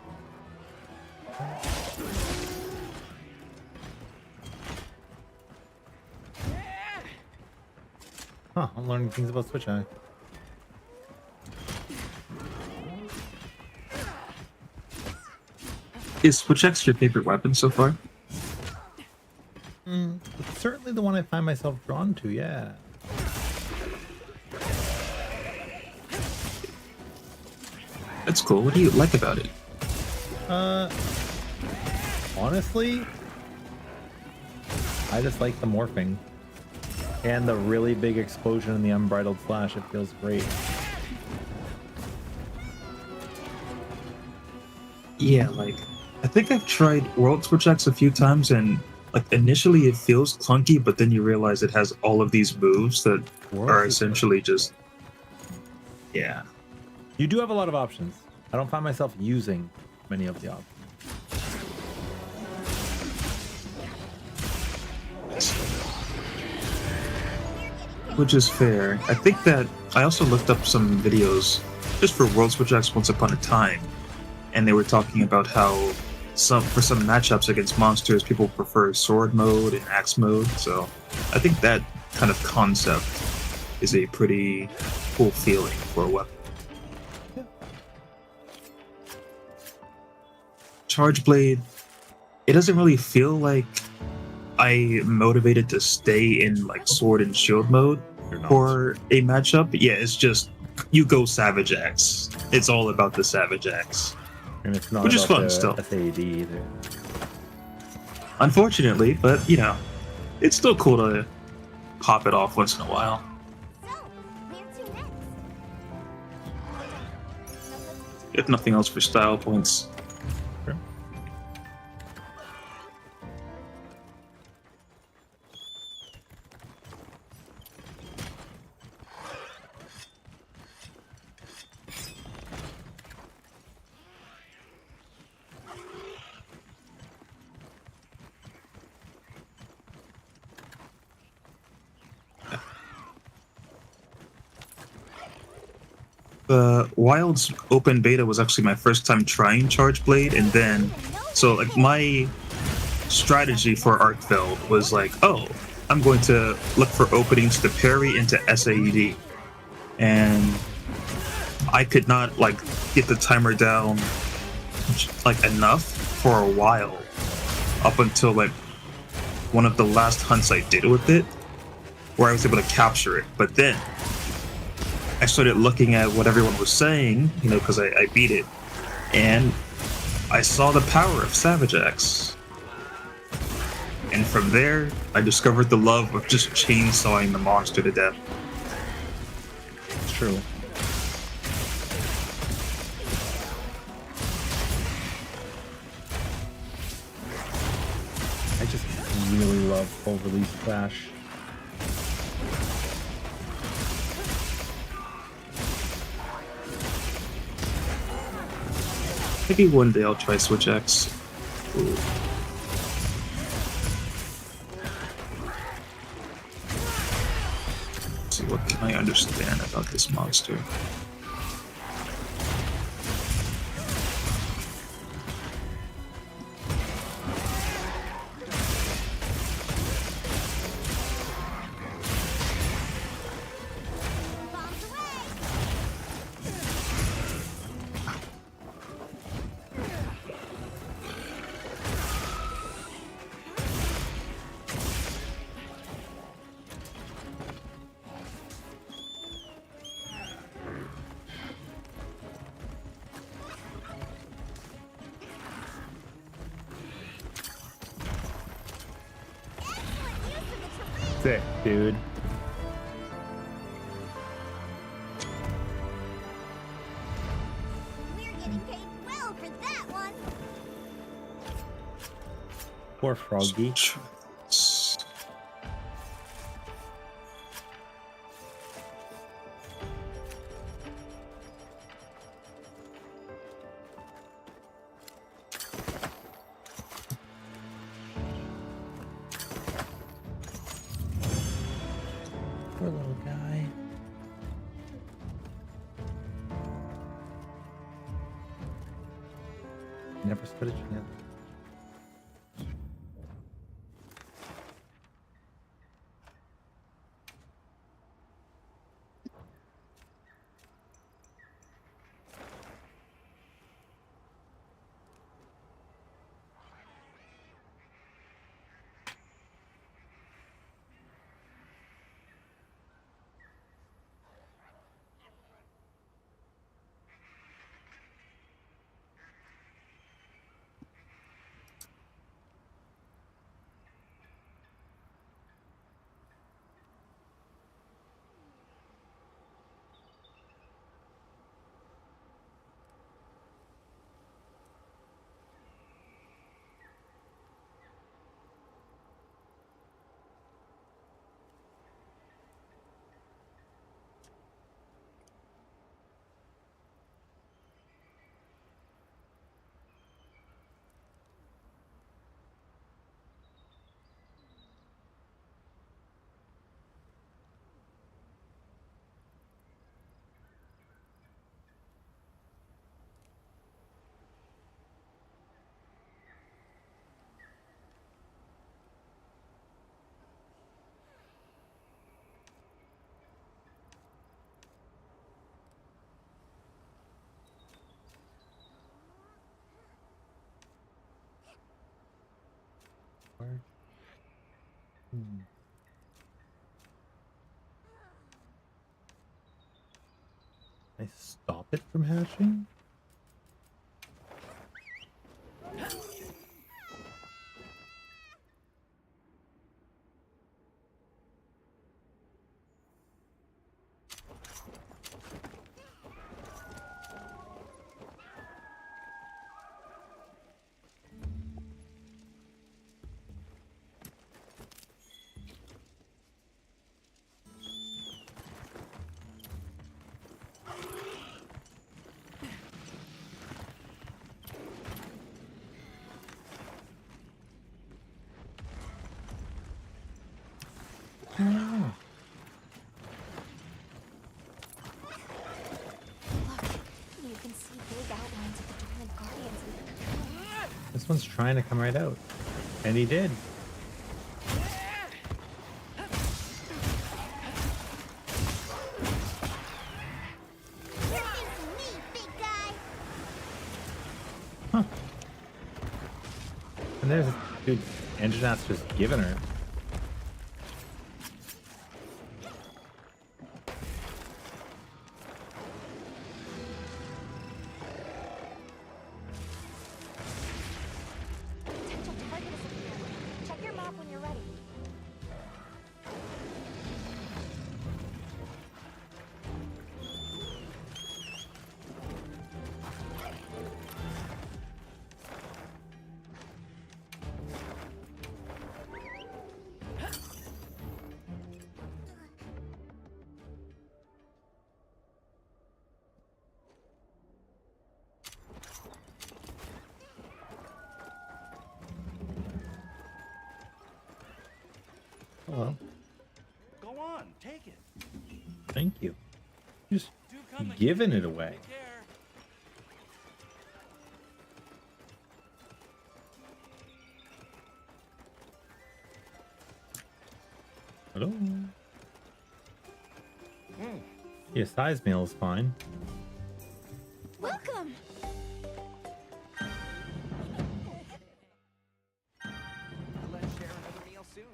Huh, I'm learning things about Switch Eye. Is Switch X your favorite weapon so far? It's certainly the one I find myself drawn to, yeah. That's cool. What do you like about it? Honestly, I just like the morphing. And the really big explosion in the unbridled slash. It feels great. Yeah, like, I think I've tried World Switch X a few times, and like initially it feels clunky, but then you realize it has all of these moves that are essentially just, yeah. You do have a lot of options. I don't find myself using many of the options. Which is fair. I think that I also looked up some videos just for World Switch X Once Upon a Time, and they were talking about how for some matchups against monsters, people prefer sword mode and axe mode. So I think that kind of concept is a pretty cool feeling for a weapon. Yeah. Charge Blade, it doesn't really feel like I'm motivated to stay in like sword and shield mode for a matchup. Yeah, it's just you go Savage Axe. It's all about the Savage Axe. And it's not which is about fun the still. SAD either. Unfortunately, but you know, it's still cool to pop it off once in a while. So, where to next? If nothing else for style points. Sure. The Wilds open beta was actually my first time trying Charge Blade, and then so like my strategy for Arcveld was like, oh, I'm going to look for openings to parry into SAED, and I could not like get the timer down like enough for a while, up until like one of the last hunts I did with it, where I was able to capture it. But then I started looking at what everyone was saying, you know, because I beat it, and I saw the power of Savage Axe. And from there, I discovered the love of just chainsawing the monster to death. It's true. I just really love full release Crash. Maybe one day I'll try Switch X. Ooh. Let's see, what can I understand about this monster? Sick, dude. We're getting paid well for that one. Poor Froggy. Poor little guy. Never split it together. Where? Can I stop it from hatching? Oh. Look, you can see big outlines of the dormant guardians. This one's trying to come right out. And he did. Listen to me, big guy. Huh. And there's dude, Anjanat's just giving her. Potential target is appearing. Check your map when you're ready. Hello. Go on, take it. Thank you. Just Do come giving it away. Take care. Hello. Yeah, size meal is fine. Welcome. Let's share another meal soon.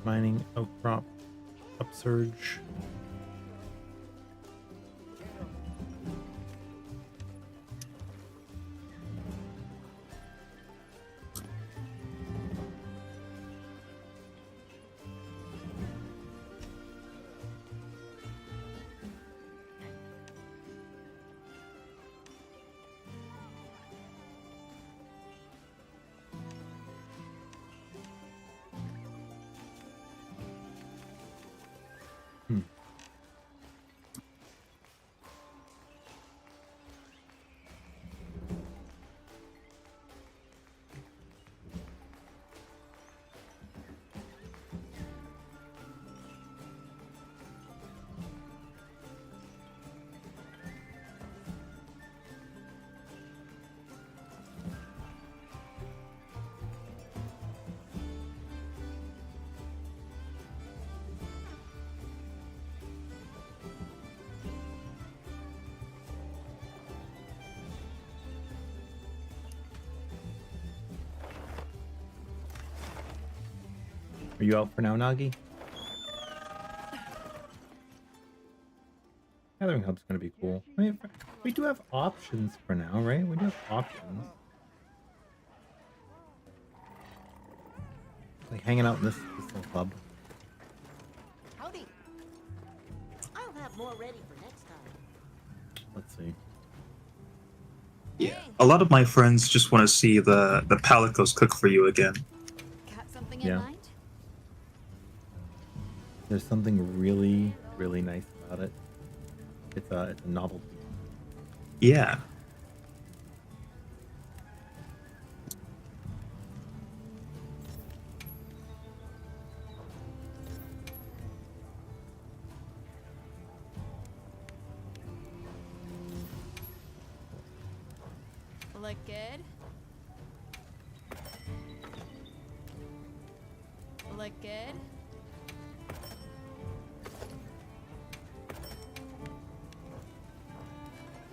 Mining outcrop upsurge. Are you out for now, Nagi? Gathering hub's gonna be cool. I mean, we do have options for now, right? We do have options. Like hanging out in this little club. Howdy. I'll have more ready for next time. Let's see. Yeah. A lot of my friends just want to see the Palicos cook for you again. Got something Yeah. in mind? There's something really, really nice about it. It's a novelty. Yeah. Look good. Look good.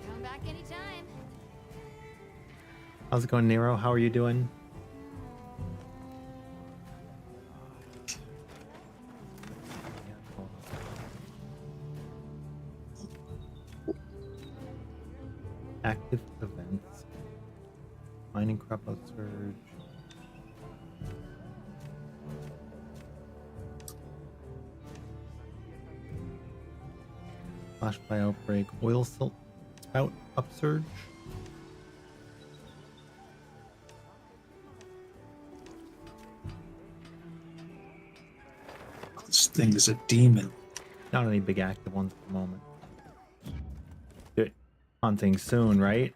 Come back anytime. How's it going, Nero? How are you doing? Active events. Mining crop upsurge. Flash fly outbreak. Oil silt spout upsurge. This thing is a demon. Not any big active ones at the moment. Good. Hunting soon, right?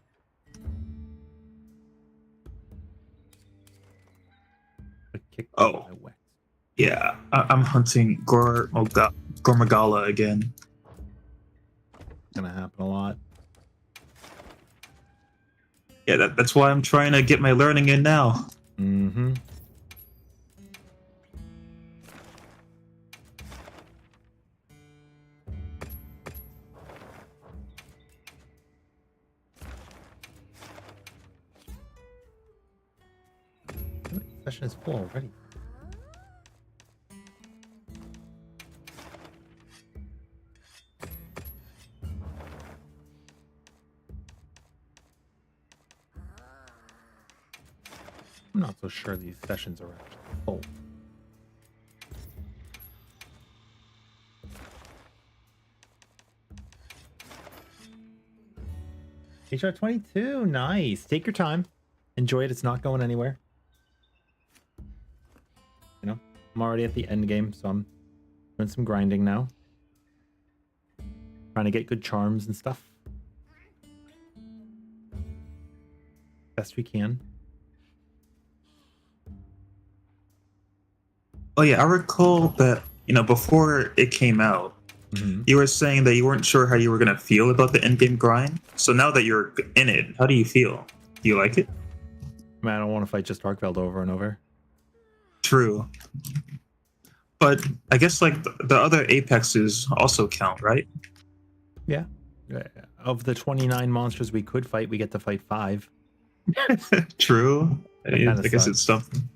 A kick Oh. by Wex. Yeah. I'm hunting Gormagala again. Gonna happen a lot. Yeah, that's why I'm trying to get my learning in now. Mm-hmm. Session is full already. I'm not so sure these sessions are actually full. HR22, nice. Take your time. Enjoy it. It's not going anywhere. You know, I'm already at the end game, so I'm doing some grinding now. Trying to get good charms and stuff. Best we can. Oh yeah, I recall that, before it came out, you were saying that you weren't sure how you were going to feel about the endgame grind. So now that you're in it, how do you feel? Do you like it? Man, I don't want to fight just Darkveld over and over. True. But I guess like the other Apexes also count, right? Yeah. Of the 29 monsters we could fight, we get to fight 5. True. That I kinda guess sucks. it's something.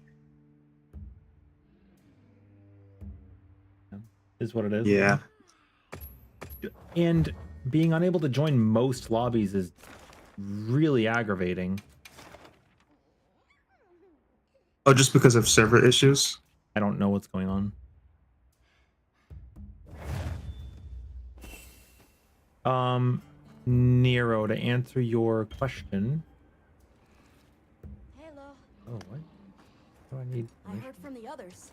Is what it is. Yeah. And being unable to join most lobbies is really aggravating. Oh, just because of server issues? I don't know what's going on. Nero, to answer your question. Hello. Oh, what? Do I need I heard from the others.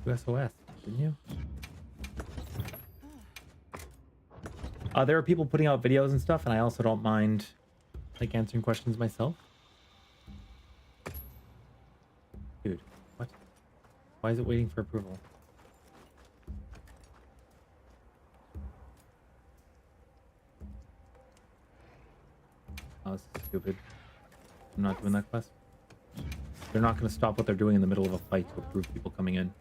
SOS, didn't you? There are people putting out videos and stuff, and I also don't mind like answering questions myself. Dude, what? Why is it waiting for approval? Oh, this is stupid. I'm not doing that quest. They're not going to stop what they're doing in the middle of a fight to approve people coming in.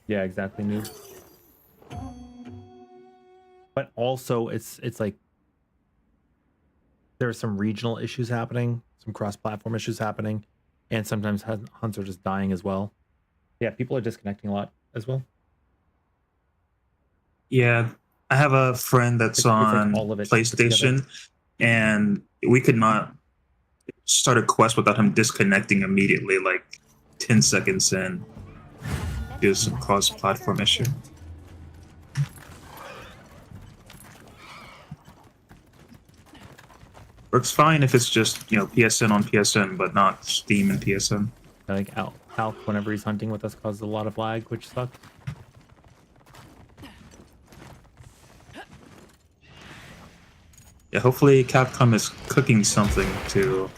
Yeah, exactly, noob. but also it's like there are some regional issues happening, some cross-platform issues happening, and sometimes hunts are just dying as well. Yeah, people are disconnecting a lot as well. Yeah, I have a friend that's It's like on all of it put together. PlayStation, and we could not start a quest without him disconnecting immediately, like 10 seconds in, due to some cross-platform issue. Works fine if it's just, you know, PSN on PSN, but not Steam and PSN. Like Alk, whenever he's hunting with us, causes a lot of lag, which sucks. Yeah, hopefully Capcom is cooking something to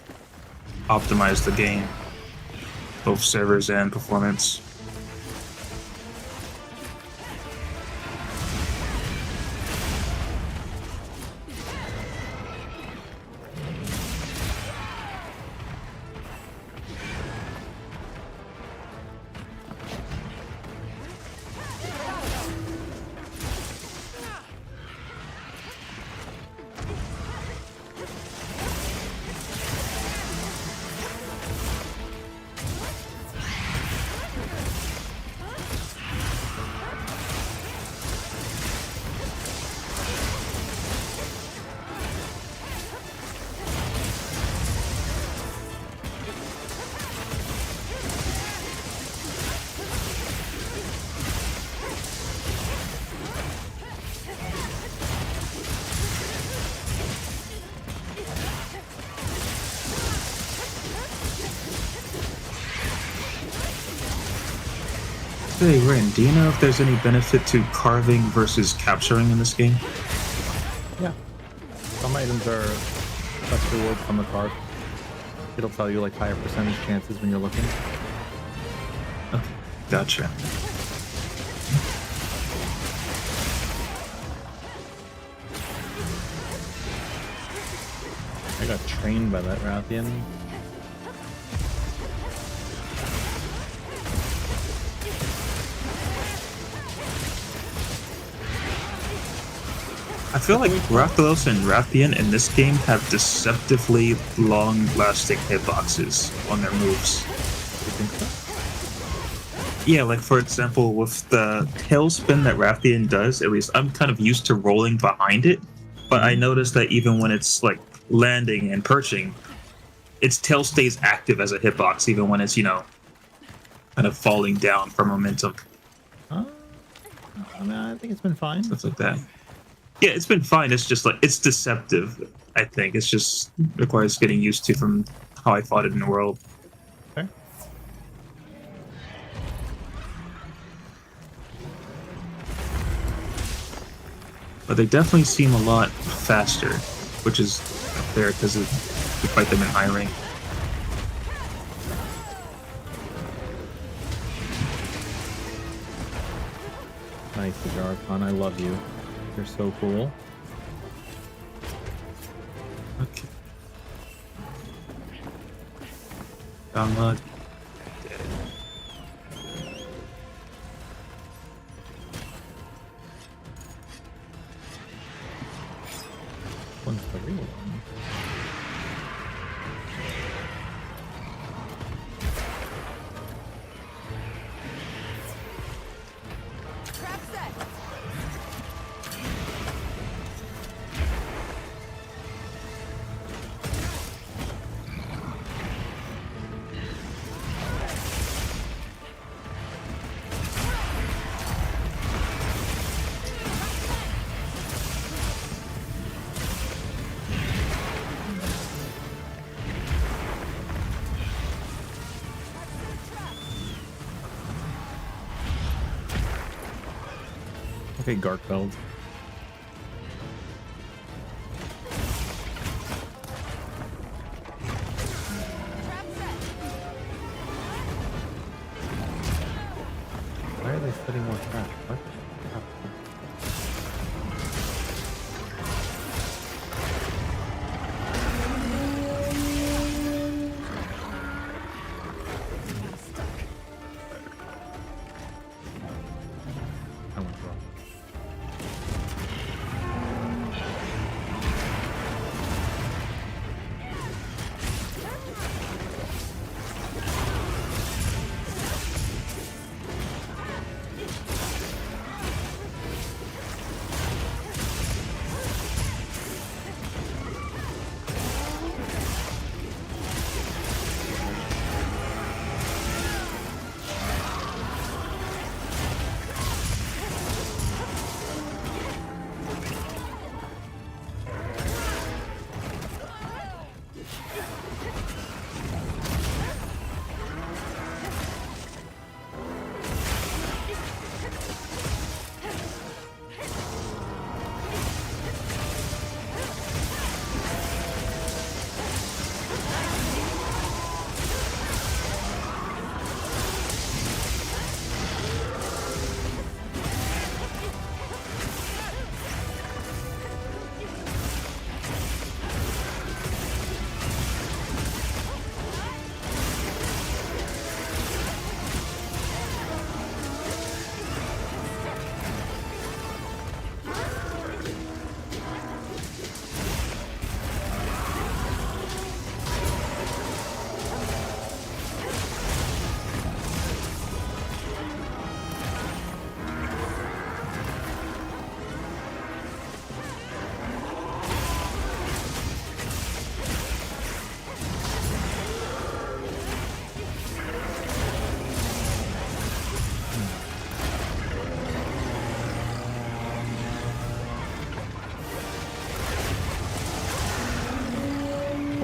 optimize the game, both servers and performance. Hey, Rin, do you know if there's any benefit to carving versus capturing in this game? Yeah. Some items are less reward from the card. It'll tell you like higher percentage chances when you're looking. Okay, gotcha. I got trained by that Rathian. I feel like Rathalos and Rathian in this game have deceptively long-lasting hitboxes on their moves. You think so? Yeah, like for example, with the tail spin that Rathian does, at least I'm kind of used to rolling behind it, but I noticed that even when it's like landing and perching, its tail stays active as a hitbox, even when it's, you know, kind of falling down for momentum. I mean, I think it's been fine. Stuff like that. Yeah, it's been fine. It's just like, it's deceptive, I think. It's just requires getting used to from how I fought it in the world. Okay. But they definitely seem a lot faster, which is fair because we fight them in high rank. Nice, Jarkon. I love you. You're so cool. Okay. Download. One's the real one. Trap set. Okay, Garkfeld. Why are they setting more traps? What? I went wrong.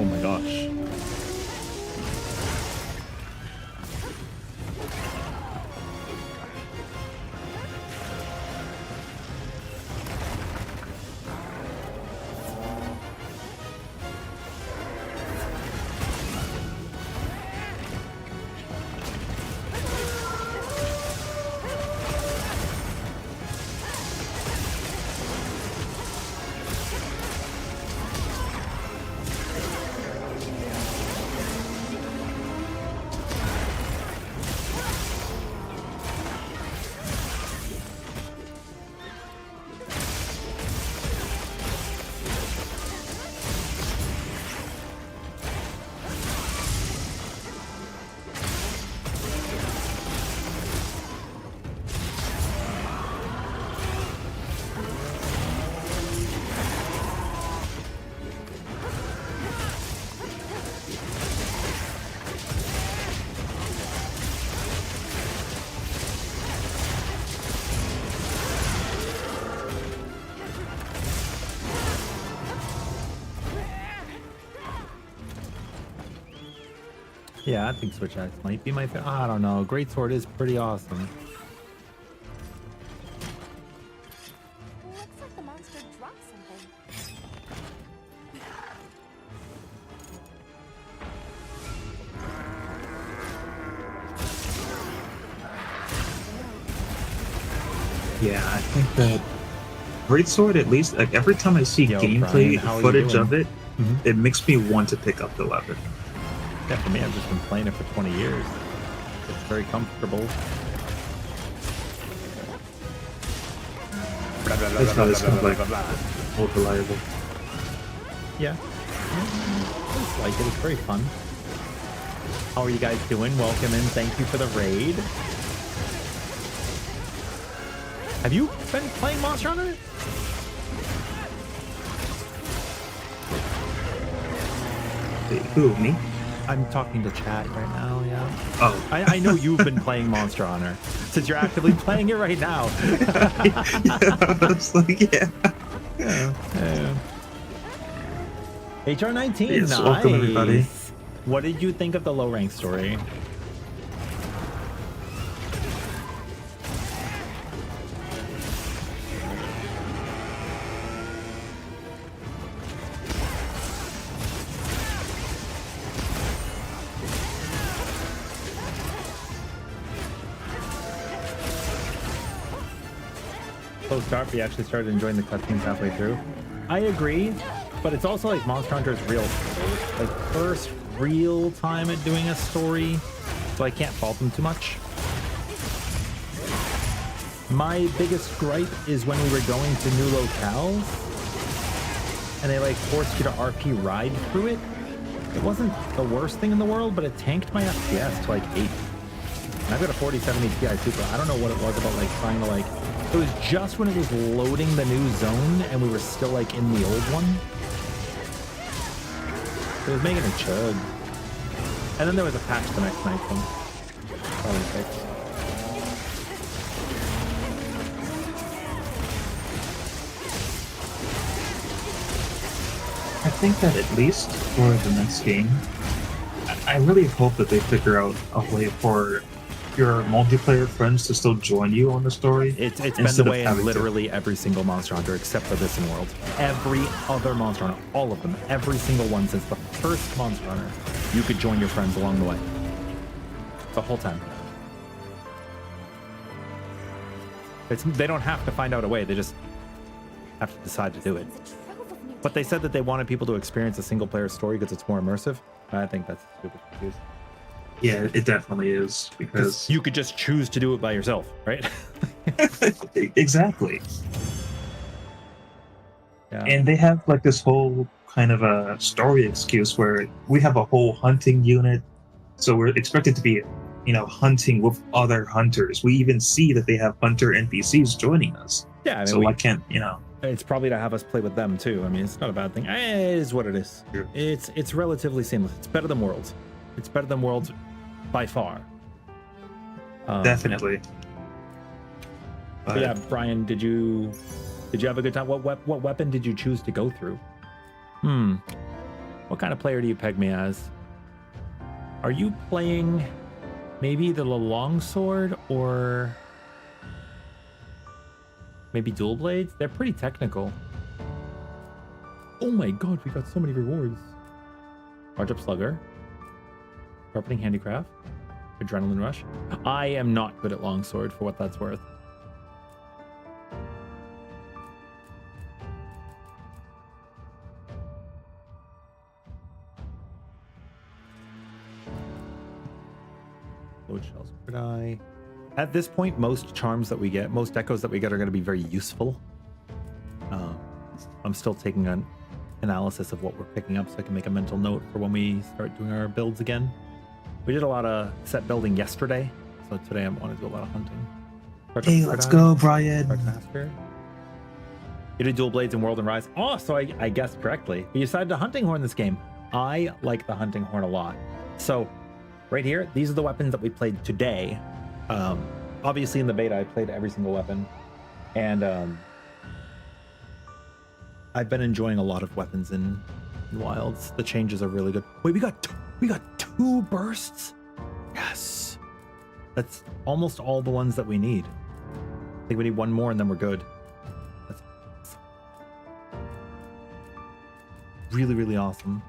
Oh my gosh. Yeah, I think Switch Axe might be my favorite. I don't know. Greatsword is pretty awesome. Looks like the monster dropped something. Yeah, I think that Greatsword, at least, like every time I see Yo, gameplay Brian, how are you footage doing? of it, it makes me want to pick up the weapon. Yeah, for me, I've just been playing it for 20 years. It's very comfortable. That's how it's kind of like more reliable. Yeah. I just like it. It's very fun. How are you guys doing? Welcome in. Thank you for the raid. Have you been playing Monster Hunter? Wait, who, me? I'm talking to chat right now, yeah. Oh. I know you've been playing Monster Hunter since you're actively playing it right now. I was like, yeah. Yeah. HR150, Yes, nice. welcome everybody. What did you think of the low rank story? Post-start, we actually started enjoying the cutscenes halfway through. I agree, but it's also like Monster Hunter's like first real time at doing a story, so I can't fault them too much. My biggest gripe is when we were going to new locales and they like forced you to RP ride through it. It wasn't the worst thing in the world, but it tanked my FPS to like 8. And I've got a 4070 Ti Super. I don't know what it was about like trying to like, it was just when it was loading the new zone and we were still like in the old one. It was making it chug. And then there was a patch the next night from probably fixed. I think that at least for the next game, I really hope that they figure out a way for your multiplayer friends to still join you on the story. It's been the way in literally every single Monster Hunter except for this in World. Every other Monster Hunter, all of them, every single one since the first Monster Hunter, you could join your friends along the way. The whole time. They don't have to find out a way, they just have to decide to do it. But they said that they wanted people to experience a single player story because it's more immersive. I think that's a stupid excuse. Yeah, it definitely is, because you could just choose to do it by yourself, right? Exactly. Yeah. And they have like this whole kind of a story excuse where we have a whole hunting unit, so we're expected to be, hunting with other hunters. We even see that they have hunter NPCs joining us. Yeah, I mean, so why can't It's probably to have us play with them too. I mean, it's not a bad thing. It is what it is. Sure. It's relatively seamless. It's better than Worlds. It's better than Worlds by far. Definitely. But yeah, Brian, did you have a good time? What weapon did you choose to go through? What What kind of player do you peg me as? Are you playing maybe the longsword or maybe dual blades? They're pretty technical. Oh my god, we got so many rewards. Charge up slugger. Sharpening handicraft. Adrenaline rush. I am not good at longsword for what that's worth. Load shells could I? At this point, most charms that we get, most decos that we get are going to be very useful. I'm still taking an analysis of what we're picking up so I can make a mental note for when we start doing our builds again. We did a lot of set building yesterday, so today I want to do a lot of hunting. Hey, let's go, Brian. Master. You did dual blades in World and Rise. Oh, so I guessed correctly. You decided to hunting horn this game. I like the hunting horn a lot. So right here, these are the weapons that we played today. Obviously in the beta, I played every single weapon. And I've been enjoying a lot of weapons in Wilds. The changes are really good. Wait, we got 2 bursts? Yes. That's almost all the ones that we need. I think we need 1 more and then we're good. That's awesome. Really, really awesome.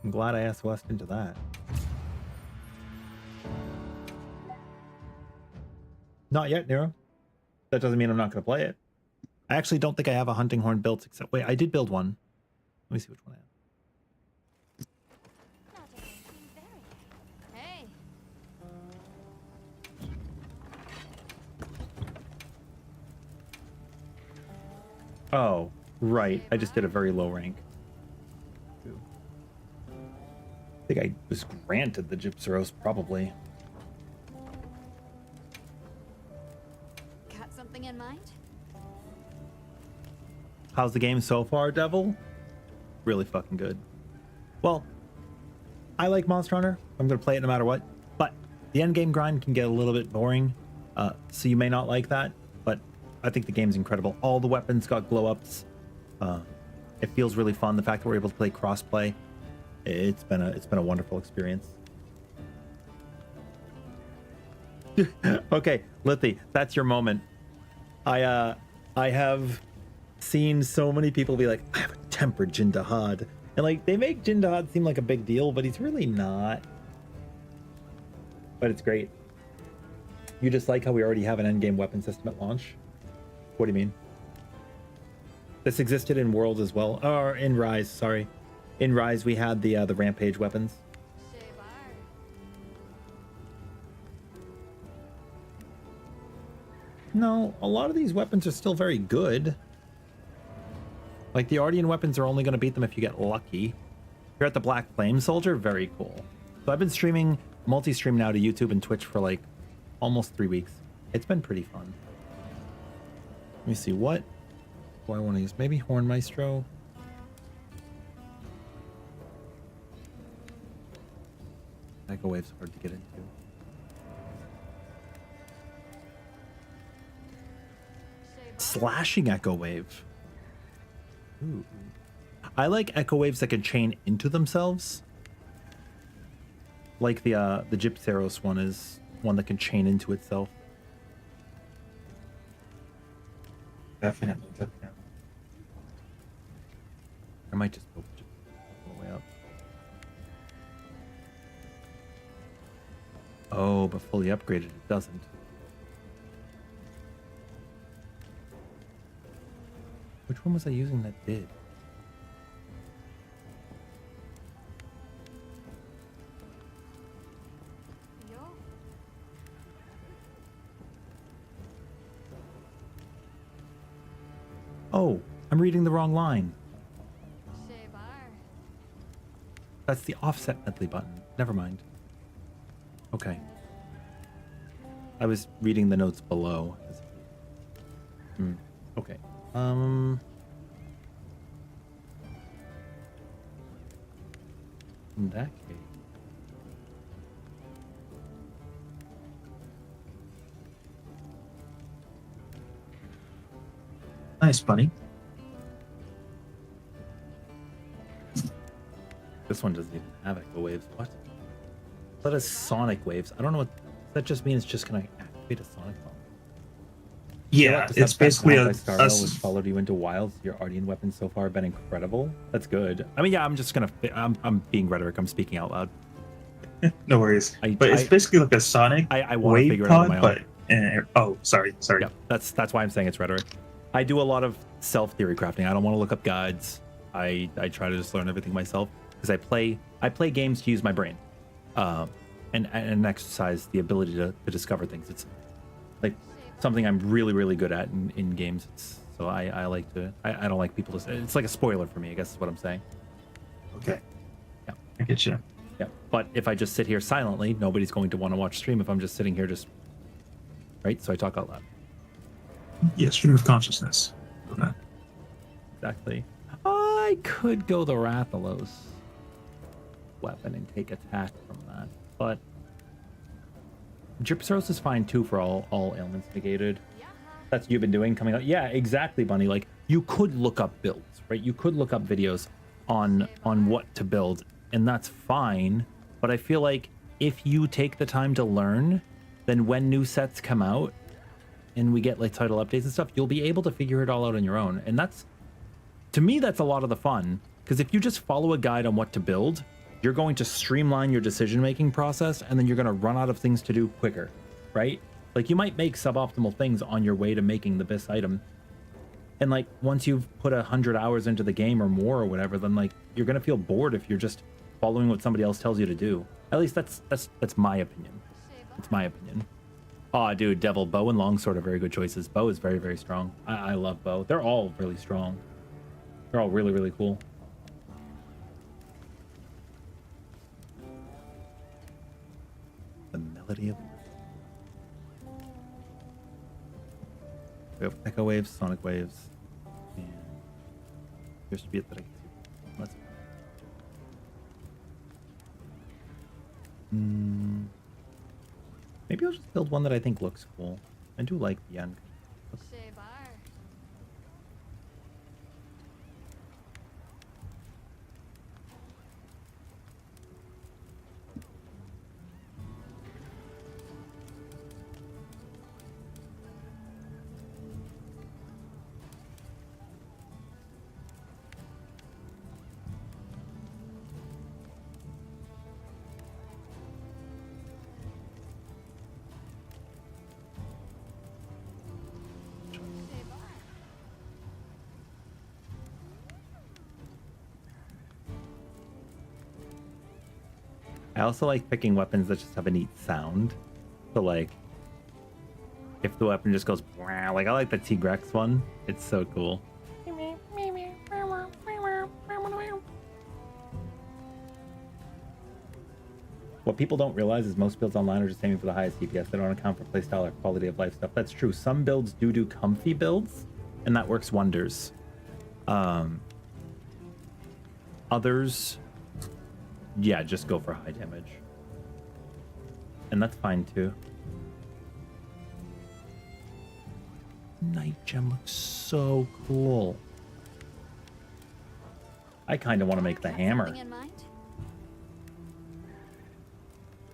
I'm glad I asked Weston to that. Not yet, Nero. That doesn't mean I'm not going to play it. I actually don't think I have a hunting horn built, except... Wait, I did build one. Let me see which one I have. Hey. Oh, right. I just did a very low rank. I think I was granted the Gypseros, probably. Got something in mind? How's the game so far, Devil? Really fucking good. Well, I like Monster Hunter. I'm going to play it no matter what. But the end game grind can get a little bit boring. So you may not like that. But I think the game's incredible. All the weapons got glow ups. It feels really fun. The fact that we're able to play crossplay. It's been a wonderful experience. Okay, Lithy, that's your moment. I have seen so many people be like, I have a tempered Jindahad. And like they make Jindahad seem like a big deal, but he's really not. But it's great. You just like how we already have an endgame weapon system at launch? What do you mean? This existed in World as well. Or in Rise, sorry. In Rise we had the Rampage weapons. No, a lot of these weapons are still very good. Like the Ardian weapons are only going to beat them if you get lucky. You're at the Black Flame Soldier, very cool. So I've been streaming, multi-stream now to YouTube and Twitch for like almost 3 weeks. It's been pretty fun. Let me see, what do I want to use? Maybe Horn Maestro? Echo Wave's hard to get into. Slashing Echo Wave. Ooh. I like Echo Waves that can chain into themselves. Like the Gypseros one is one that can chain into itself. Definitely. I might just go all the way up. Oh, but fully upgraded it doesn't. Which one was I using that did? Oh, I'm reading the wrong line. That's the offset medley button. Never mind. Okay. I was reading the notes below. Okay. In that case. Nice, bunny. This one doesn't even have echo waves. What? That is sonic waves. I don't know what. Does that just mean it's just gonna activate a sonic bomb? Yeah, it's basically a which followed you into wilds. Your Ardian weapons so far have been incredible. That's good. I mean, yeah, I'm just gonna. I'm being rhetoric. I'm speaking out loud. No worries. But it's basically like a sonic I want to wave figure it out on pod, my own. but oh, sorry. Yeah, that's why I'm saying it's rhetoric. I do a lot of self theory crafting. I don't want to look up guides. I try to just learn everything myself because I play games to use my brain, and exercise the ability to discover things. It's like something I'm really good at in games. So I like to. I don't like people to. It's like a spoiler for me, I guess is what I'm saying. Okay. Yeah. I get you. Yeah. But if I just sit here silently, nobody's going to want to watch stream if I'm just sitting here just. Right. So I talk out loud. Yeah, stream of consciousness. Okay. Exactly. I could go the Rathalos weapon and take attack from that, but Gypsyros is fine too for all ailments negated. That's what you've been doing coming out. Yeah, exactly, Bunny. Like you could look up builds, right? You could look up videos on what to build, and that's fine. But I feel like if you take the time to learn, then when new sets come out and we get like title updates and stuff, you'll be able to figure it all out on your own. And that's, to me, that's a lot of the fun. Because if you just follow a guide on what to build, you're going to streamline your decision-making process, and then you're going to run out of things to do quicker, right? Like you might make suboptimal things on your way to making the best item. And like once you've put 100 hours into the game or more or whatever, then like you're going to feel bored if you're just following what somebody else tells you to do. At least that's my opinion. It's my opinion. Oh, dude, Devil, Bow, and Longsword are very good choices. Bow is very strong. I love Bow. They're all really strong. They're all really cool. The melody of... We have echo waves, sonic waves, and appears to be it that I can see. Let's... Maybe I'll just build one that I think looks cool. I do like the end. I also like picking weapons that just have a neat sound. So like, if the weapon just goes, like I like the T-Rex one. It's so cool. What people don't realize is most builds online are just aiming for the highest DPS. They don't account for playstyle or quality of life stuff. That's true. Some builds do comfy builds, and that works wonders. Others, yeah, just go for high damage. And that's fine too. Night Gem looks so cool. I kind of want to make the hammer.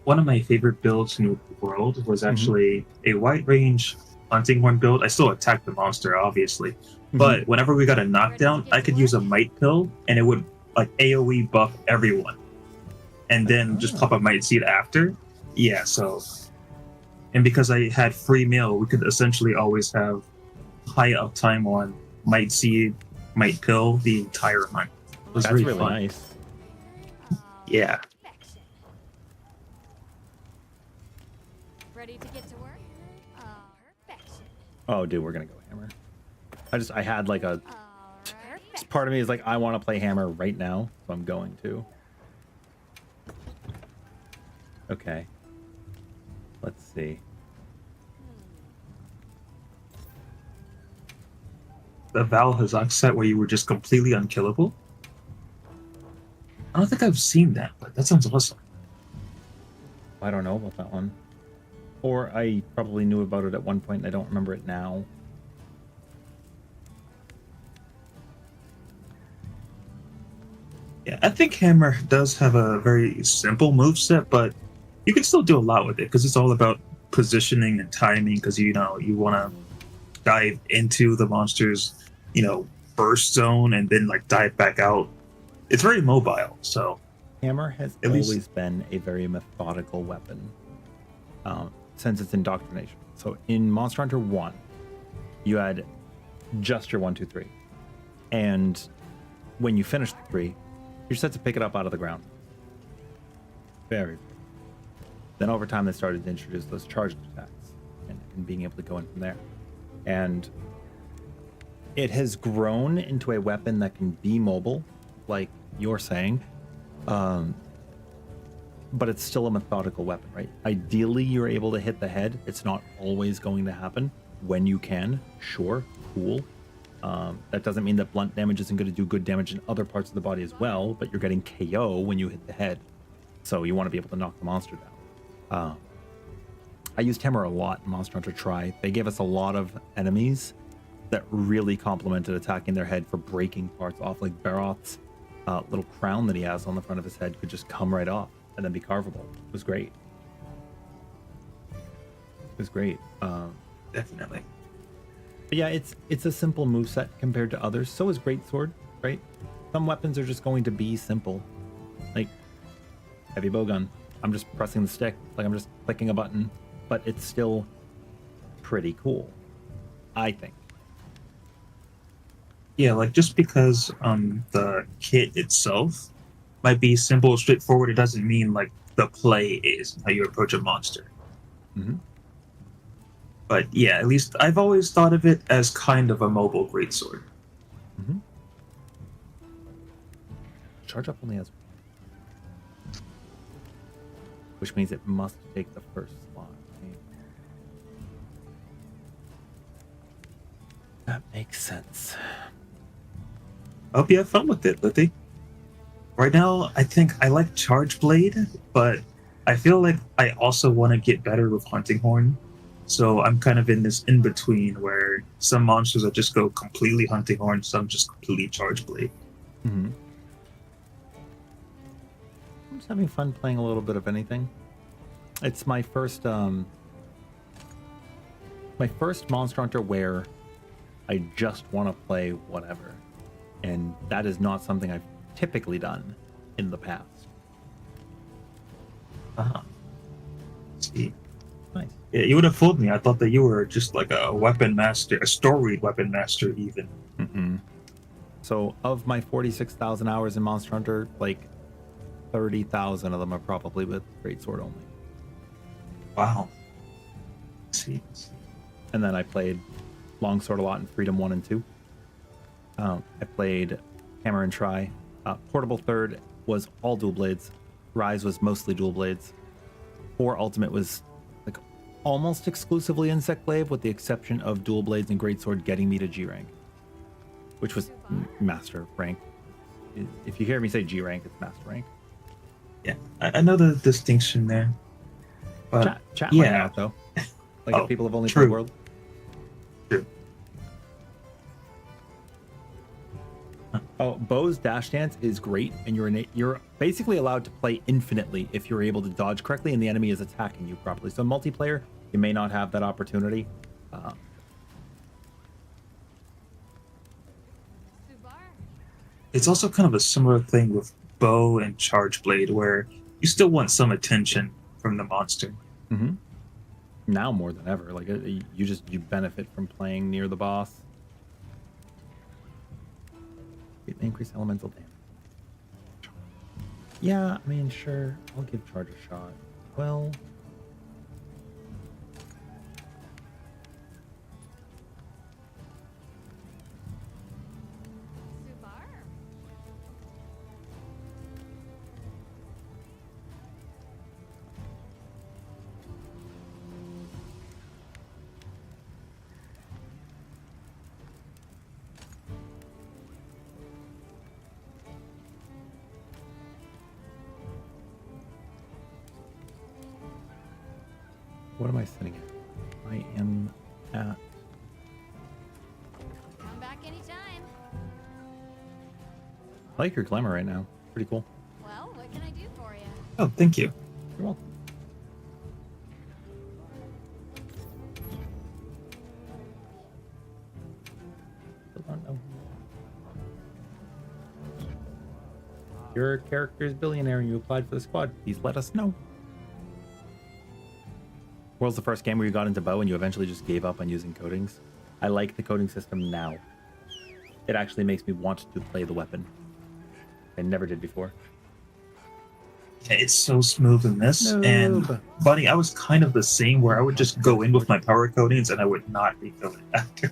One of my favorite builds in the world was actually a wide range hunting horn build. I still attacked the monster, obviously. But whenever we got a knockdown, I could use a might pill and it would like AoE buff everyone. And then just pop a might seed after. Yeah, so. And because I had free meal, we could essentially always have high uptime on might seed, might pill the entire hunt. It was really fun. Nice. Yeah. Ready to get to work? Perfection. Oh, dude, we're gonna go hammer. I had like a... Just part of me is like, I want to play hammer right now, so I'm going to. Okay. Let's see. The Val Hazak set where you were just completely unkillable? I don't think I've seen that, but that sounds awesome. I don't know about that one. Or I probably knew about it at one point and I don't remember it now. Yeah, I think Hammer does have a very simple move set, but you can still do a lot with it because it's all about positioning and timing. Because you want to dive into the monster's burst zone and then like dive back out. It's very mobile, so Hammer has At least- always been a very methodical weapon since its indoctrination. So in Monster Hunter 1, you had just your 1, 2, 3. And when you finish the 3, you're set to pick it up out of the ground. Very. Then over time, they started to introduce those charged attacks and being able to go in from there. And it has grown into a weapon that can be mobile, like you're saying. But it's still a methodical weapon, right? Ideally, you're able to hit the head. It's not always going to happen. When you can, sure, cool. That doesn't mean that blunt damage isn't going to do good damage in other parts of the body as well, but you're getting KO when you hit the head. So you want to be able to knock the monster down. I used Hammer a lot in Monster Hunter Tri. They gave us a lot of enemies that really complemented attacking their head for breaking parts off, like Baroth's little crown that he has on the front of his head could just come right off and then be carvable. It was great. It was great. Definitely. But yeah, it's a simple moveset compared to others. So is Greatsword, right? Some weapons are just going to be simple. Like heavy bowgun. I'm just pressing the stick, like I'm just clicking a button, but it's still pretty cool, I think. Yeah, like just because the kit itself might be simple, straightforward, it doesn't mean like the play is how you approach a monster. Mm-hmm. But yeah, at least I've always thought of it as kind of a mobile greatsword. Mm-hmm. Charge up only has, which means it must take the first slot. Right? That makes sense. I hope you have fun with it, Lithy. Right now, I think I like Charge Blade, but I feel like I also want to get better with Hunting Horn. So I'm kind of in this in-between where some monsters I just go completely Hunting Horn, some just completely Charge Blade. Mm-hmm. I'm just having fun playing a little bit of anything. It's my first Monster Hunter where I just want to play whatever. And that is not something I've typically done in the past. Uh-huh. See. Nice. Yeah, you would have fooled me. I thought that you were just like a weapon master, a storied weapon master even. Mm-mm. So of my 46,000 hours in Monster Hunter, like 30,000 of them are probably with Greatsword only. Wow. See. And then I played Longsword a lot in Freedom 1 and 2. I played Hammer and Tri. Portable Third was all dual blades. Rise was mostly dual blades. 4 Ultimate was like almost exclusively Insect Glaive, with the exception of dual blades and Greatsword getting me to G rank, which was Master rank. If you hear me say G rank, it's Master rank. Yeah, I know the distinction there. But Chat yeah. might not, though. Like if people have only true. played World. True. Oh, Bo's dash dance is great, and you're basically allowed to play infinitely if you're able to dodge correctly and the enemy is attacking you properly. So multiplayer, you may not have that opportunity. It's also kind of a similar thing with Bow and Charge Blade, where you still want some attention from the monster. Mm-hmm. Now more than ever, like you benefit from playing near the boss. Increase elemental damage. Yeah, I mean, sure, I'll give Charge a shot. Well, what am I sitting at? I am at... Come back anytime. I like your glamour right now. pretty cool. Well, what can I do for you? Oh, thank you. You're welcome. Still don't know. Your character is billionaire and you applied for the squad. Please let us know. World's the first game where you got into bow and you eventually just gave up on using coatings. I like the coating system now. It actually makes me want to play the weapon. I never did before. Yeah, it's so smooth in this. Noob. And Bunny, I was kind of the same where I would just go in with my power coatings and I would not refill it after.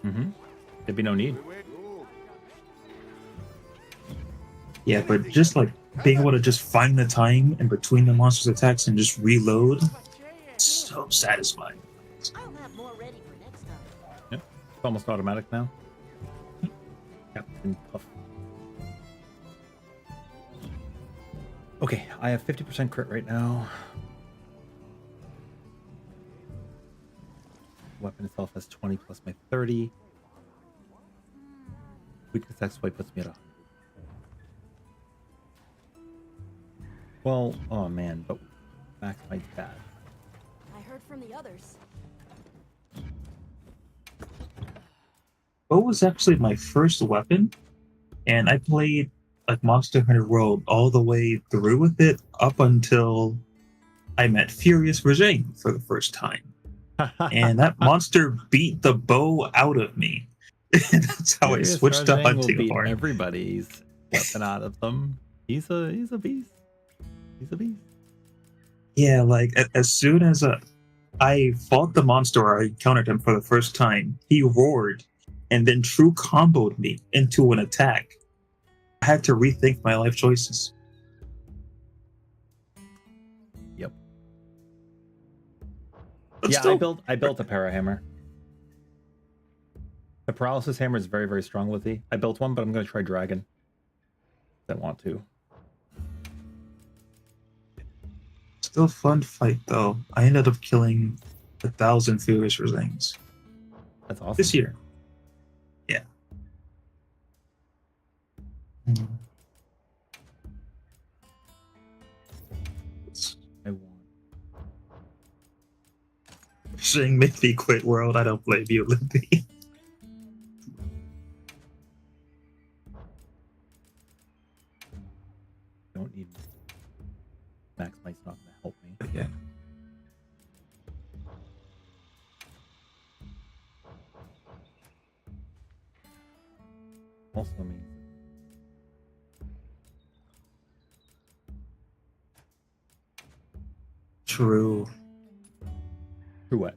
Mm-hmm. There'd be no need. Yeah, but just like being able to just find the time in between the monster's attacks and just reload, so satisfying. I'll have more ready for next time. Yep. It's almost automatic now. Captain Puff. Okay, I have 50% crit right now. Weapon itself has 20 plus my 30. Weakness X swipe puts me at 100. Well, oh man, but max might's bad. I heard from the others. Bow was actually my first weapon, and I played like Monster Hunter World all the way through with it up until I met Furious Regime for the first time. And that monster beat the bow out of me. That's how I switched to hunting beat hard. Everybody's weapon out of them. He's a beast. He's a beast. Yeah, like as soon as I fought the monster or I encountered him for the first time, he roared and then true comboed me into an attack. I had to rethink my life choices. Yep. But Yeah, still, I built a parahammer. The paralysis hammer is very, very strong with me. I built one, but I'm gonna try dragon. I want to. still fun fight though. I ended up killing 1,000 Furious Regimes That's awesome. this year. Yeah. I won. Saying make me quit world. I don't blame you, Lindy. Don't need max might's not gonna help me. Yeah. Also means True. true what?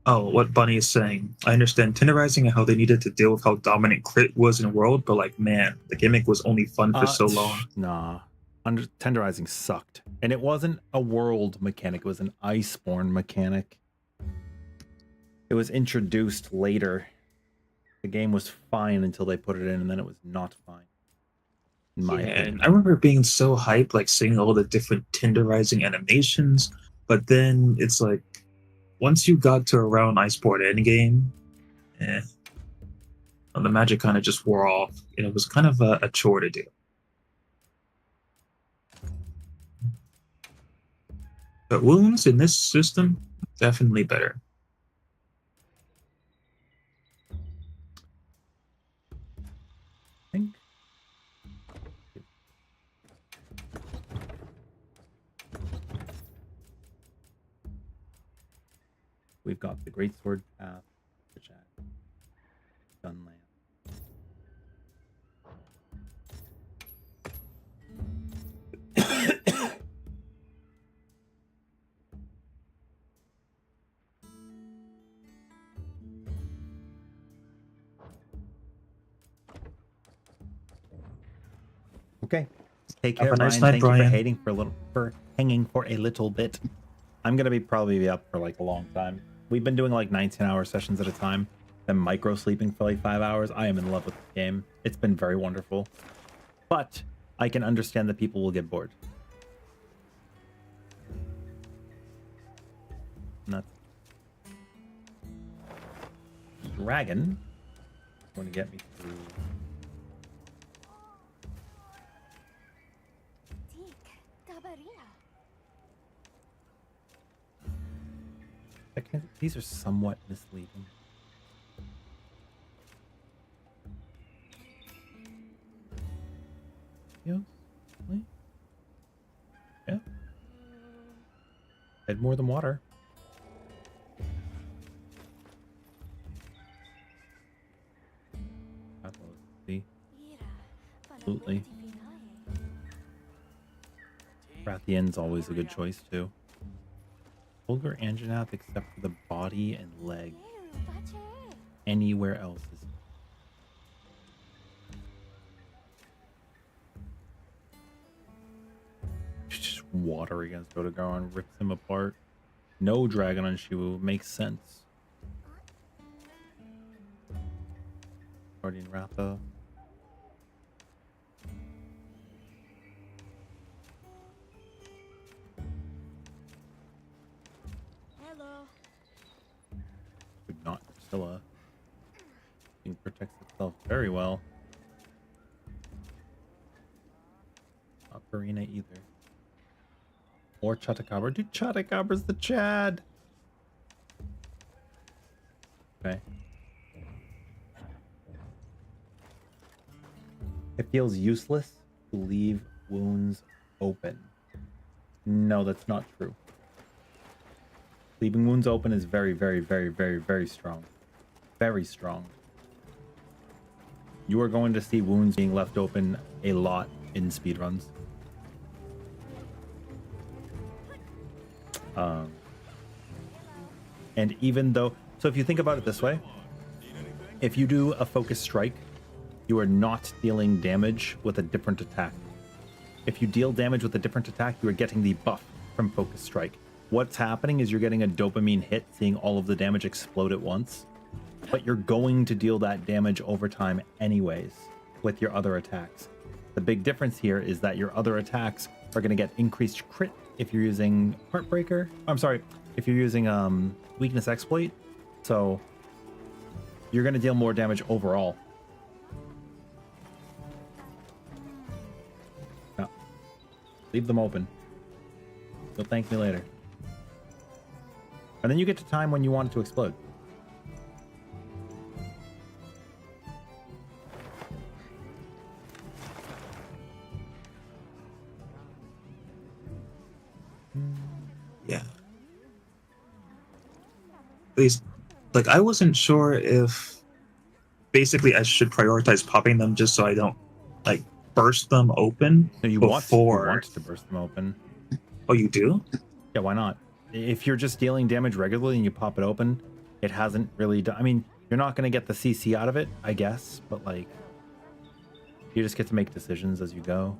Oh, what Bunny is saying. I understand tenderizing and how they needed to deal with how dominant crit was in World, but like, man, the gimmick was only fun for so long. Nah. Tenderizing sucked. And it wasn't a world mechanic, it was an Iceborne mechanic. It was introduced later. The game was fine until they put it in, and then it was not fine. In my opinion. And I remember being so hyped, like seeing all the different tenderizing animations, but then it's like, once you got to around Iceborne Endgame, the magic kind of just wore off, and it was kind of a chore to do. But wounds in this system, definitely better. I think. We've got the Great Sword Path, which at Gunland. Okay. Take care, Have a nice Brian. night, Thank you Brian. for hanging for a little bit. I'm gonna probably be up for like a long time. We've been doing like 19-hour sessions at a time, then micro sleeping for like 5 hours. I am in love with this game. It's been very wonderful, but I can understand that people will get bored. And that's Dragon. Going to get me through. These are somewhat misleading. Yeah. Had more than water. Absolutely. Rathian's always a good choice too. Vulgar Anjanath except for the body and leg. Anywhere else is just water against Odegaron, rips him apart. No dragon on Shiwu makes sense. Guardian Ratha. Would not Priscilla. Thing protects itself very well. Not Farina either. Or Chatakabra. Dude, Chatakabra's the Chad. Okay. It feels useless to leave wounds open. No, that's not true. Leaving wounds open is very, very, very, very, very strong. Very strong. You are going to see wounds being left open a lot in speedruns. And even though, so if you think about it this way, if you do a focus strike, you are not dealing damage with a different attack. If you deal damage with a different attack, you are getting the buff from focus strike. What's happening is you're getting a dopamine hit, seeing all of the damage explode at once, but you're going to deal that damage over time anyways with your other attacks. The big difference here is that your other attacks are going to get increased crit if you're using Heartbreaker. I'm sorry, if you're using Weakness Exploit. So you're going to deal more damage overall. No. Leave them open. You'll thank me later. And then you get to time when you want it to explode. Yeah. At least, like, I wasn't sure if basically I should prioritize popping them just so I don't, like, burst them open No, you before. want to burst them open. Oh, you do? Yeah, why not? If you're just dealing damage regularly and you pop it open, it hasn't really done. I mean, you're not going to get the CC out of it, I guess, but like, you just get to make decisions as you go.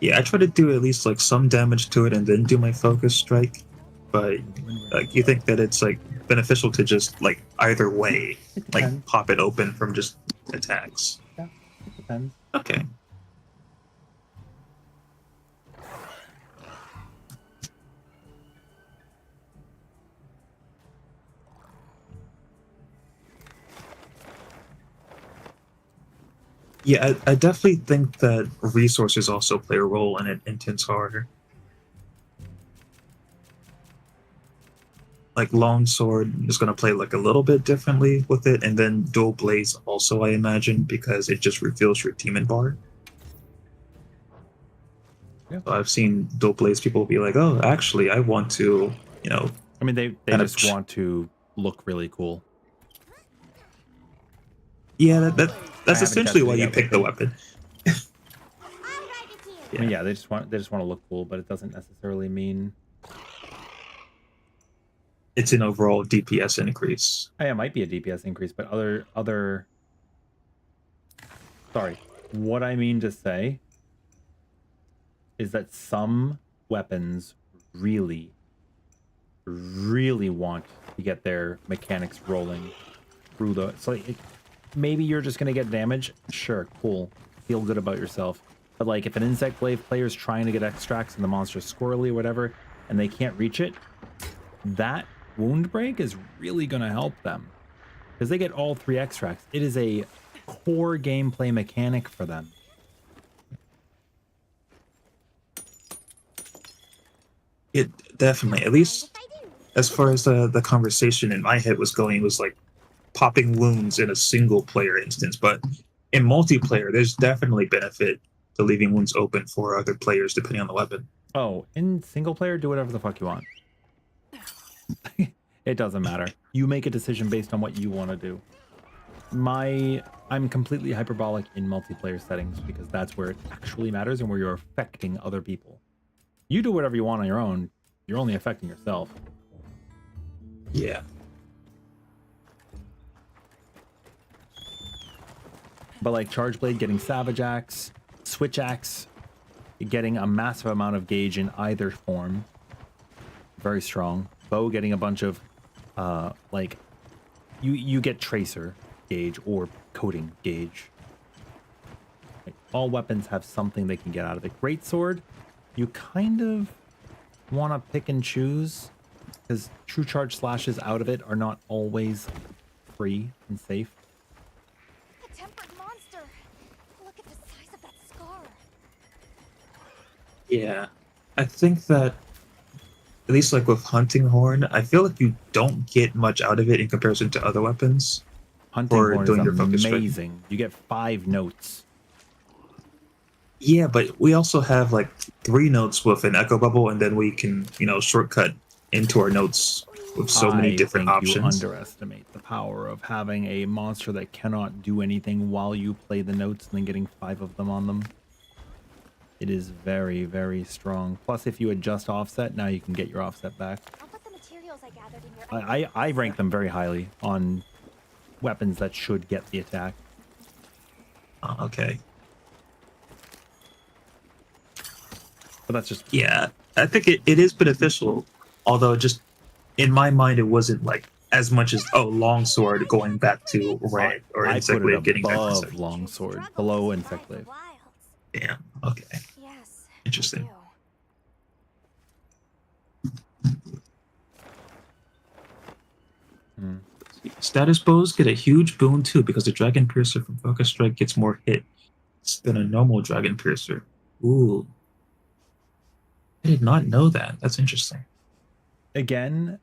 Yeah, I try to do at least like some damage to it and then do my focus strike. But like, you think that it's like beneficial to just like either way, like pop it open from just attacks? Yeah, it depends. Okay. Yeah, I definitely think that resources also play a role in it Intense Harder. Like Longsword is going to play like a little bit differently with it, and then Dual Blaze also, I imagine, because it just refills your Demon Bar. Yeah. So I've seen Dual Blaze people be like, oh, actually, I want to, you know... I mean, they just want to look really cool. Yeah, that's essentially why you pick the weapon. I mean, yeah, they just want to look cool, but it doesn't necessarily mean it's an overall DPS increase. Yeah, it might be a DPS increase, but other. Sorry, what I mean to say is that some weapons really want to get their mechanics rolling through the. So maybe you're just gonna get damage. Sure, cool, feel good about yourself. But like, if an Insect Glaive player is trying to get extracts and the monster's squirrely or whatever, and they can't reach it, that wound break is really gonna help them because they get all 3 extracts. It is a core gameplay mechanic for them. It definitely, at least as far as the conversation in my head was going, it was like popping wounds in a single player instance. But in multiplayer, there's definitely benefit to leaving wounds open for other players depending on the weapon. Oh, in single player, do whatever the fuck you want. It doesn't matter. You make a decision based on what you want to do. I'm completely hyperbolic in multiplayer settings because that's where it actually matters and where you're affecting other people. You do whatever you want on your own. You're only affecting yourself. Yeah. But like Charge Blade getting Savage Axe, Switch Axe, getting a massive amount of gauge in either form. Very strong. Bow getting a bunch of like you get Tracer gauge or coating gauge. Like, all weapons have something they can get out of it. Greatsword, you kind of want to pick and choose because true charge slashes out of it are not always free and safe. A tempered monster. Look at the size of that scar. Yeah. I think that at least like with Hunting Horn, I feel like you don't get much out of it in comparison to other weapons. Hunting or Horn doing is your focus strike. amazing. You get 5 notes. Yeah, but we also have like 3 notes with an echo bubble, and then we can, shortcut into our notes with so many different I think options. you underestimate the power of having a monster that cannot do anything while you play the notes and then getting 5 of them on them. It is very, very strong. Plus, if you adjust offset, now you can get your offset back. I'll put the materials I gathered in your I rank them very highly on weapons that should get the attack. Okay. But that's just... Yeah, I think it is beneficial, although just in my mind, it wasn't like as much as, longsword going back to rank or I insect put blade it getting back to above insect. longsword, below insect blade. Damn, okay. Yes. Interesting. Status bows get a huge boon too because the Dragon Piercer from Focus Strike gets more hits than a normal Dragon Piercer. Ooh. I did not know that. That's interesting. Again,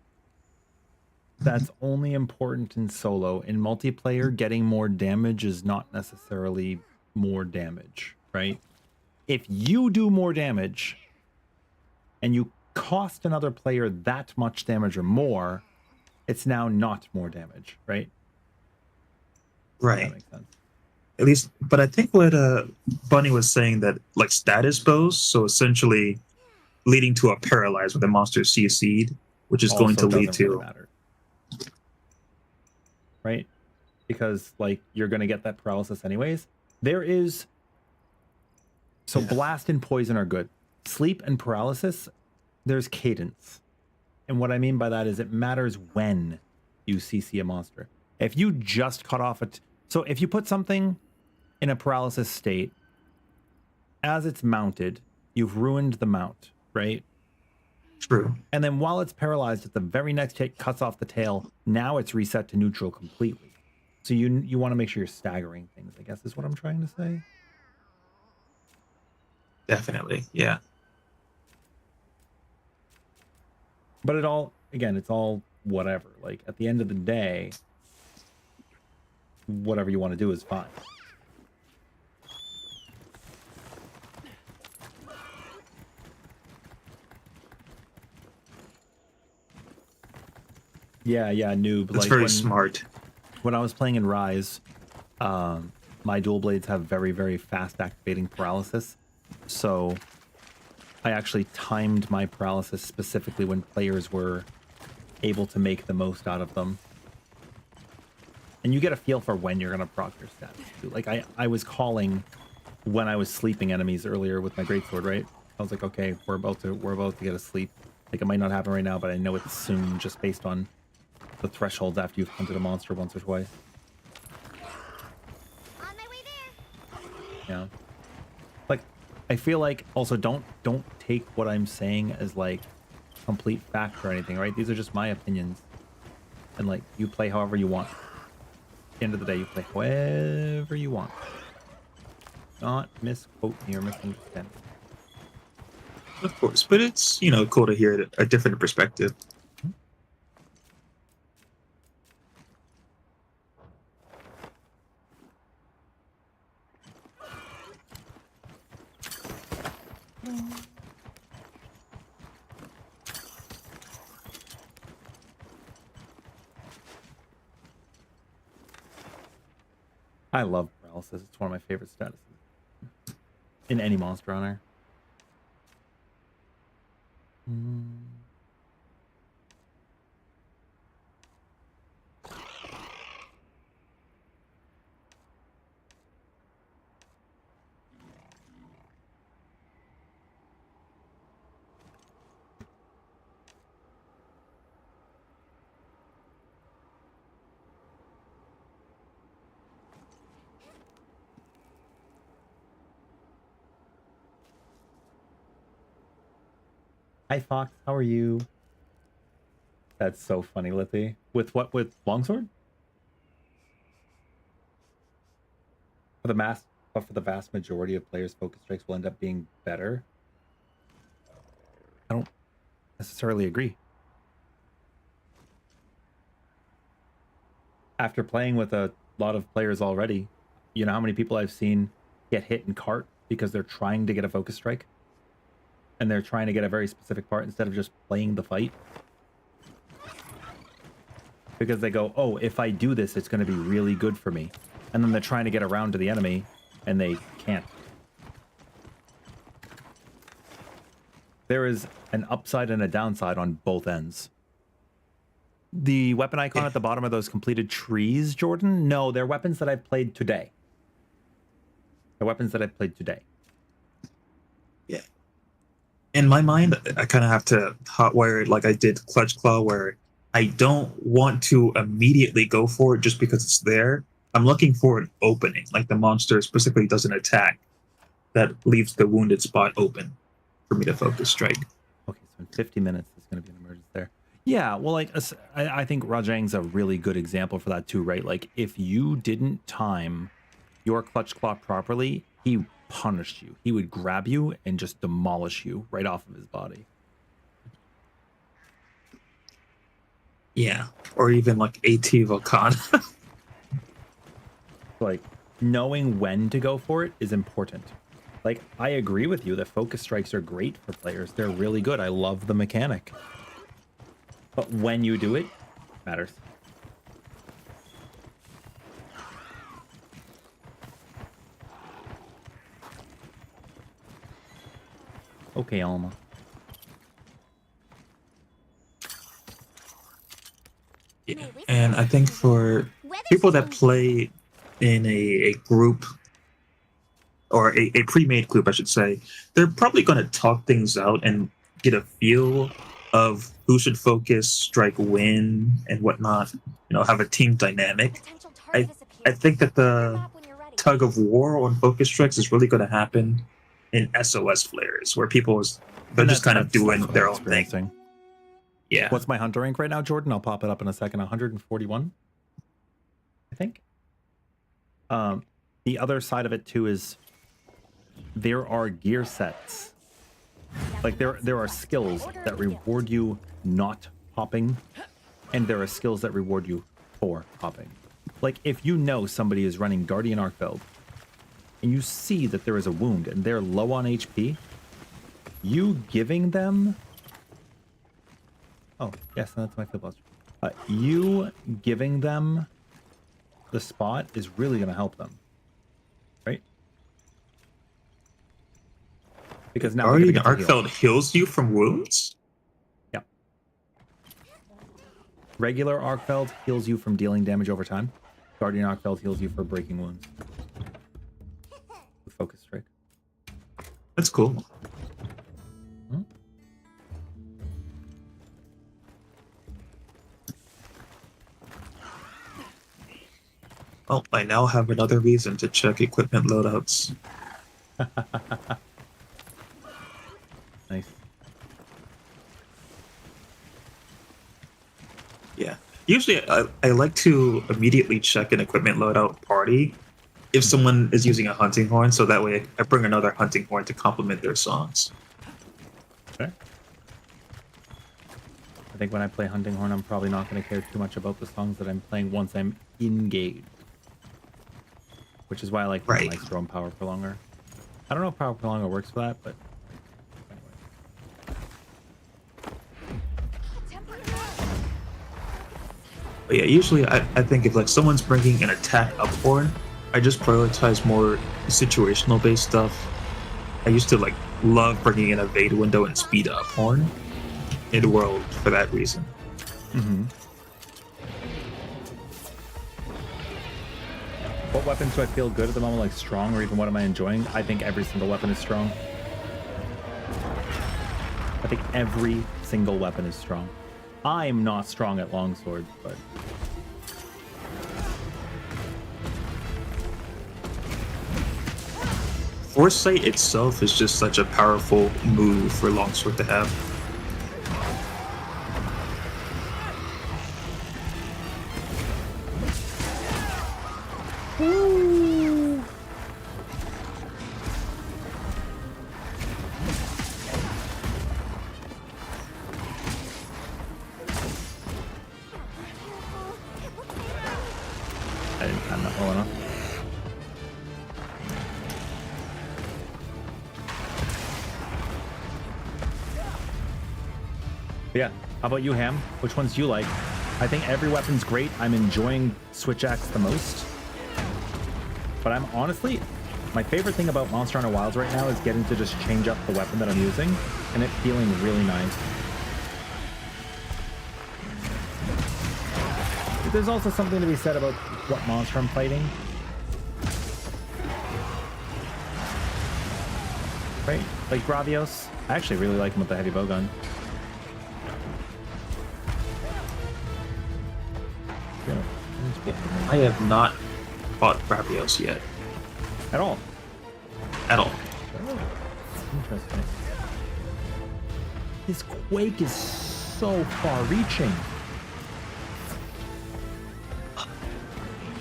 that's only important in solo. In multiplayer, getting more damage is not necessarily more damage, right? If you do more damage and you cost another player that much damage or more, it's now not more damage, right? Right. That makes sense. At least, but I think what Bunny was saying that like status bows, so essentially leading to a paralyze with a monster CC'd, which is going to lead to matter. Right? Because like you're gonna get that paralysis anyways. There is blast and poison are good. Sleep and paralysis, there's cadence. And what I mean by that is it matters when you CC a monster. If you just cut off so if you put something in a paralysis state, as it's mounted, you've ruined the mount, right? True. And then while it's paralyzed, at the very next hit cuts off the tail. Now it's reset to neutral completely. So you want to make sure you're staggering things, I guess is what I'm trying to say. Definitely, yeah. But it's all whatever. Like at the end of the day, whatever you want to do is fine. Yeah, noob. That's very smart. When I was playing in Rise, my dual blades have very, very fast activating paralysis. So I actually timed my paralysis specifically when players were able to make the most out of them. And you get a feel for when you're going to proc your stats too. Like I was calling when I was sleeping enemies earlier with my greatsword, right? I was like, okay, we're about to get asleep. Like it might not happen right now, but I know it's soon just based on the thresholds after you've hunted a monster once or twice. On my way there. Yeah. Like I feel like also don't take what I'm saying as like complete fact or anything, right? These are just my opinions. And like you play however you want. At the end of the day, you play however you want. Not misquote me or misunderstand. Of course, but it's cool to hear a different perspective. I love paralysis. It's one of my favorite statuses in any Monster Hunter. Hi Fox, how are you? That's so funny, Lippy. With what? With longsword? For the vast majority of players, focus strikes will end up being better. I don't necessarily agree. After playing with a lot of players already, you know how many people I've seen get hit in cart because they're trying to get a focus strike? And they're trying to get a very specific part instead of just playing the fight. Because they go, oh, if I do this, it's going to be really good for me. And then they're trying to get around to the enemy, and they can't. There is an upside and a downside on both ends. The weapon icon at the bottom of those completed trees, Jordan? No, they're weapons that I've played today. They're weapons that I've played today. Yeah. In my mind, I kind of have to hotwire it like I did Clutch Claw, where I don't want to immediately go for it just because it's there. I'm looking for an opening, like the monster specifically does an attack that leaves the wounded spot open for me to focus strike. Okay, so in 50 minutes, there's going to be an emergence there. Yeah, well, like, I think Rajang's a really good example for that too, right? Like, if you didn't time your Clutch Claw properly, he punished you. He would grab you and just demolish you right off of his body. Yeah, or even like AT Volcan. Like, knowing when to go for it is important. Like, I agree with you that focus strikes are great for players. They're really good. I love the mechanic. But when you do it, matters. Okay, Alma. Yeah. And I think for people that play in a group, or a pre-made group, I should say, they're probably going to talk things out and get a feel of who should focus, strike when, and whatnot. Have a team dynamic. I think that the tug of war on focus strikes is really going to happen in SOS flares, where they're just kind of doing their own thing. Yeah. What's my hunter rank right now, Jordan? I'll pop it up in a second. 141, I think. The other side of it too is there are gear sets. Like there are skills that reward you not popping, and there are skills that reward you for popping. Like if you know somebody is running Guardian Arcveld, and you see that there is a wound and they're low on HP, you giving them... Oh, yes, that's my field blaster. You giving them the spot is really going to help them, right? Because now Guardian Arcveld heals you from wounds? Yeah. Regular Arcveld heals you from dealing damage over time. Guardian Arcveld heals you for breaking wounds. With focus strike. That's cool. Well, I now have another reason to check equipment loadouts. Nice. Yeah. Usually, I like to immediately check an equipment loadout party if someone is using a hunting horn, so that way I bring another hunting horn to complement their songs. Okay. I think when I play Hunting Horn, I'm probably not going to care too much about the songs that I'm playing once I'm engaged. Which is why I like Right. my Drone Power Prolonger. I don't know if Power Prolonger works for that, but But yeah, usually I think if like someone's bringing an attack up horn, I just prioritize more situational based stuff. I used to like love bringing in a evade window and speed up horn in World for that reason. Mm-hmm. What weapons do I feel good at the moment, like strong, or even what am I enjoying? I think every single weapon is strong. I think every single weapon is strong. I'm not strong at longswords, but Foresight itself is just such a powerful move for longsword to have. I didn't time that well enough. But yeah, how about you, Ham? Which ones do you like? I think every weapon's great. I'm enjoying Switch Axe the most. But I'm honestly, my favorite thing about Monster Hunter Wilds right now is getting to just change up the weapon that I'm using and it feeling really nice. There's also something to be said about what monster I'm fighting. Right? Like Gravios. I actually really like him with the heavy bowgun. I have not fought Gravios yet. At all. At all. Oh, interesting. His Quake is so far-reaching.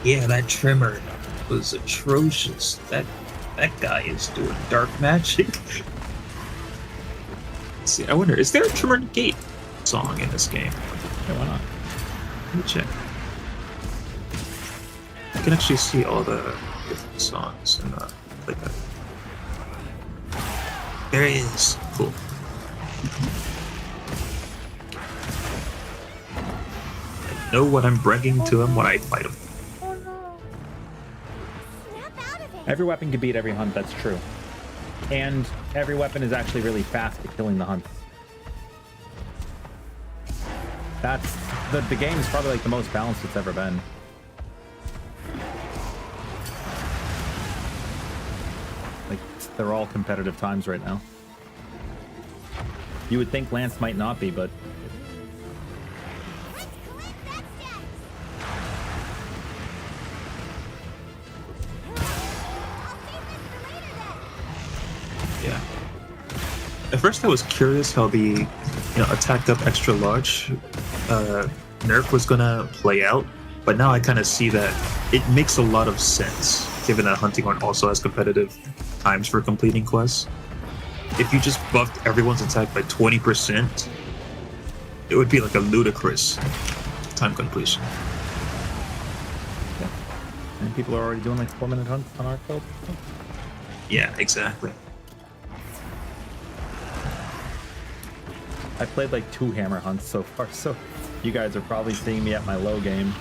Yeah, that trimmer was atrocious. That guy is doing dark magic. Let's see, I wonder, is there a trimmer negate song in this game? Yeah, why not? Let me check. I can actually see all the different songs and like that. There he is. Cool. I know what I'm bringing to him when I fight him. Every weapon can beat every hunt, that's true. And every weapon is actually really fast at killing the hunts. That's the game is probably like the most balanced it's ever been. Like they're all competitive times right now. You would think Lance might not be, but yeah. At first I was curious how the attack up extra large nerf was gonna play out, but now I kind of see that it makes a lot of sense given that Hunting Horn also has competitive times for completing quests. If you just buffed everyone's attack by 20%, it would be like a ludicrous time completion. yeah. And people are already doing like 4-minute hunts on our build. Yeah, exactly. I played like 2 hammer hunts so far, so you guys are probably seeing me at my low game.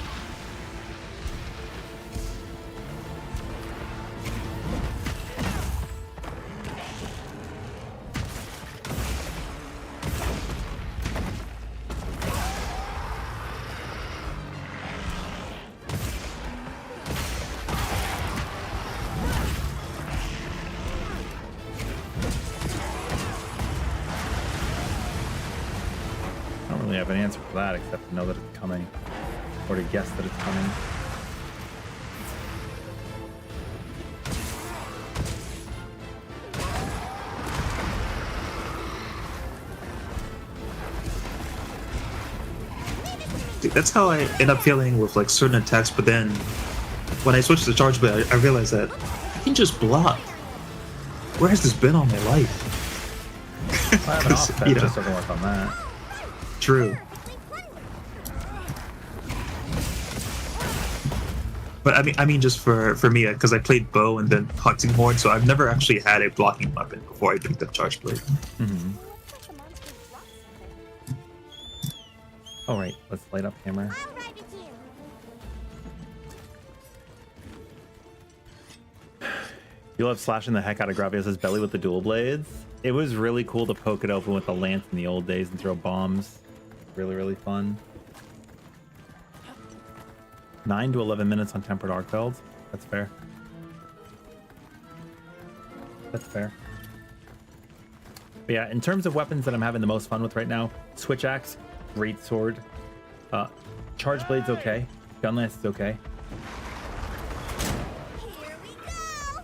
I don't really have an answer for that except to know that it's coming, or to guess that it's coming. Dude, that's how I end up feeling with like certain attacks, but then when I switch to charge blade, I realize that I can just block. Where has this been all my life? I have an offset, You know. just doesn't work on that. True. But I mean, just for me, because I played bow and then hunting horn, so I've never actually had a blocking weapon before I picked up charge blade. Mm-hmm. All right, let's light up hammer. I'll ride with you. You love slashing the heck out of Gravios' belly with the dual blades. It was really cool to poke it open with the lance in the old days and throw bombs. Really, really fun. 9 to 11 minutes on tempered arc belts. That's fair. That's fair. But yeah, in terms of weapons that I'm having the most fun with right now, switch axe, great sword, charge blade's okay, gun lance is okay. Here we go.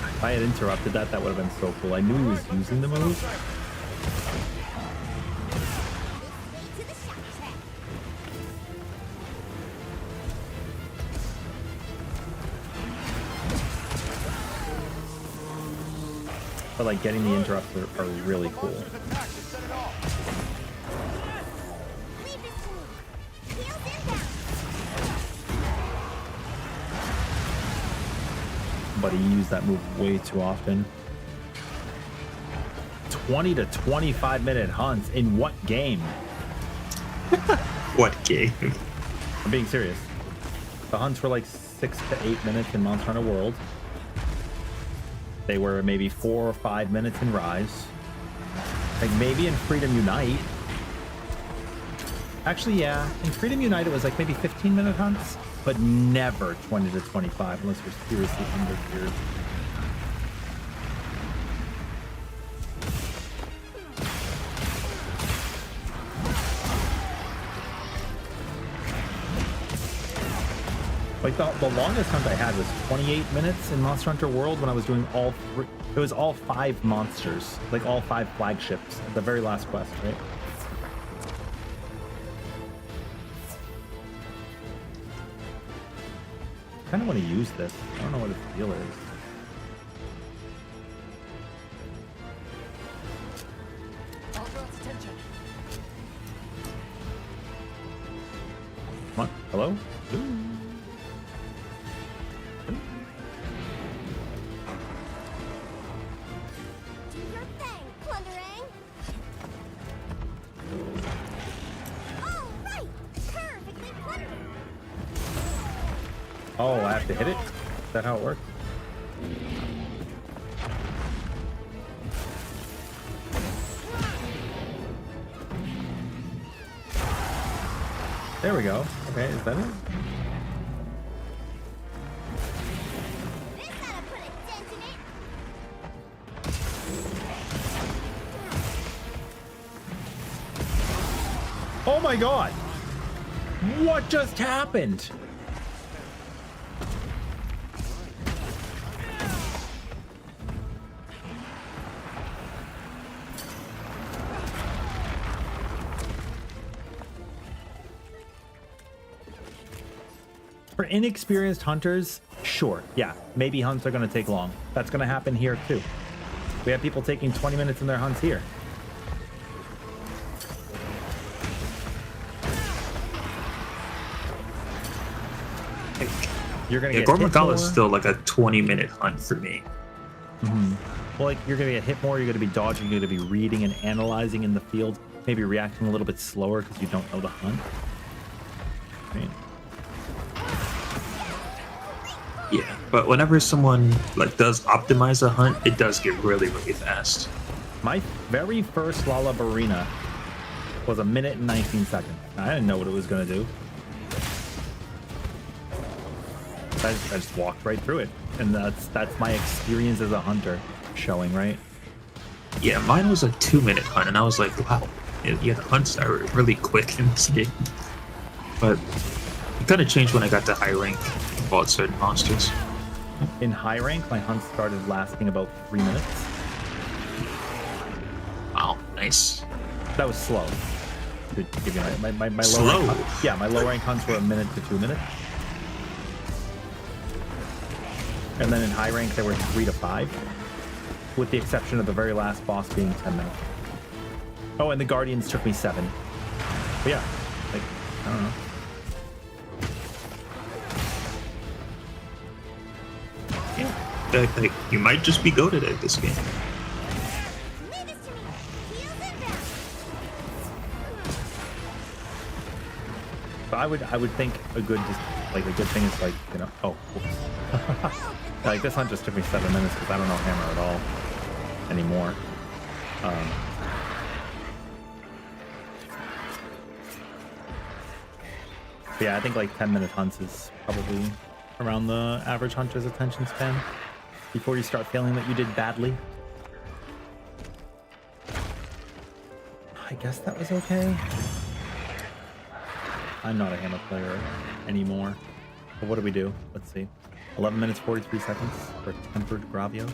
If I had interrupted that, that would have been so cool. I knew he was using the move. To the shop track. But like getting the interrupts are really cool. Leave this to me. Heels inbound. But he used that move way too often. 20 to 25 minute hunts in what game? What game? I'm being serious. The hunts were like 6 to 8 minutes in Monster Hunter World. They were maybe 4 or 5 minutes in Rise. Like maybe in Freedom Unite. Actually, yeah. In Freedom Unite, it was like maybe 15-minute hunts, but never 20 to 25 unless you're seriously undergeared. Like the longest hunt I had was 28 minutes in Monster Hunter World when I was doing all three. It was all 5 monsters, like all 5 flagships at the very last quest, right? I kind of want to use this. I don't know what its deal is. All girls, attention. Come on, hello? Do your thing, Plunderang. All right. Perfectly plundered. Oh, I have to hit it? Is that how it works? There we go. Okay, is that it? This ought to put a dent in it. Oh my god! What just happened? For inexperienced hunters, sure, yeah, maybe hunts are going to take long. That's going to happen here too. We have people taking 20 minutes in their hunts here. You're going to get hit Gormakala more. is still like a 20-minute hunt for me. Mm-hmm. Well, like you're going to get hit more, you're going to be dodging, you're going to be reading and analyzing in the field, maybe reacting a little bit slower because you don't know the hunt. Right. Yeah, but whenever someone like does optimize a hunt, it does get really, really fast. My very first Lalabarina was 1 minute and 19 seconds. I didn't know what it was going to do. I just walked right through it. And that's my experience as a hunter showing, right? Yeah, mine was a 2-minute hunt, and I was like, wow, yeah, the hunts are really quick in this game. But it kind of changed when I got to high rank and fought certain monsters. In high rank, my hunt started lasting about 3 minutes. Wow, nice. That was slow. To give you my low Slow? rank yeah, my low rank hunts were 1 minute to 2 minutes. And then in high rank, they were 3 to 5. with the exception of the very last boss being 10 minutes. Oh, and the Guardians took me 7. But yeah, like, I don't know. Like, you might just be goated at this game. Leave this to me. Heels inbound. But I would think a good thing is like, you know, oh, whoops. Like this hunt just took me 7 minutes because I don't know hammer at all anymore. But yeah, I think like 10-minute hunts is probably around the average hunter's attention span before you start feeling that you did badly. I guess that was okay. I'm not a hammer player anymore. But what do we do? Let's see. 11 minutes 43 seconds for tempered Gravios.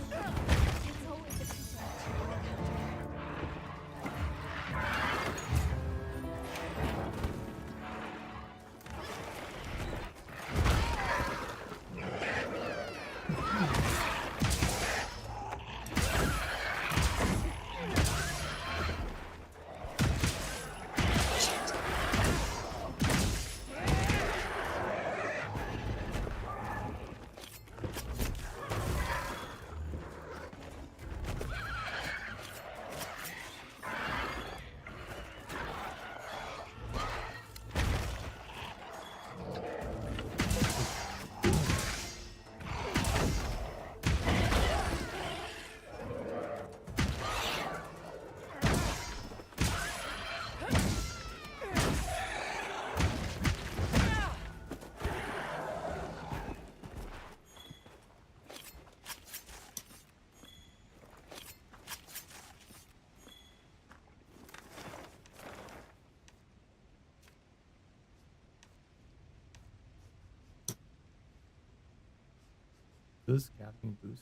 Boost, gathering boost,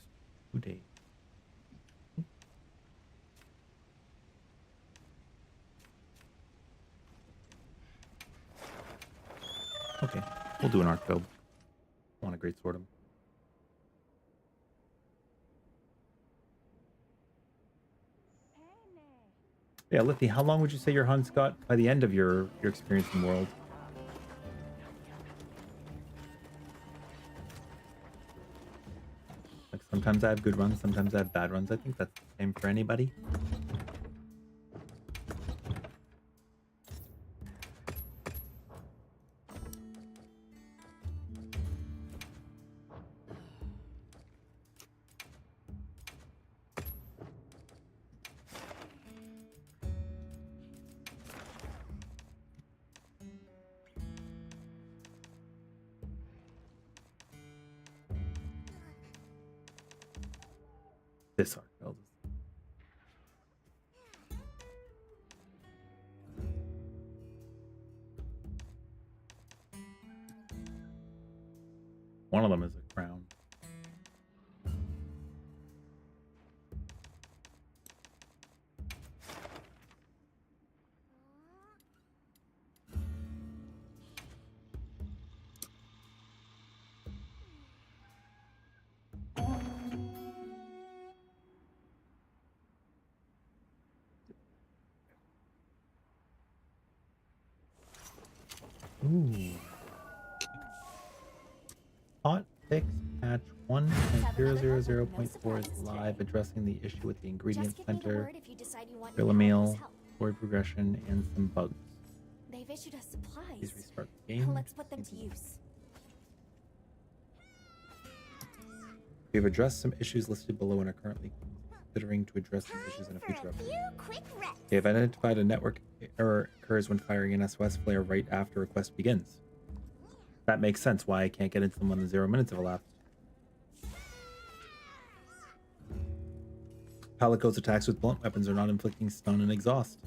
2 days. Okay, we'll do an arc build. Want a great sword him. Yeah, Lithy, how long would you say your hunts got by the end of your experience in the world? Like sometimes I have good runs, sometimes I have bad runs. I think that's the same for anybody. This arc build. One of them is a crown. Ooh. Hot fix patch 1.000.4 is live, addressing the issue with the ingredient center, fill meal, story progression, and some bugs. They've issued us supplies. Please restart the game. Let's put them to use. We have addressed some issues listed below and are currently considering to address these issues in a future update. They have identified a network error occurs when firing an SOS flare right after request begins. That makes sense why I can't get into them when the 0 minutes have elapsed. Palico's attacks with blunt weapons are not inflicting stun and exhaust.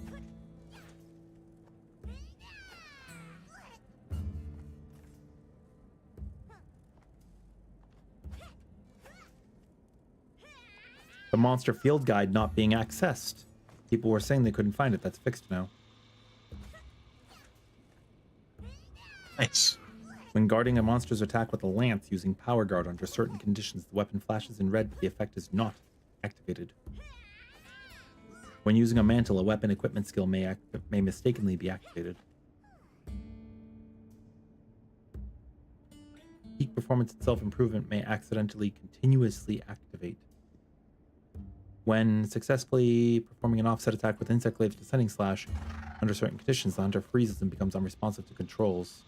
The monster field guide not being accessed. People were saying they couldn't find it. That's fixed now. Nice. When guarding a monster's attack with a lance using power guard under certain conditions, the weapon flashes in red, but the effect is not activated. When using a mantle, a weapon equipment skill may mistakenly be activated. Peak performance and self-improvement may accidentally continuously activate. When successfully performing an offset attack with Insect Glave's Descending Slash, under certain conditions, the hunter freezes and becomes unresponsive to controls.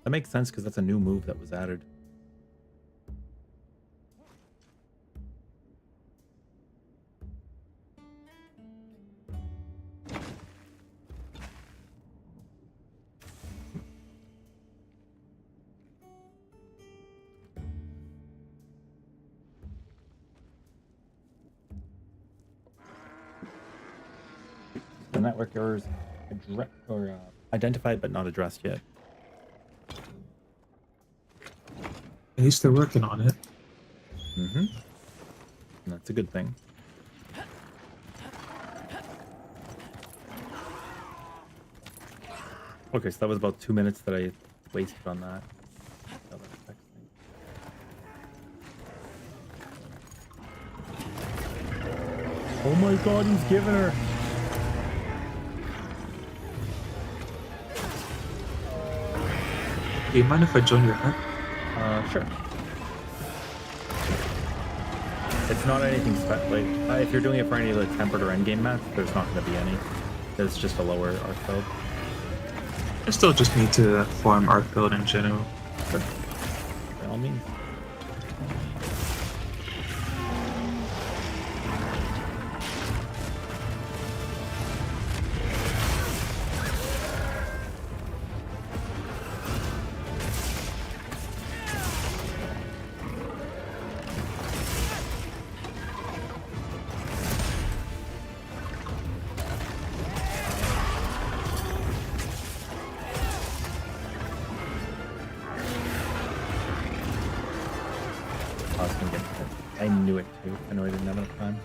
That makes sense because that's a new move that was added. The network errors identified but not addressed yet. At least they're working on it. Mm-hmm. That's a good thing. Okay, so that was about 2 minutes that I wasted on that. How that affects things. Oh my god, he's giving her! Do you mind if I join your hunt? Sure. It's not anything like if you're doing it for any like tempered or endgame mats, there's not going to be any. It's just a lower arc build. I still just need to farm arc build in general. Sure. By all means. I knew it too. I know I didn't have enough time.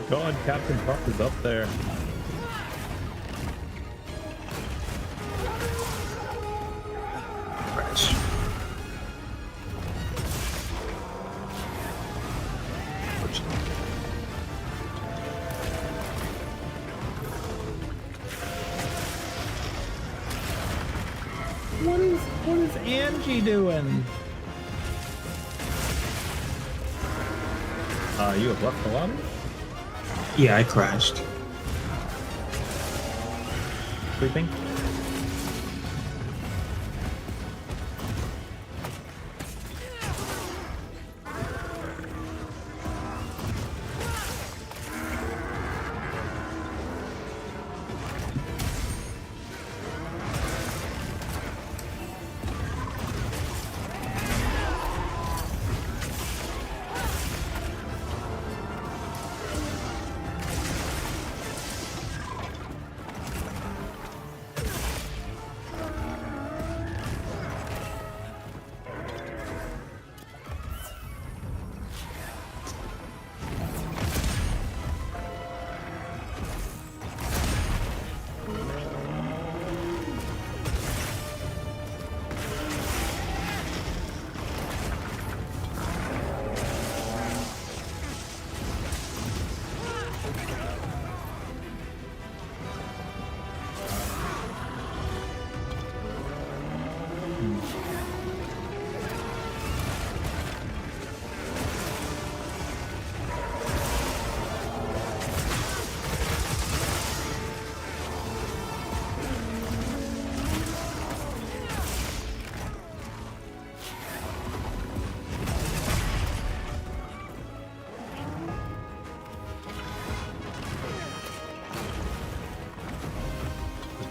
God, Captain Puff is up there. Crash. What is Angie doing? You have left the lobby? Yeah, I crashed. Sleeping?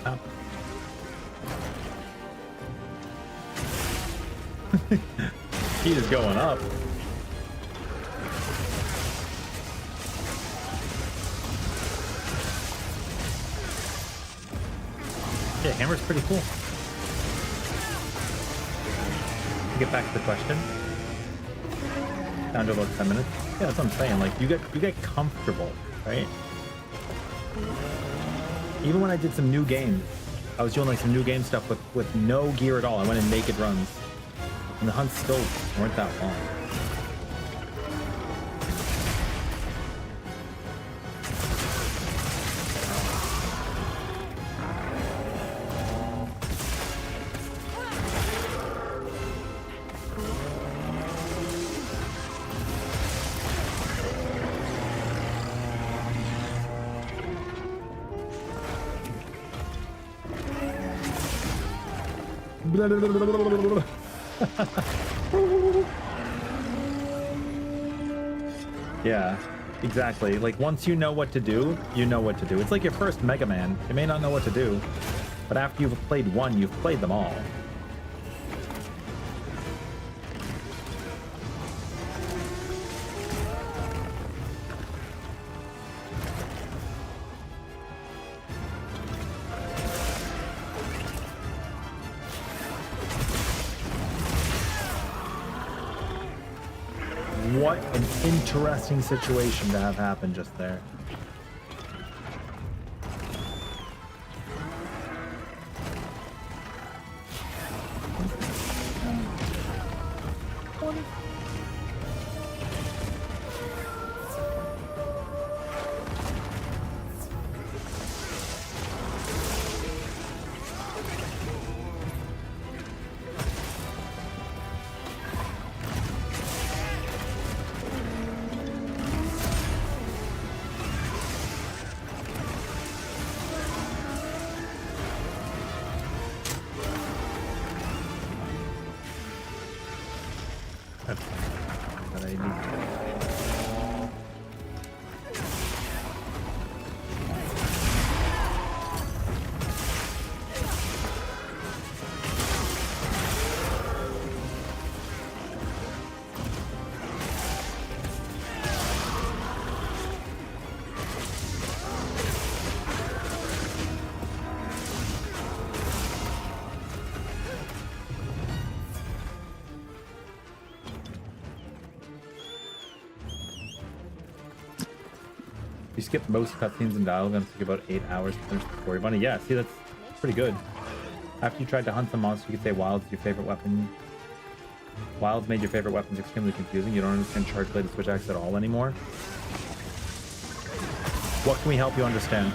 happen. Heat is going up. Yeah, hammer's pretty cool. To get back to the question. Down to about 10 minutes. Yeah, that's what I'm saying. Like you get comfortable, right? Even when I did some new games, I was doing like some new game stuff with no gear at all. I went in naked runs. And the hunts still weren't that long. Yeah, exactly. Like once you know what to do, you know what to do. It's like your first Mega Man. You may not know what to do, but after you've played one, you've played them all. What an interesting situation to have happen just there. You skip most cutscenes and dialogue and took about 8 hours to finish the story. Bunny, yeah, see, that's pretty good. After you tried to hunt some monsters, you could say Wild's your favorite weapon. Wild's made your favorite weapons extremely confusing. You don't understand charge blade and switch axe at all anymore. What can we help you understand?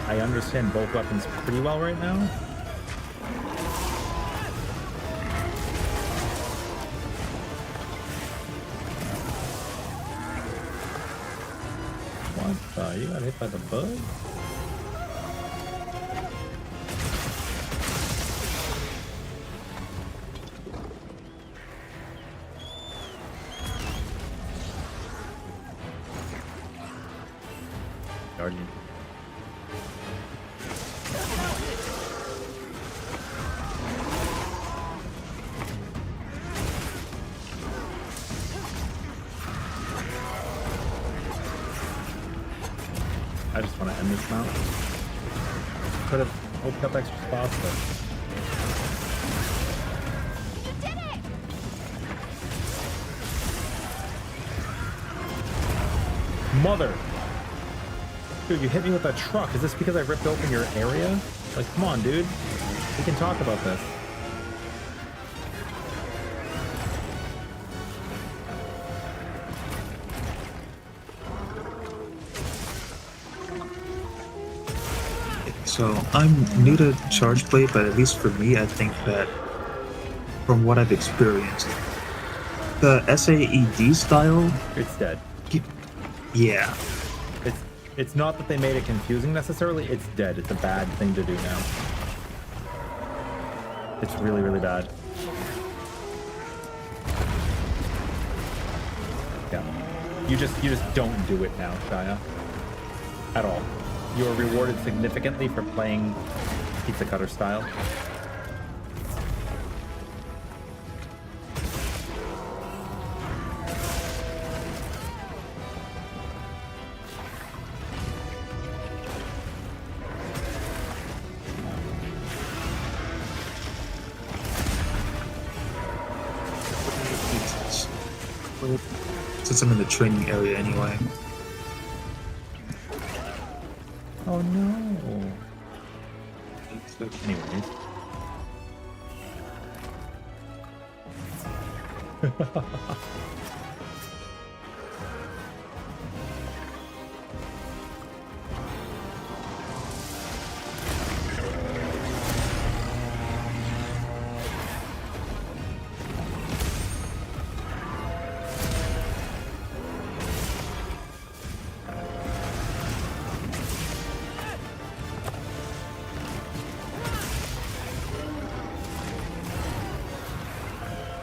I understand both weapons pretty well right now. What the? You got hit by the bug? Guardian. I just want to end this mount. Could have opened up extra spots, but... You did it! Mother! Dude, you hit me with that truck. Is this because I ripped open your area? Like, come on, dude. We can talk about this. So I'm new to charge blade, but at least for me, I think that from what I've experienced, the SAED style, It's dead. yeah, It's It's not that they made it confusing necessarily. It's dead. It's a bad thing to do now. It's really, really bad. Yeah. You just don't do it now, Shia. At all. You are rewarded significantly for playing pizza cutter style. Since I'm in the training area anyway. Oh no. Anyways.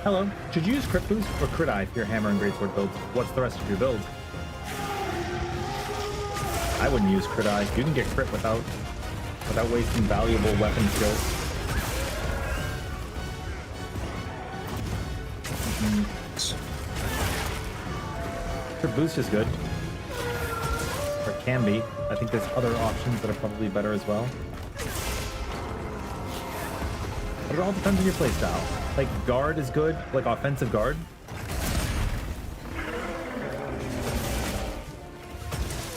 Hello. Should you use crit boost or crit eye for your hammer and greatsword builds? What's the rest of your build? I wouldn't use crit eye. You can get crit without wasting valuable weapon skills. Crit boost is good. Or it can be. I think there's other options that are probably better as well. But it all depends on your playstyle. Like, guard is good, like offensive guard.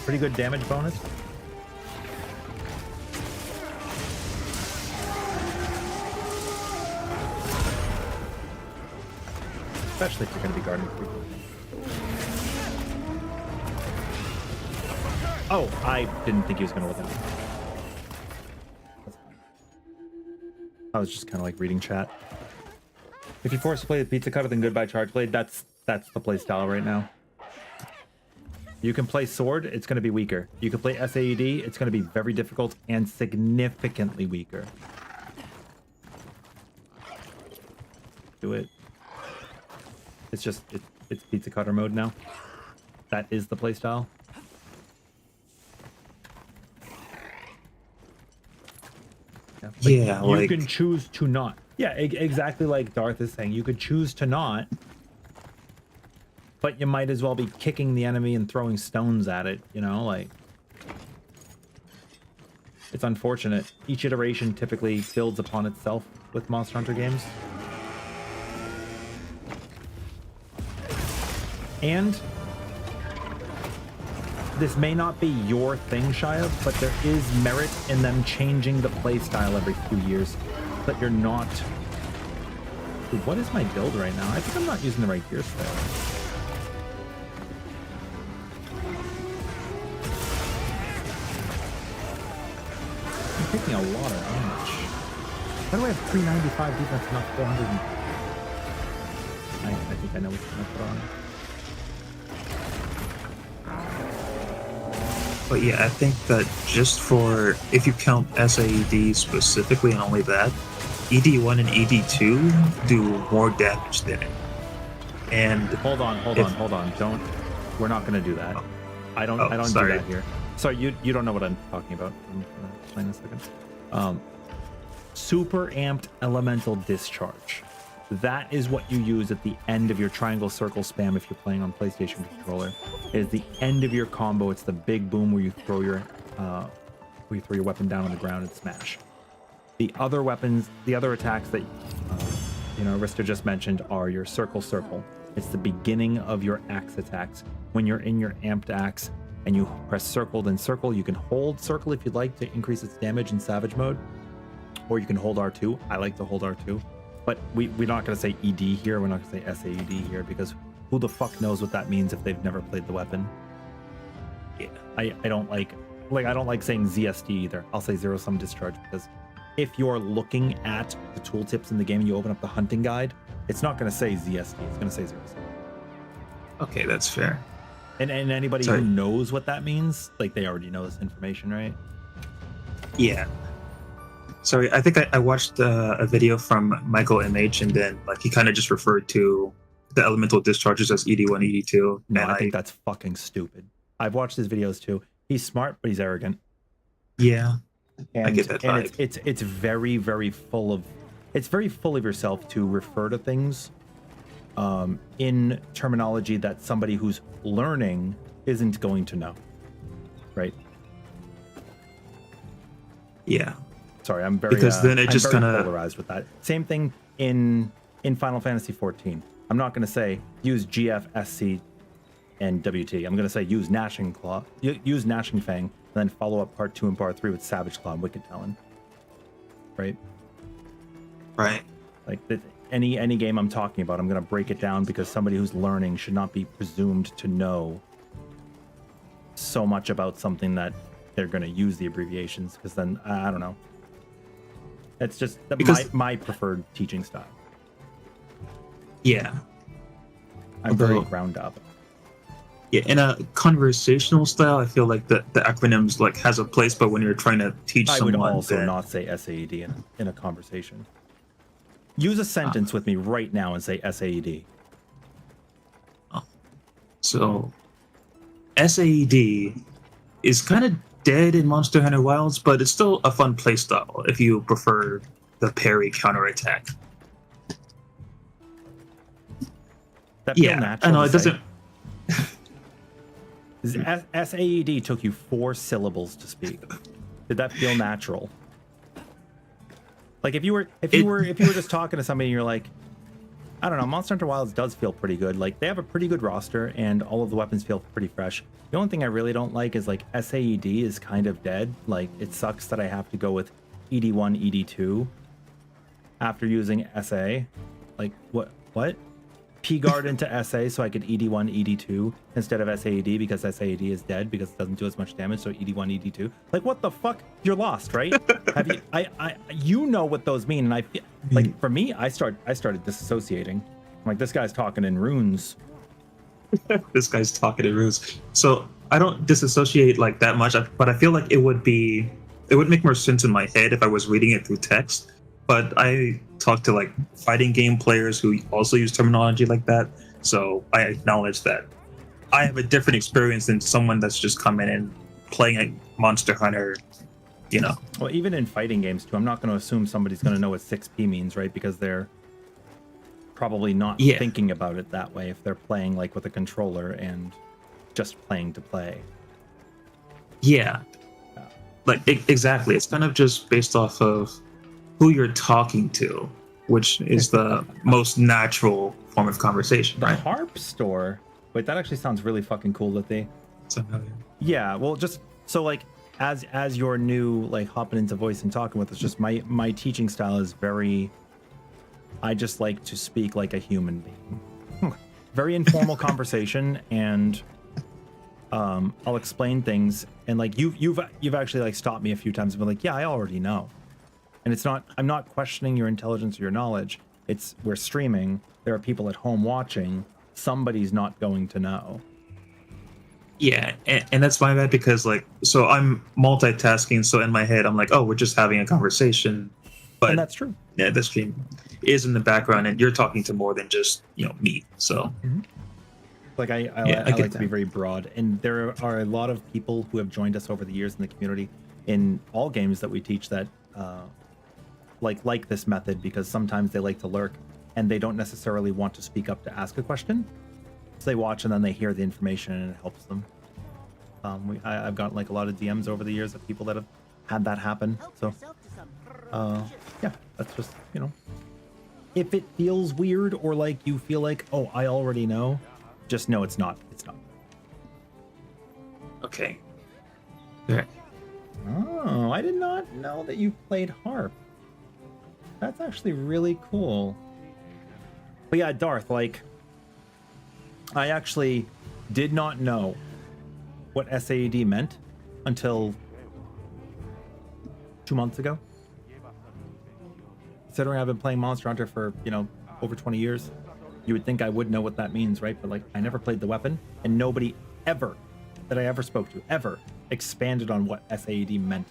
Pretty good damage bonus. Especially if you're going to be guarding frequently. Oh, I didn't think he was going to look at me. I was just kind of like reading chat. If you're forced to play the pizza cutter, then goodbye charge blade. That's the play style right now. You can play sword, it's going to be weaker. You can play SAED, it's going to be very difficult and significantly weaker. Do it. It's just it's pizza cutter mode now. That is the play style. Yeah, you can choose to not. Yeah, exactly like Darth is saying. You could choose to not, but you might as well be kicking the enemy and throwing stones at it, you know? Like, it's unfortunate. Each iteration typically builds upon itself with Monster Hunter games. And this may not be your thing, Shia, but there is merit in them changing the playstyle every few years. That you're not... Dude, what is my build right now? I think I'm not using the right gear style. I'm taking a lot of damage. Why do I have 395 defense, not 400? I think I know what's going to put on. But yeah, I think that just for, if you count SAED specifically and only that, ED1 and ED2 do more damage than it. And hold on. Don't. We're not going to do that. I don't do that here. Sorry, you don't know what I'm talking about. I'm going to explain in a second. Super amped elemental discharge. That is what you use at the end of your triangle circle spam if you're playing on PlayStation controller. It is the end of your combo. It's the big boom where you throw your weapon down on the ground and smash. The other weapons, the other attacks that Arista just mentioned are your circle. It's the beginning of your axe attacks. When you're in your amped axe and you press circle, then circle, you can hold circle if you'd like to increase its damage in savage mode, or you can hold R2. I like to hold R2. But we're not going to say ED here. We're not going to say SAED here because who the fuck knows what that means if they've never played the weapon. Yeah, I don't like I don't like saying ZSD either. I'll say zero sum discharge because if you're looking at the tooltips in the game and you open up the hunting guide, it's not going to say ZSD. It's going to say zero sum. Okay, that's fair. And anybody Sorry. who knows what that means, like they already know this information, right? Yeah. Sorry, I think I watched a video from Michael MH, and then like he kind of just referred to the elemental discharges as ED1, ED2. No, and I think that's fucking stupid. I've watched his videos too. He's smart, but he's arrogant. Yeah, And, I get that and vibe. it's very, very full of yourself to refer to things in terminology that somebody who's learning isn't going to know. Right? Yeah. Sorry, I'm very Because then it I'm just very kinda- polarized with that. Same thing in Final Fantasy 14. I'm not going to say use GF, SC, and WT. I'm going to say use Gnashing Claw, use Gnashing Fang, and then follow up part 2 and part 3 with Savage Claw and Wicked Talon. Right? Right. Like any game I'm talking about, I'm going to break it down because somebody who's learning should not be presumed to know so much about something that they're going to use the abbreviations, because then I don't know. It's just Because- my preferred teaching style. Yeah. I'm very Although- ground up. Yeah, in a conversational style, I feel like the acronyms like has a place, but when you're trying to teach I someone, would also then- not say SAED in a conversation. Use a sentence with me right now and say SAED. So SAED is kind of dead in Monster Hunter Wilds, but it's still a fun playstyle if you prefer the parry counterattack. That feel Yeah, natural I know to it doesn't. say? SAED took you 4 syllables to speak. Did that feel natural? Like if you were just talking to somebody and you're like, I don't know, Monster Hunter Wilds does feel pretty good. Like they have a pretty good roster and all of the weapons feel pretty fresh. The only thing I really don't like is like SAED is kind of dead. Like it sucks that I have to go with ED1, ED2 after using SA. Like what? P-guard into SA so I could ED1, ED2 instead of SAED because SAED is dead because it doesn't do as much damage. So ED1, ED2. Like what the fuck? You're lost, right? Have you? You know what those mean, and I feel like for me, I started disassociating. I'm like, this guy's talking in runes. This guy's talking in runes. So I don't disassociate like that much, but I feel like it would make more sense in my head if I was reading it through text. But I talk to like fighting game players who also use terminology like that, so I acknowledge that I have a different experience than someone that's just coming in playing a Monster Hunter, you know. Well, even in fighting games too, I'm not going to assume somebody's going to know what 6P means, right? Because they're probably not thinking about it that way if they're playing like with a controller and just playing to play. Yeah, like exactly. It's kind of just based off of who you're talking to, which is the most natural form of conversation, The right? harp store. Wait, that actually sounds really fucking cool, Lithy. Yeah, well, just so like as you're new, like hopping into voice and talking with us, just my teaching style is very. I just like to speak like a human being. Very informal conversation, and I'll explain things, and like you've actually like stopped me a few times and been like, yeah, I already know. And it's not, I'm not questioning your intelligence or your knowledge. It's, we're streaming. There are people at home watching. Somebody's not going to know. Yeah, and that's my bad because like, so I'm multitasking. So in my head, I'm like, oh, we're just having a conversation. But And that's true. Yeah, the stream is in the background, and you're talking to more than just me. So Like I get like to that. be very broad, and there are a lot of people who have joined us over the years in the community in all games that we teach that like this method, because sometimes they like to lurk and they don't necessarily want to speak up to ask a question. So they watch and then they hear the information and it helps them. I've gotten like a lot of DMs over the years of people that have had that happen. So yeah, that's just, if it feels weird or like you feel like, oh, I already know, just know it's not. Okay. Yeah. Oh, I did not know that you played harp. That's actually really cool. But yeah, Darth, like, I actually did not know what SAED meant until 2 months ago. Considering I've been playing Monster Hunter for, over 20 years, you would think I would know what that means, right? But like, I never played the weapon, and nobody ever that I ever spoke to ever expanded on what SAED meant.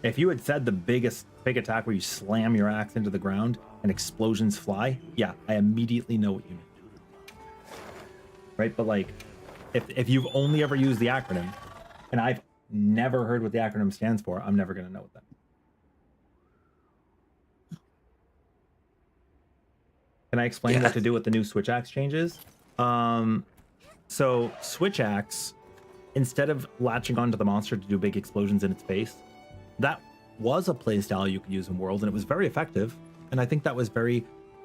If you had said the big attack where you slam your axe into the ground and explosions fly, yeah, I immediately know what you mean. Right? But like, if you've only ever used the acronym, and I've never heard what the acronym stands for, I'm never going to know what that means. Can I explain what to do with the new switch axe changes? So switch axe, instead of latching onto the monster to do big explosions in its face, that was a playstyle you could use in Worlds, and it was very effective. And I think that was very,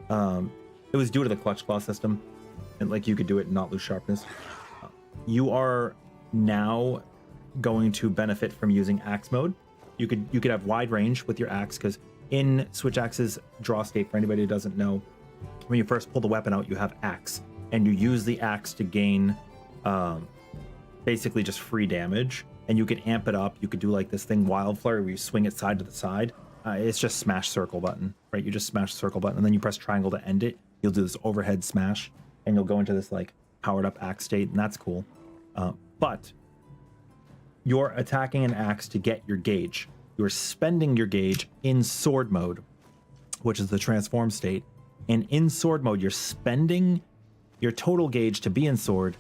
it was due to the clutch claw system, and like you could do it and not lose sharpness. You are now going to benefit from using axe mode. You could have wide range with your axe, because in switch axe's draw state, for anybody who doesn't know, when you first pull the weapon out, you have axe, and you use the axe to gain basically just free damage, and you can amp it up. You could do like this thing Wildflare where you swing it side to the side. It's just smash circle button, right? You just smash circle button and then you press triangle to end it. You'll do this overhead smash and you'll go into this like powered up axe state, and that's cool. But you're attacking an axe to get your gauge. You're spending your gauge in sword mode, which is the transform state. And in sword mode, you're spending your total gauge to be in sword,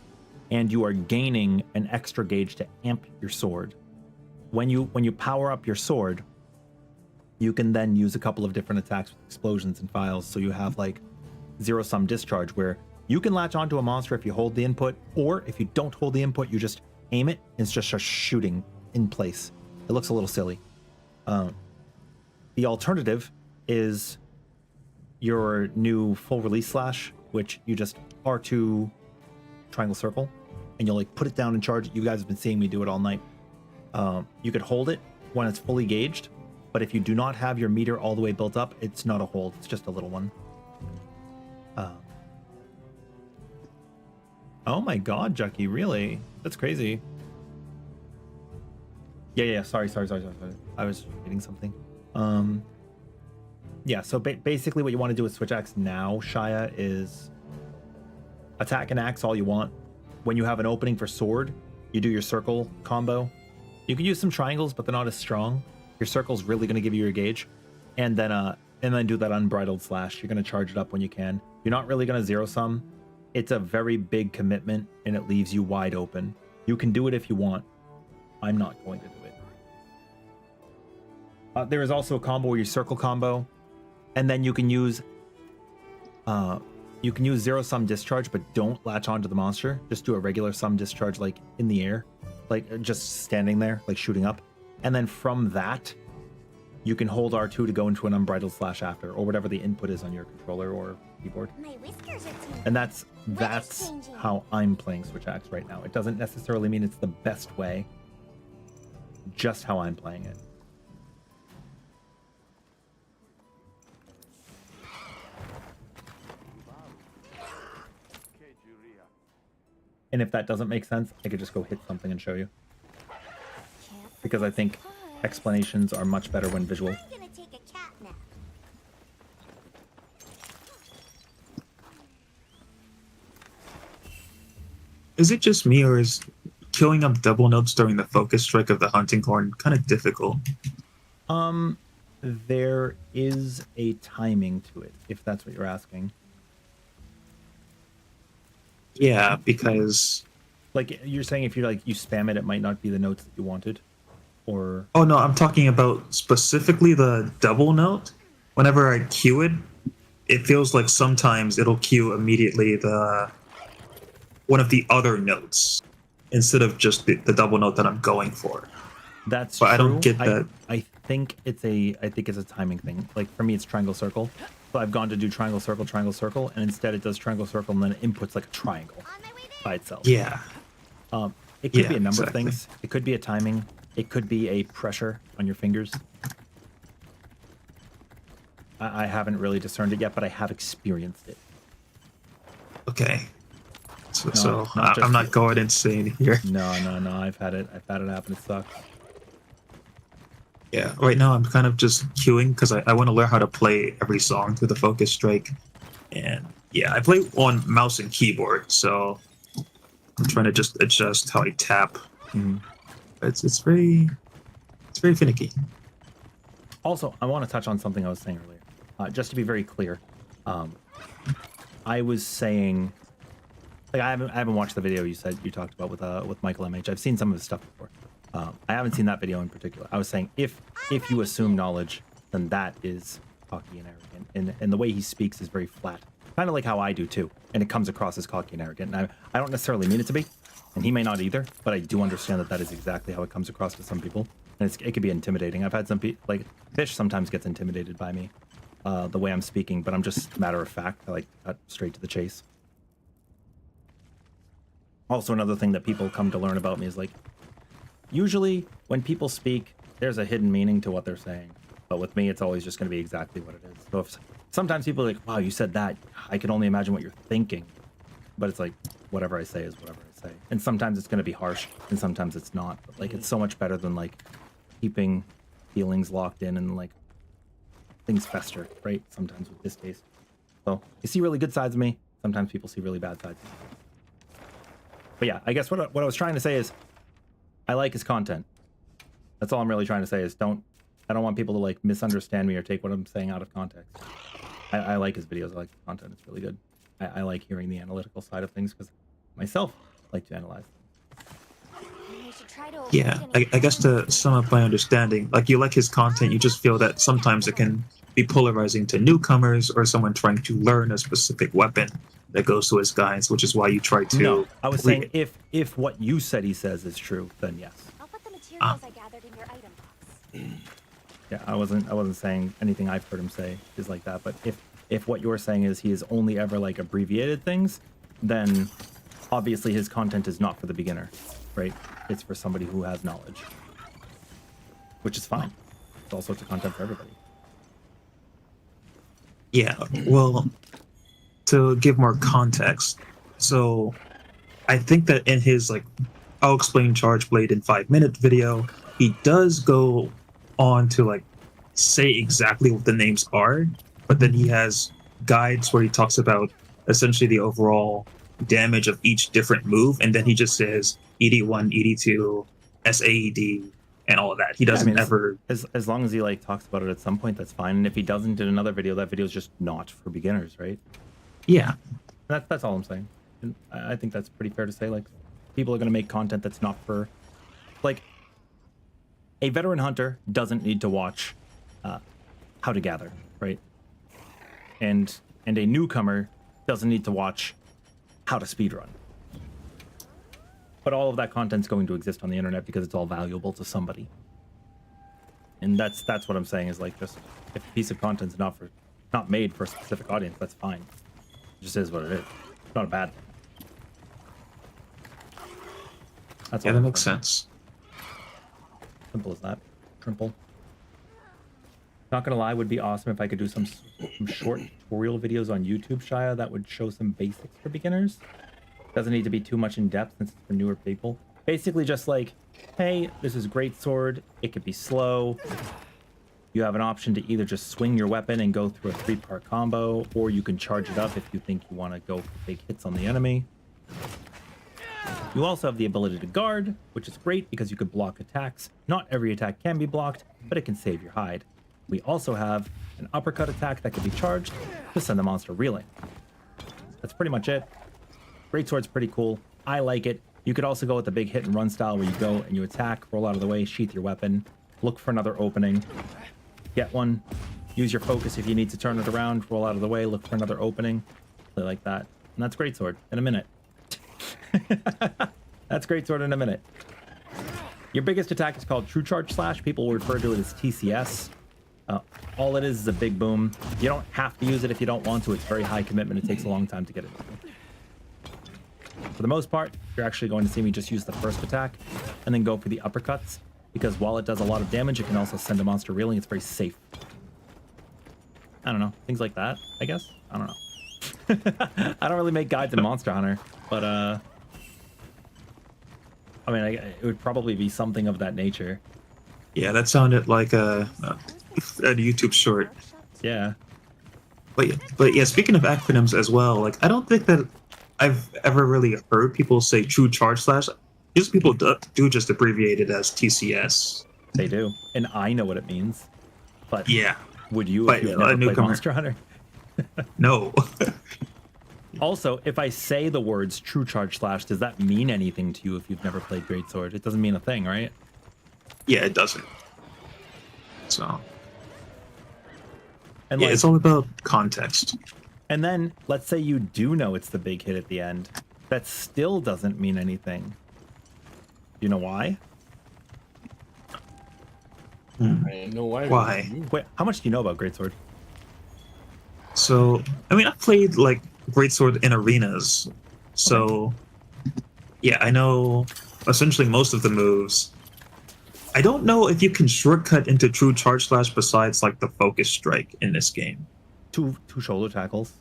and you are gaining an extra gauge to amp your sword. When you power up your sword, you can then use a couple of different attacks with explosions and files. So you have like zero sum discharge, where you can latch onto a monster if you hold the input, or if you don't hold the input, you just aim it and it's just shooting in place. It looks a little silly. The alternative is your new full release slash, which you just R2 triangle circle, and you'll like put it down and charge it. You guys have been seeing me do it all night. You could hold it when it's fully gauged, but if you do not have your meter all the way built up, it's not a hold, it's just a little one. Oh my god, Jucky, really? That's crazy. Yeah, sorry. I was reading something. Yeah, so basically what you want to do with switch axe now, Shia, is attack an axe all you want. When you have an opening for sword, you do your circle combo. You can use some triangles, but they're not as strong. Your circle's really going to give you your gauge. And then do that unbridled slash. You're going to charge it up when you can. You're not really going to zero sum. It's a very big commitment, and it leaves you wide open. You can do it if you want. I'm not going to do it. There is also a combo where you circle combo, and then you can use zero sum discharge, but don't latch onto the monster. Just do a regular sum discharge, like in the air, like just standing there, like shooting up. And then from that, you can hold R2 to go into an unbridled slash after, or whatever the input is on your controller or keyboard. My whiskers are too. And that's how I'm playing switch axe right now. It doesn't necessarily mean it's the best way, just how I'm playing it. And if that doesn't make sense, I could just go hit something and show you. Because I think explanations are much better when visual. I'm gonna take a cat nap. Is it just me, or is killing up double notes during the focus strike of the hunting horn kind of difficult? There is a timing to it, if that's what you're asking. Yeah, because like you're saying, if you spam it, it might not be the notes that you wanted, or oh no, I'm talking about specifically the double note. Whenever I cue it, it feels like sometimes it'll cue immediately the one of the other notes instead of just the double note that I'm going for. That's but true. I don't get that. I think it's a timing thing. Like for me, it's triangle circle. So I've gone to do triangle circle, and instead it does triangle circle, and then it inputs like a triangle by itself. Yeah. It could be a number of things. It could be a timing. It could be a pressure on your fingers. I haven't really discerned it yet, but I have experienced it. Okay. So I'm not going insane here. No. I've had it happen. It sucks. Yeah, right now I'm kind of just queuing because I want to learn how to play every song through the focus strike. And yeah, I play on mouse and keyboard, so I'm trying to just adjust how I tap. Mhm. It's very finicky. Also, I want to touch on something I was saying earlier. Just to be very clear, I was saying, like, I haven't watched the video you talked about with Michael MH. I've seen some of his stuff before. I haven't seen that video in particular. I was saying if you assume knowledge, then that is cocky and arrogant, and the way he speaks is very flat, kind of like how I do too, and it comes across as cocky and arrogant. And I don't necessarily mean it to be, and he may not either, but I do understand that is exactly how it comes across to some people, and it can be intimidating. I've had some people, like Fish sometimes gets intimidated by me, the way I'm speaking, but I'm just matter of fact. I like cut straight to the chase. Also, another thing that people come to learn about me is, like, usually when people speak, there's a hidden meaning to what they're saying. But with me, it's always just going to be exactly what it is. So if sometimes people are like, wow, you said that, I can only imagine what you're thinking. But it's like, whatever I say is whatever I say. And sometimes it's going to be harsh, and sometimes it's not. But, like, it's so much better than, like, keeping feelings locked in and, like, things fester, right? Sometimes with distaste. So you see really good sides of me. Sometimes people see really bad sides of me. But yeah, I guess what I was trying to say is, I like his content. That's all I'm really trying to say is I don't want people to, like, misunderstand me or take what I'm saying out of context. I like his videos. I like the content. It's really good. I like hearing the analytical side of things because myself like to analyze. Yeah, I guess to sum up my understanding, like, you like his content, you just feel that sometimes it can be polarizing to newcomers or someone trying to learn a specific weapon that goes to his guides, which is why you try to... No, I was saying if what you said he says is true, then yes. I'll put the materials I gathered in your item box. Yeah, I wasn't saying anything I've heard him say is like that, but if what you're saying is he has only ever, like, abbreviated things, then obviously his content is not for the beginner, right? It's for somebody who has knowledge, which is fine. It's all sorts of content for everybody. Yeah, well, to give more context, so I think that in his, like, I'll explain Charge Blade in 5-minute video, he does go on to, like, say exactly what the names are, but then he has guides where he talks about essentially the overall damage of each different move, and then he just says ED1, ED2, SAED, and all of that. He doesn't ever... As long as he, like, talks about it at some point, that's fine. And if he doesn't in another video, that video is just not for beginners, right? Yeah. That's all I'm saying. And I think that's pretty fair to say. Like, people are going to make content that's not for... Like, a veteran hunter doesn't need to watch how to gather, right? And a newcomer doesn't need to watch how to speedrun. But all of that content's going to exist on the internet because it's all valuable to somebody. And that's what I'm saying is, like, just if a piece of content's not made for a specific audience, that's fine. It just is what it is. It's not a bad thing. That's yeah, that makes sense. Simple as that. Trimple. Not gonna lie, would be awesome if I could do some short tutorial videos on YouTube, Shia, that would show some basics for beginners. Doesn't need to be too much in depth since it's for newer people. Basically just like, hey, this is great sword. It could be slow. You have an option to either just swing your weapon and go through a 3-part combo, or you can charge it up if you think you want to go for big hits on the enemy. You also have the ability to guard, which is great because you could block attacks. Not every attack can be blocked, but it can save your hide. We also have an uppercut attack that can be charged to send the monster reeling. That's pretty much it. Greatsword's pretty cool. I like it. You could also go with the big hit and run style where you go and you attack, roll out of the way, sheath your weapon, look for another opening, get one, use your focus if you need to turn it around, roll out of the way, look for another opening, play like that. And that's Greatsword in a minute. That's Greatsword in a minute. Your biggest attack is called True Charge Slash. People will refer to it as TCS. All it is a big boom. You don't have to use it if you don't want to. It's very high commitment. It takes a long time to get it. For the most part, you're actually going to see me just use the first attack and then go for the uppercuts, because while it does a lot of damage, it can also send a monster reeling. It's very safe. I don't know. Things like that, I guess. I don't know. I don't really make guides in Monster Hunter, but I mean, it would probably be something of that nature. Yeah, that sounded like a YouTube short. Yeah. But yeah, speaking of acronyms as well, like, I don't think that I've ever really heard people say true charge slash. Just people do just abbreviate it as TCS. They do, and I know what it means. But Yeah. would you But if you've a never played newcomer- Monster Hunter? No. Also, if I say the words true charge slash, does that mean anything to you if you've never played Greatsword? It doesn't mean a thing, right? Yeah, it doesn't. So And yeah, like, it's all about context. and then let's say you do know it's the big hit at the end. That still doesn't mean anything. You know why? I know why. Why? Wait, how much do you know about Greatsword? So I mean, I've played like Greatsword in arenas, so yeah, I know essentially most of the moves. I don't know if you can shortcut into true charge slash besides like the focus strike in this game. Two shoulder tackles.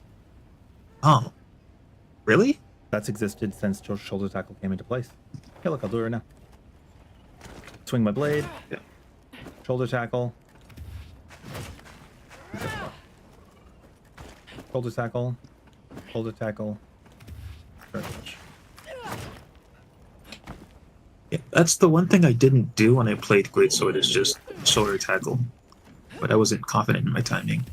Oh, really? That's existed since shoulder tackle came into place. Okay, look, I'll do it right now. Swing my blade. Yeah. Shoulder tackle. Shoulder tackle. Shoulder tackle. Very much. Yeah, that's the one thing I didn't do when I played Greatsword is just shoulder tackle, but I wasn't confident in my timing.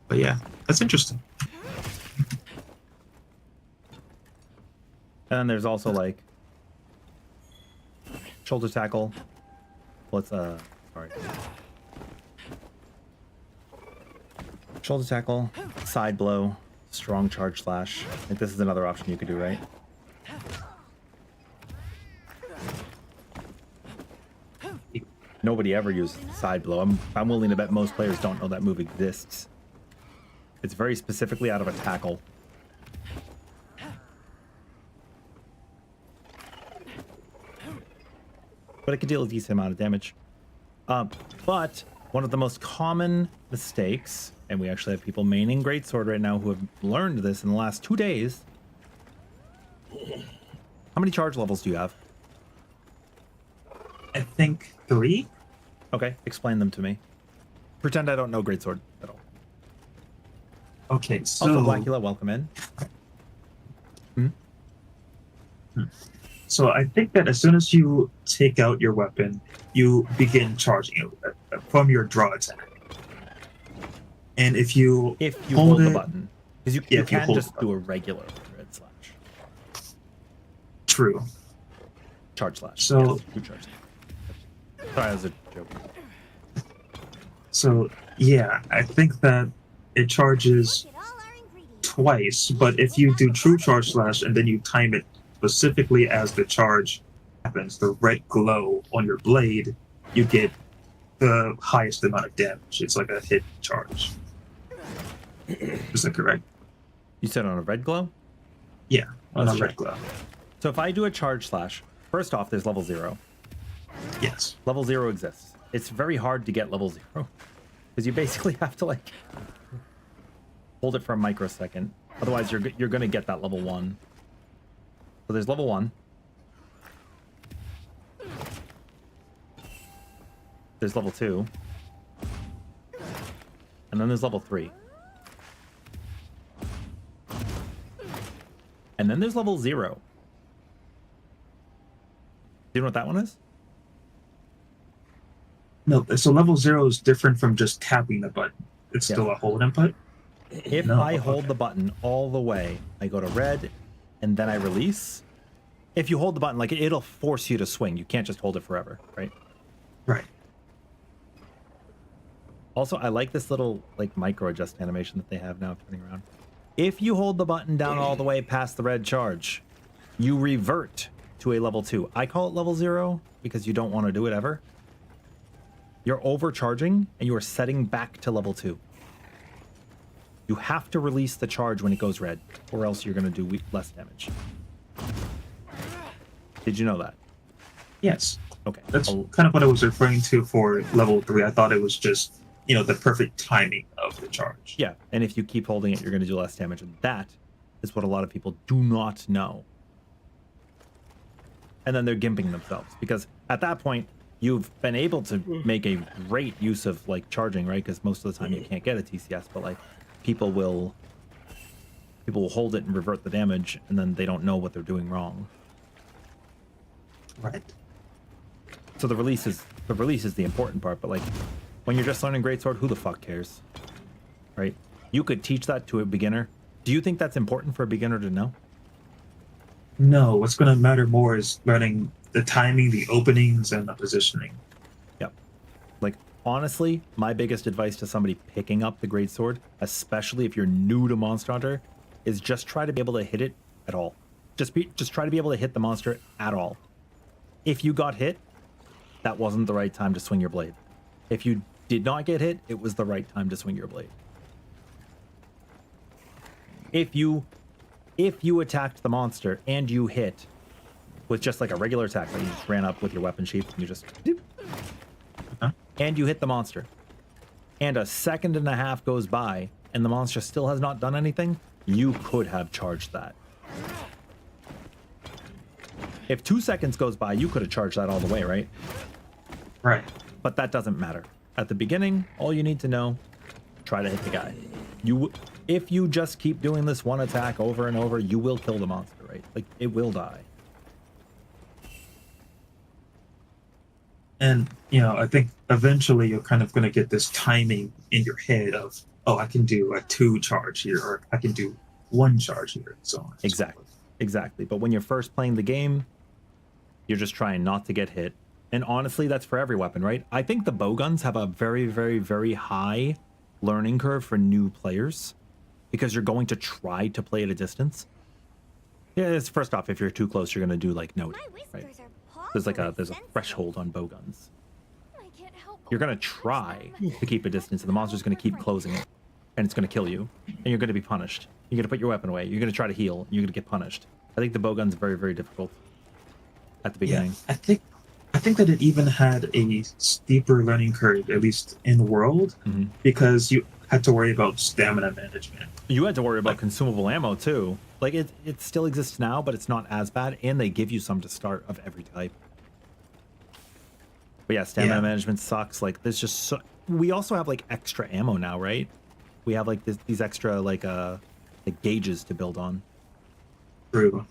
But yeah, that's interesting. And then there's also like shoulder tackle. Sorry. Shoulder tackle, side blow, strong charge slash. I think this is another option you could do, right? Nobody ever uses side blow. I'm willing to bet most players don't know that move exists. It's very specifically out of a tackle. But it can deal a decent amount of damage. But one of the most common mistakes, and we actually have people maining Greatsword right now who have learned this in the last 2 days. How many charge levels do you have? I think 3. Okay, explain them to me. Pretend I don't know Greatsword at all. Okay, so Also, Blackula, welcome in. So I think that as soon as you take out your weapon, you begin charging it from your draw attack. And if you hold the it- button, because you Yeah, if you can hold just the do a regular red slash. True. Charge slash. So- yes, do charge. Sorry, that was a joke. So yeah, I think that it charges Look at all our ingredients. twice, but if you do true charge slash and then you time it specifically as the charge happens, the red glow on your blade, you get the highest amount of damage. It's like a hit charge. Is that correct? You said on a red glow? Yeah, on Let's a red check. glow. So if I do a charge slash, first off, there's level 0. Yes. Level 0 exists. It's very hard to get level 0. Because you basically have to, like, hold it for a microsecond. Otherwise, you're going to get that level 1. So there's level 1. There's level 2. And then there's level 3. And then there's level 0. Do you know what that one is? No, so level 0 is different from just tapping the button. It's Yeah. still a hold input. If No, I hold okay. the button all the way, I go to red, and then I release. If you hold the button, like it'll force you to swing. You can't just hold it forever, right? Right. Also, I like this little like micro adjust animation that they have now turning around. If you hold the button down all the way past the red charge, you revert to a level 2. I call it level 0 because you don't want to do it ever. You're overcharging and you are setting back to level 2. You have to release the charge when it goes red, or else you're going to do less damage. Did you know that? Yes. Okay. That's I'll- kind of what I was referring to for level 3. I thought it was just, the perfect timing of the charge. Yeah, and if you keep holding it, you're going to do less damage. And that is what a lot of people do not know. And then they're gimping themselves, because at that point, you've been able to make a great use of like charging, right? Because most of the time you can't get a TCS, but like people will People will hold it and revert the damage, and then they don't know what they're doing wrong. Right. So the release is the important part, but like when you're just learning Greatsword, who the fuck cares? Right? You could teach that to a beginner. Do you think that's important for a beginner to know? No, what's going to matter more is learning the timing, the openings, and the positioning. Yep. Like, honestly, my biggest advice to somebody picking up the Greatsword, especially if you're new to Monster Hunter, is just try to be able to hit it at all. Just try to be able to hit the monster at all. If you got hit, that wasn't the right time to swing your blade. If you did not get hit, it was the right time to swing your blade. If you attacked the monster and you hit with just like a regular attack, like you just ran up with your weapon sheath and you just and you hit the monster, and a second and a half goes by and the monster still has not done anything, you could have charged that. If 2 seconds goes by, you could have charged that all the way, right? Right. But that doesn't matter. At the beginning, all you need to know, try to hit the guy. If you just keep doing this one attack over and over, you will kill the monster, right? Like, it will die. And, I think eventually you're kind of going to get this timing in your head of, oh, I can do a 2 charge here, or I can do 1 charge here, and so on. Exactly. But when you're first playing the game, you're just trying not to get hit. And honestly, that's for every weapon, right? I think the bowguns have a very, very, very high learning curve for new players because you're going to try to play at a distance. Yeah, it's first off, if you're too close, you're going to do like no, right? There's a threshold on bowguns. You're going to try to keep a distance, and the monster's going to keep closing it, and it's going to kill you, and you're going to be punished. You're going to put your weapon away. You're going to try to heal. And you're going to get punished. I think the bowgun's very, very difficult at the beginning. Yeah, I think that it even had a steeper learning curve, at least in World, because you had to worry about stamina management. You had to worry about consumable ammo too. Like it still exists now, but it's not as bad, and they give you some to start of every type. But yeah, stamina management sucks. Like there's just so. We also have like extra ammo now, right? We have like these extra like gauges to build on. True.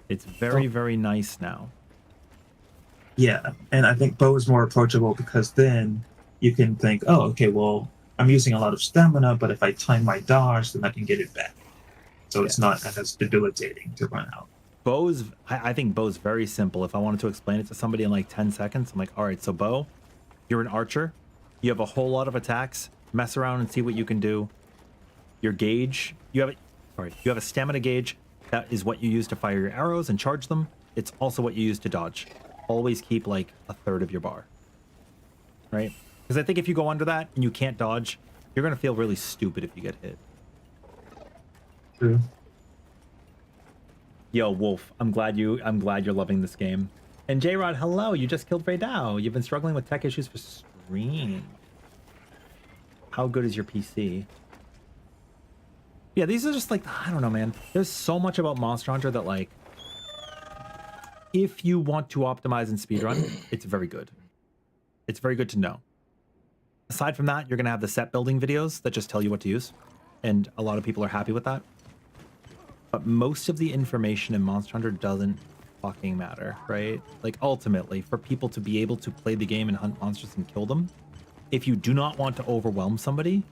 It's very, very nice now. Yeah, and I think bow is more approachable because then you can think, oh, okay, well, I'm using a lot of stamina, but if I time my dodge, then I can get it back. So it's not as debilitating to run out. I think bow's very simple. If I wanted to explain it to somebody in like 10 seconds, I'm like, all right, so bow, you're an archer. You have a whole lot of attacks. Mess around and see what you can do. Your gauge, you have a stamina gauge. That is what you use to fire your arrows and charge them. It's also what you use to dodge. Always keep like a third of your bar, right? Because I think if you go under that and you can't dodge, you're gonna feel really stupid if you get hit. True. Yo, Wolf, I'm glad you're loving this game. And J-Rod, hello, you just killed Ray Dow. You've been struggling with tech issues for stream. How good is your PC? Yeah, these are just like, I don't know, man. There's so much about Monster Hunter that like, if you want to optimize and speedrun, it's very good. It's very good to know. Aside from that, you're going to have the set building videos that just tell you what to use. And a lot of people are happy with that. But most of the information in Monster Hunter doesn't fucking matter, right? Like ultimately, for people to be able to play the game and hunt monsters and kill them, if you do not want to overwhelm somebody,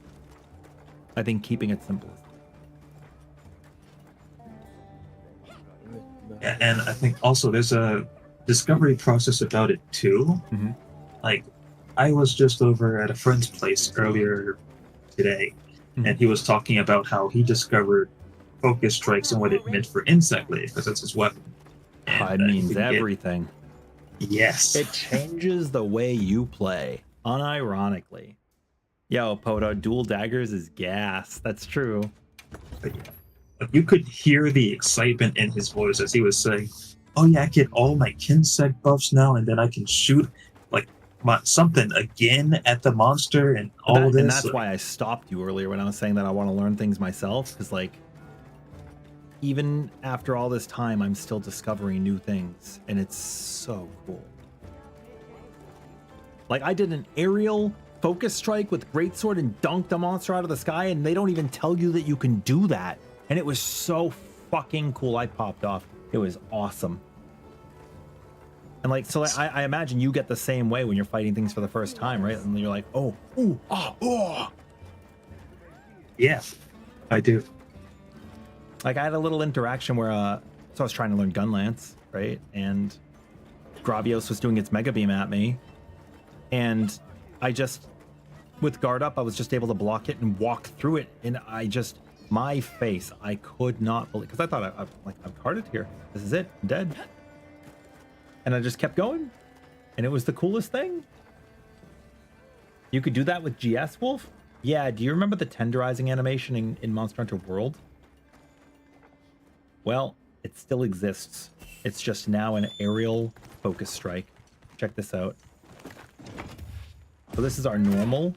I think keeping it simple is And I think also there's a discovery process about it too. Like, I was just over at a friend's place earlier today, and he was talking about how he discovered focus strikes and what it meant for insect lay, because that's his weapon. It means everything. Yes. It changes the way you play, unironically. Yo, Poto, dual daggers is gas. That's true. But yeah. You could hear the excitement in his voice as he was saying, oh yeah, I get all my Kinsect buffs now, and then I can shoot like something again at the monster and all this. And that's why I stopped you earlier when I was saying that I want to learn things myself, because like, even after all this time, I'm still discovering new things, and it's so cool. Like, I did an aerial focus strike with greatsword and dunk the monster out of the sky, and they don't even tell you that you can do that. And it was so fucking cool. I popped off. It was awesome. And like, so I imagine you get the same way when you're fighting things for the first time, right? And you're like, oh, ooh, ah, oh. Yeah, I do. Like I had a little interaction where, so I was trying to learn gun lance, right? And Gravios was doing its mega beam at me. And I just, with guard up, I was just able to block it and walk through it. And I just, my face, I could not believe, because I thought I'm carded here. This is it, I'm dead. And I just kept going. And it was the coolest thing. You could do that with GS Wolf? Yeah, do you remember the tenderizing animation in Monster Hunter World? Well, it still exists. It's just now an aerial focus strike. Check this out. So this is our normal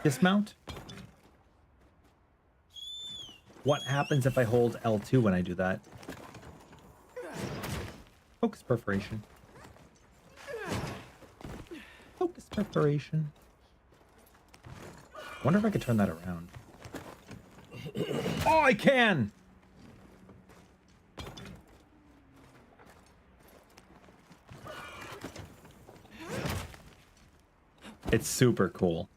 dismount. What happens if I hold L2 when I do that? Focus perforation. Focus perforation. Wonder if I could turn that around. Oh, I can! It's super cool.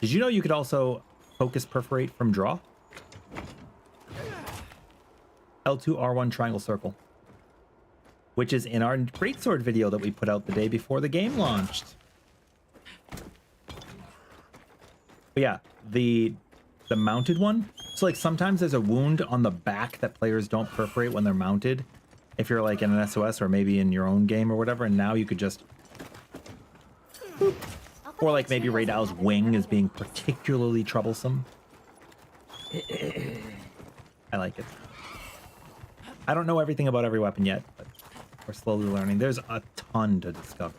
Did you know you could also focus perforate from draw? L2 R1 triangle circle. Which is in our greatsword video that we put out the day before the game launched. But yeah, the mounted one. So like sometimes there's a wound on the back that players don't perforate when they're mounted. If you're like in an SOS or maybe in your own game or whatever, and now you could just boop. Or like maybe Raydal's wing is being particularly troublesome. I like it. I don't know everything about every weapon yet, but we're slowly learning. There's a ton to discover.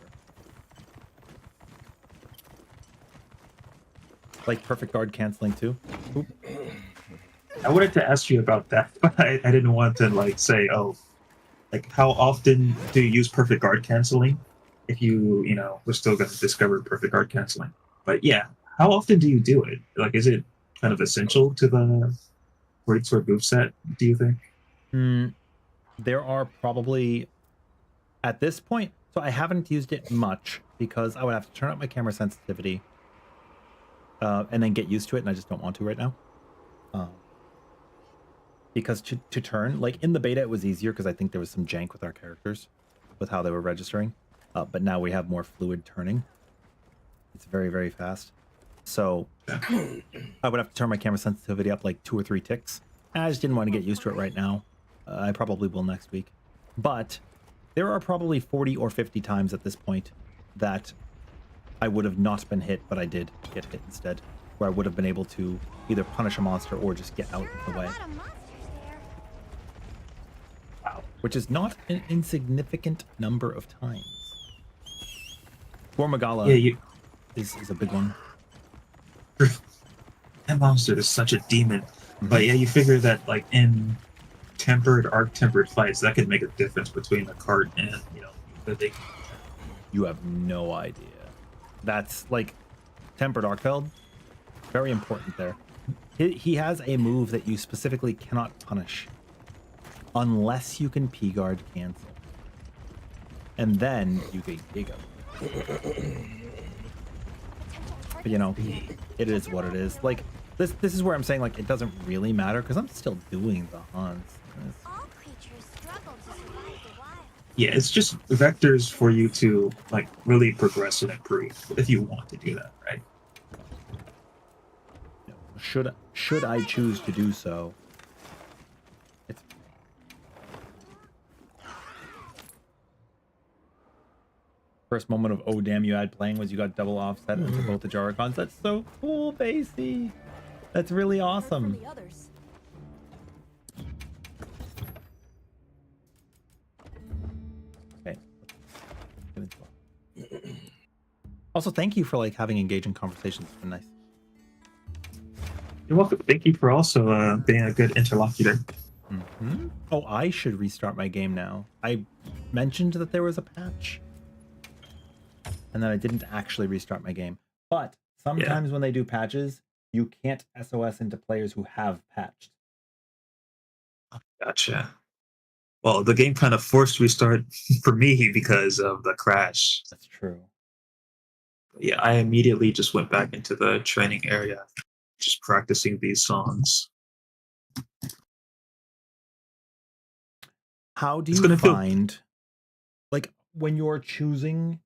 Like perfect guard canceling too. Oop. I wanted to ask you about that, but I didn't want to like say, oh, like how often do you use perfect guard canceling? If you know, we're still going to discover perfect guard canceling. But yeah, how often do you do it? Like, is it kind of essential to the greatsword moveset, do you think? There are probably, at this point, so I haven't used it much because I would have to turn up my camera sensitivity and then get used to it, and I just don't want to right now. Because to turn, like in the beta, it was easier because I think there was some jank with our characters, with how they were registering. But now we have more fluid turning. It's very, very fast. So I would have to turn my camera sensitivity up like 2 or 3 ticks. And I just didn't want to get used to it right now. I probably will next week. But there are probably 40 or 50 times at this point that I would have not been hit, but I did get hit instead. Where I would have been able to either punish a monster or just get out of the way. Wow. Which is not an insignificant number of times. Gormagala is a big one. That monster is such a demon. But yeah, you figure that like in tempered, arc-tempered fights, that could make a difference between a cart and, you know, the big. You have no idea. That's like tempered arc-feld. Very important there. He has a move that you specifically cannot punish unless you can P-guard cancel. And then you get Giga. But you know, it is what it is. Like this is where I'm saying like it doesn't really matter because I'm still doing the hunts. All creatures struggle to survive the wild. Yeah, it's just vectors for you to like really progress and improve if you want to do that, right? Should I choose to do so? It's first moment of oh damn you had playing was you got double offset into both the Jaricons. That's so cool, Basie. That's really awesome. Okay. Also, thank you for like having engaging conversations. It's been nice. You're welcome. Thank you for also being a good interlocutor. Oh, I should restart my game now. I mentioned that there was a patch. And then I didn't actually restart my game. But sometimes when they do patches, you can't SOS into players who have patched. Gotcha. Well, the game kind of forced restart for me because of the crash. That's true. Yeah, I immediately just went back into the training area, just practicing these songs. How do It's you gonna feel- find, like, when you're choosing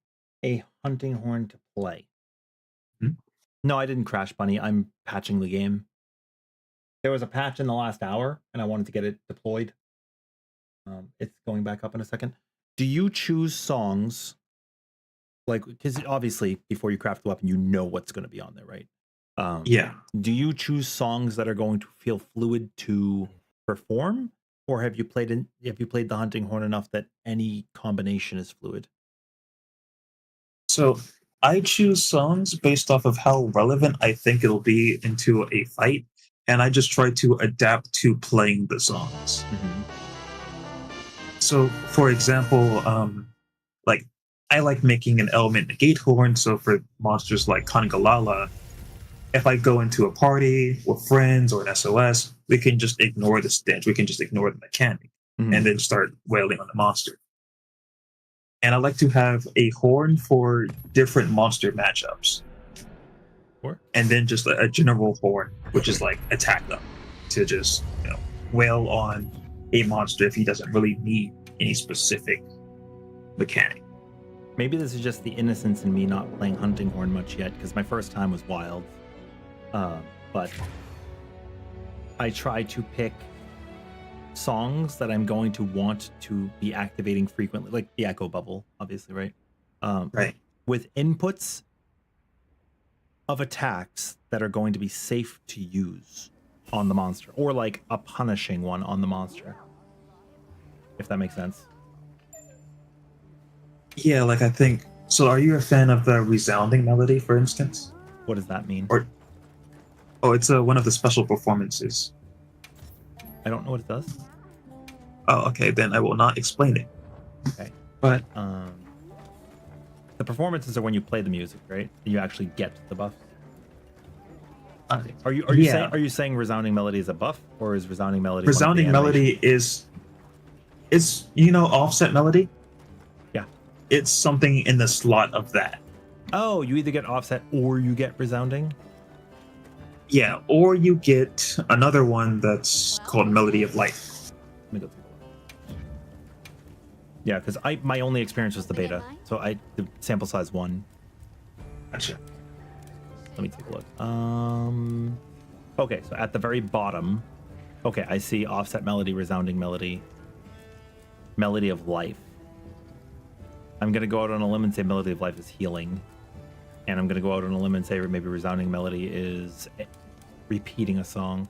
a hunting horn to play? Hmm? No, I didn't crash, Bunny. I'm patching the game. There was a patch in the last hour, and I wanted to get it deployed. It's going back up in a second. Do you choose songs, like, because obviously before you craft the weapon, you know what's going to be on there, right? Yeah. Do you choose songs that are going to feel fluid to perform, or have you played the hunting horn enough that any combination is fluid? So I choose songs based off of how relevant I think it'll be into a fight, and I just try to adapt to playing the songs. So, for example, like I like making an element negate horn. So for monsters like Kangalala, if I go into a party with friends or an SOS, we can just ignore the stench. We can just ignore the mechanic and then start wailing on the monster. And I like to have a horn for different monster matchups. And then just a general horn, which is like attack them to just, wail on a monster if he doesn't really need any specific mechanic. Maybe this is just the innocence in me not playing hunting horn much yet, because my first time was wild. But I try to pick songs that I'm going to want to be activating frequently, like the echo bubble, obviously, right? Right. With inputs of attacks that are going to be safe to use on the monster, or like a punishing one on the monster, if that makes sense. Yeah, like I think. So, are you a fan of the resounding melody, for instance? What does that mean? It's one of the special performances. I don't know what it does. Oh, okay. Then I will not explain it. Okay. But the performances are when you play the music, right? You actually get the buff. Are you saying resounding melody is a buff, or is resounding melody? Resounding melody is offset melody. Yeah. It's something in the slot of that. Oh, you either get offset or you get resounding? Yeah, or you get another one that's called Melody of Life. Let me go take a look. Yeah, because my only experience was the beta, so the sample size 1. Gotcha. Let me take a look. Okay, so at the very bottom, okay, I see offset melody, resounding melody, melody of life. I'm gonna go out on a limb and say melody of life is healing. And I'm going to go out on a limb and say maybe resounding melody is repeating a song.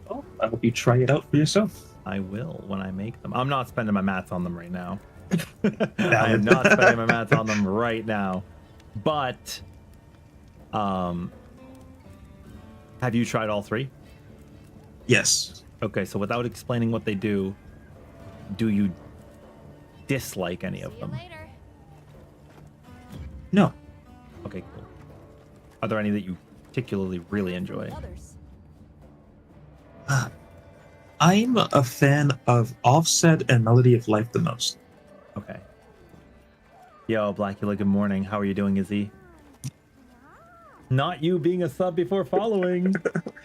Oh, I hope you try it out for yourself. I will when I make them. I'm not spending my mats on them right now. I am not spending my mats on them right now. But, have you tried all 3? Yes. Okay, so without explaining what they do you dislike any of them? No. Okay, cool. Are there any that you particularly really enjoy? I'm a fan of Offset and Melody of Life the most. Okay. Yo, Blackula, good morning. How are you doing, Izzy? Not you being a sub before following.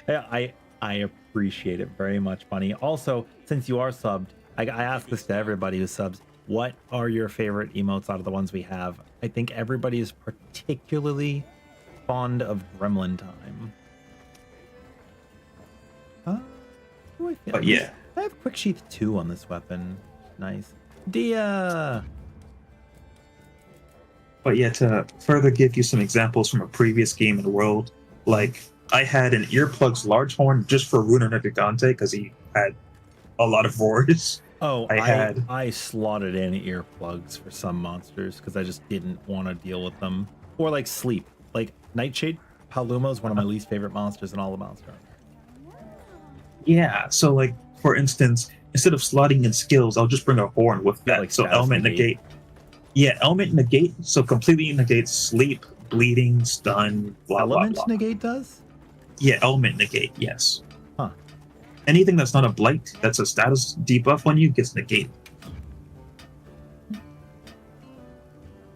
I appreciate it very much, Bunny. Also, since you are subbed, I ask this to everybody who subs. What are your favorite emotes out of the ones we have? I think everybody is particularly fond of Gremlin Time. Yeah. I have Quick Sheath 2 on this weapon. Nice. Dia! But yeah, to further give you some examples from a previous game in the world, like I had an Earplugs large horn just for Runer Gigante because he had a lot of roars. Oh, I slotted in earplugs for some monsters because I just didn't want to deal with them. Or like Sleep. Like Nightshade Paluma is one of my least favorite monsters in all the Monster. Yeah, so like for instance, instead of slotting in skills, I'll just bring a horn with that. Like so status element negate. Yeah, element negate, so completely negates sleep, bleeding, stun, blah Element blah blah. negate does? Yeah, element negate, yes. Huh. Anything that's not a blight, that's a status debuff on you, gets negated.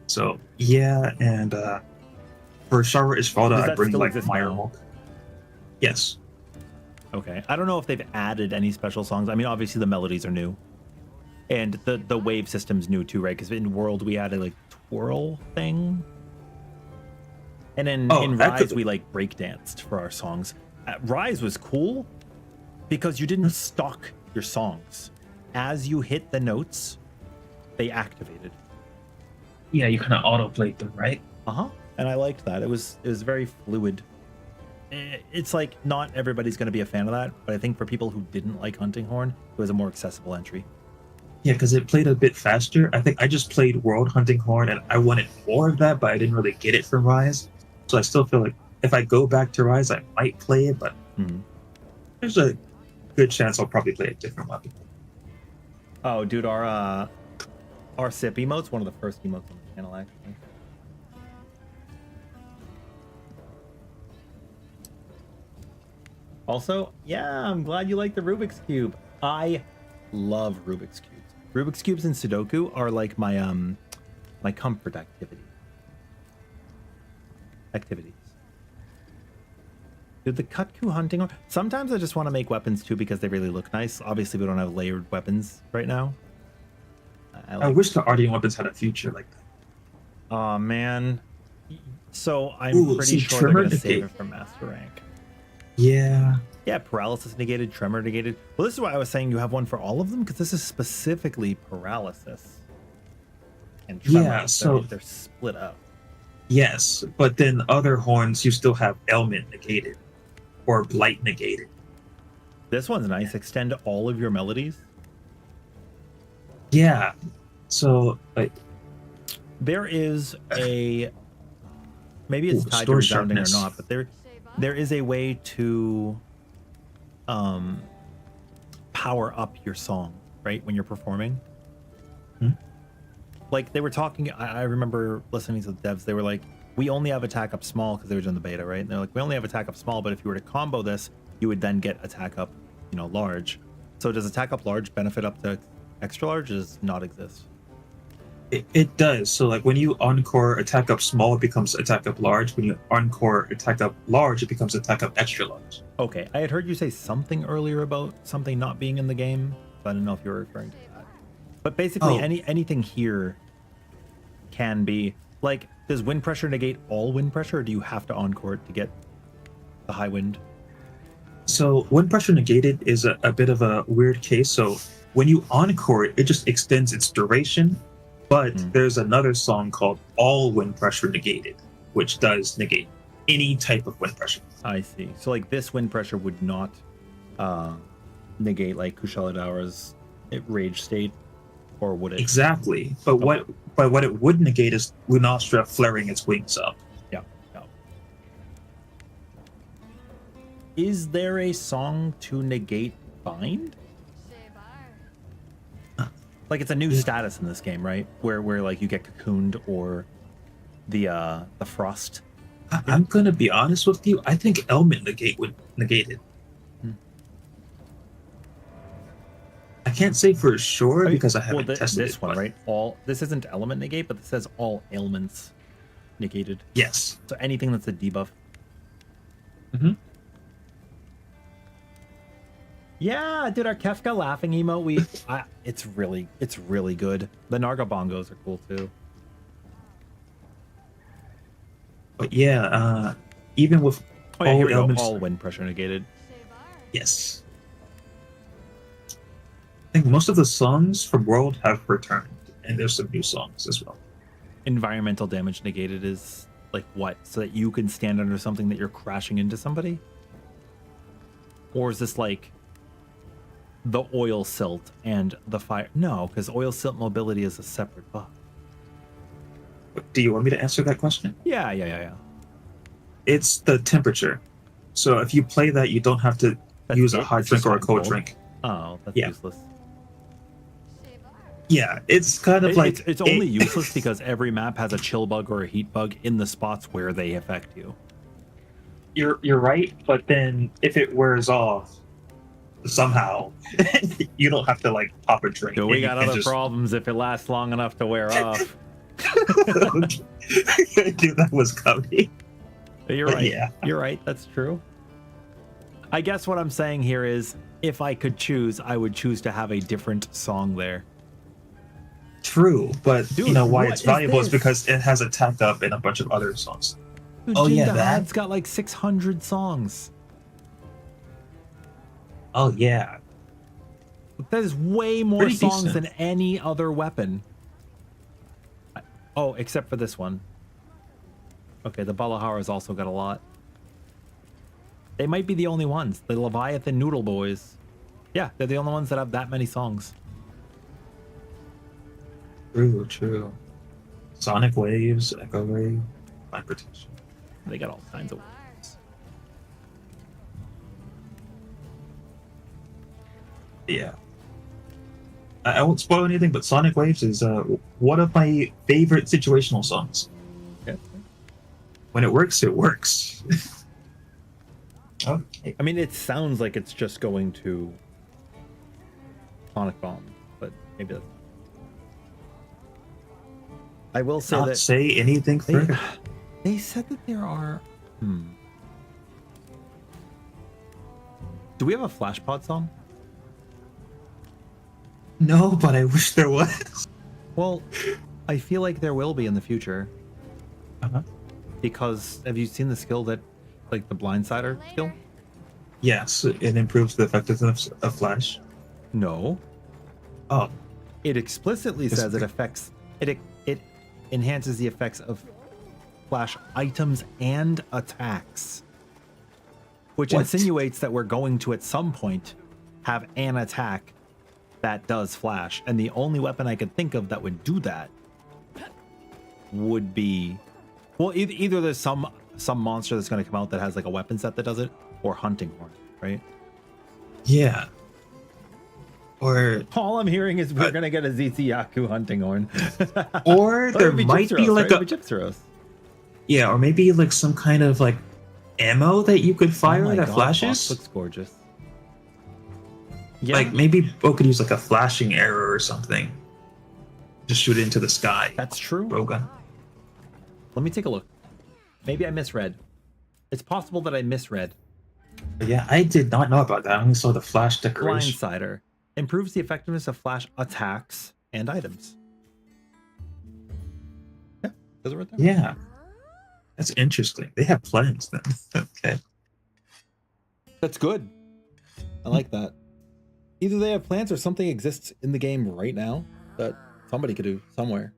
So yeah, and for Shara Ishvalda, Does I that bring still like exist Mire now? Hulk. Yes. Okay. I don't know if they've added any special songs. I mean, obviously the melodies are new. And the wave system's new too, right? Because in World we added like twirl thing. And then in Rise we like breakdanced for our songs. Rise was cool because you didn't stock your songs. As you hit the notes, they activated. Yeah, you kind of autoplay them, right? Uh-huh. And I liked that. It was very fluid. It's like not everybody's going to be a fan of that, but I think for people who didn't like Hunting Horn, it was a more accessible entry. Yeah, because it played a bit faster. I think I just played World Hunting Horn and I wanted more of that, but I didn't really get it from Rise. So I still feel like if I go back to Rise, I might play it, but there's a good chance I'll probably play a different weapon. Oh, dude, our SIP emote's one of the first emotes on the channel, actually. Also, yeah, I'm glad you like the Rubik's Cube. I love Rubik's Cubes. Rubik's Cubes and Sudoku are like my my comfort activities. Dude, the Kutku hunting. Sometimes I just want to make weapons too because they really look nice. Obviously, we don't have layered weapons right now. I wish the Ardian weapons had a future like that. Oh man. So I'm pretty sure they're gonna save it for master rank. Yeah. Yeah, paralysis negated, tremor negated. Well, this is why I was saying you have one for all of them, because this is specifically paralysis and tremor. Yeah, so they're split up. Yes, but then other horns you still have ailment negated or blight negated. This one's nice. Extend all of your melodies. Yeah. So like there is a maybe it's tied to resounding or not, but there is a way to power up your song, right, when you're performing. Like they were talking, I remember listening to the devs, they were like, we only have attack up small, because they were doing the beta, right? And they're like, we only have attack up small, but if you were to combo this, you would then get attack up, large. So does attack up large benefit up to extra large, or does not exist? It does. So like when you encore attack up small, it becomes attack up large. When you encore attack up large, it becomes attack up extra large. Okay, I had heard you say something earlier about something not being in the game, so I don't know if you were referring to that. But basically, anything here can be like, does wind pressure negate all wind pressure, or do you have to encore it to get the high wind? So wind pressure negated is a bit of a weird case. So when you encore it, it just extends its duration. But there's another song called All Wind Pressure Negated, which does negate any type of wind pressure. I see. So like this wind pressure would not negate like Kushala rage state, or would it? Exactly. But what it would negate is Lunastra flaring its wings up. Yeah. Is there a song to negate bind? Like it's a new status in this game, right? Where like you get cocooned or the frost. I'm gonna be honest with you. I think element negate would negate it. I can't say for sure because I haven't tested this one, right? This isn't element negate, but this says all ailments negated. Yes. So anything that's a debuff. Yeah, dude, our Kefka laughing emote, it's really good. The Narga bongos are cool too. But yeah, even with all elements, all wind pressure negated. Yes. I think most of the songs from World have returned, and there's some new songs as well. Environmental damage negated is like what? So that you can stand under something that you're crashing into somebody? Or is this like the oil silt and the fire? No, because oil silt mobility is a separate buff. Do you want me to answer that question? Yeah. It's the temperature. So if you play that, you don't have to use a hot drink or a cold drink. Oh, that's useless. Yeah, it's kind of like it's only useless because every map has a chill bug or a heat bug in the spots where they affect you. You're right, but then if it wears off somehow, you don't have to like pop a drink. So we and you got can other just... problems if it lasts long enough to wear off. I knew that was coming. You're But right. yeah. You're right. That's true. I guess what I'm saying here is, if I could choose, I would choose to have a different song there. True, but Dude, you know why what it's is valuable is this? because it has attack up in a bunch of other songs. Dude, Oh yeah, Jinda that. Had's got like 600 songs. Oh yeah, That is way more Pretty songs decent. than any other weapon. Oh, except for this one. Okay, the Balahara's also got a lot. They might be the only ones. The Leviathan Noodle Boys. Yeah, they're the only ones that have that many songs. true. Sonic Waves, Echo Ray, Fine Protection. They got all kinds of weapons. Yeah. I won't spoil anything, but Sonic Waves is one of my favorite situational songs. Yeah. When it works, it works. Okay. I mean, it sounds like it's just going to Sonic Bomb, but maybe that's... I will say Not that say anything further. they said that there are... Do we have a Flashpod song? No, but I wish there was. Well, I feel like there will be in the future. Uh-huh. Because have you seen the skill that, like the blindsider skill? Yes, it improves the effectiveness of Flash. No. Oh, It explicitly says it affects it enhances the effects of Flash items and attacks. Which What? insinuates that we're going to at some point have an attack that does Flash. And the only weapon I could think of that would do that would be, well, either there's some monster that's going to come out that has like a weapon set that does it, or Hunting Horn, right? yeah. Or All I'm hearing is we're going to get a ZTYaku Hunting Horn. or there It'd be might be Gypsyros, like right? a It'd be Gypsyros. yeah, or maybe like some kind of like ammo that you could fire Oh my that God, flashes. Fox looks gorgeous. Yeah, Like maybe Bo could use like a flashing arrow or something. Just shoot it into the sky. that's true. Bowgun. Let me take a look. Maybe I misread. It's possible that I misread. But yeah, I did not know about that. I only saw the flash decoration. Blindsider improves the effectiveness of Flash attacks and items. Yeah, does it right there? Yeah. That's interesting. They have plans then. Okay. That's good. I like that. Either they have plans or something exists in the game right now that somebody could do somewhere.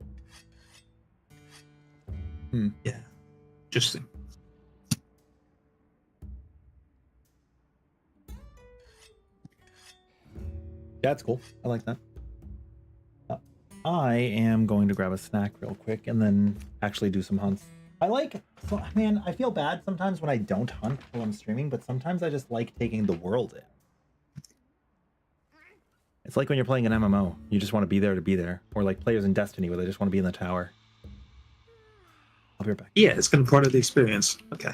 Yeah. Interesting. That's cool. I like that. I am going to grab a snack real quick and then actually do some hunts. Man, I feel bad sometimes when I don't hunt while I'm streaming, but sometimes I just like taking the world in. It's like when you're playing an MMO. You just want to be there to be there. Or like players in Destiny where they just want to be in the tower. I'll be right back. Yeah, it's been part of the experience. Okay.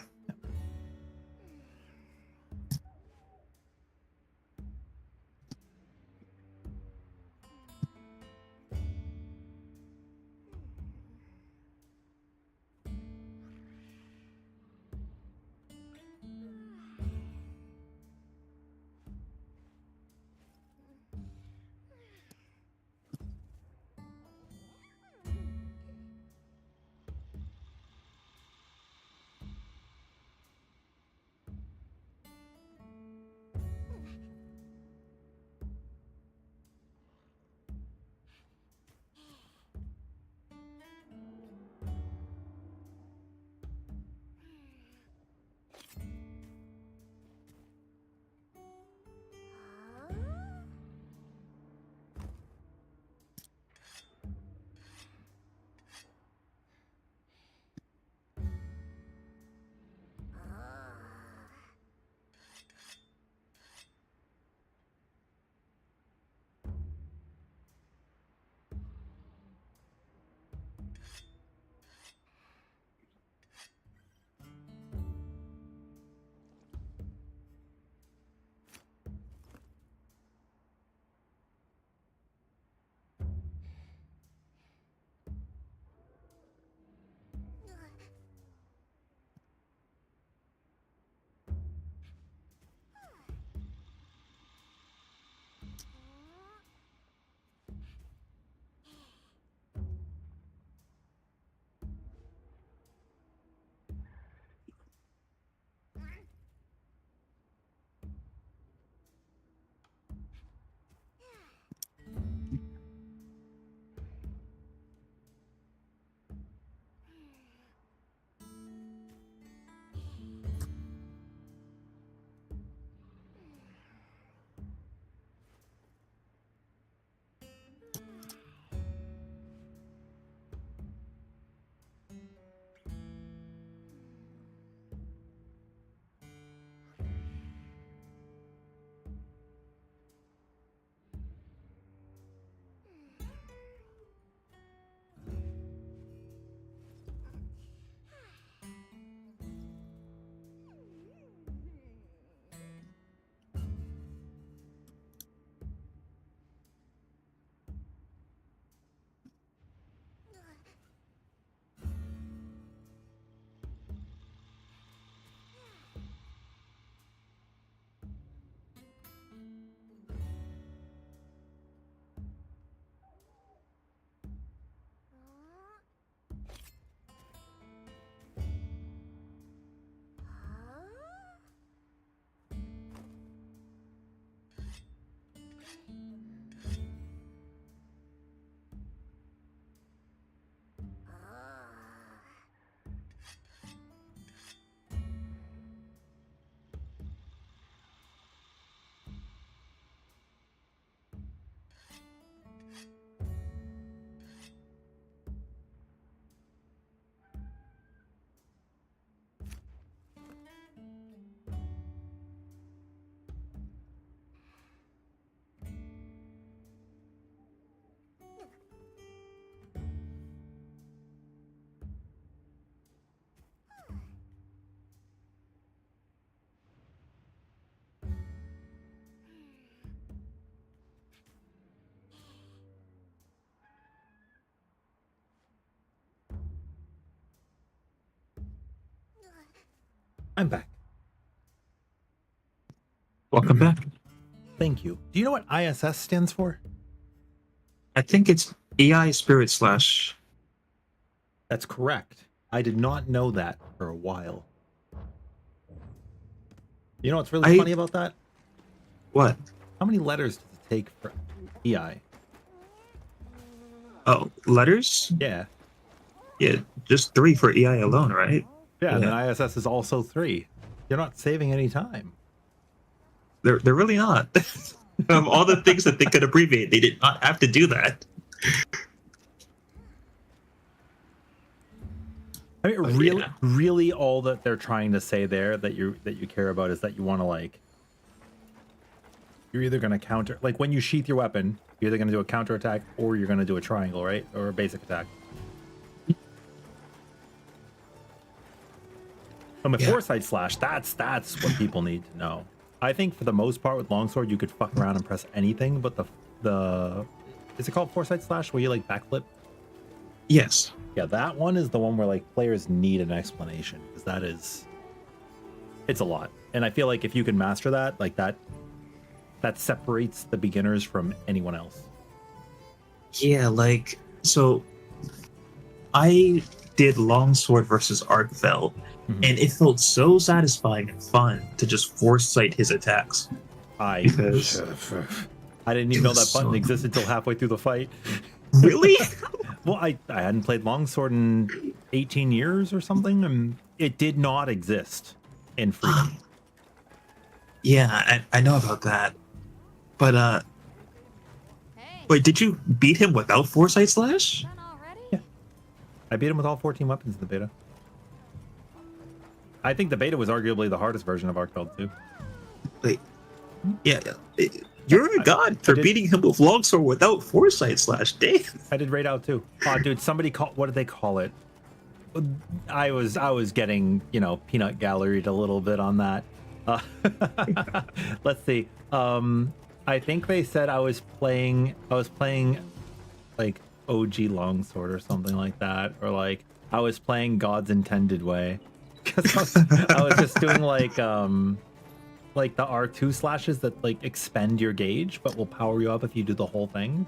I'm back. Welcome back. Thank you. Do you know what ISS stands for? I think it's AI Spirit Slash. That's correct. I did not know that for a while. You know what's really funny about that? What? How many letters does it take for EI? Oh, letters? Yeah. Yeah, just 3 for EI alone, right? Yeah, and then ISS is also 3. You're not saving any time. They're really not. Of all the things that they could abbreviate, they did not have to do that. I mean, really, all that they're trying to say there that you care about is that you want to like. You're either going to counter, like when you sheath your weapon, you're either going to do a counter attack or you're going to do a triangle, right, or a basic attack. And with Foresight Slash, that's what people need to know. I think for the most part with longsword, you could fuck around and press anything, but the is it called Foresight Slash where you like backflip? Yes. Yeah, that one is the one where like players need an explanation because it's a lot. And I feel like if you can master that, like that separates the beginners from anyone else. Yeah, like so I did longsword versus Arkfell, and it felt so satisfying and fun to just foresight his attacks. I didn't even know that button existed until halfway through the fight. Really? Well, I hadn't played longsword in 18 years or something, and it did not exist in Freedom. Yeah, I know about that. But wait, did you beat him without Foresight Slash? Yeah. I beat him with all 14 weapons in the beta. I think the beta was arguably the hardest version of Arkfell too. Wait. Yeah. You're a god for beating him with longsword without Foresight Slash, Dave. I did raid out too. Oh, dude, somebody what did they call it? I was getting, peanut galleried a little bit on that. Let's see. I think they said I was playing like OG longsword or something like that, or like I was playing God's intended way, because I was just doing like the R2 slashes that like expend your gauge but will power you up if you do the whole thing.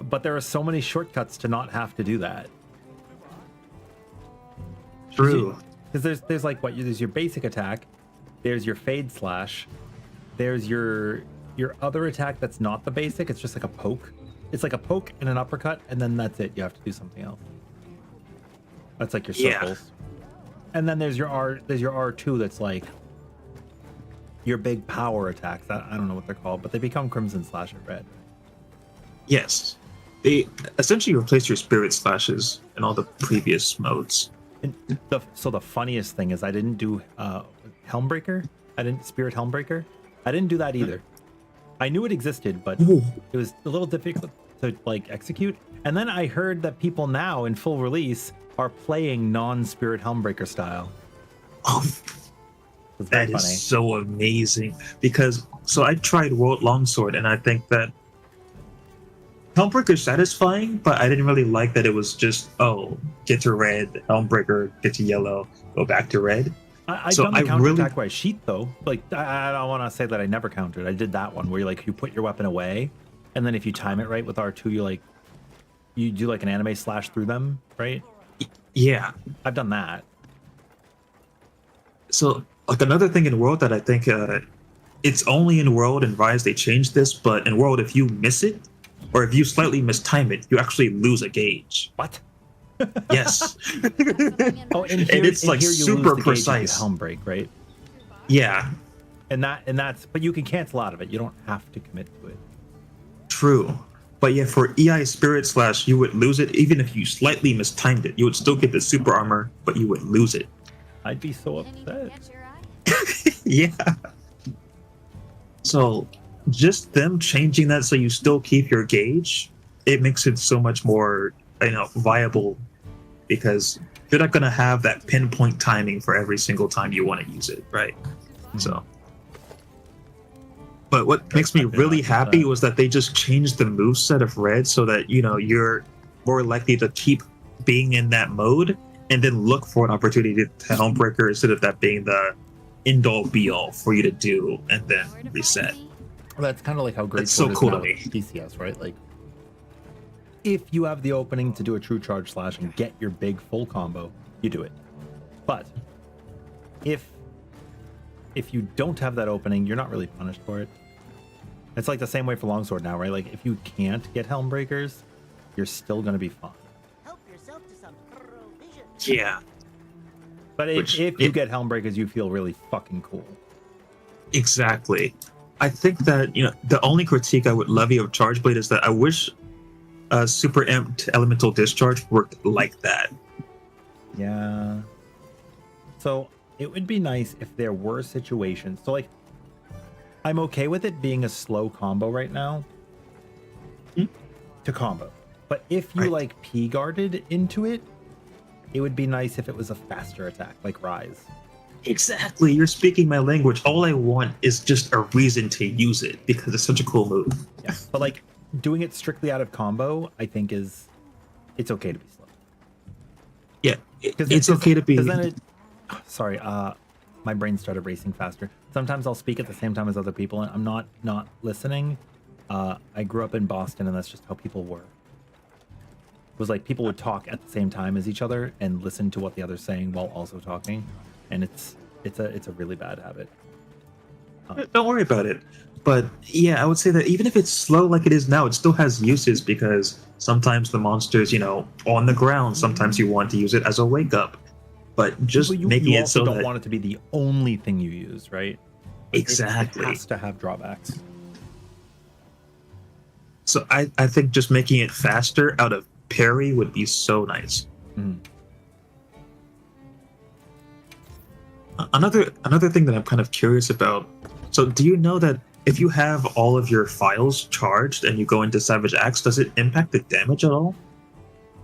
But there are so many shortcuts to not have to do that. True. Because there's like there's your basic attack, there's your fade slash, there's your other attack that's not the basic. It's just like a poke. It's like a poke and an uppercut, and then that's it. You have to do something else. That's like your circles. And then there's your R2 that's like your big power attacks. I don't know what they're called, but they become Crimson Slash at red. Yes. They essentially replace your Spirit Slashes in all the previous modes. And so the funniest thing is I didn't do Helmbreaker. I didn't Spirit Helmbreaker. I didn't do that either. I knew it existed, but it was a little difficult to like execute. And then I heard that people now in full release are playing non-Spirit Helmbreaker style. Oh, that is so amazing. Because I tried World Longsword, and I think that Helmbreaker is satisfying, but I didn't really like that it was just get to red, Helmbreaker, get to yellow, go back to red. I've done the counter attack by sheath though. Like I don't want to say that I never countered. I did that one where you put your weapon away, and then if you time it right with R2, you do like an anime slash through them, right? Yeah, I've done that. So like another thing in World that I think it's only in World and Rise they changed this, but in World if you miss it or if you slightly mistime it, you actually lose a gauge. What? Yes. And it's like super precise. Helm break, right? Yeah. And that's but you can cancel out of it. You don't have to commit to it. True. But yeah, for EI Spirit Slash, you would lose it even if you slightly mistimed it. You would still get the super armor, but you would lose it. I'd be so upset. Yeah. So just them changing that so you still keep your gauge, it makes it so much more viable, because you're not going to have that pinpoint timing for every single time you want to use it, right? So but what makes me really happy was that they just changed the moveset of red so that you're more likely to keep being in that mode, and then look for an opportunity to Helmbreaker instead of that being the end-all be-all for you to do and then reset. That's kind of like how great It's so is cool now to me. with DCS, right? Like, if you have the opening to do a true charge slash and get your big full combo, you do it. But if you don't have that opening, you're not really punished for it. It's like the same way for longsword now, right? Like, if you can't get helm breakers, you're still gonna be fine. Help yourself to some provision. Yeah. But if you get helm breakers, you feel really fucking cool. Exactly. I think that, the only critique I would levy of Chargeblade is that I wish Super Amped Elemental Discharge worked like that. Yeah. So it would be nice if there were situations. So, like, I'm okay with it being a slow combo right now to combo. But if you, like, P-guarded into it, it would be nice if it was a faster attack, like Rise. Exactly. You're speaking my language. All I want is just a reason to use it because it's such a cool move. Yeah. But, like, doing it strictly out of combo, I think it's okay to be slow. Yeah. It's okay to be... Because then sorry, my brain started racing faster. Sometimes I'll speak at the same time as other people, and I'm not listening. I grew up in Boston, and that's just how people were. It was like people would talk at the same time as each other and listen to what the other's saying while also talking, and it's a really bad habit. Don't worry about it. But yeah, I would say that even if it's slow like it is now, it still has uses because sometimes the monster's, on the ground. Sometimes you want to use it as a wake up. But just making you it also so don't that... want it to be the only thing you use, right? Exactly. It has to have drawbacks. So I think just making it faster out of parry would be so nice. Mm. Another thing that I'm kind of curious about. So do you know that if you have all of your files charged and you go into Savage Axe, does it impact the damage at all?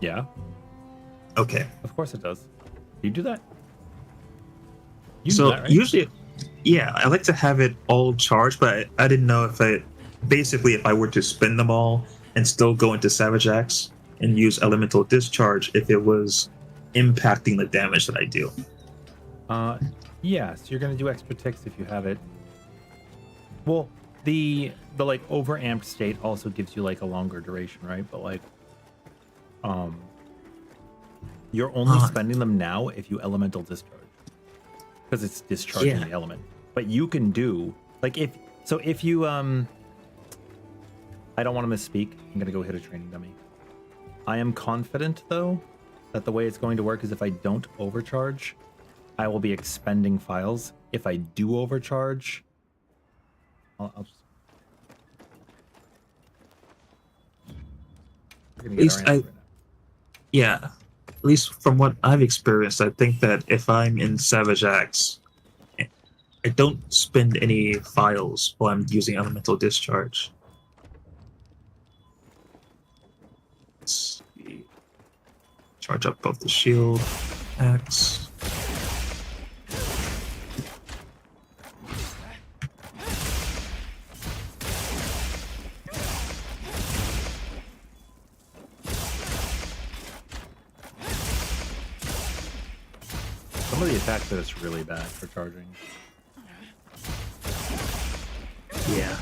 Yeah. Okay. Of course it does. You do that? So do that, right? usually, yeah, I like to have it all charged, but I didn't know if if I were to spin them all and still go into Savage Axe and use Elemental Discharge, if it was impacting the damage that I do. Yeah, so you're gonna do extra ticks if you have it. Well, the like overamped state also gives you like a longer duration, right? But like, you're only spending them now if you elemental discharge, because it's discharging the element. But you can do like if you I don't want to misspeak. I'm gonna go hit a training dummy. I am confident though that the way it's going to work is if I don't overcharge, I will be expending files. If I do overcharge, I'll just... At least at least from what I've experienced, I think that if I'm in Savage Axe, I don't spend any files while I'm using Elemental Discharge. Let's see. Charge up both the shield, axe. Some of the attacks that it's really bad for charging. Yeah.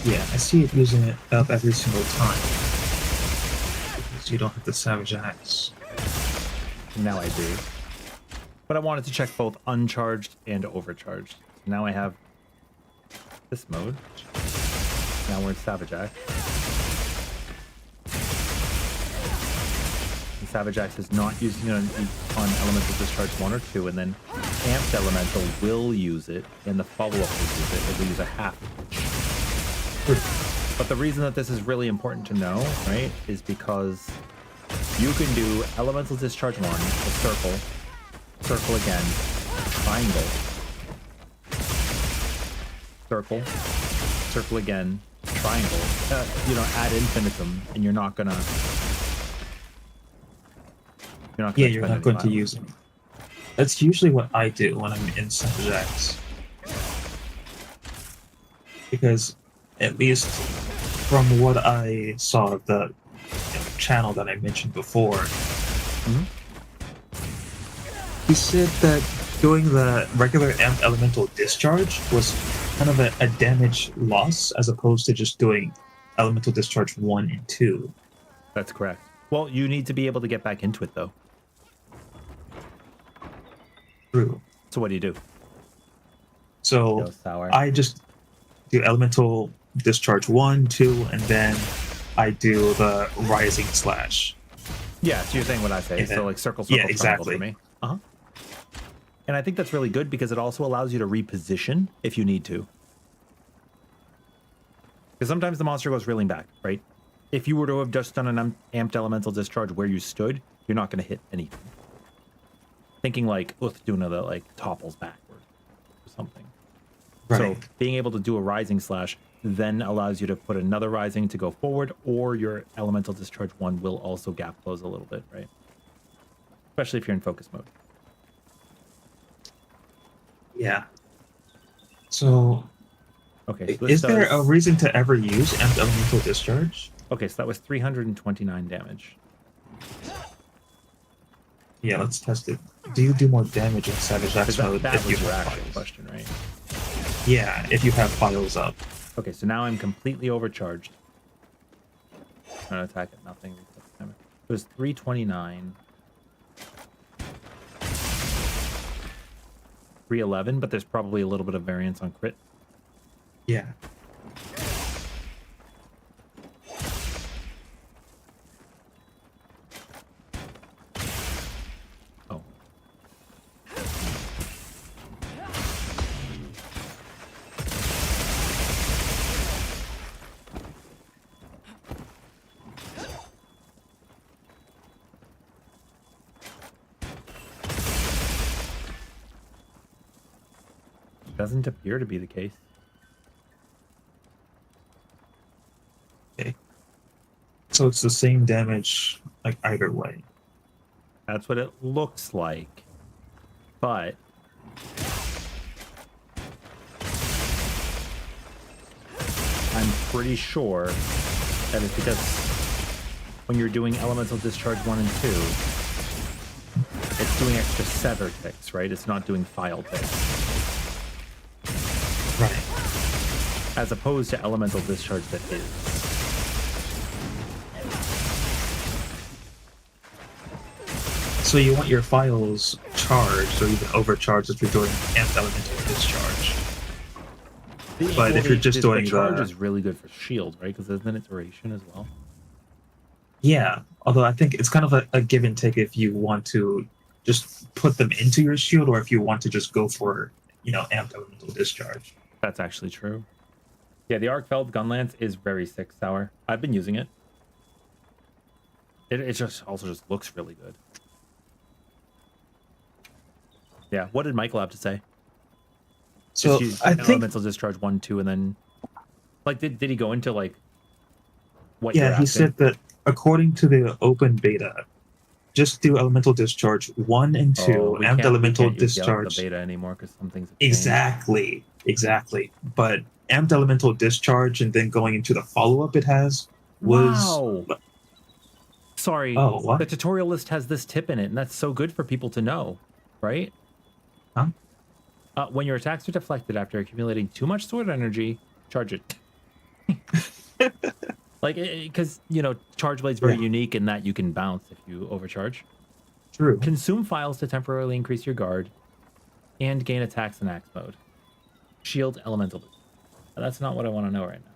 Yeah, I see it using it up every single time. So you don't have the Savage Axe. Now I do. But I wanted to check both uncharged and overcharged. Now I have this mode. Now we're in Savage Axe. And Savage Axe is not using it on Elemental Discharge 1 or 2, and then Amped Elemental will use it, and the follow-up will use it. It will use a half. But the reason that this is really important to know, right, is because you can do Elemental Discharge 1, a circle, circle again, triangle, circle, circle again, triangle, ad infinitum, and you're not gonna You're not going to use them. That's usually what I do when I'm in Savage Axe. Because, at least from what I saw of the channel that I mentioned before, he said that doing the regular Amped Elemental Discharge was kind of a damage loss as opposed to just doing Elemental Discharge 1 and 2. That's correct. Well, you need to be able to get back into it, though. True. So what do you do? So I just do Elemental Discharge 1, 2, and then I do the Rising Slash. Yeah, so you're saying what I say. So like circle, circle, yeah, exactly. triangle for me. And I think that's really good because it also allows you to reposition if you need to. Because sometimes the monster goes reeling back, right? If you were to have just done an Amped Elemental Discharge where you stood, you're not going to hit anything. Thinking like, let's do another like topples backward or something. Right. So being able to do a Rising Slash then allows you to put another Rising to go forward, or your Elemental Discharge 1 will also gap close a little bit, right? Especially if you're in focus mode. Yeah. So, okay, so is there a reason to ever use Amped Elemental Discharge? Okay, so that was 329 damage. Yeah, let's test it. Do you do more damage in Savage Axe mode that if you was your have actual files? question, right? Yeah, if you have files up. Okay, so now I'm completely overcharged. Trying to attack at nothing. It was 329. 311, but there's probably a little bit of variance on crit. Yeah. Oh. Doesn't appear to be the case. Okay. So it's the same damage, like either way. That's what it looks like. But I'm pretty sure that it's because when you're doing Elemental Discharge 1 and 2, it's doing extra sever ticks, right? It's not doing file ticks. Right. As opposed to Elemental Discharge that is. So you want your files charged or even overcharged if you're doing Amped Elemental Discharge. But if you're just doing the charge is really good for shield, right? Because isn't it duration as well? Yeah, although I think it's kind of a give and take if you want to just put them into your shield or if you want to just go for, Amped Elemental Discharge. That's actually true. Yeah, the Arcfeld Gunlance is very sick, Sour. I've been using it. It just looks really good. Yeah, what did Michael have to say? So I think Elemental Discharge 1, 2, and then did he go into what? Yeah, he said that according to the open beta, just do Elemental Discharge 1 and 2, and Elemental Discharge. The beta anymore because some things. Exactly. But Amped Elemental Discharge and then going into the follow-up it has was. Wow. Sorry. Oh, what? The tutorial list has this tip in it, and that's so good for people to know, right? Huh? When your attacks are deflected after accumulating too much sword energy, charge it. Like, because, Charge Blade's very unique in that you can bounce if you overcharge. True. Consume files to temporarily increase your guard and gain attacks in axe mode. Shield elemental. That's not what I want to know right now.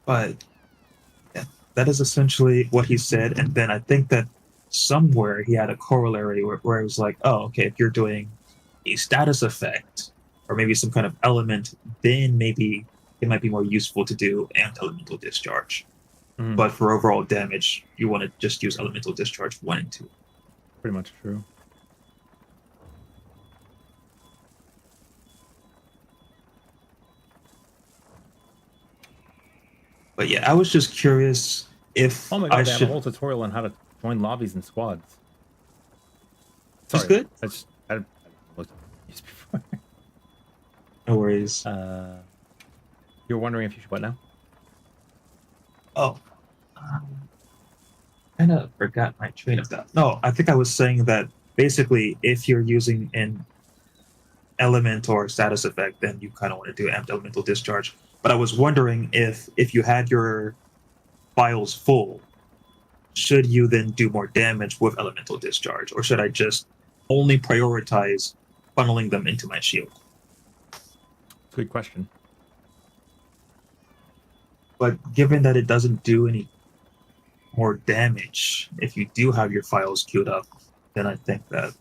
But that is essentially what he said. And then I think that somewhere he had a corollary where it was like, oh, okay, if you're doing a status effect or maybe some kind of element, then maybe it might be more useful to do amped elemental discharge. But for overall damage, you want to just use elemental discharge 1 and 2. Pretty much true. But yeah, I was just curious if Oh my god, I they have should. a whole tutorial on how to join lobbies and squads. That's good. I looked at these before. No worries. You're wondering if you should what now? Oh. Kind of forgot my train of thought. No, I think I was saying that basically if you're using an element or status effect, then you kind of want to do amped elemental discharge. But I was wondering if you had your files full, should you then do more damage with elemental discharge, or should I just only prioritize funneling them into my shield? Good question. But given that it doesn't do any more damage if you do have your files queued up, then I think that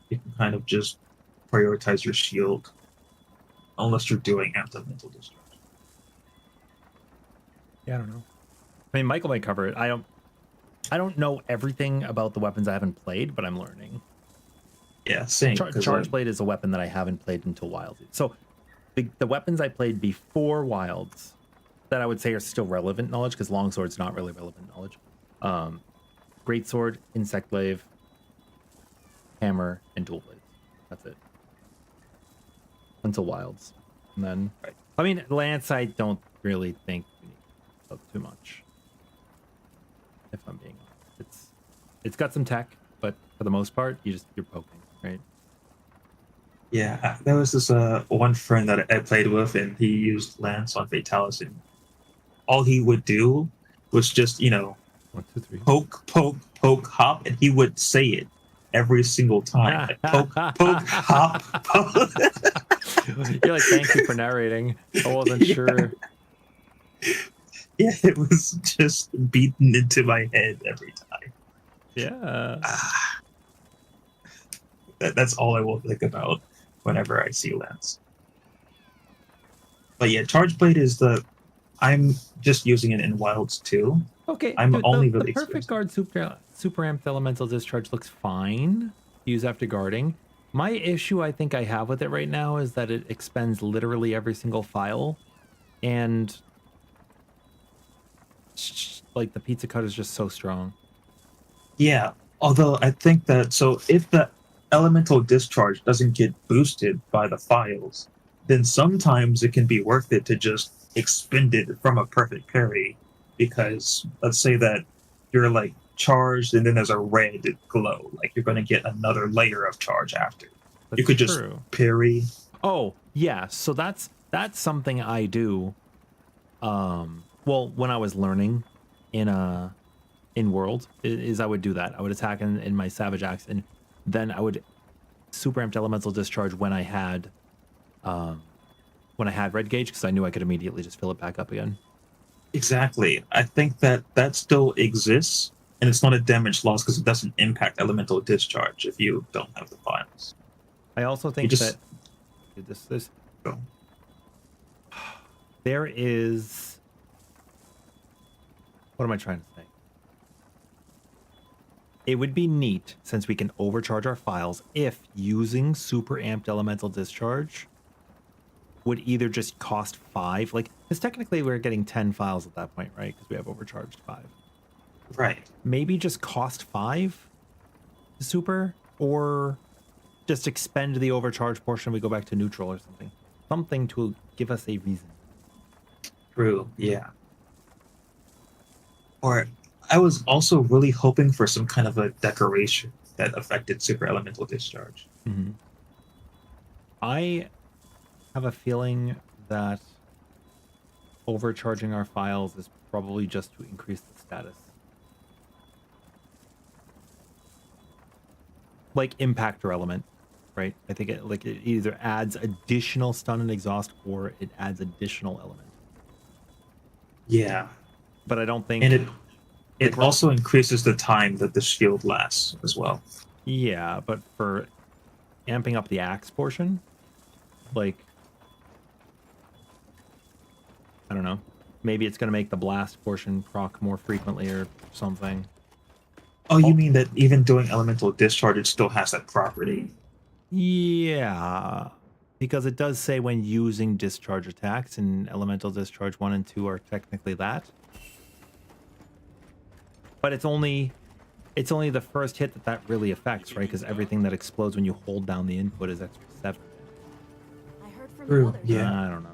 you can kind of just prioritize your shield unless you're doing amped elemental discharge. Yeah, I don't know. I mean, Michael might cover it. I don't know everything about the weapons I haven't played, but I'm learning. Yeah, same. Charge Blade is a weapon that I haven't played until Wilds. So the weapons I played before Wilds that I would say are still relevant knowledge, because Longsword's not really relevant knowledge. Greatsword, Insect Glaive, Hammer, and Dual Blades. That's it. Until Wilds. And then, I mean, Lance, I don't really think we need to talk too much. If I'm being honest. It's got some tech, but for the most part, you're poking, right? Yeah, there was this one friend that I played with, and he used Lance on Fatalis, and all he would do was just, 1, 2, 3. poke, poke, poke, hop, and he would say it every single time. Like, poke, poke, hop, poke. You're like, thank you for narrating. I wasn't sure. Yeah, it was just beaten into my head every time. Yeah. That's all I will think about whenever I see Lance. But yeah, Charge Blade is I'm just using it in Wilds too. Okay, I'm dude, only the really perfect guard super amped elemental discharge looks fine to use after guarding. My issue I think I have with it right now is that it expends literally every single file, and like the pizza cut is just so strong. Yeah, although I think that if the elemental discharge doesn't get boosted by the files, then sometimes it can be worth it to just expend it from a perfect parry, because let's say that you're like charged and then there's a red glow, like you're going to get another layer of charge after. You could just parry. Oh yeah, so that's something I do. Well, when I was learning in World, is I would do that. I would attack in my Savage Axe, and then I would super amped elemental discharge when I had red gauge, because I knew I could immediately just fill it back up again. Exactly. I think that still exists, and it's not a damage loss because it doesn't impact elemental discharge if you don't have the files. I also think that this there is, what am I trying to say? It would be neat, since we can overcharge our files, if using super amped elemental discharge would either just cost 5, like, because technically we're getting 10 files at that point, right? Because we have overcharged 5. Right. Maybe just cost 5 to super, or just expend the overcharge portion and we go back to neutral or something. Something to give us a reason. True, yeah. Or I was also really hoping for some kind of a decoration that affected super elemental discharge. Mm-hmm. I have a feeling that overcharging our files is probably just to increase the status. Like impactor element, right? I think it either adds additional stun and exhaust or it adds additional element. Yeah. But I don't think... And it also increases the time that the shield lasts as well. Yeah, but for amping up the axe portion, like, I don't know. Maybe it's going to make the blast portion proc more frequently or something. Oh, you mean that even doing elemental discharge, it still has that property? Yeah, because it does say when using discharge attacks, and elemental discharge 1 and 2 are technically that. But it's only the first hit that really affects, right? Because everything that explodes when you hold down the input is extra 7. I heard from True, others. yeah. I don't know.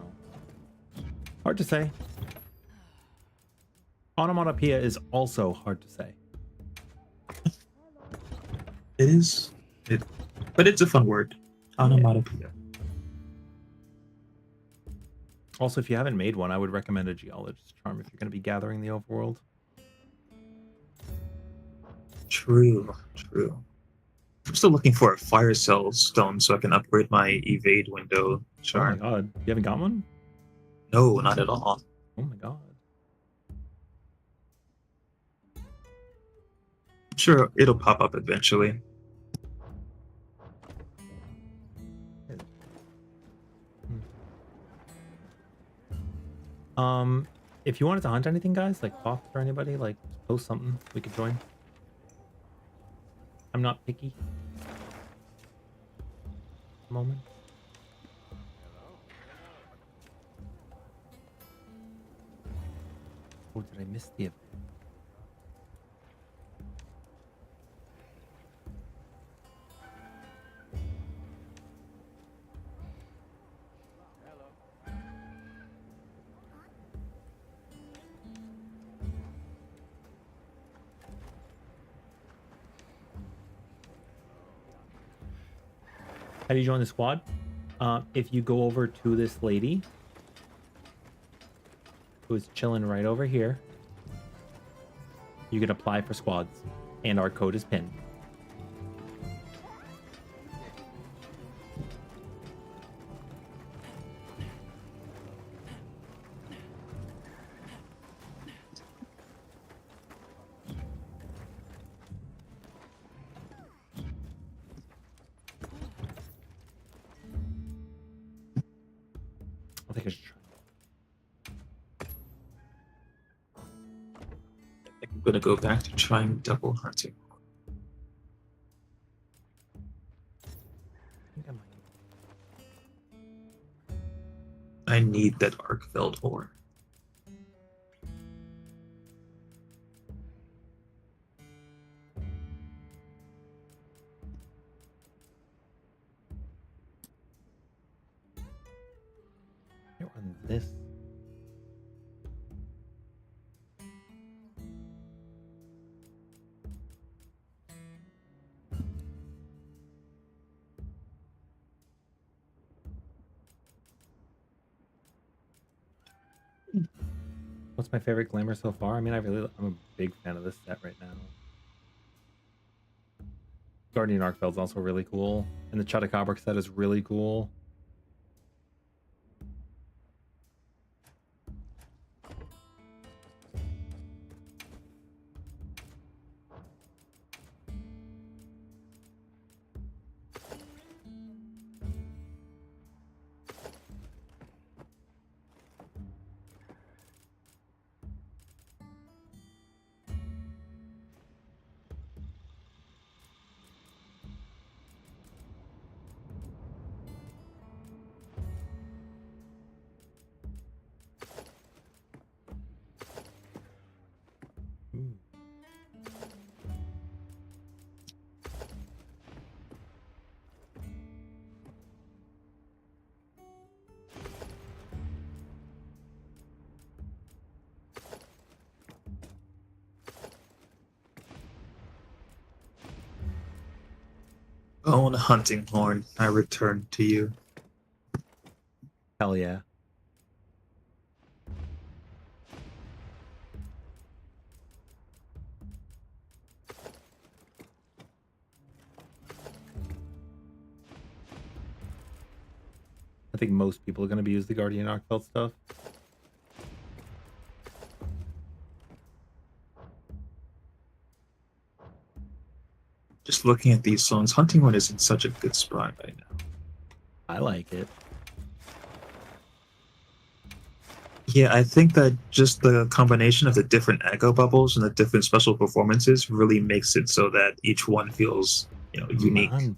Hard to say. Onomatopoeia is also hard to say. It is. But it's a fun word. Onomatopoeia. Also, if you haven't made one, I would recommend a geologist charm if you're going to be gathering the overworld. True. I'm still looking for a fire cell stone so I can upgrade my evade window charm. Oh my god, you haven't got one? No, not at all. Oh my god. Sure, it'll pop up eventually. If you wanted to hunt anything, guys, like Fox or anybody, like post something, we could join. I'm not picky. Moment. Oh, did I miss the event? How do you join the squad? If you go over to this lady who's chilling right over here, you can apply for squads, and our code is pinned. I think I should try. I'm gonna go back to trying double hunting. I need that Arkfeld ore. I run this. What's my favorite glamour so far? I mean, I'm a big fan of this set right now. Guardian Arkfeld's also really cool, and the Chutacabra set is really cool. Own hunting horn, I return to you. Hell yeah. I think most people are going to be using the Guardian Arcbelt stuff. Just looking at these songs, Hunting One is in such a good spot right now. I like it. Yeah, I think that just the combination of the different echo bubbles and the different special performances really makes it so that each one feels, unique. Man,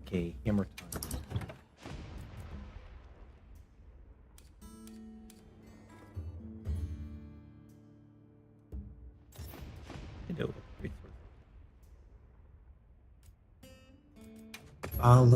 okay, hammer time. Hello, resource. I'll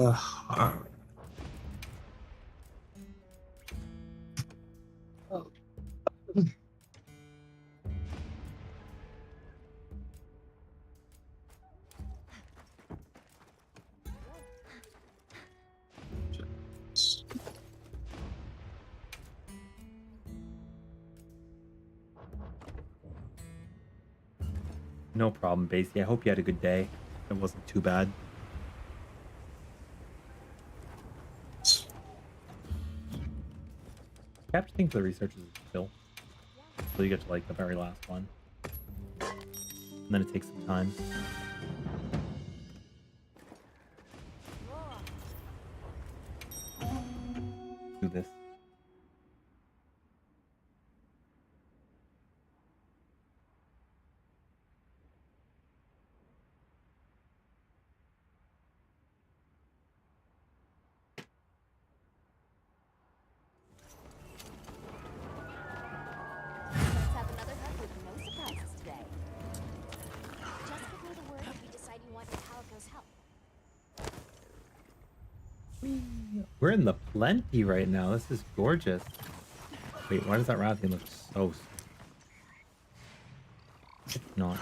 No problem, Basie. I hope you had a good day. It wasn't too bad. Capturing for the researchers is chill. So you get to like the very last one. And then it takes some time. Do this. Let's have another hunt with no surprises today. Just give me the word if you decide you want your Calico's help. We're in the plenty right now. This is gorgeous. Wait, why does that Rathian look so... Not.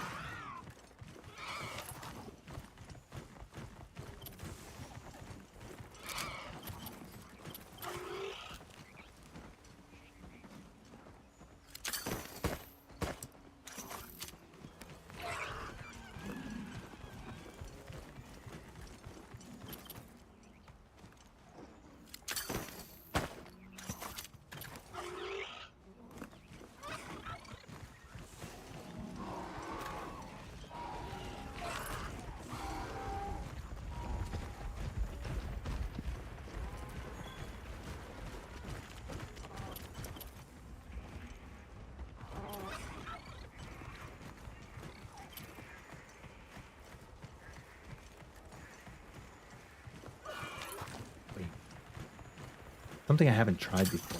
Something I haven't tried before.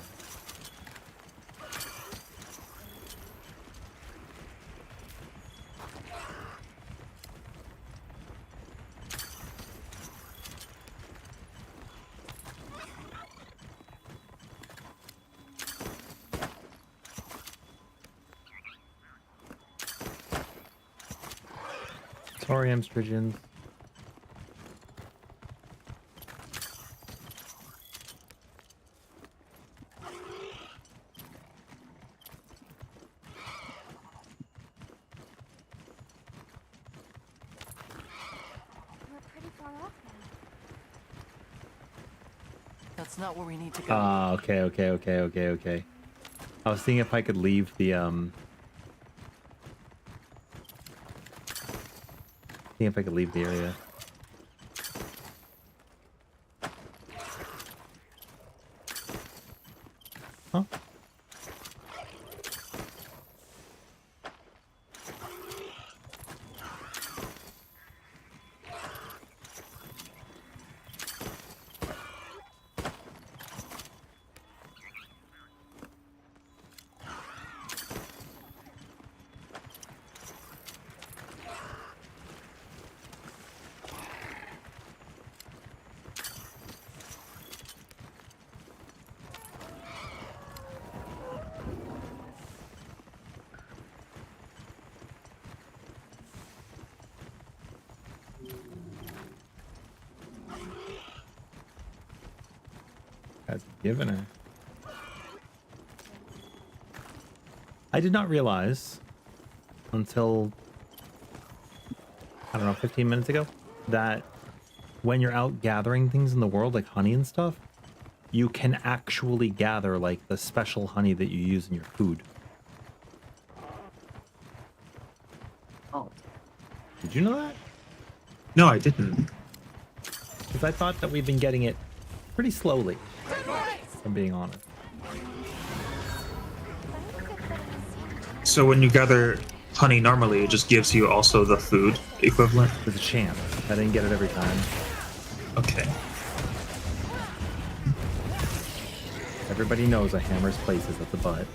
Sorry, Amstrigians. We're pretty far off now. That's not where we need to go. Ah, okay. I was seeing if I could leave the seeing if I could leave the area. Huh? Has given her. I did not realize until, I don't know, 15 minutes ago, that when you're out gathering things in the world, like honey and stuff, you can actually gather like the special honey that you use in your food. Oh. Did you know that? No, I didn't. Because I thought that we've been getting it pretty slowly, if I'm being honest. So when you gather honey normally, it just gives you also the food equivalent? There's a chance. I didn't get it every time. Okay. Everybody knows a hammer's place is at the butt.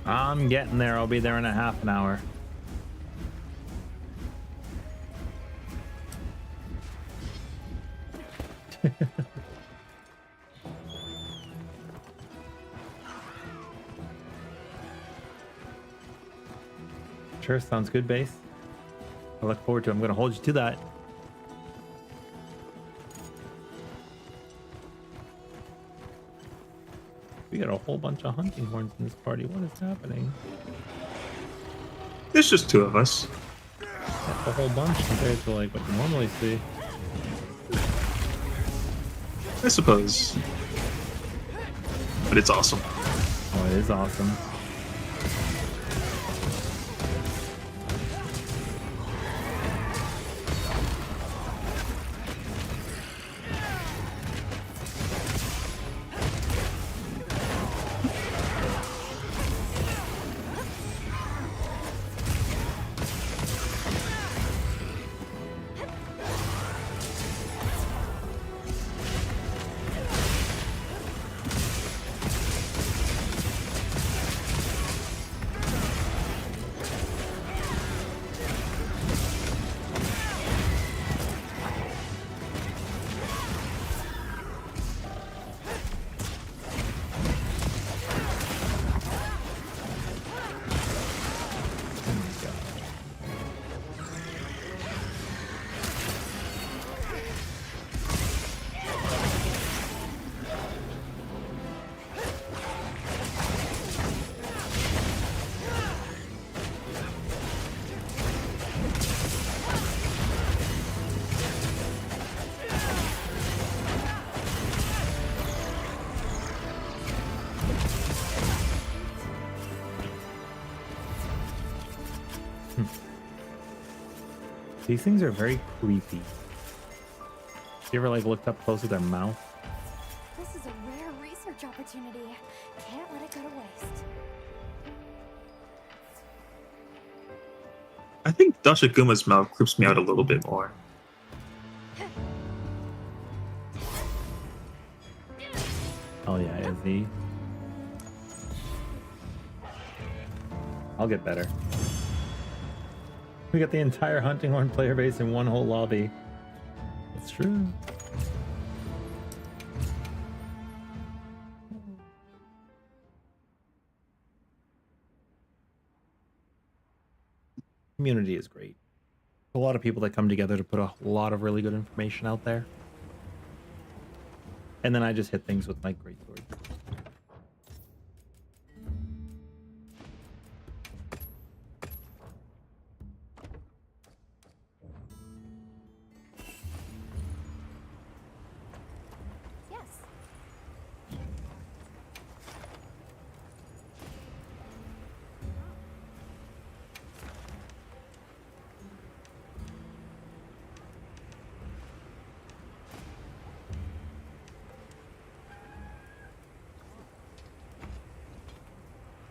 I'm getting there. I'll be there in a half an hour. Sure, sounds good, Base. I look forward to it. I'm going to hold you to that. We got a whole bunch of hunting horns in this party. What is happening? There's just two of us. That's a whole bunch compared to like what you normally see. I suppose. But it's awesome. Oh, it is awesome. These things are very creepy. You ever like looked up close at their mouth? This is a rare research opportunity. Can't let it go to waste. I think Dashaguma's mouth creeps me out a little bit more. Oh yeah, is he? I'll get better. We got the entire hunting horn player base in one whole lobby. It's true. Community is great. A lot of people that come together to put a lot of really good information out there. And then I just hit things with my greatsword.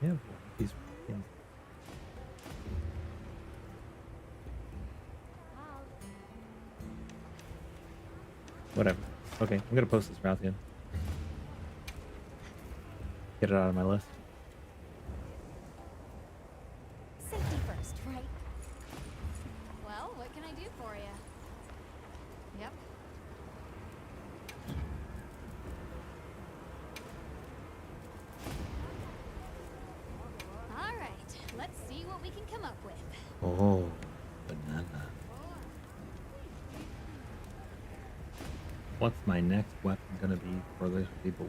Yeah, these. Whatever. Okay, I'm gonna post this route again. Get it out of my list. Safety first, right? Well, what can I do for you? Yep. All right, let's see what we can come up with. Oh, banana. What's my next weapon gonna be for this people?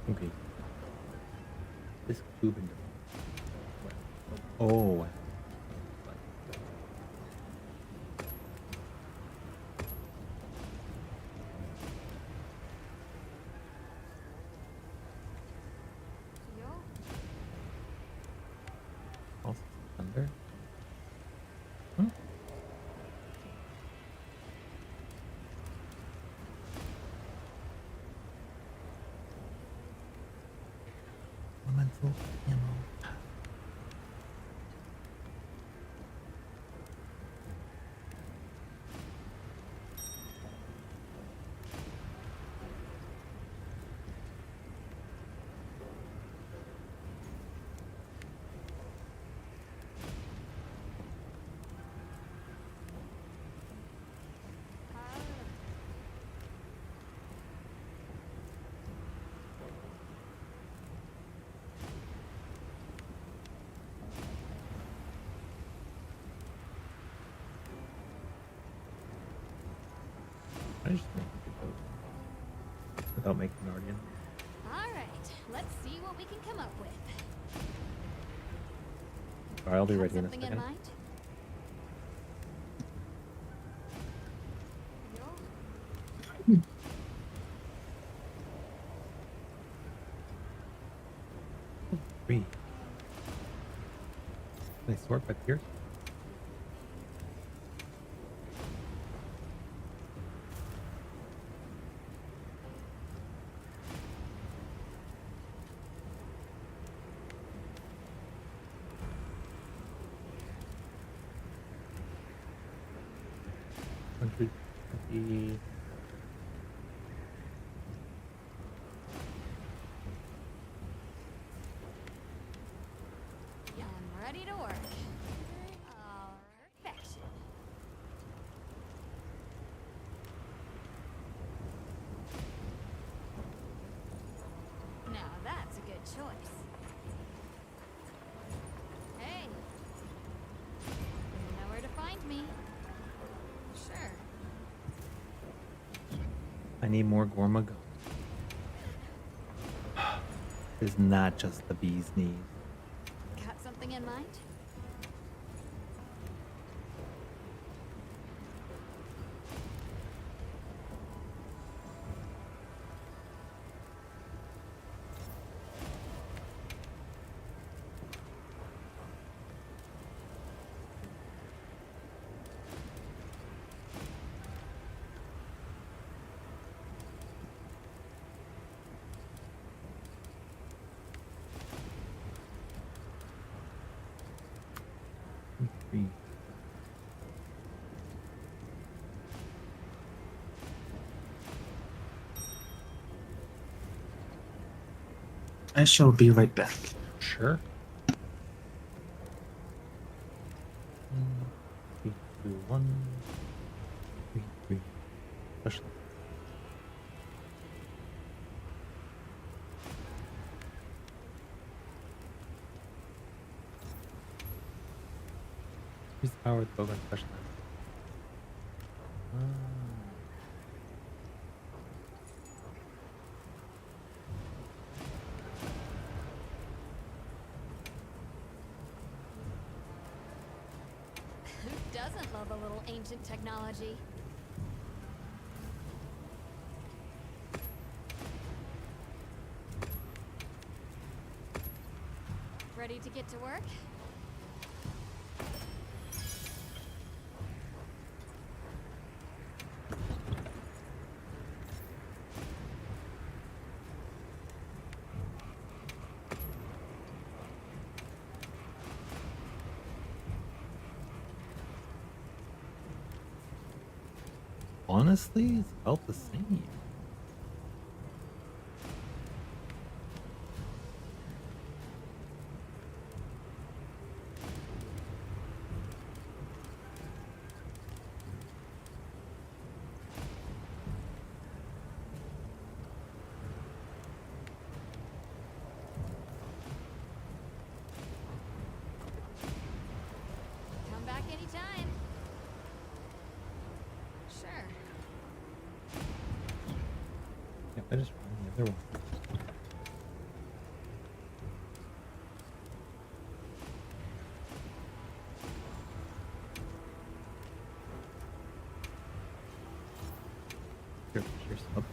Okay. This tube into. Oh. Also thunder. Huh? Elemental ammo. I just make a good boat without making an Guardian. All right, let's see what we can come up with. Alright, I'll be Have ready in a something in second. mind? Three. Can I sort by Pierce? I'm ready to work. Perfection. Now that's a good choice. Hey, you know where to find me. Sure. I need more Gorma Go. It's not just the bee's knees. Got something in mind? I shall be right back. Sure. 3, 2, 1. 3, 3. Special. Use the power with the bowgun special. Who doesn't love a little ancient technology? Ready to get to work? Honestly, it's about the same. Come back anytime. Sure. Yeah, I just ran the other one. Here, here's up.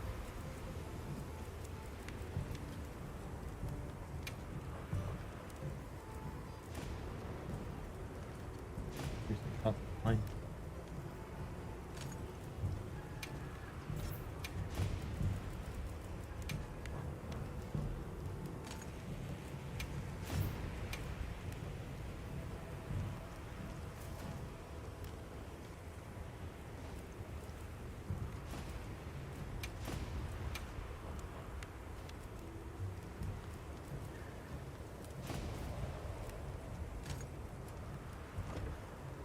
Here's the top line.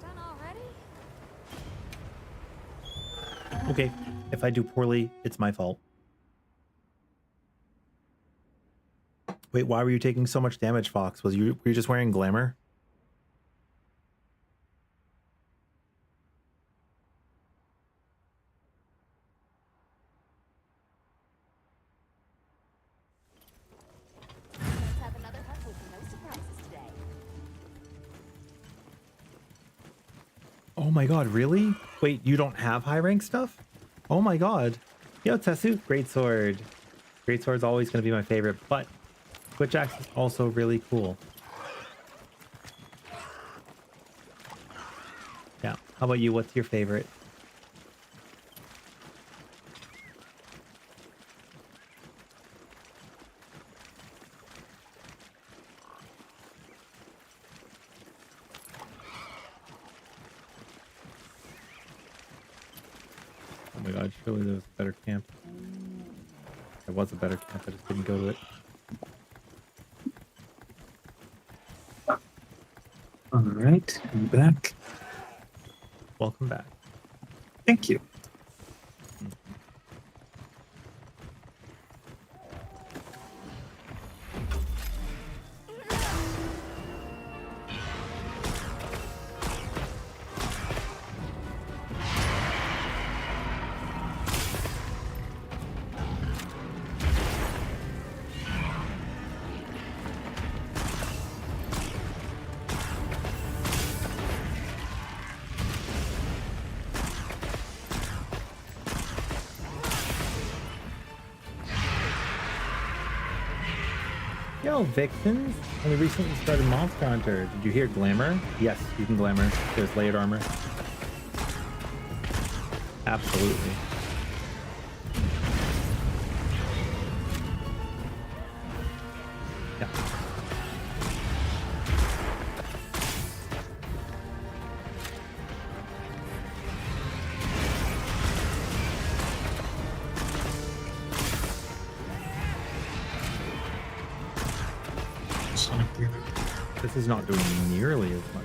Done already? Okay, if I do poorly, it's my fault. Wait, why were you taking so much damage, Fox? Were you just wearing glamour? Let's have another hunt with no surprises today. Oh my god, really? Wait, you don't have high rank stuff? Oh my god. Yo, Tessu, great sword. Great sword's always going to be my favorite, but Twitch Axe is also really cool. Yeah, how about you? What's your favorite? Oh my god, surely there was a better camp. There was a better camp, I just didn't go to it. All right, I'm back. Welcome back. Thank you. Yo, Vixens! We recently started Monster Hunter. Did you hear Glamour? Yes, you can Glamour. There's layered armor. Absolutely. Yeah. Sonic Boom. This is not doing nearly as much.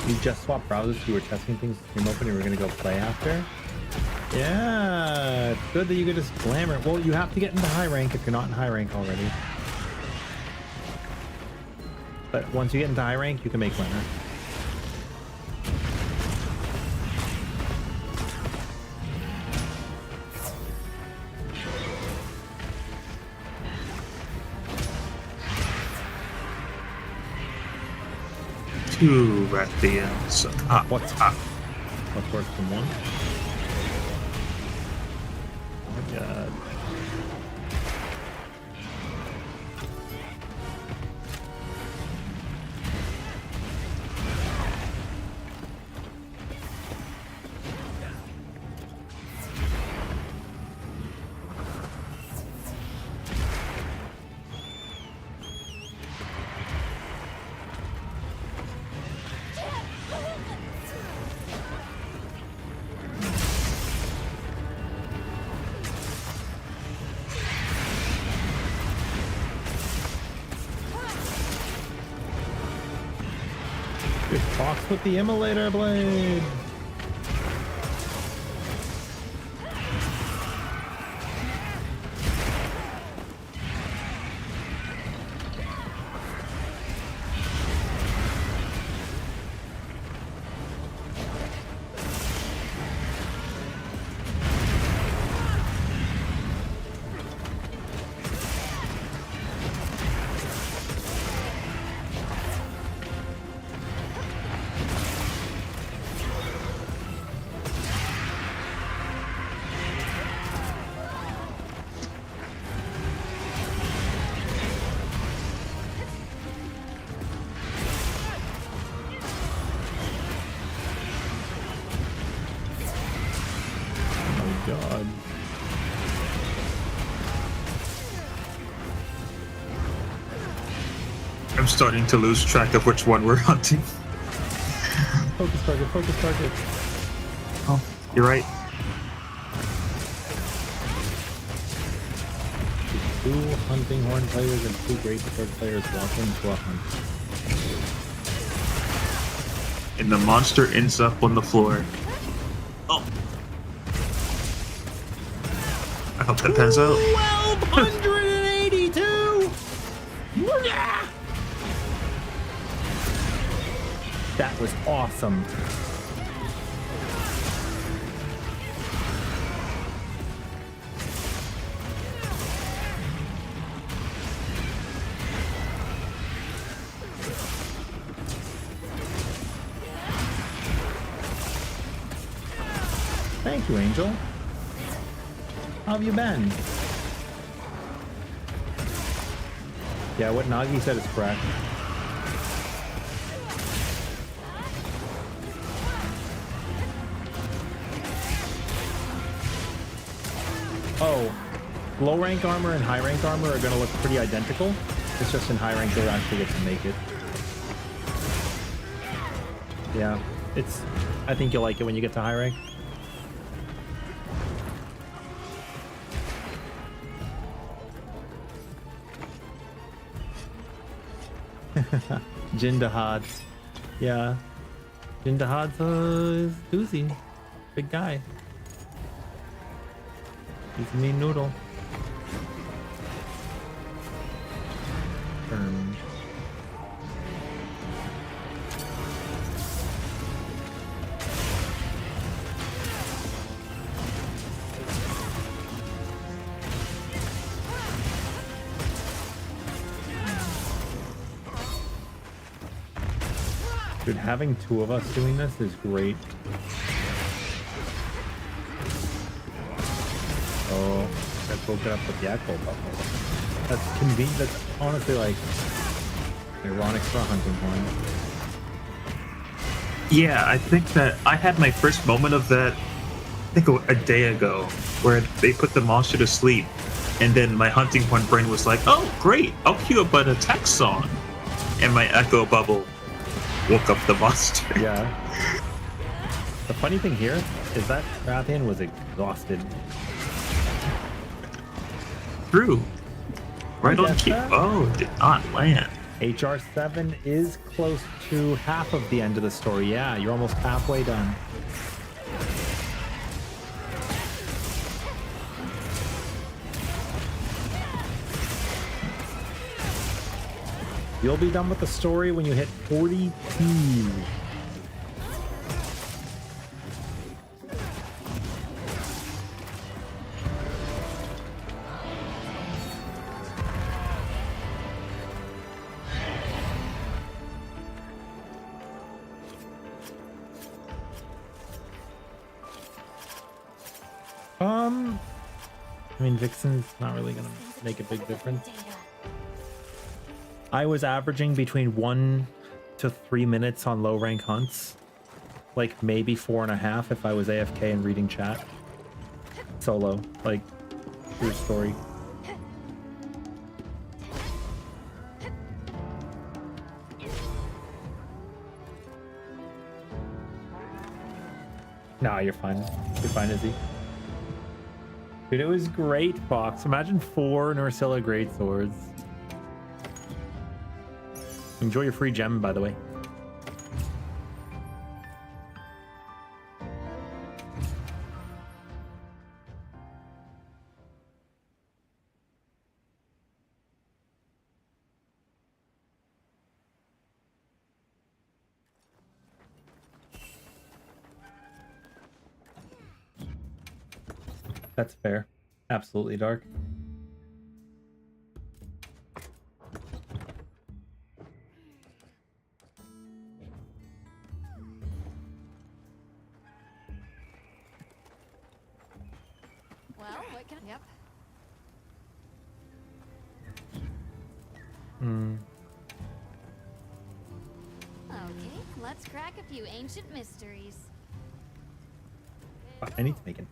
You just swapped browsers, you were testing things, came open, you were gonna go play after? Yeah, it's good that you could just glamour it. Well, you have to get into high rank if you're not in high rank already. But once you get into high rank, you can make glamour. Two at the end. So, What's worse than one? Oh my god. It talks with the immolator blade. God. I'm starting to lose track of which one we're hunting. Focus target, focus target. Oh, you're right. Two hunting horn players and two great sword players walk into a hunt. And the monster ends up on the floor. Oh. I hope that pans out. 1282! Yeah! That was awesome. Thank you, Angel. How have you been? Yeah, what Nagi said is correct. Oh, low rank armor and high rank armor are going to look pretty identical. It's just in high rank they actually get to make it. Yeah, I think you'll like it when you get to high rank. Jindahad. Yeah. Jindahad's is doozy. Big guy. He's a mean noodle. Turn. Dude, having two of us doing this is great. Oh, got broken up with the echo bubble. That's convenient. That's honestly like ironic for a hunting horn. Yeah, I think that I had my first moment of that, I think a day ago, where they put the monster to sleep, and then my hunting horn brain was like, oh, great, I'll queue up an attack song. And my echo bubble woke up the monster. Yeah. The funny thing here is that Rathian was exhausted. True. Right on cue. Oh, did not land. HR7 is close to half of the end of the story. Yeah, you're almost halfway done. You'll be done with the story when you hit 42. I mean, Vixen's not really gonna make a big difference. I was averaging between 1 to 3 minutes on low rank hunts. Like maybe 4.5 if I was AFK and reading chat. Solo, like, true story. Nah, you're fine. You're fine, Izzy. Dude, it was great, Fox. Imagine 4 Nursilla greatswords. Enjoy your free gem, by the way. That's fair. Absolutely, Dark. Well, what can I... Yep. Okay, let's crack a few ancient mysteries. I need to make it.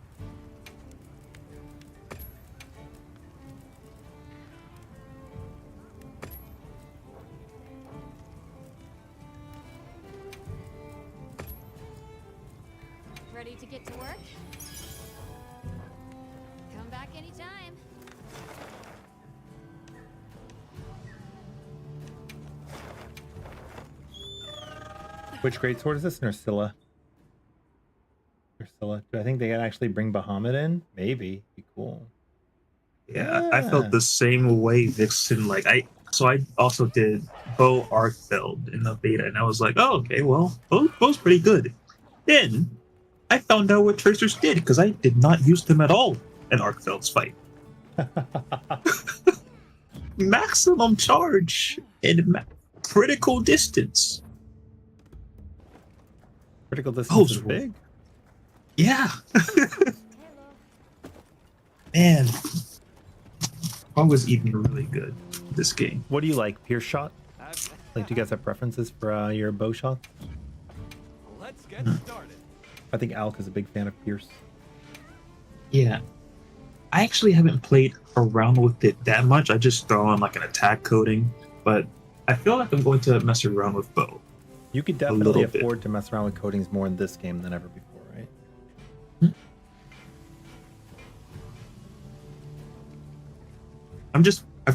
Ready to get to work? Come back anytime. Which greatsword is this? Nursilla. Nursilla. Do I think they can actually bring Bahamut in? Maybe. Be cool. Yeah, I felt the same way, Vixen. Like I also did bow arc build in the beta, and I was like, oh, okay, well, bow's pretty good. Then I found out what tracers did because I did not use them at all in Arkfeld's fight. Maximum charge and critical distance. Critical distance is big. Yeah. Man, I was even really good this game. What do you like? Pierce shot? Like, do you guys have preferences for your bow shots? Let's get started. I think Alk is a big fan of Pierce. Yeah. I actually haven't played around with it that much. I just throw on like an attack coating, but I feel like I'm going to mess around with bow. You could definitely afford to mess around with coatings more in this game than ever before, right? I've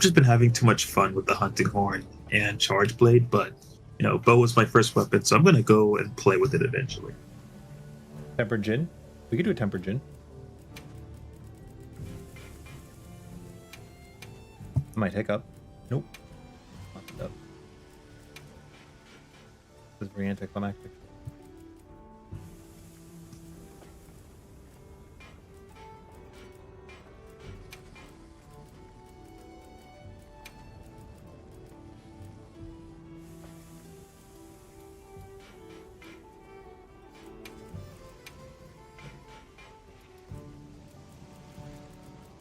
just been having too much fun with the hunting horn and charge blade, but you know, bow was my first weapon, so I'm gonna go and play with it eventually. Tempered gin. We could do a tempered gin. Might hiccup. Nope. Not up. This is very anticlimactic.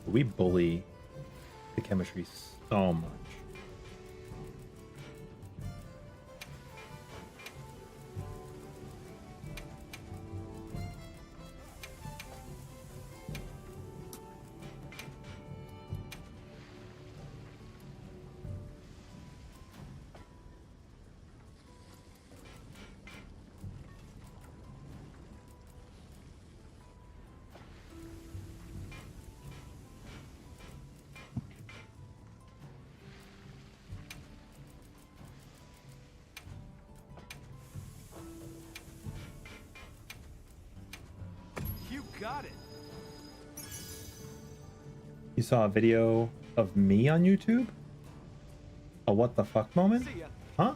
We bully the chemistry so much. You got it. You saw a video of me on YouTube? A what the fuck moment? See ya. Huh?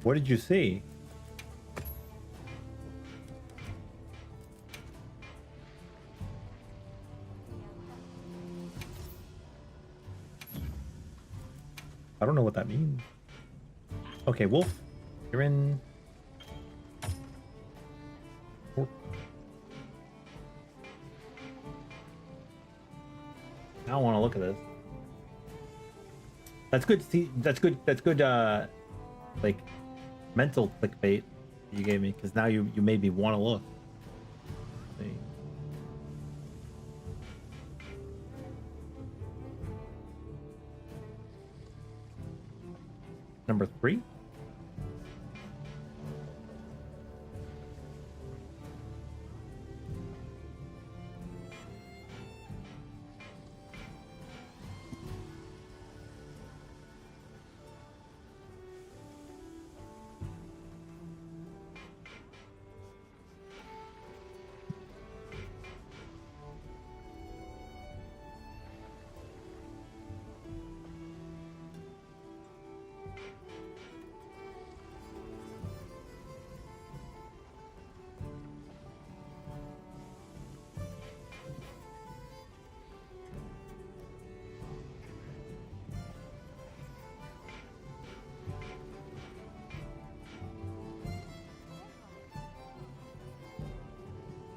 What did you see? I don't know what that means. Okay, Wolf, you're in. Now I want to look at this. That's good. See, that's good. That's good. Like mental clickbait you gave me, because now you made me want to look. Let's see. Number 3.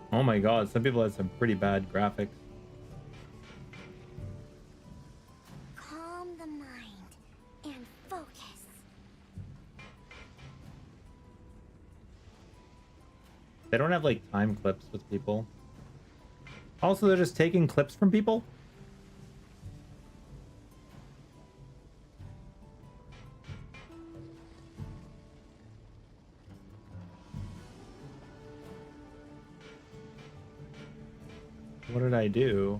Oh my god, some people have some pretty bad graphics. Calm the mind and focus. They don't have like time clips with people. Also, they're just taking clips from people. What did I do?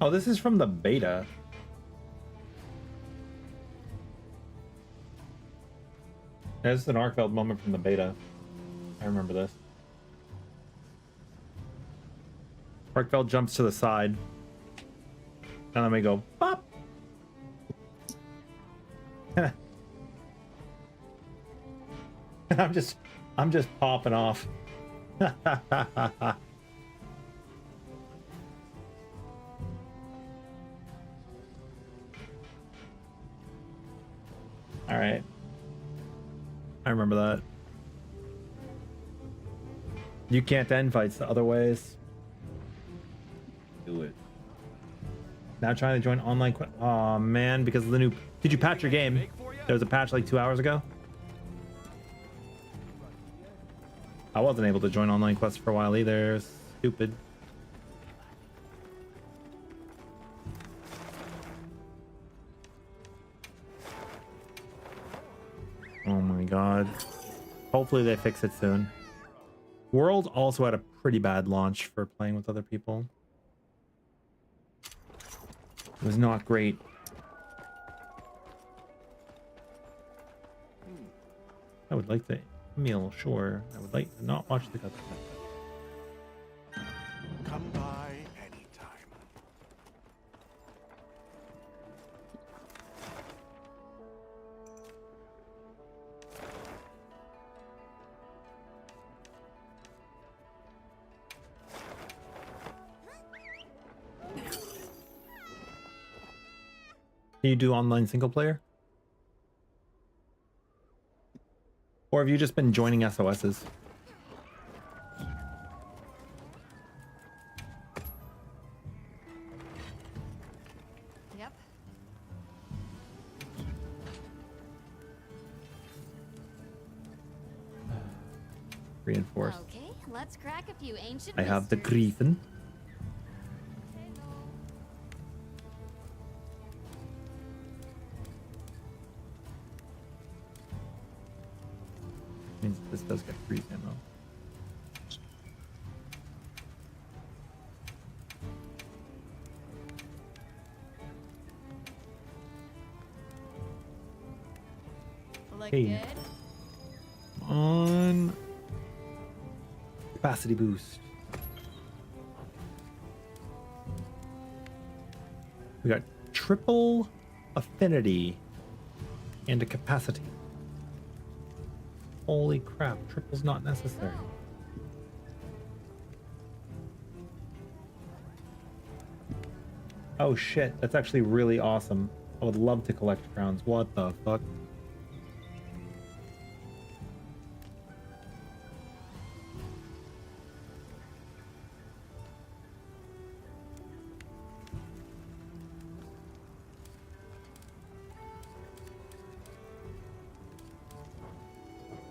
Oh, this is from the beta. This is an Arkfeld moment from the beta. I remember this. Arkfeld jumps to the side. And then we go, pop! I'm just popping off. All right. I remember that. You can't end fights the other ways. Do it. Now trying to join online. Oh man, because of the new. Did you patch your game? There was a patch like 2 hours ago. I wasn't able to join online quests for a while either. Stupid. Oh my god. Hopefully they fix it soon. World also had a pretty bad launch for playing with other people. It was not great. I would like the meal, sure. I would like to not watch the cutscene. Come by anytime. Can you do online single player? Or have you just been joining SOSs? Yep. Reinforced. Okay, let's crack a few ancient I have the mysteries. Griffin. Means this does get free ammo. Look Hey. good. On capacity boost. We got triple affinity and a capacity. Holy crap, triple's not necessary. Oh shit, that's actually really awesome. I would love to collect crowns. What the fuck?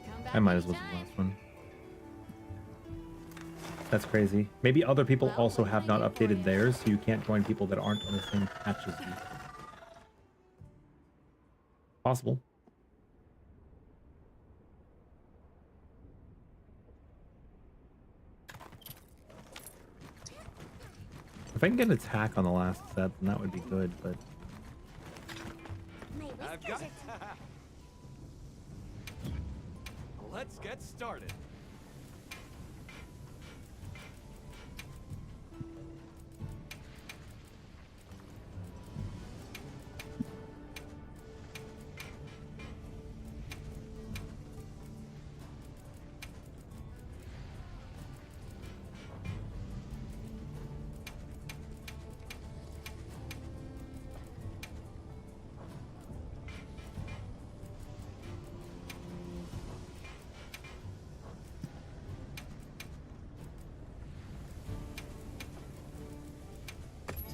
Come back I might as well do anytime. the last one. That's crazy. Maybe other people Well, also what have can I not do for updated you? theirs, so you can't join people that aren't on the same patch as you. Possible. If I can get an attack on the last set, then that would be good, but My I've whiskers got are Let's get started.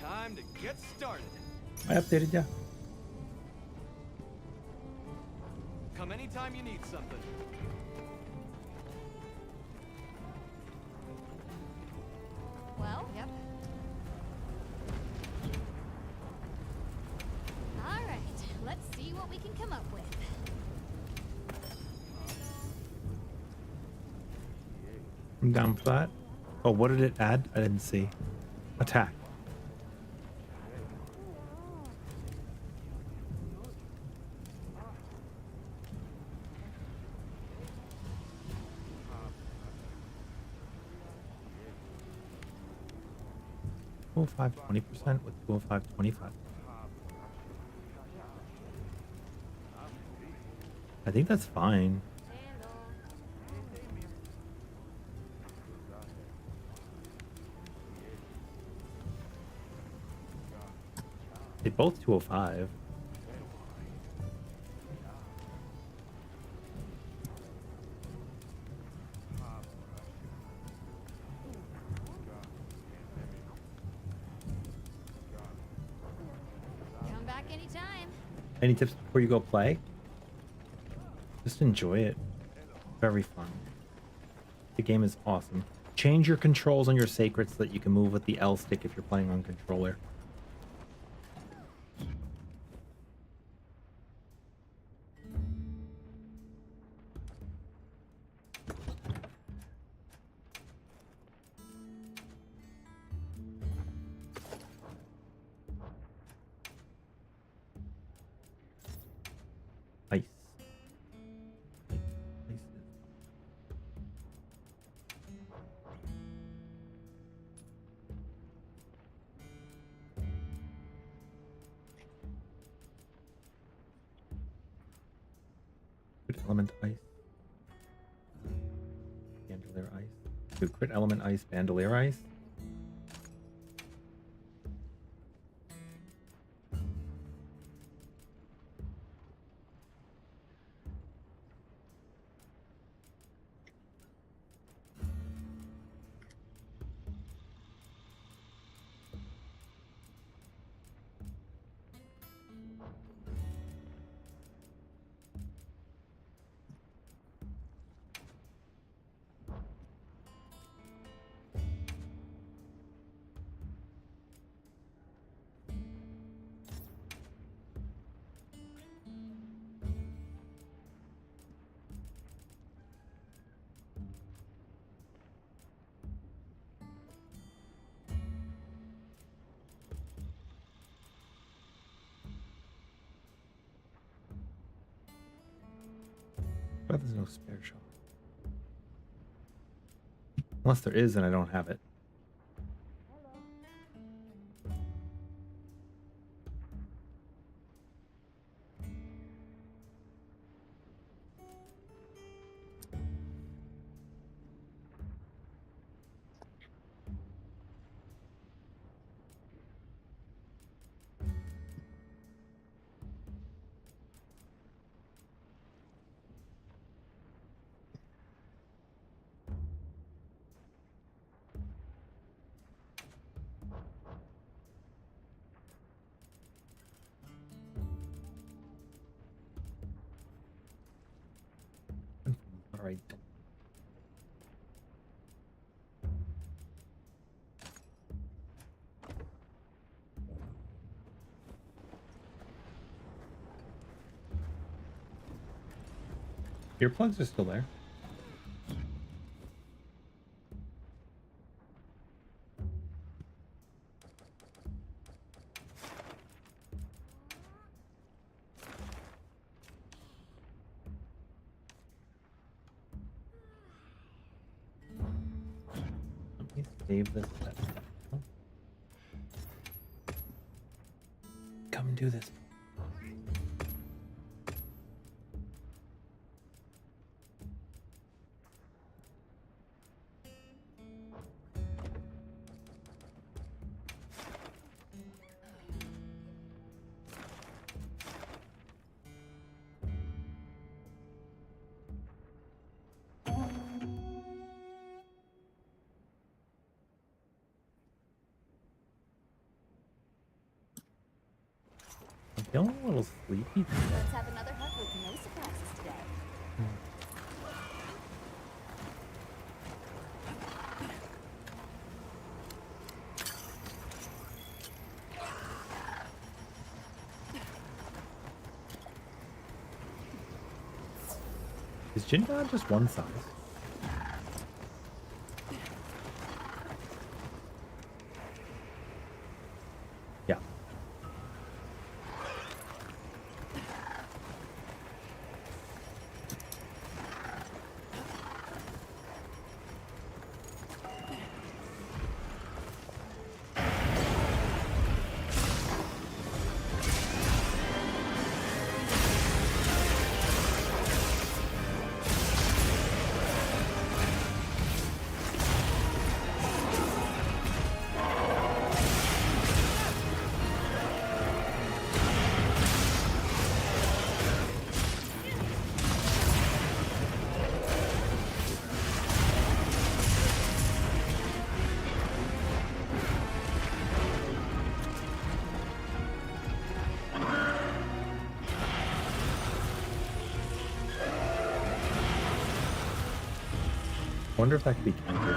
Time to get started. I updated, yeah. Come anytime you need something. Well, yep. All right, let's see what we can come up with. I'm down for that. Oh, what did it add? I didn't see. Attack. Oh, 20% with 205, 25. I think that's fine. They both 205. Come back anytime. Any tips before you go play? Just enjoy it. Very fun. The game is awesome. Change your controls on your sacred so that you can move with the L stick if you're playing on controller. Element ice. Bandolier ice. Do crit element ice, bandolier ice. But there's no spare shot. Unless there is and I don't have it. All right. Earplugs are still there. Let me save this. Come and do this. I'm feeling a little sleepy today. Let's have another hunt with no surprises today. Is Jindan just one size? Yeah. I wonder if that could be countered.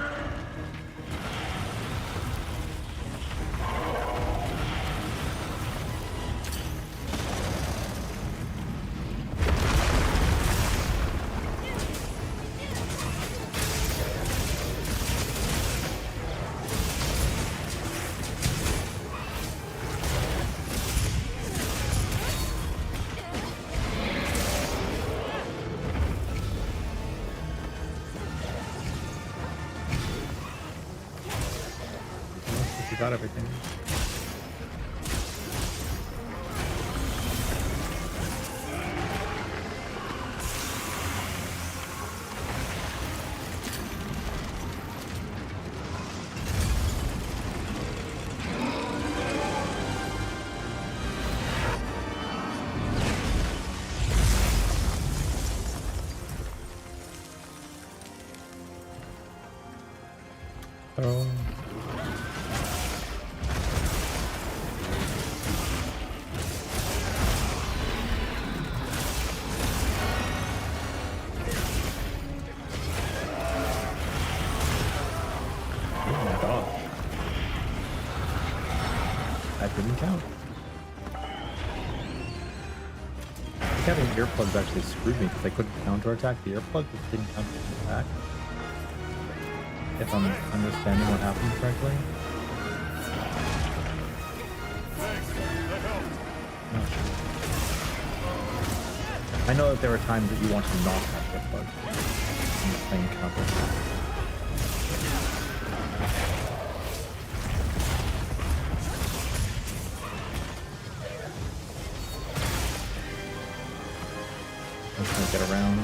You got everything. Oh. Oh my god. That didn't count. I think having earplugs actually screwed me because I couldn't counterattack the earplug, but didn't counterattack. If I'm understanding what happened correctly. Not sure. I know that there are times that you want to not have earplugs. I'm just playing counter. I'm trying to get around.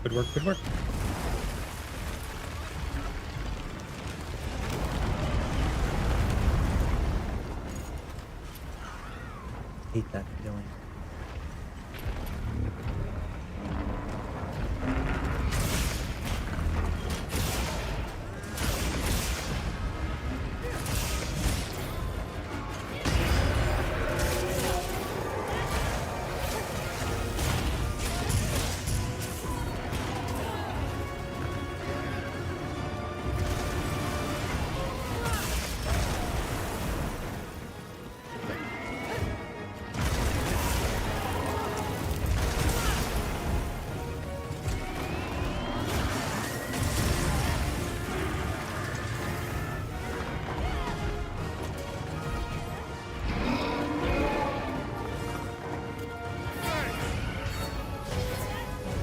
Good work, good work. Hate that feeling.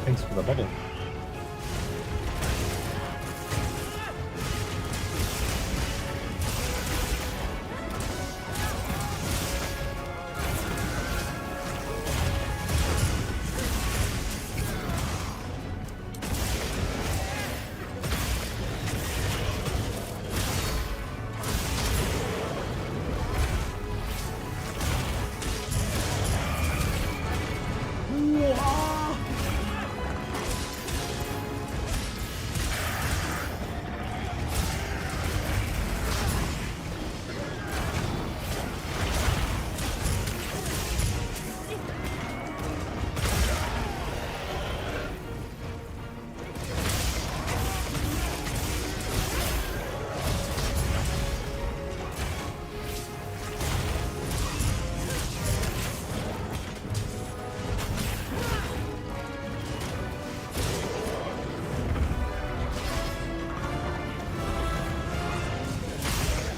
Thanks for the bubble.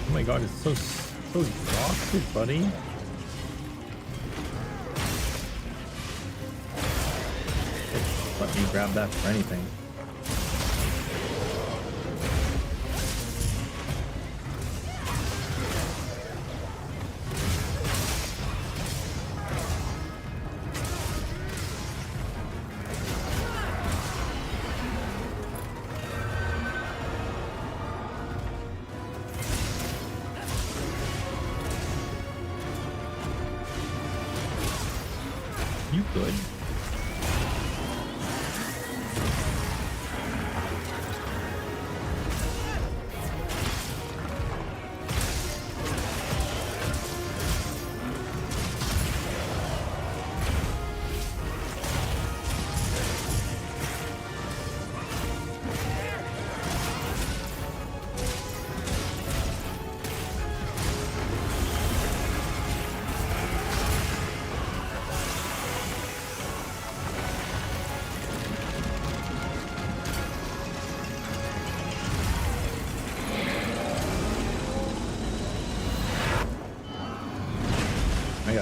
Oh my god, it's so exhausted, buddy. Let me grab that for anything. You good?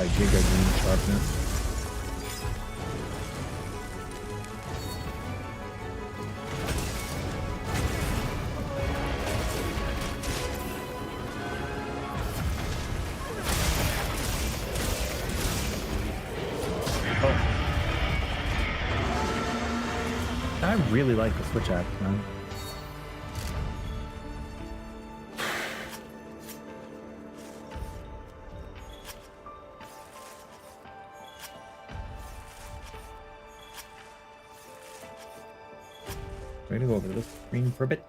giga green sharpness. I really like the switch axe, man. Ready to go over to this screen for a bit.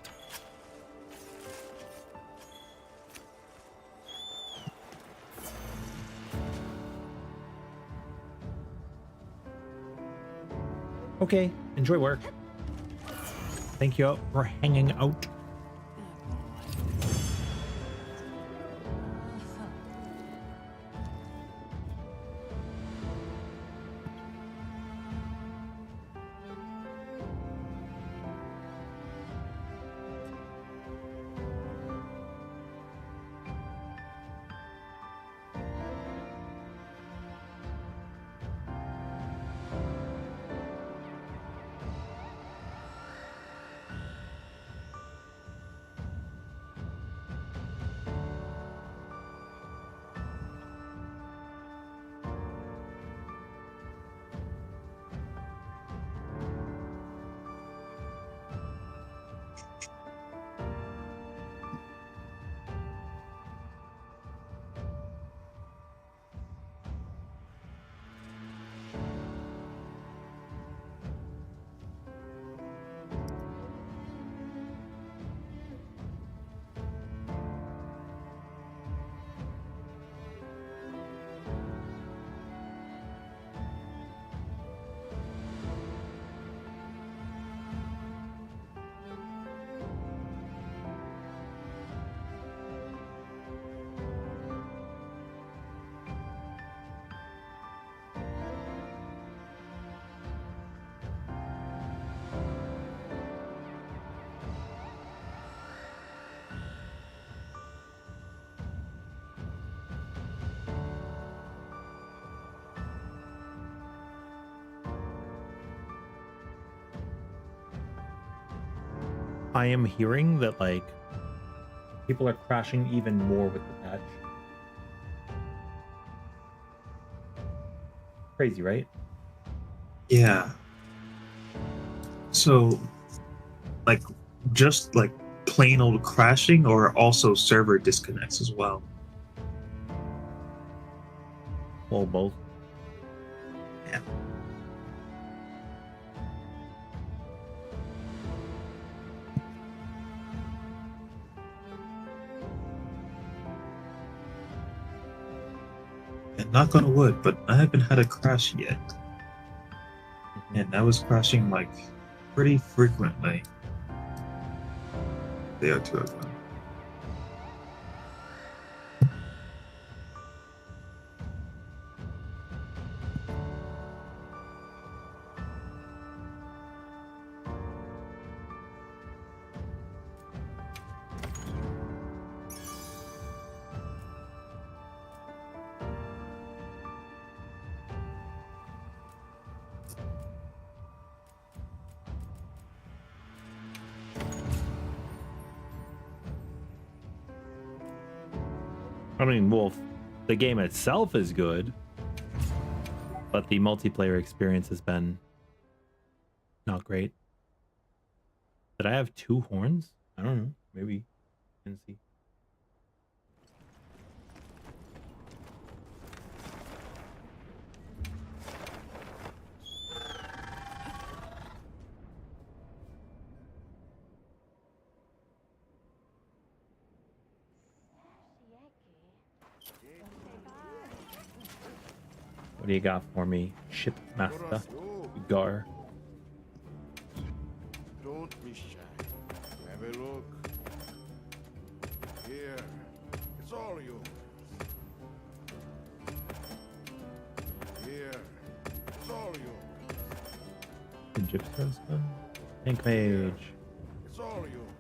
Okay, enjoy work. Thank you for hanging out. I am hearing that like people are crashing even more with the patch. Crazy, right? Yeah. So, like, just like plain old crashing, or also server disconnects as well? Well, both. Yeah. And knock on wood, but I haven't had a crash yet. And I was crashing like pretty frequently. They are two of them. I mean, well, the game itself is good, but the multiplayer experience has been not great. Did I have 2 horns? I don't know. Maybe you can see. What do you got for me, Shipmaster Gar? Don't be shy. Have a look. Here. It's all yours. Here. It's all yours. The Gypsy's gun? Tank Mage. It's all yours.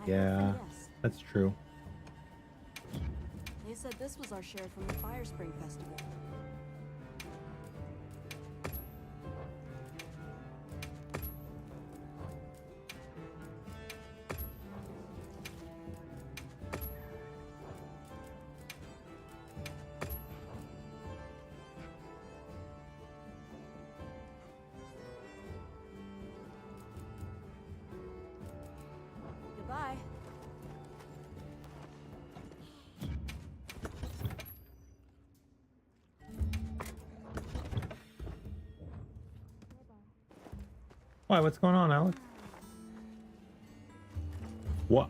Yeah, that's true. They said this was our share from the Fire Spring Festival. Goodbye. Why? What's going on, Alex? What?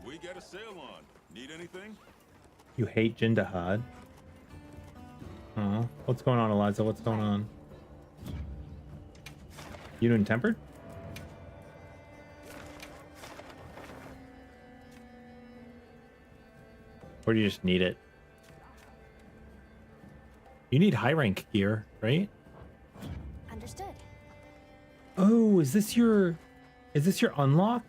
We got a sale on. Need anything? You hate Jindahad? Oh, what's going on, Eliza? What's going on? You doing tempered? Or do you just need it? You need high rank gear, right? Understood. Oh, is this your unlock?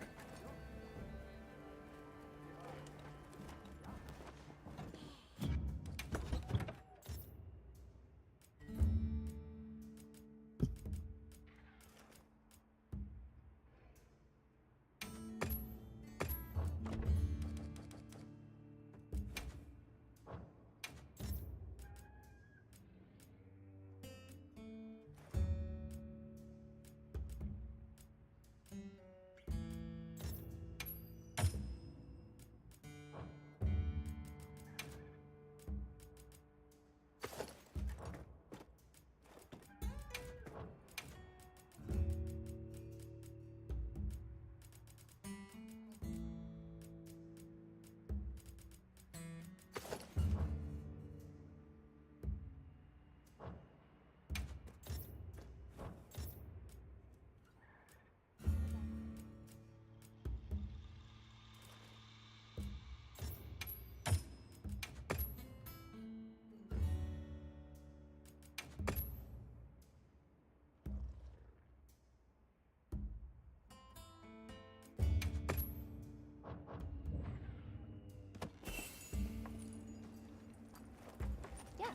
Yes.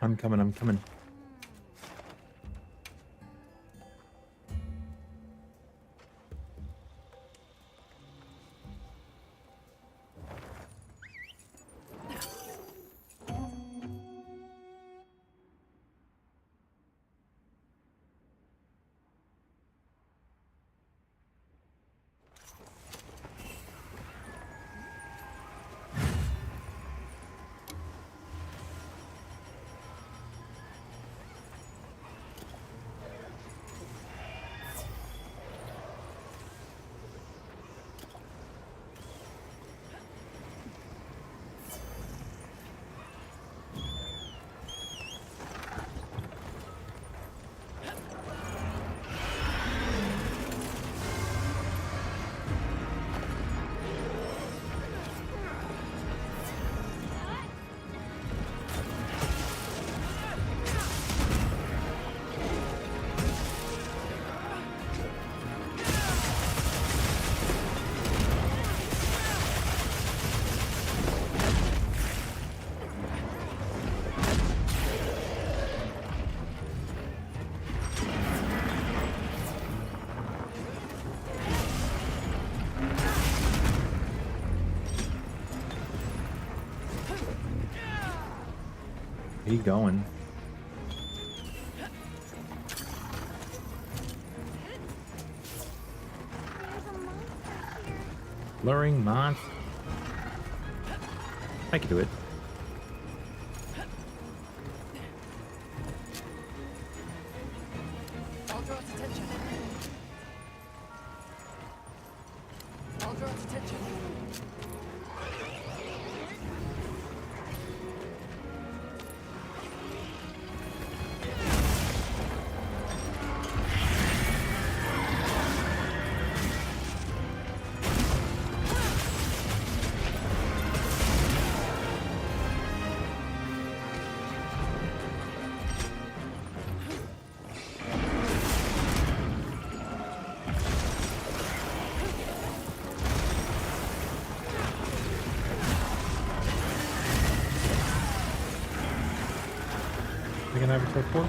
I'm coming, I'm coming. Where you going? Luring monster. I can do it. I'll draw its attention. I'll draw its attention. think an average of 4.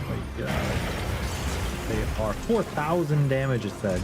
Wait, they are 4,000 damage, it said.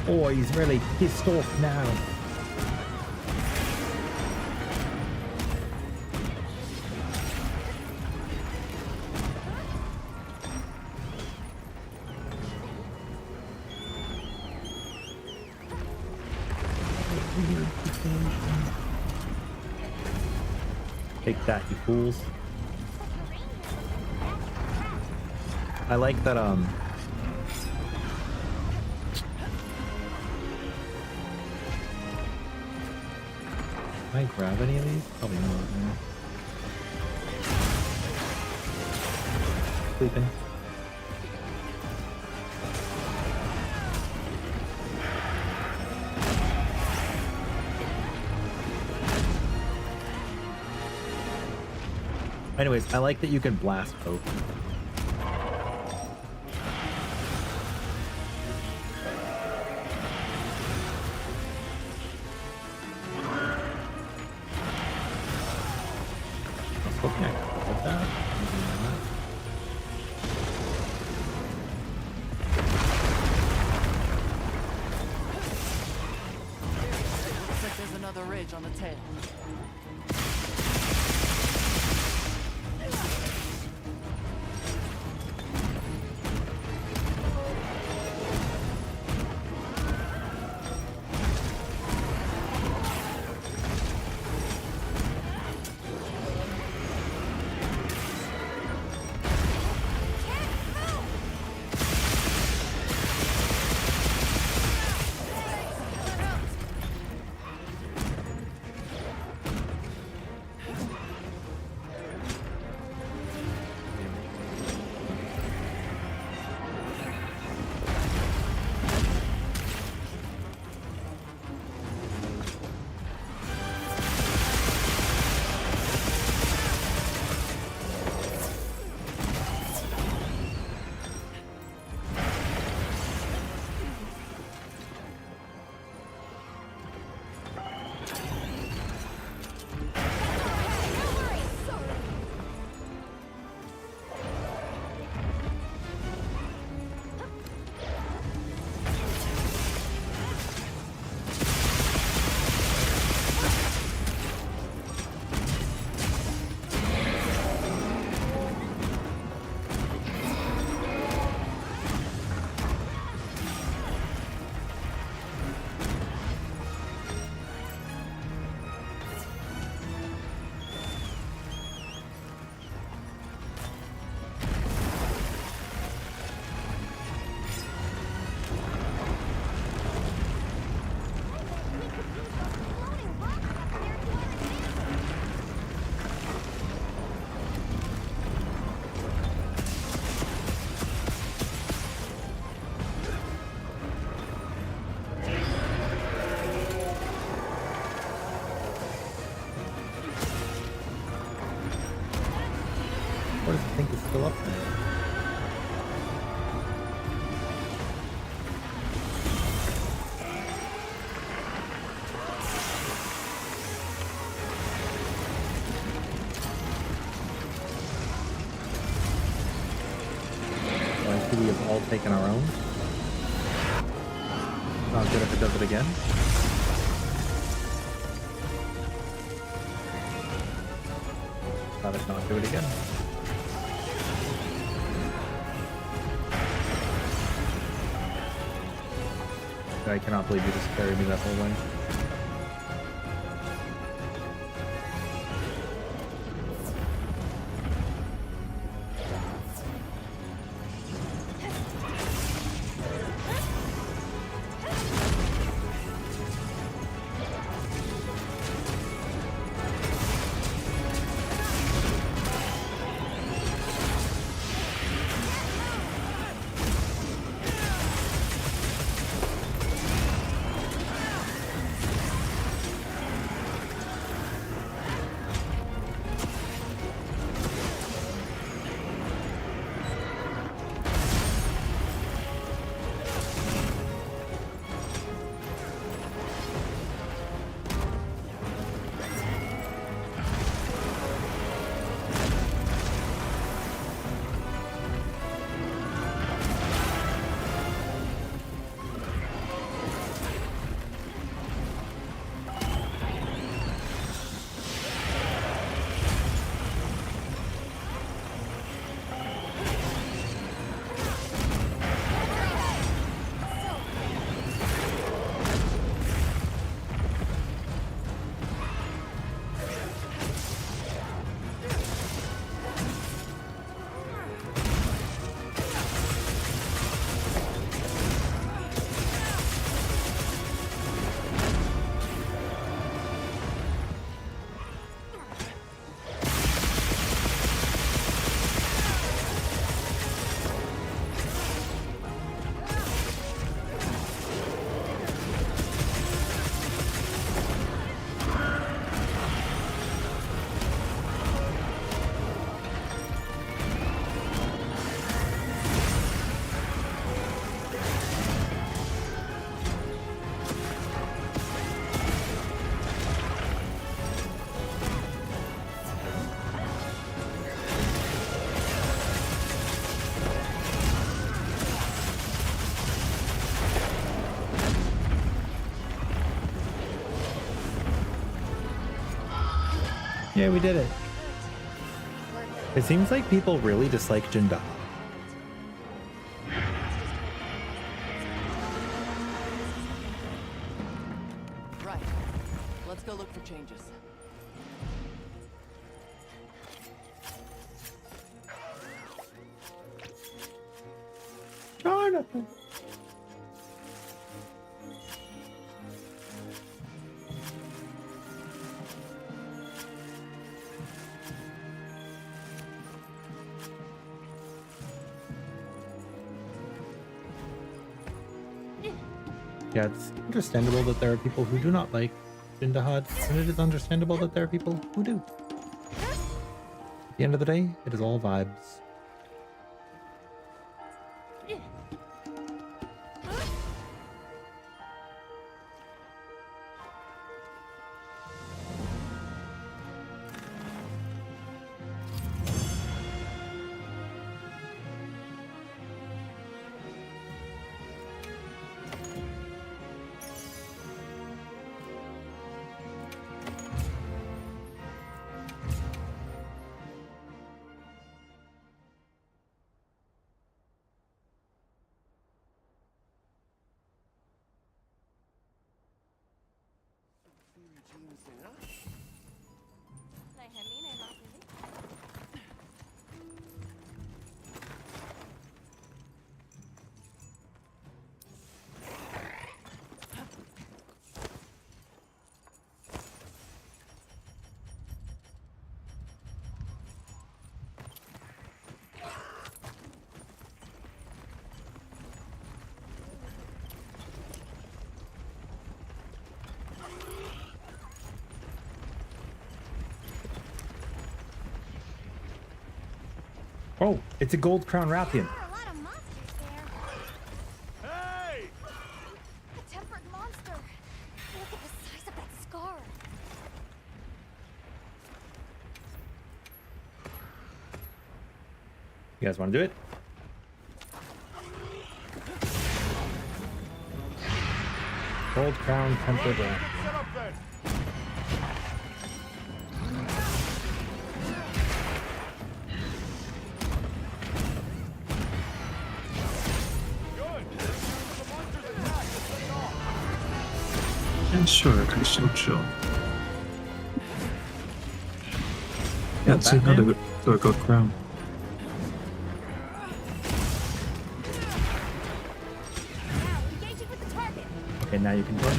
Oh, he's really pissed off now. Take that, you fools. I like that, Can I grab any of these? Probably not. No. Sleeping. Anyways, I like that you can blast both. On the tail. What does it think is still up there? all taken our own. Not good if it does it again. Let us not do it again. I cannot believe you just carried me that whole way. Yeah, we did it. It seems like people really dislike Jinda. Right. Let's go look for changes. Jonathan. Yeah, it's understandable that there are people who do not like Jindahad, and it is understandable that there are people who do. At the end of the day, it is all vibes. Oh, it's a gold crown Rathian. There are a lot of monsters there. Hey! A tempered monster. Look at the size of that scar. You guys want to do it? Gold crown tempered rock. Set up then. Good. The monster's attack. Let's set it off. Yeah, sure, I can still chill. Yeah, let's see how to go gold crown. Now, engaging with the target. Okay, now you can join.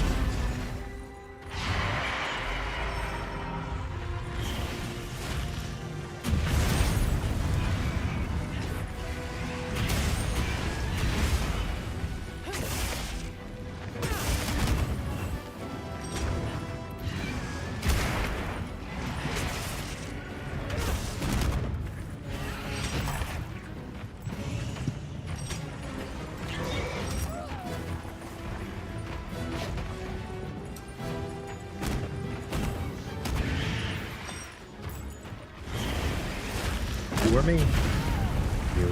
You or me? You.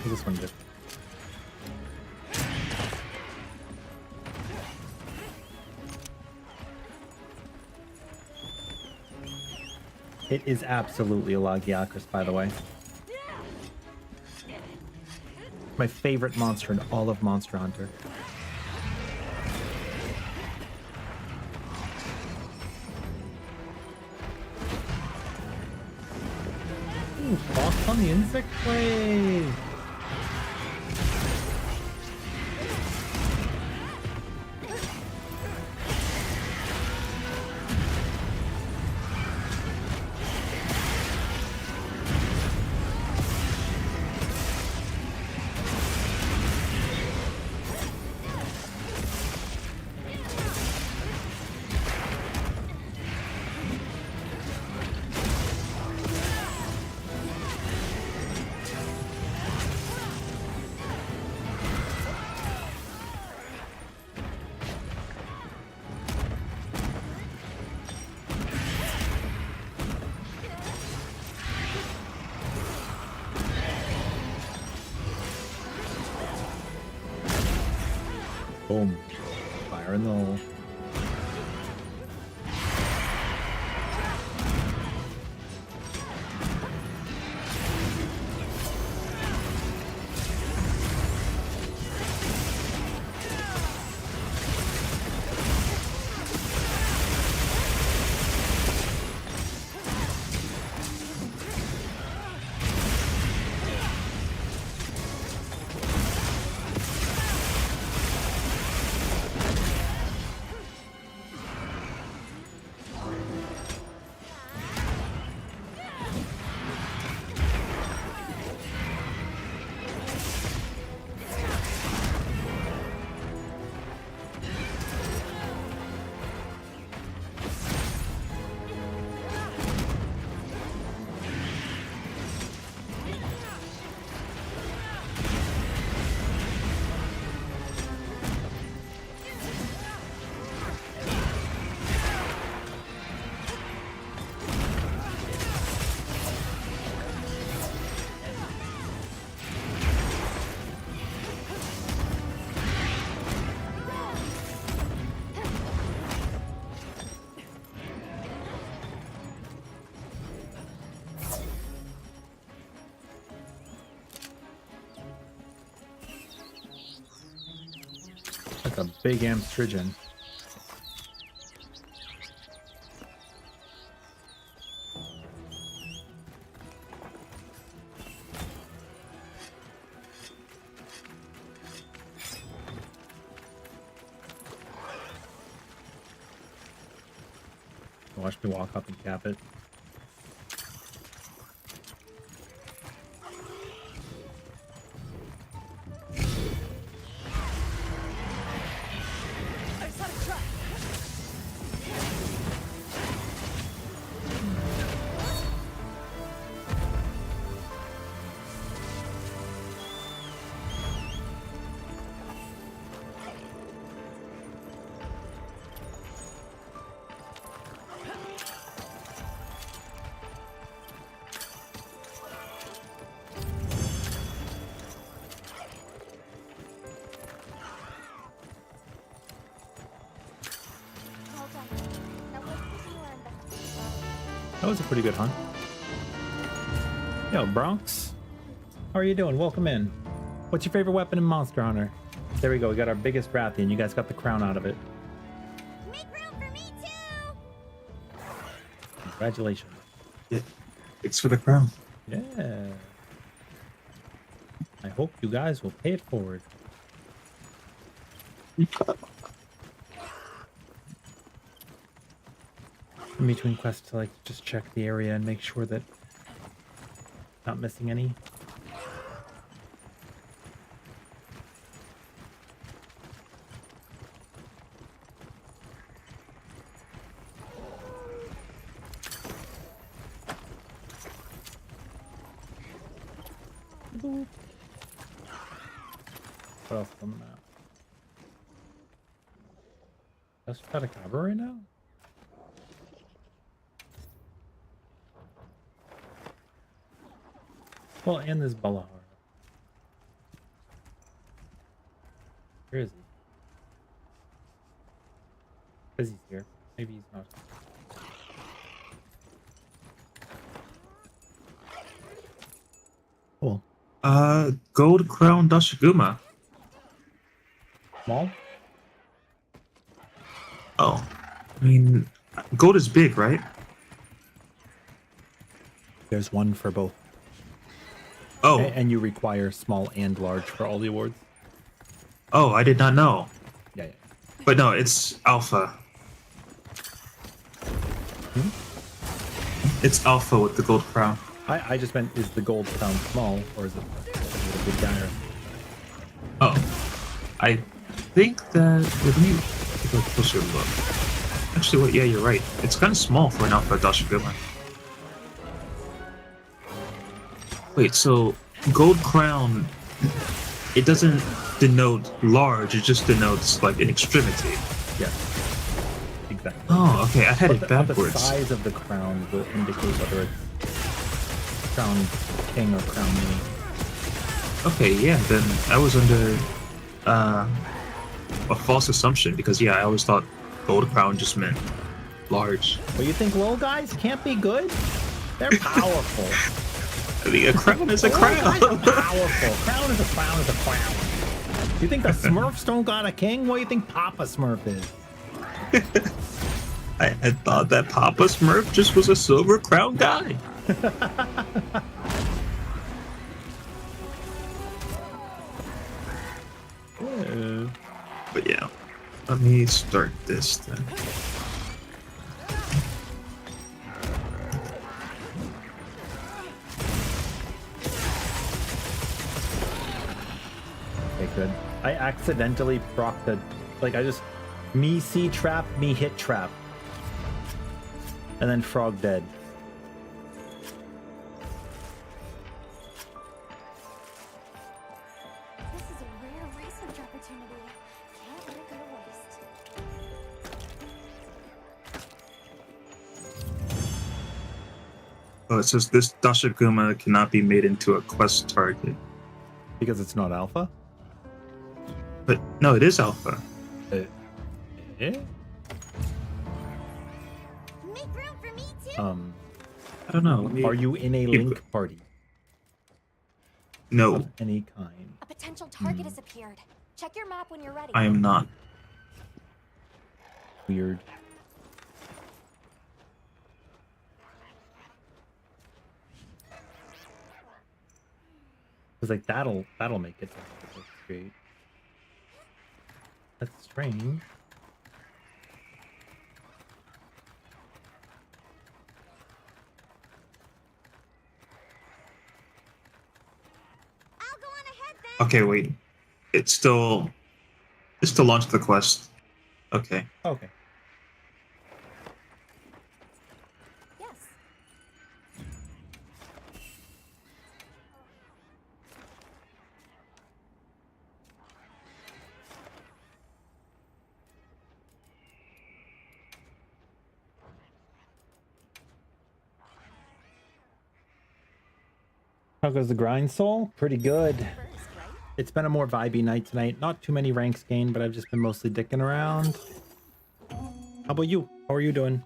What does this one do? It is absolutely a Logiacris, by the way. My favorite monster in all of Monster Hunter. Ooh, Fox on the insect wave. Boom. Fire in the hole. a big amstrigen. Watch me walk up and cap it. Well done. Now let's quickly learn the That was a pretty good hunt. Yo, Bronx. How are you doing? Welcome in. What's your favorite weapon in Monster Hunter? There we go. We got our biggest Rathian. You guys got the crown out of it. Make room for me too! Congratulations. Yeah. It's for the crown. Yeah. I hope you guys will pay it forward. In between quests, I like to just check the area and make sure that not missing any. Boop. What else on the map? That's Petacabra right now? Well, and this Balahar. Where is he? Says he's here. Maybe he's not. Cool. Gold Crown Dashiguma. Small? Oh. I mean, gold is big, right? There's one for both. Oh. And you require small and large for all the awards. Oh, I did not know. Yeah, yeah. But no, it's alpha. It's alpha with the gold crown. I just meant, is the gold crown small, or is it a big guy? Oh. I think that... Let me take a closer look. Actually, what? Yeah, you're right. It's kind of small for an alpha Dashiguma. Wait, so gold crown, it doesn't denote large, it just denotes like an extremity. Yes, exactly. Oh, okay, I had it But backwards. the size of the crown will indicate whether it's crown king or crown mini. Okay, yeah, then I was under a false assumption because, yeah, I always thought gold crown just meant large. Well, you think low guys can't be good? They're powerful. I mean, a crown is a crown. Powerful. Crown is a crown is a crown. You think the Smurfs don't got a king? What do you think Papa Smurf is? I had thought that Papa Smurf just was a silver crown guy. But yeah, let me start this then. Okay, good. I accidentally procced the, like, I just, me see trap, me hit trap. And then frog dead. This is a rare research opportunity. Can't let it go to waste. Oh, it says this Dashiguma cannot be made into a quest target. Because it's not alpha? But no, it is alpha. Eh? Make room for me too. I don't know. Let me Are you in a keep- link party? No, Of any kind. A potential target has appeared. Check your map when you're ready. I am not. Weird. It's like that'll make it look straight. That's strange. I'll go on ahead then. Okay, wait. It's still launched the quest. Okay. Okay. Yes. How goes the grind, Soul? Pretty good. First, right? It's been a more vibey night tonight. Not too many ranks gained, but I've just been mostly dicking around. How about you? How are you doing?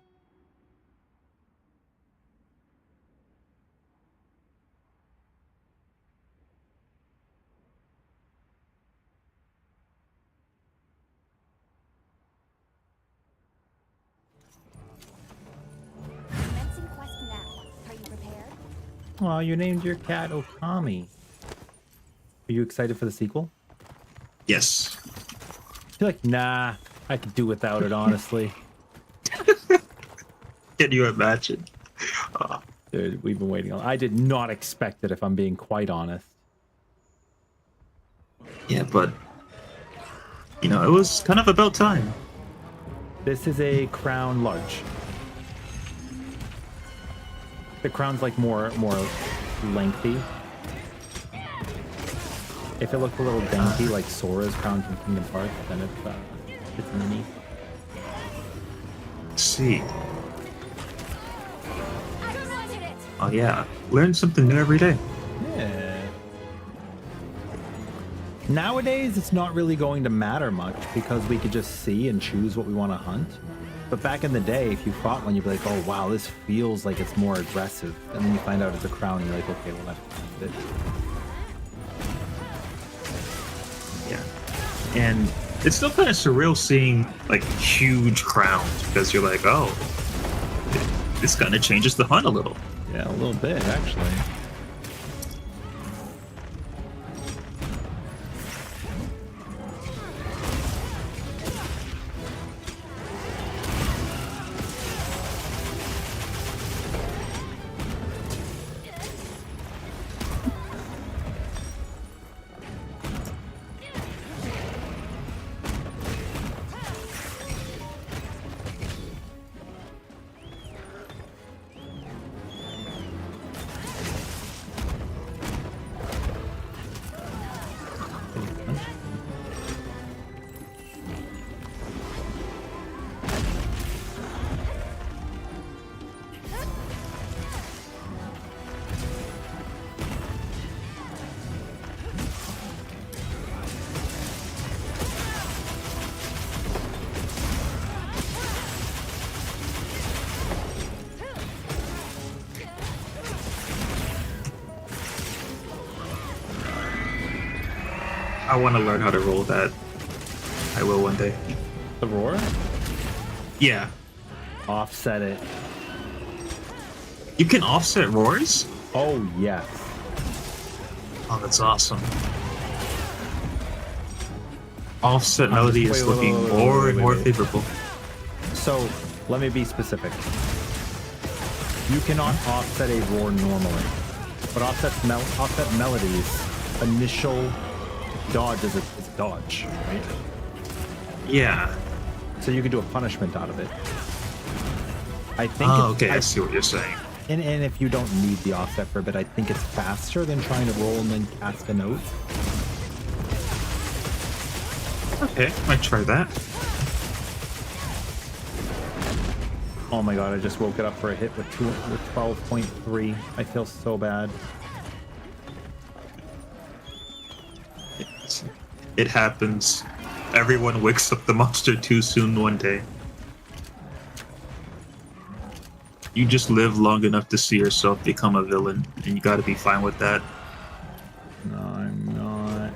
Commencing quest now. Are you prepared? Oh, you named your cat Okami. Are you excited for the sequel? Yes. You're like, nah, I could do without it, honestly. Can you imagine? Dude, we've been waiting on. I did not expect it, if I'm being quite honest. Yeah, but you know, it was kind of about time. This is a crown large. The crown's like more lengthy. If it looked a little dainty like Sora's crown from Kingdom Hearts, then it's mini. Let's see. I wanted it. Oh yeah, learn something new every day. Yeah. Nowadays, it's not really going to matter much because we could just see and choose what we want to hunt. But back in the day, if you fought one, you'd be like, oh wow, this feels like it's more aggressive. And then you find out it's a crown, and you're like, okay, well that's it. Yeah. And it's still kind of surreal seeing like huge crowns because you're like, oh, this kind of changes the hunt a little. Yeah, a little bit actually. I want to learn how to roll that. I will one day. The roar? Yeah. Offset it. You can offset roars? Oh, yes. Oh, that's awesome. Offset melody is looking more and more favorable. So, let me be specific. You cannot offset a roar normally, but offset melody's initial dodge is a dodge, right? Yeah. So you can do a punishment out of it. I think. Oh, okay. I see what you're saying. And if you don't need the offset for a bit, I think it's faster than trying to roll and then cast a note. Okay, might try that. Oh my god, I just woke it up for a hit with 12.3. I feel so bad. It happens. Everyone wakes up the monster too soon one day. You just live long enough to see yourself become a villain, and you gotta be fine with that. No, I'm not.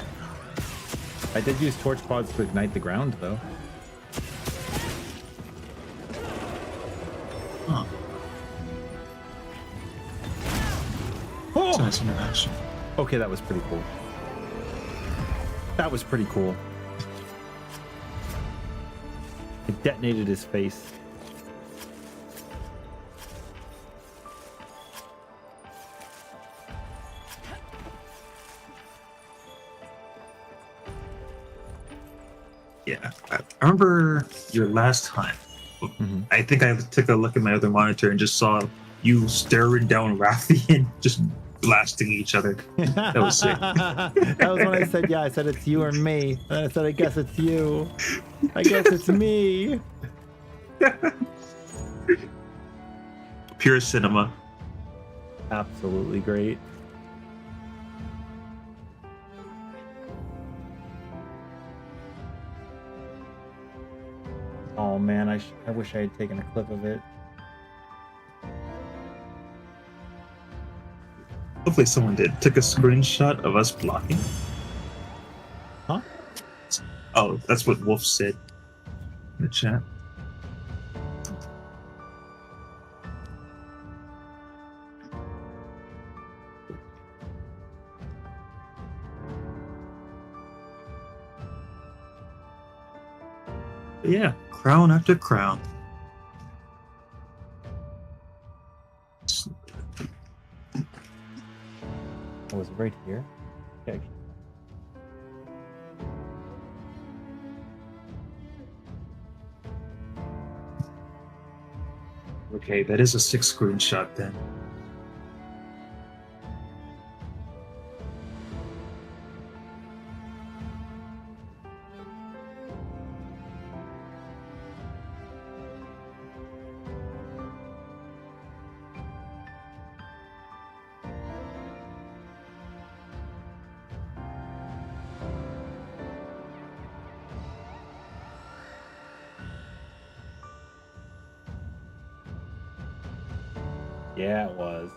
I did use torch pods to ignite the ground, though. Huh. Oh! It's a nice interaction. Okay, that was pretty cool. That was pretty cool. It detonated his face. Yeah, I remember your last time. Mhm. I think I took a look at my other monitor and just saw you staring down Rathian, just blasting each other. That was sick. That was when I said, yeah, I said it's you or me. And I said, I guess it's you. I guess it's me. Pure cinema. Absolutely great. Oh man, I wish I had taken a clip of it. Hopefully someone did. Took a screenshot of us blocking. Huh? Oh, that's what Wolf said in the chat. But yeah, crown after crown. Oh, was it right here? Okay. Okay, that is a 6 screenshot then. Yeah, it was.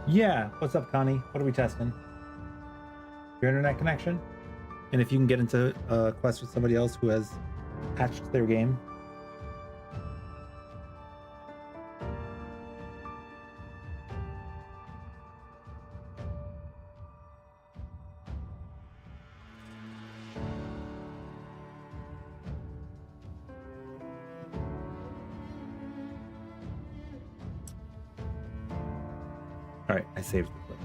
Yeah, what's up, Connie? What are we testing? Your internet connection? And if you can get into a quest with somebody else who has patched their game. All right, I saved the clip.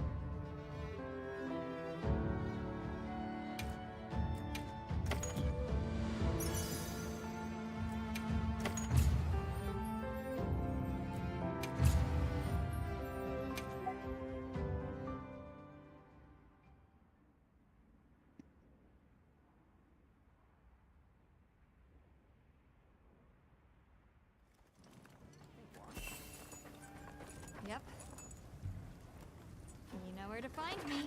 find me.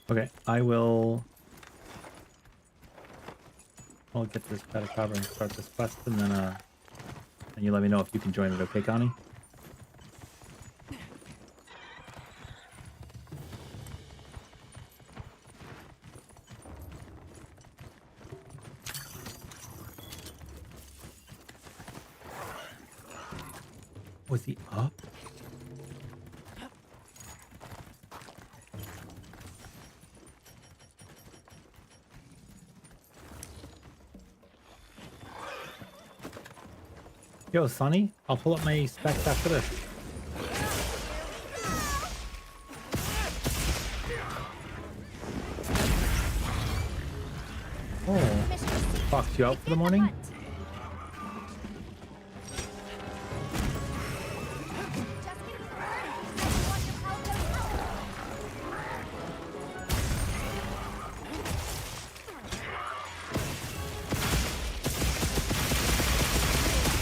Okay, I'll get this Petacabra and start this quest, and then and you let me know if you can join it, okay, Connie? Was he up? Yo, Sonny, I'll pull up my specs after this. Oh, fucked you out for the morning?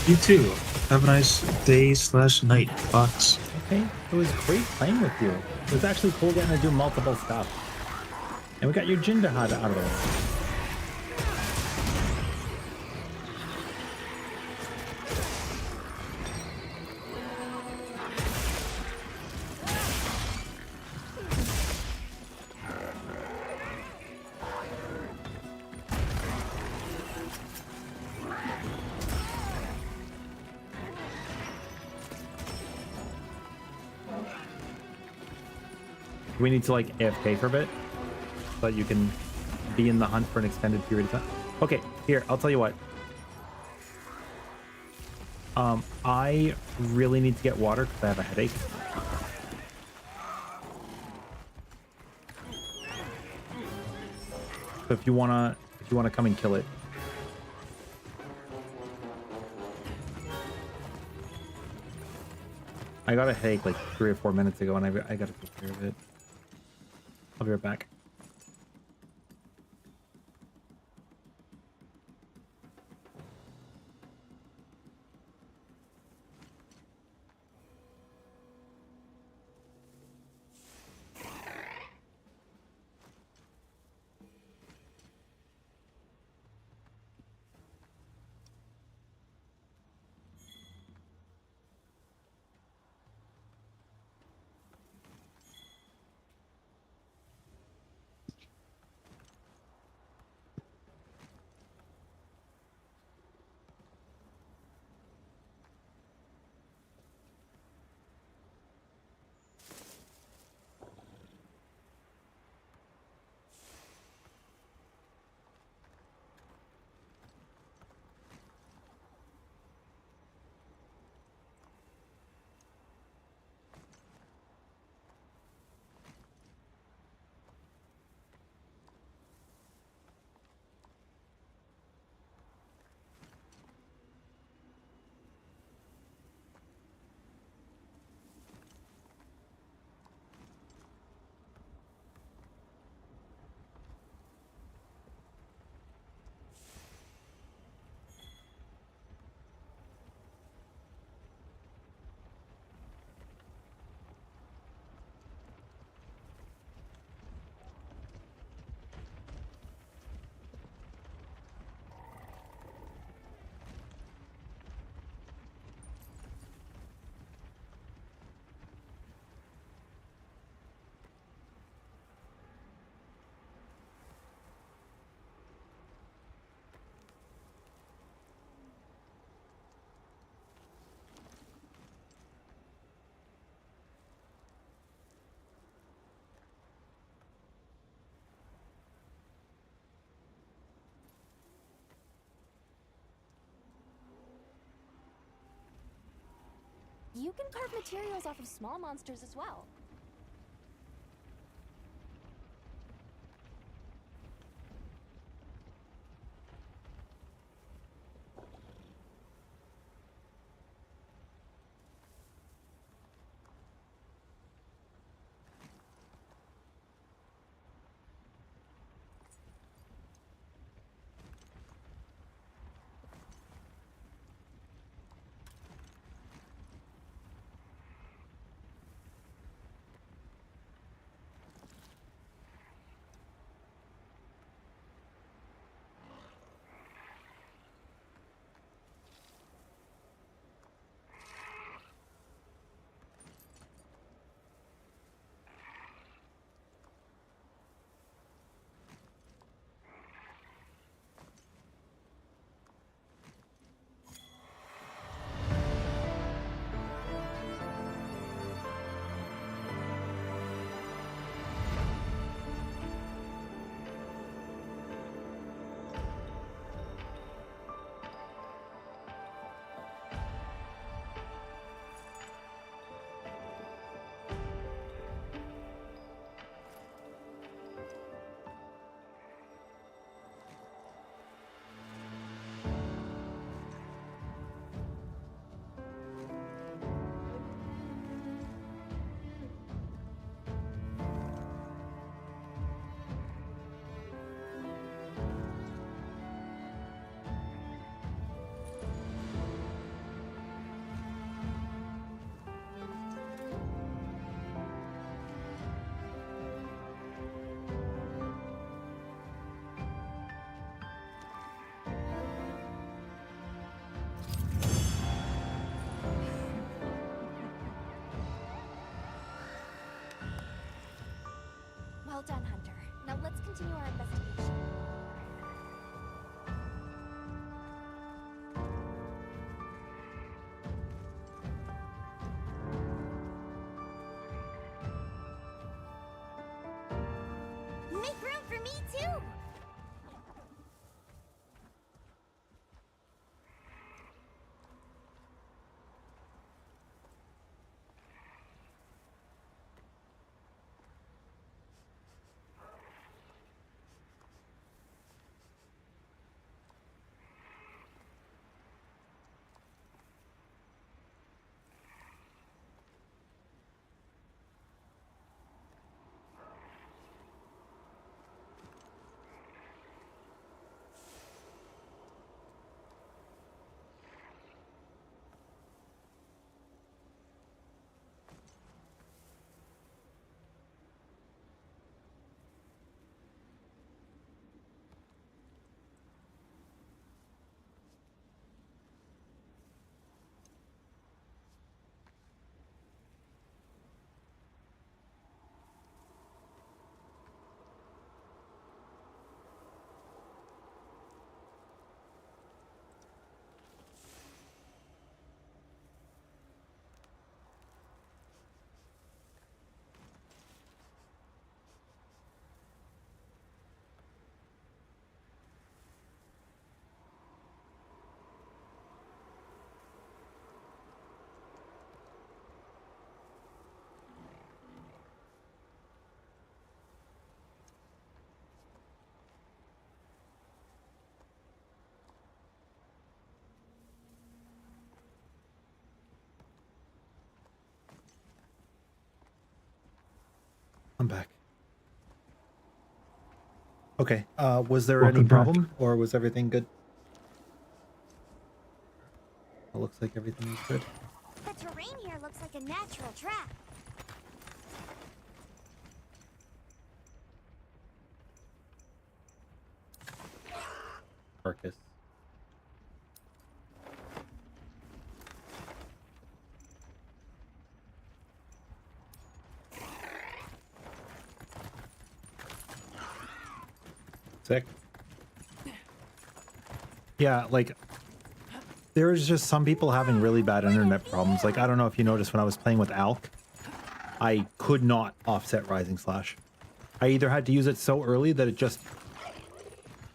You too. Have a nice day/night, Fox. Okay, it was great playing with you. It was actually cool getting to do multiple stuff. And we got your Jindahad out of the way. We need to like AFK for a bit so that you can be in the hunt for an extended period of time. Okay, here, I'll tell you what. I really need to get water because I have a headache. So if you wanna come and kill it. I got a headache like 3 or 4 minutes ago and I gotta take care of it. I'll be right back. You can carve materials off of small monsters as well. Well done, Hunter. Now let's continue our investigation. Make room for me too! I'm back. Okay. Was there Welcome any back. problem, or was everything good? It looks like everything is good. The terrain here looks like a natural trap. Carcass. Sick. Yeah, like there's just some people having really bad internet problems. Like I don't know if you noticed when I was playing with Alk, I could not offset Rising Slash. I either had to use it so early that it just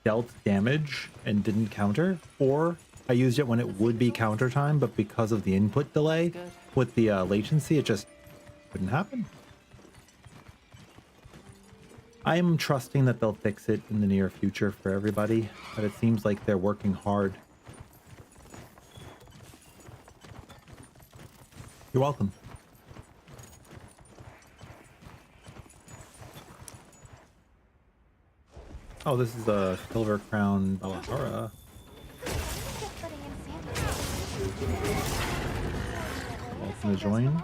dealt damage and didn't counter, or I used it when it would be counter time, but because of the input delay, with the latency, it just couldn't happen. I'm trusting that they'll fix it in the near future for everybody, but it seems like they're working hard. You're welcome. Oh, this is a Silver Crown Balahara. Welcome to join.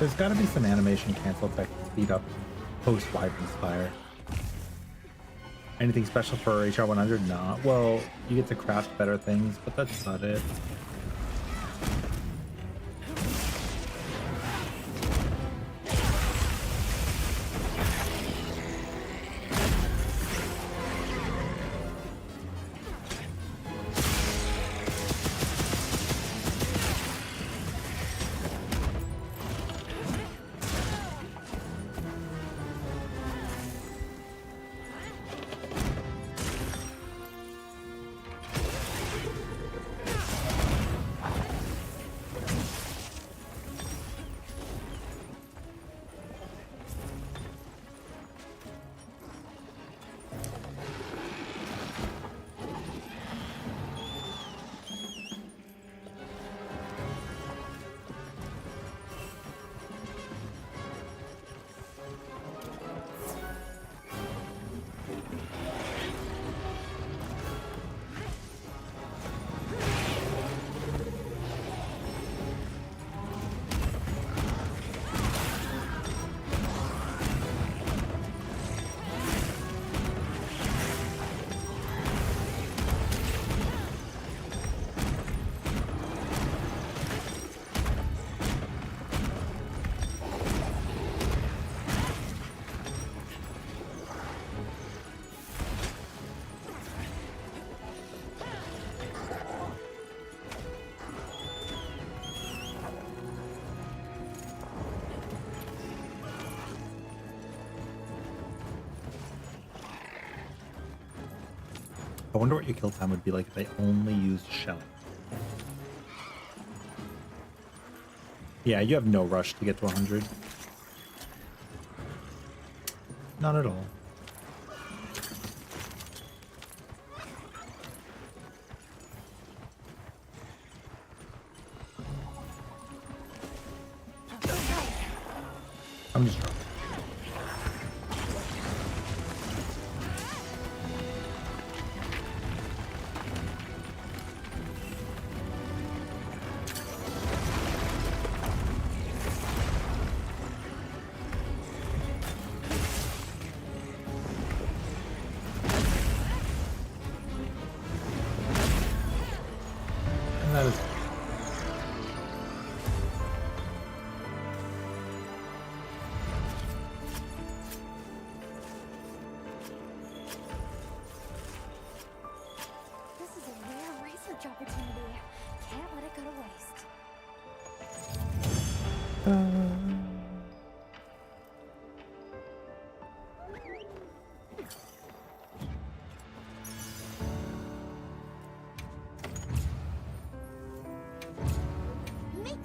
There's got to be some animation cancel effect to speed up post Wyvern's Fire. Anything special for HR100? Nah. Well, you get to craft better things, but that's about it. I wonder what your kill time would be like if they only used shell. Yeah, you have no rush to get to 100. Not at all. I'm just dropping. Make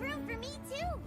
room for me too.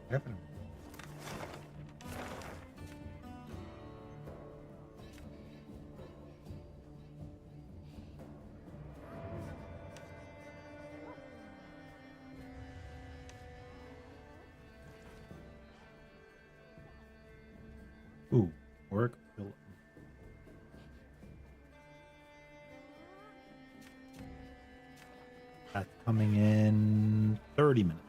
Happening. Ooh, work. That's coming in 30 minutes.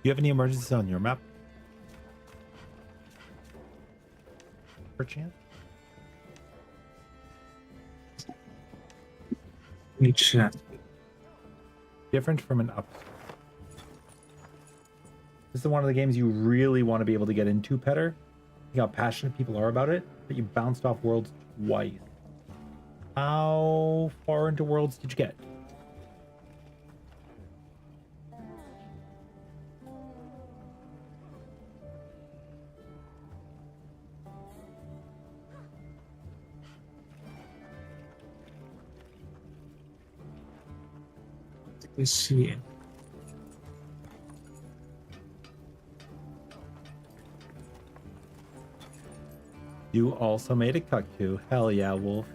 Do you have any emergencies on your map? Per chance? Let me check. Different from an up. This is one of the games you really want to be able to get into, Petter. See how passionate people are about it, but you bounced off Worlds twice. How far into Worlds did you get? Let's see. You also made a cuckoo. Hell yeah, Wolf.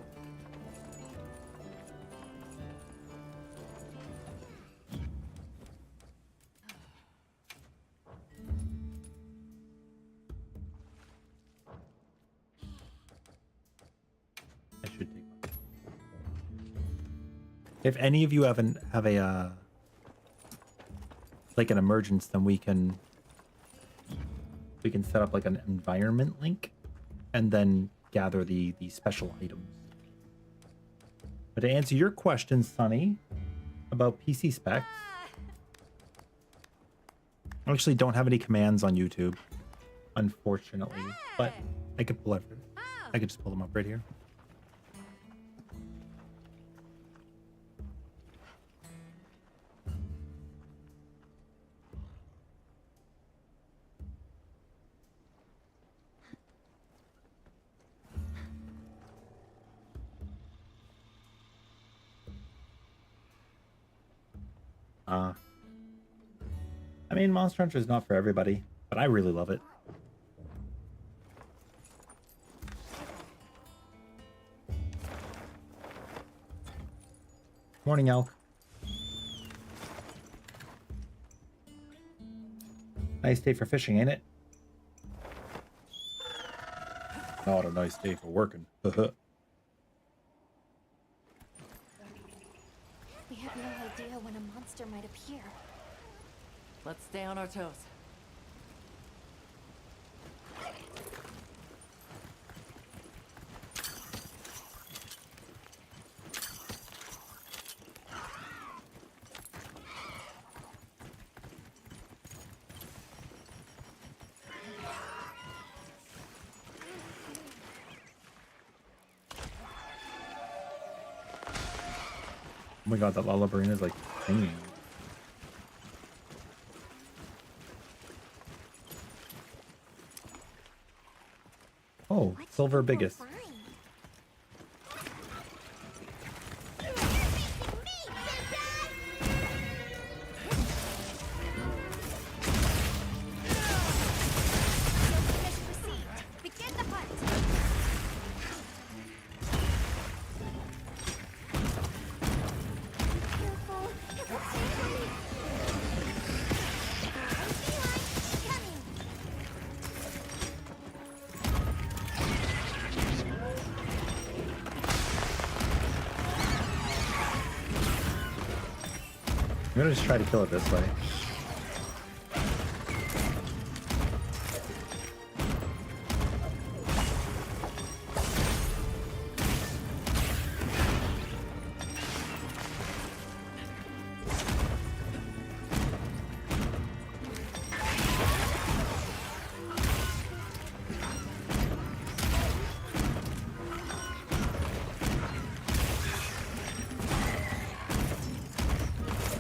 I should take one. If any of you have a like an emergence, then we can set up like an environment link and then gather the special items. But to answer your question, Sonny, about PC specs, I actually don't have any commands on YouTube, unfortunately, but I could pull everything. I could just pull them up right here. I mean, Monster Hunter is not for everybody, but I really love it. Morning, Elk. Nice day for fishing, ain't it? Not a nice day for working. We have no idea when a monster might appear. Let's stay on our toes. Oh my god, that Lullabarina is like singing. Oh, What's silver people biggest. find? Begin the hunt. Careful. Coming. I'm gonna just try to kill it this way.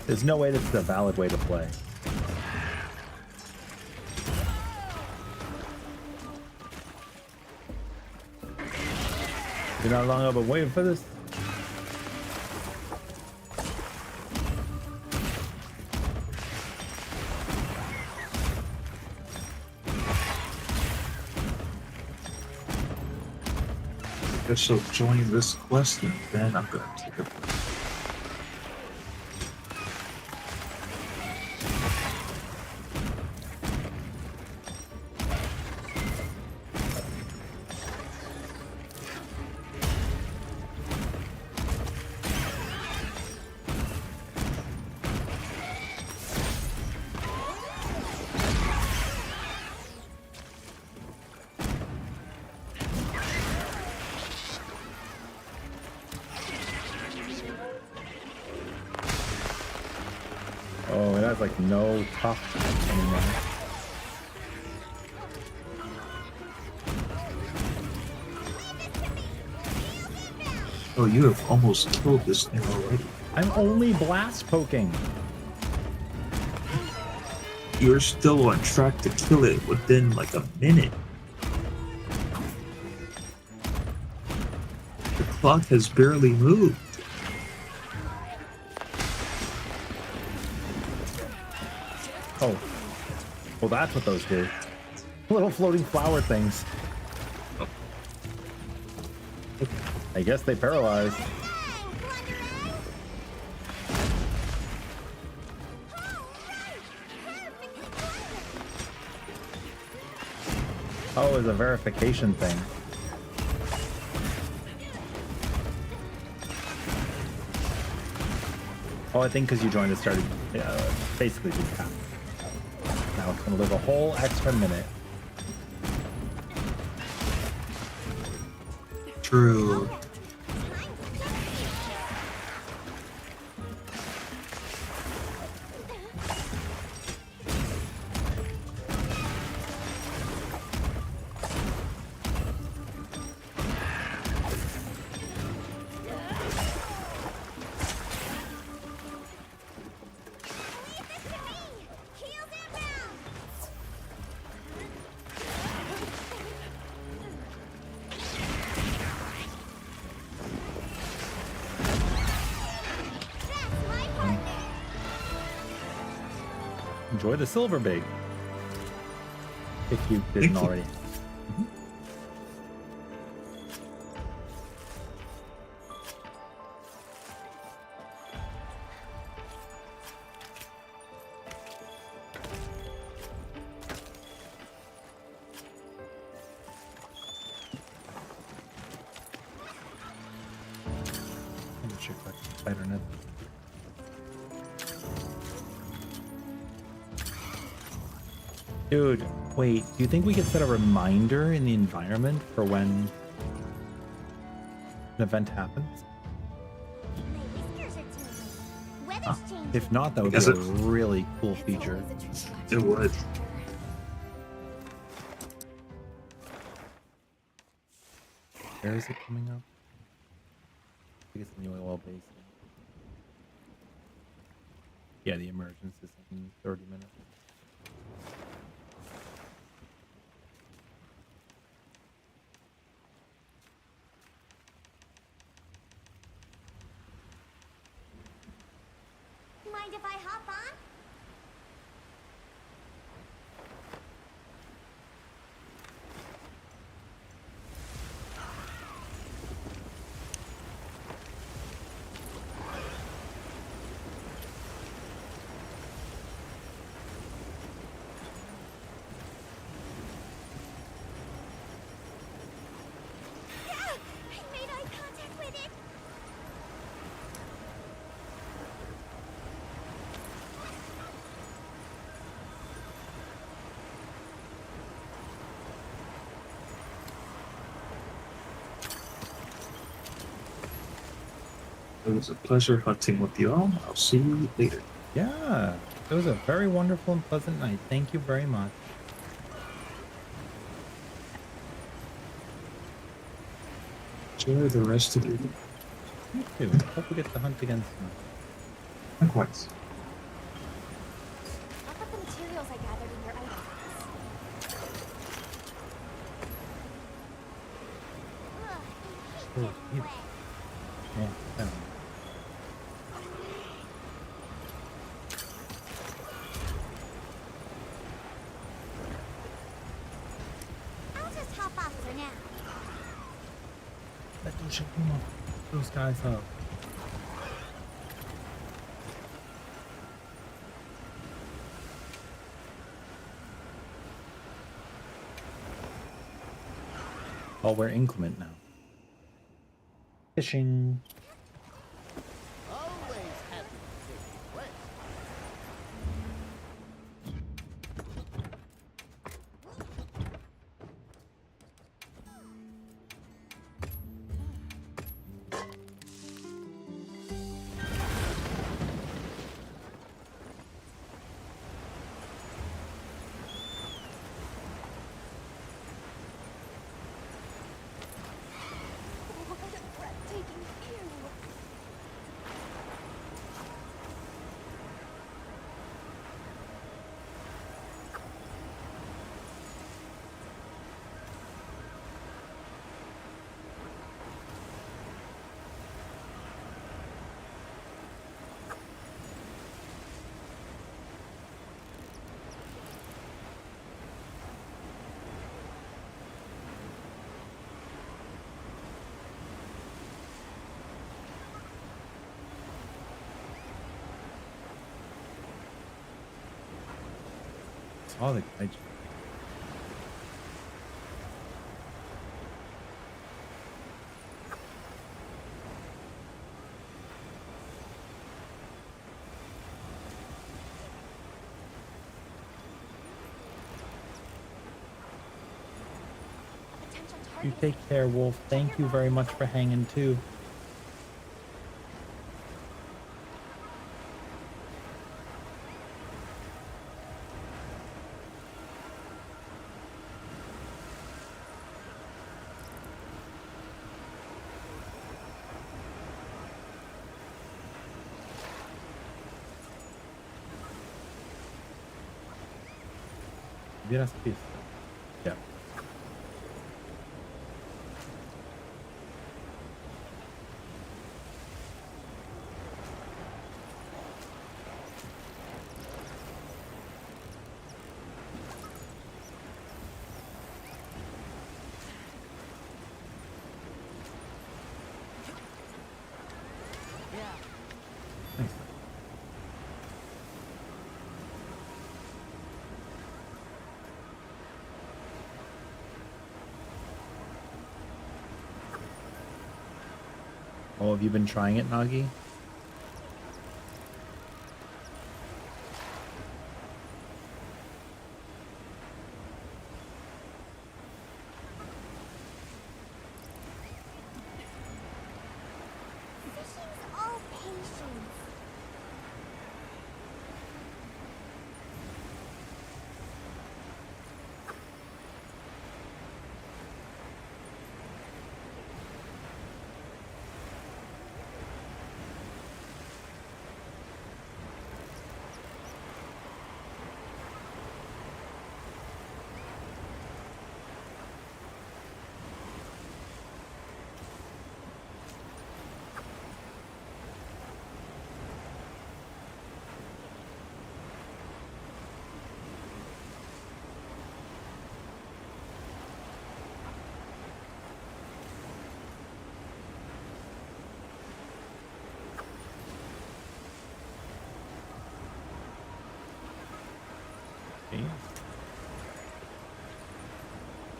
There's no way this is a valid way to play. You're not long I've been waiting for this. I guess I'll join this quest and then I'm gonna take a Oh, it has like no tough anymore. Oh, you have almost killed this thing already. I'm only blast poking. You're still on track to kill it within like a minute. The clock has barely moved. Oh. Well, that's what those do. Little floating flower things. I guess they paralyze. Oh, it's a verification thing. Oh, I think because you joined it started basically just half. Now it's gonna live a whole extra minute. True. Enjoy the silver bait. If you didn't already. Spider net. Dude, wait, do you think we could set a reminder in the environment for when an event happens? My whiskers are tingling. Weather's changing. If not, that would be a really cool feature. It would. Where is it coming up? I think it's in the oil basin. Yeah, the emergence is in 30 minutes. Mind if I hop on? Yeah! I made eye contact with it! It was a pleasure hunting with you all. I'll see you later. Yeah, it was a very wonderful and pleasant night. Thank you very much. Enjoy the rest of your day. You too. Hope we get to hunt again soon. Likewise. I'll put the materials I gathered in your item box. Ugh, I hate Oh, getting you- wet. Yeah, I don't know. I'll just hop off for now. Those guys up. Oh, we're inclement now. Fishing. Always happy to take a quest. What a breathtaking view! Oh, the I, A potential you target. take care, Wolf. Thank you very much for hanging too. Hubieras visto. Ya. Nice. Oh, have you been trying it, Nagi?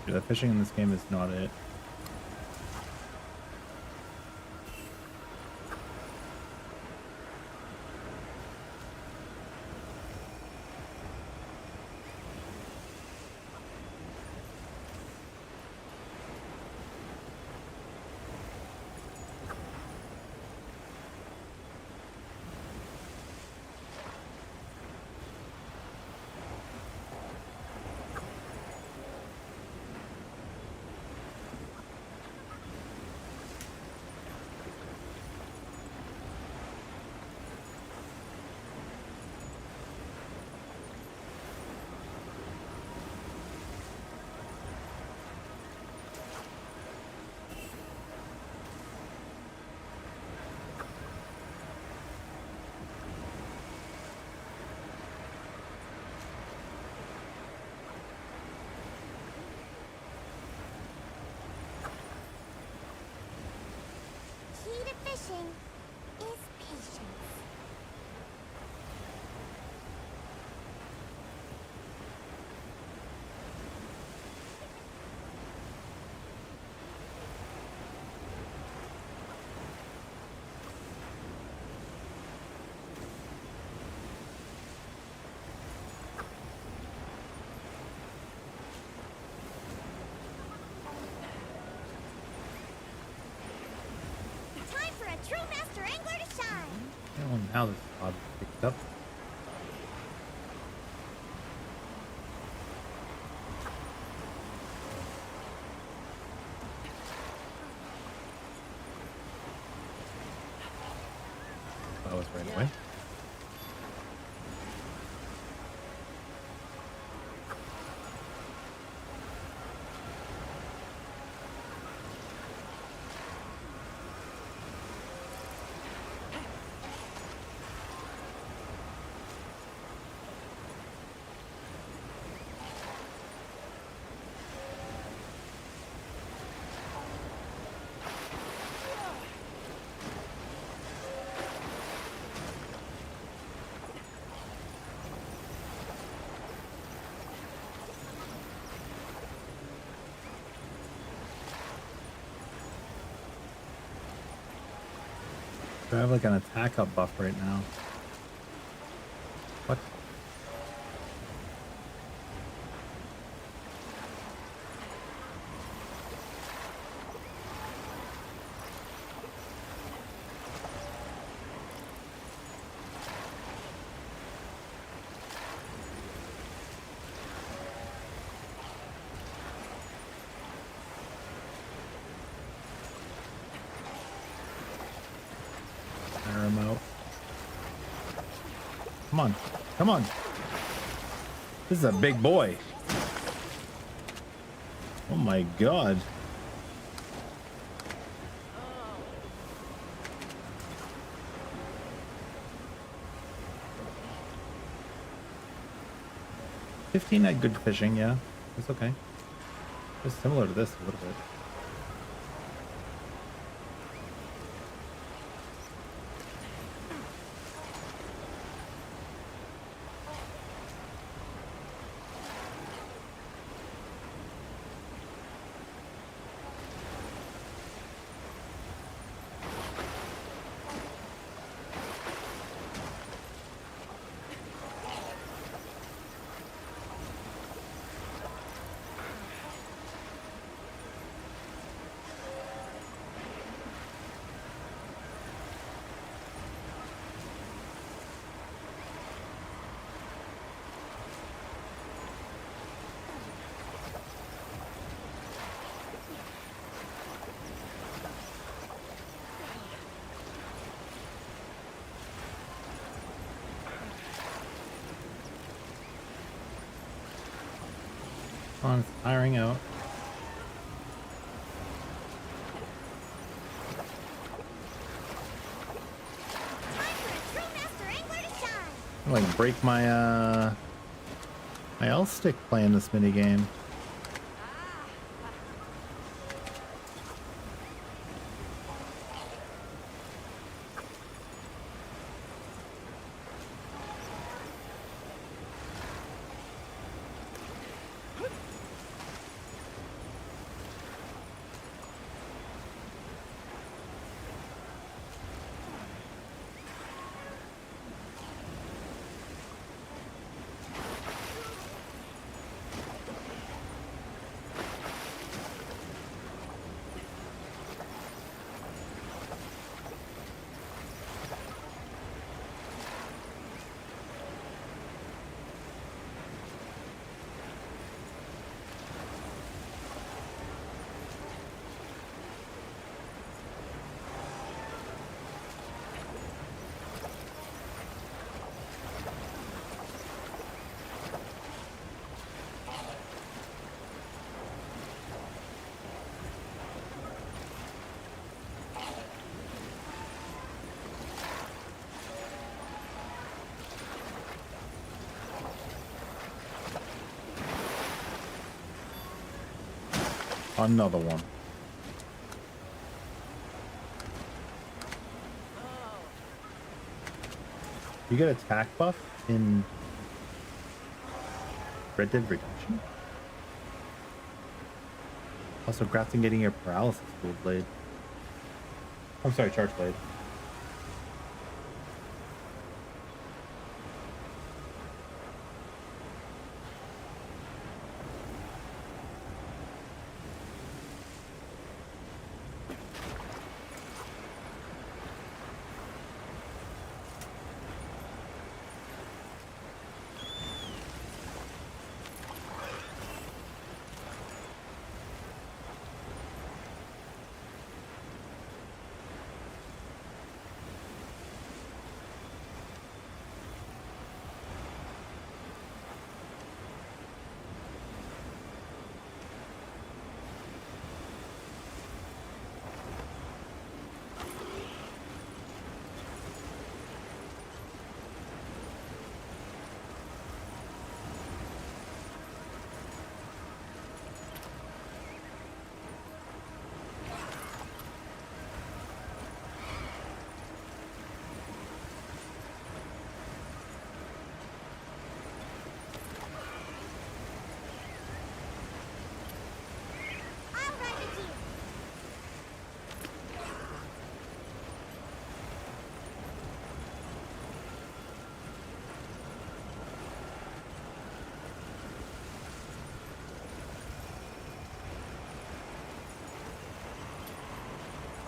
Yeah, the fishing in this game is not it. Key to fishing is patience. Time for a true master angler to shine. Oh, now this rod picked up. That was right away. I have like an attack up buff right now. What? Fire him out. Come on. Come on. This is a big boy. Oh my god. $15 at good fishing, yeah. It's okay. It's similar to this a little bit. Come on, it's tiring out. I like break my my L stick playing this mini game. Another one. You get attack buff in Red Dead Redemption? Also, crafting getting your paralysis tool blade. I'm sorry, charge blade. I'll ride with you.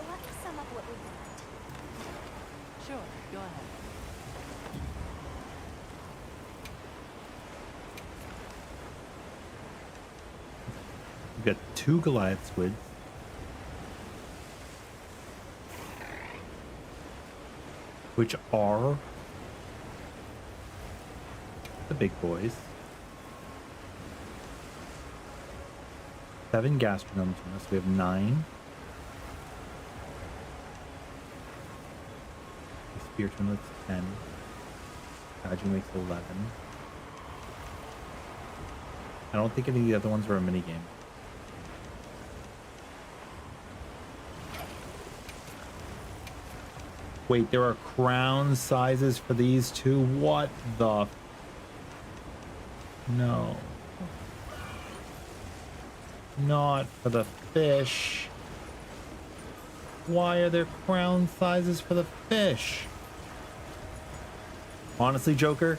Let me sum up what we've learned. Sure, go ahead. We've got 2 Goliath squids. Which are the big boys. 7 gastronomes from us. We have 9. The spear trinlet's 10. Dodging makes 11. I don't think any of the other ones were a minigame. Wait, there are crown sizes for these two? What the? No. Not for the fish. Why are there crown sizes for the fish? Honestly, Joker,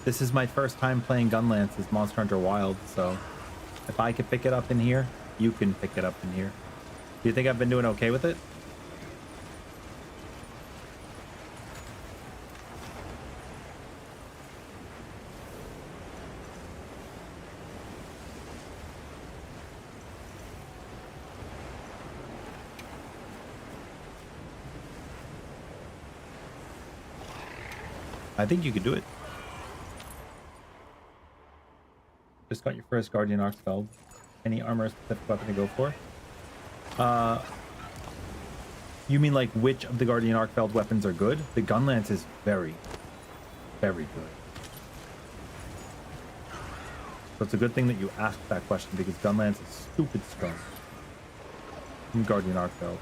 this is my first time playing Gunlance as Monster Hunter Wild, so if I could pick it up in here, you can pick it up in here. Do you think I've been doing okay with it? I think you could do it. Just got your first Guardian Arcfeld. Any armor specific weapon to go for? You mean like which of the Guardian Arcfeld weapons are good? The Gunlance is very, very good. So it's a good thing that you asked that question because Gunlance is stupid strong. From Guardian Arcfeld.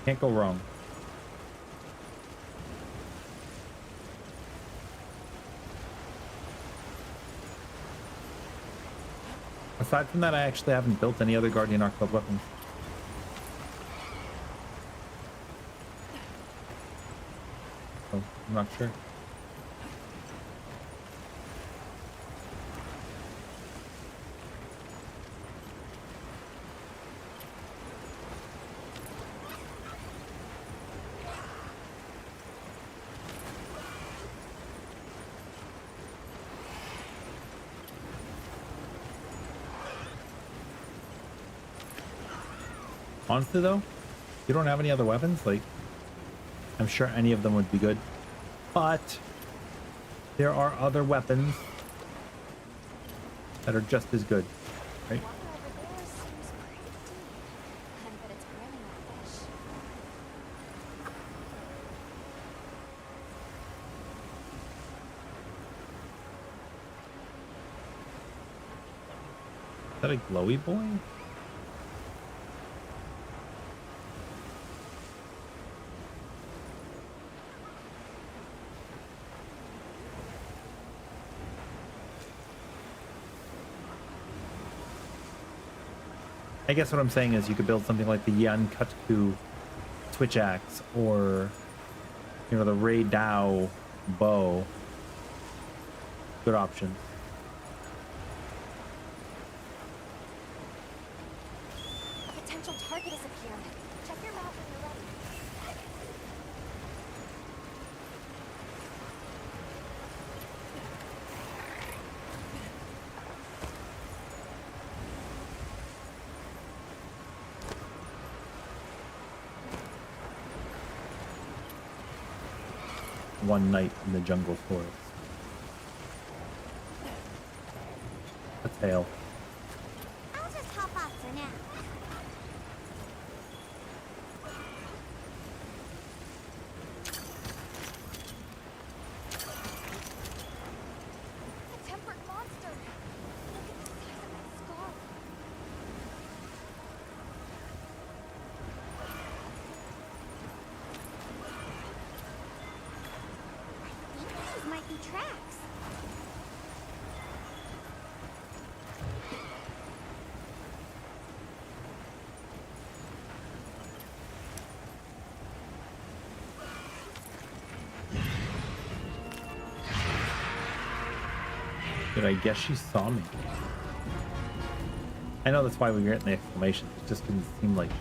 Can't go wrong. Aside from that, I actually haven't built any other Guardian Arcfeld weapons. So, I'm not sure. Honestly though, you don't have any other weapons, like, I'm sure any of them would be good. But there are other weapons that are just as good, right? Water over there seems pretty deep. I bet it's that a glowy boy? I guess what I'm saying is you could build something like the Yan Kutku Twitch Axe, or, you know, the Ray Dao bow. Good options. A potential target has appeared. Check your map when you're ready. One night in the jungle forest. A tail. I'll just hop off for now. A tempered monster. Look at the size of that scar. I think these might be tracks. Did I guess she saw me? I know that's why we were getting the exclamation. It just didn't seem like she.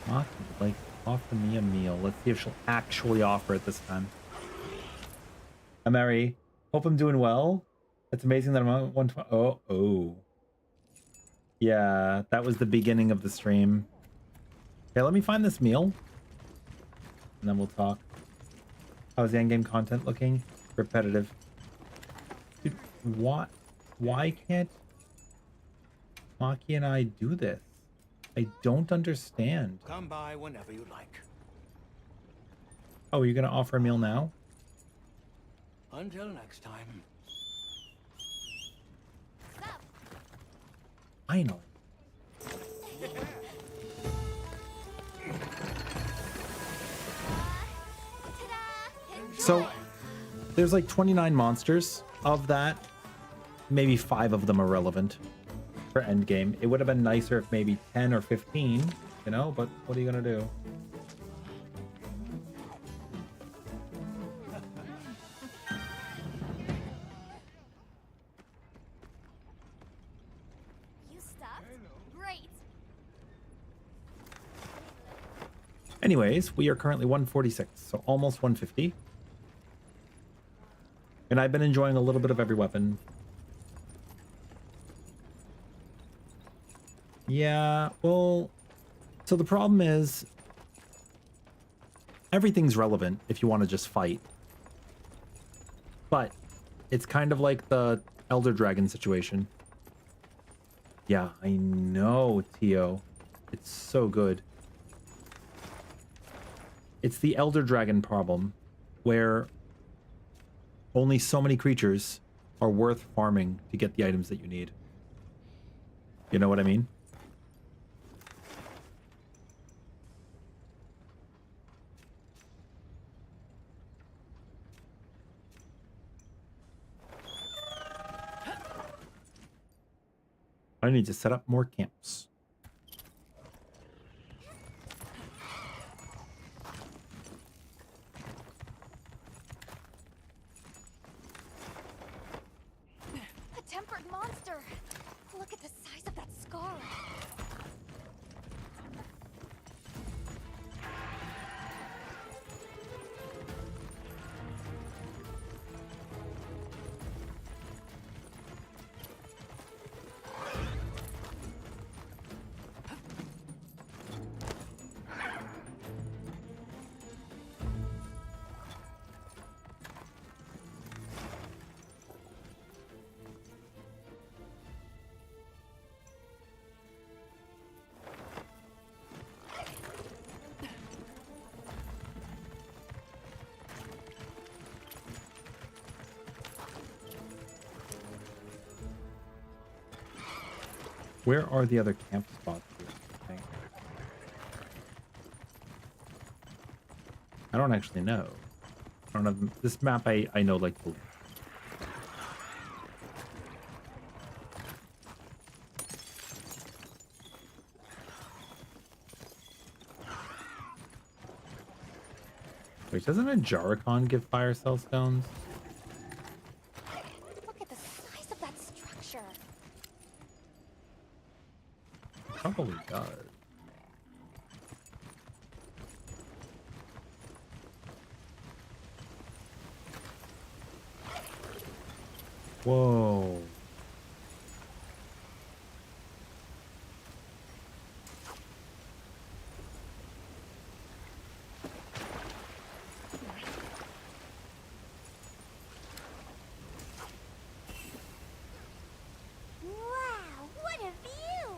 Maki, like, offer me a meal. Let's see if she'll actually offer it this time. I'm Mary. Hope I'm doing well. It's amazing that I'm on 120. Oh. Yeah, that was the beginning of the stream. Okay, let me find this meal. And then we'll talk. How's the endgame content looking? Repetitive. Dude, why can't Maki and I do this? I don't understand. Come by whenever you like. Oh, you're gonna offer a meal now? Until next time. Finally. So, there's like 29 monsters. Of that, maybe 5 of them are relevant for endgame. It would have been nicer if maybe 10 or 15, you know, but what are you gonna do? You stuffed? Great. Anyways, we are currently 146, so almost 150. And I've been enjoying a little bit of every weapon. Yeah, well, so the problem is everything's relevant if you want to just fight. But it's kind of like the Elder Dragon situation. Yeah, I know, Tio. It's so good. It's the Elder Dragon problem, where only so many creatures are worth farming to get the items that you need. You know what I mean? I need to set up more camps. A tempered monster. Look at the size of that scar. Where are the other camp spots here? I think? I don't actually know. I don't have this map. I know like the. Wait, doesn't a Jarikon give fire cell stones? Look at the size of that structure. Probably does. Whoa. Wow, what a view!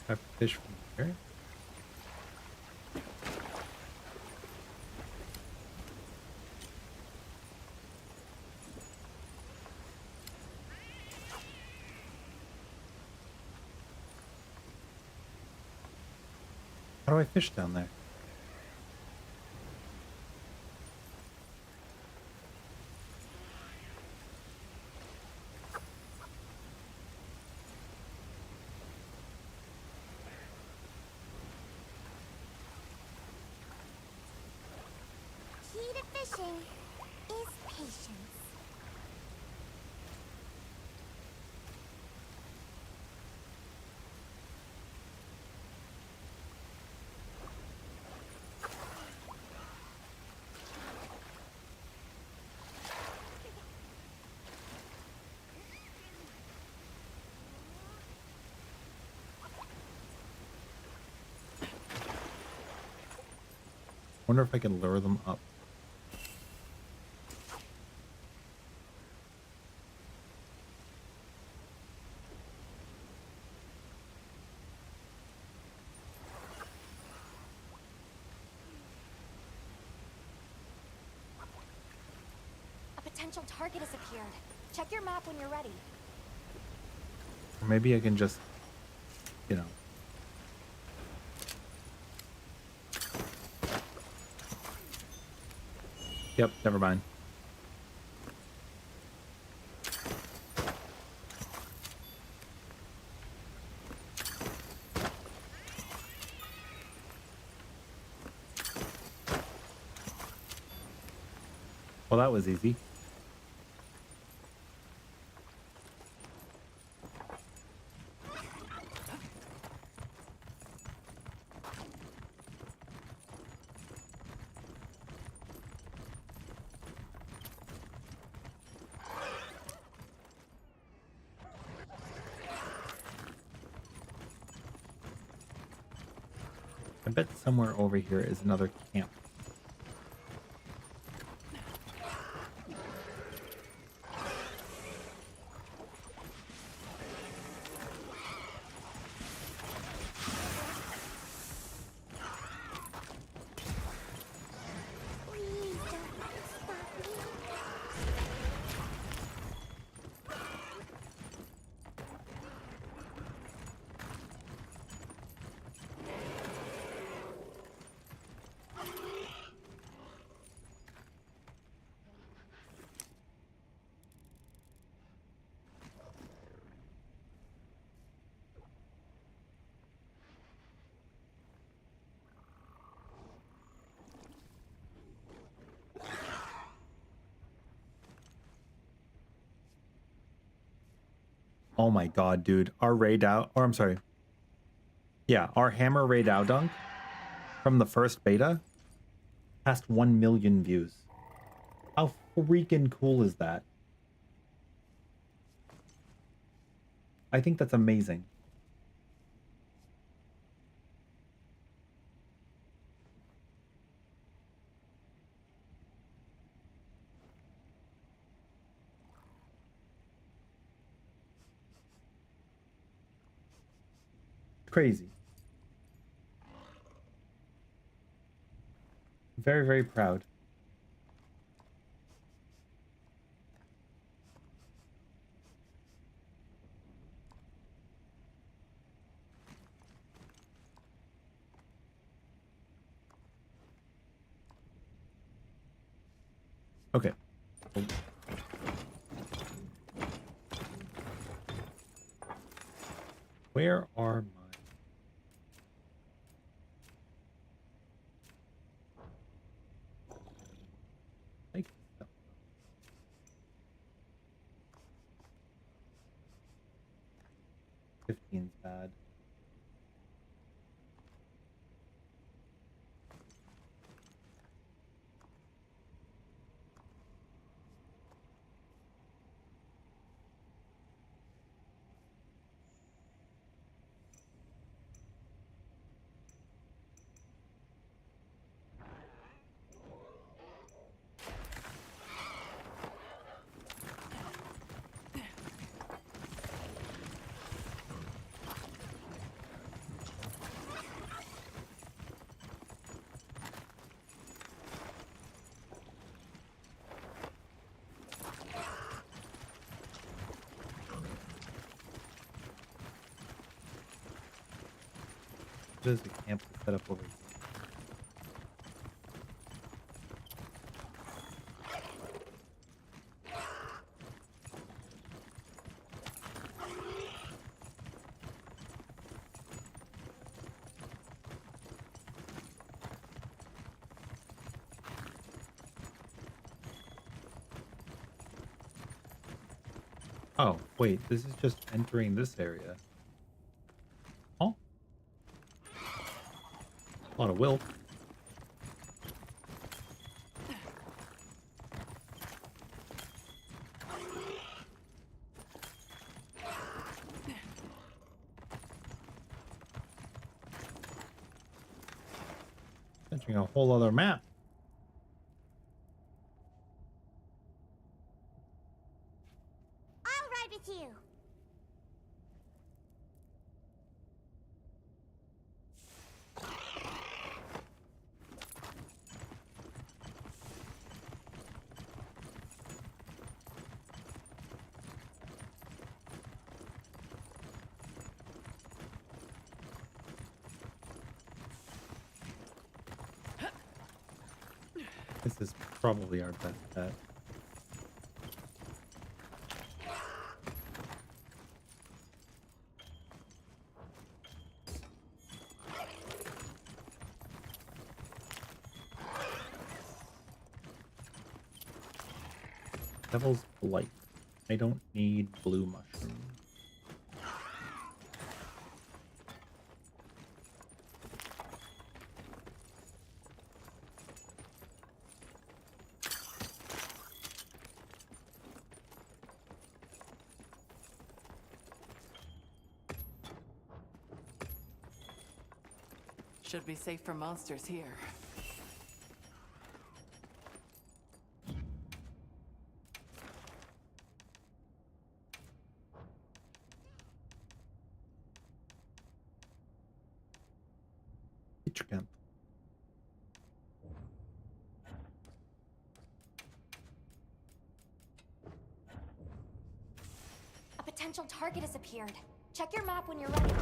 I fish from here. How do I fish down there? Key to fishing is patience. Wonder if I can lure them up. A potential target has appeared. Check your map when you're ready. Or maybe I can just, you know. Yep, never mind. Well, that was easy. I bet somewhere over here is another camp. Please don't let it stop me. Oh my god, dude. Our raid out, or I'm sorry. Yeah, our hammer raid out dunk from the first beta passed 1 million views. How freaking cool is that? I think that's amazing. crazy. Very, very proud. Okay. Where are my... Like, no. 15's bad. There's a camp set up over here. Oh, wait, this is just entering this area. Oh. A lot of will. Entering a whole other map. I'll ride with you. This is probably our best bet. Devil's Blight. I don't need blue mushrooms. Should be safe from monsters here. Get your camp. A potential target has appeared. Check your map when you're ready.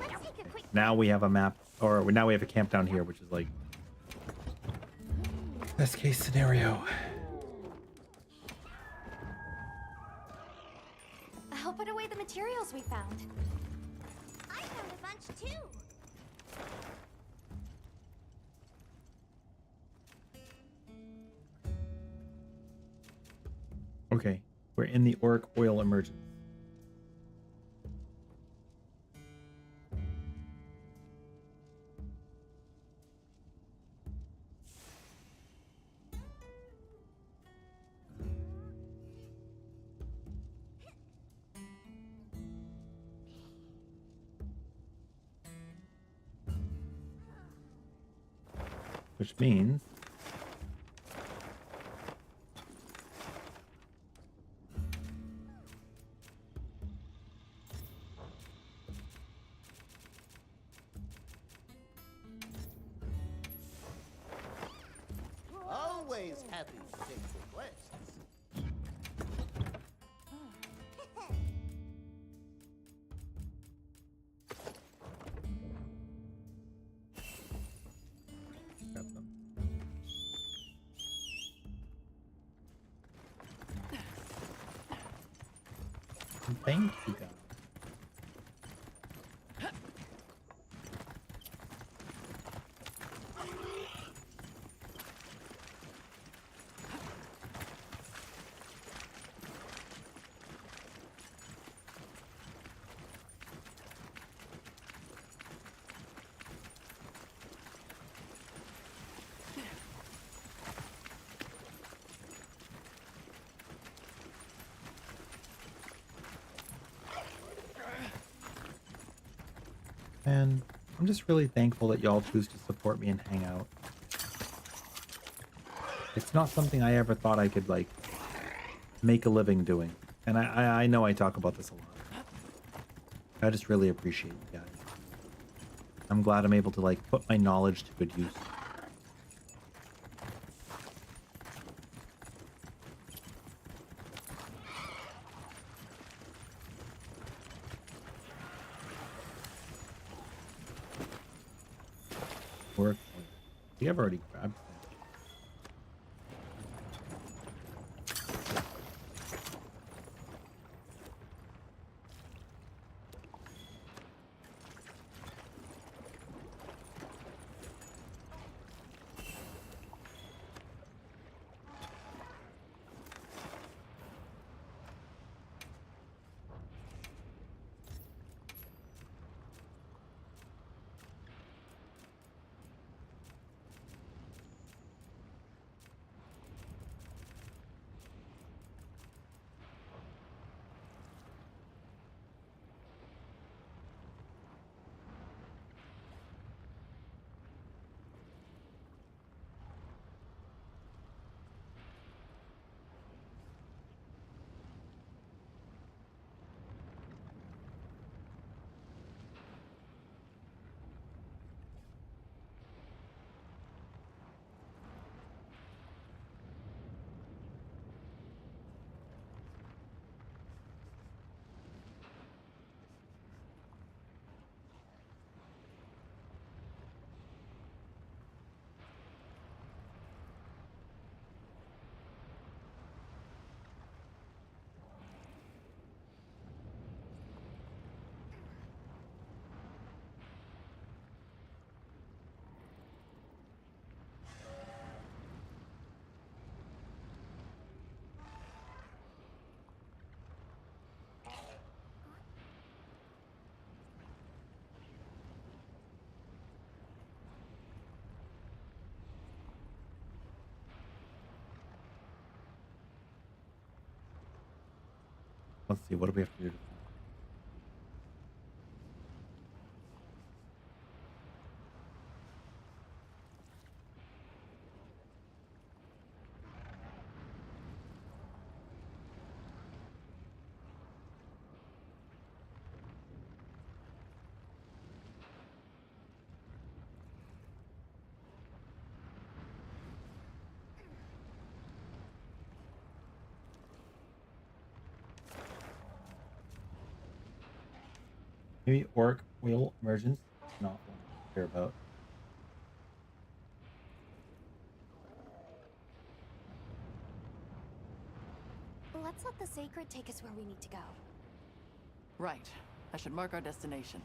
Let's take a quick. Now we have a map, or now we have a camp down here, which is like best case scenario. I'll put away the materials we found. I found a bunch too. Okay, we're in the Auric Oil Emergence. Which means happy to take requests. Grab them. Thank you, guys. And I'm just really thankful that y'all choose to support me and hang out. It's not something I ever thought I could, like, make a living doing. And I know I talk about this a lot. I just really appreciate you guys. I'm glad I'm able to, like, put my knowledge to good use. Work. We have already grabbed them. Let's see, what do we have to do? Maybe orc wheel emergence? Not one to care about. Let's let the sacred take us where we need to go. Right. I should mark our destination.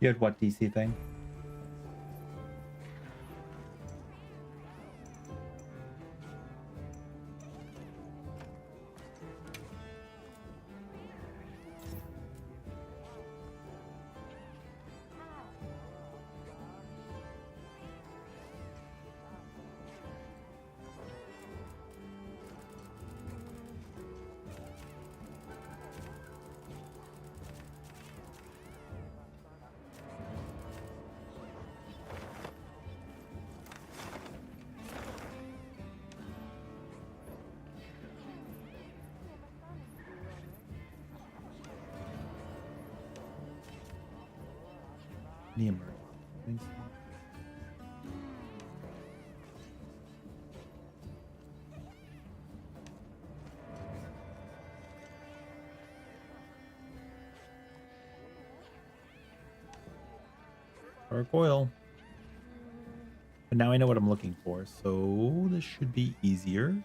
You had what DC thing? Emergency. Gargoyle. But now I know what I'm looking for, so this should be easier.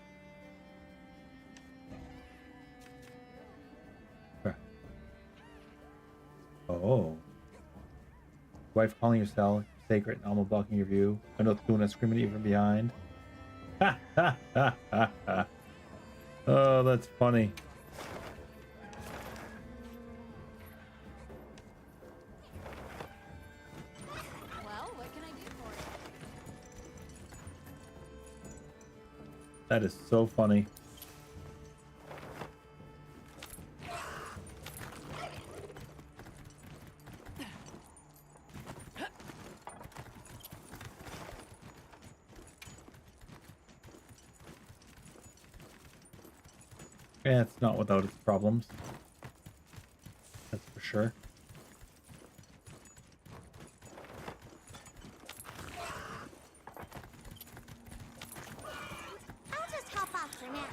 Okay. Oh. Wife calling your cell, sacred, and almost blocking your view. Another Luna screaming at you from behind. Ha ha ha ha ha. Oh, that's funny. Well, what can I do for you? That is so funny. Yeah, it's not without its problems. That's for sure. I'll just hop off for now.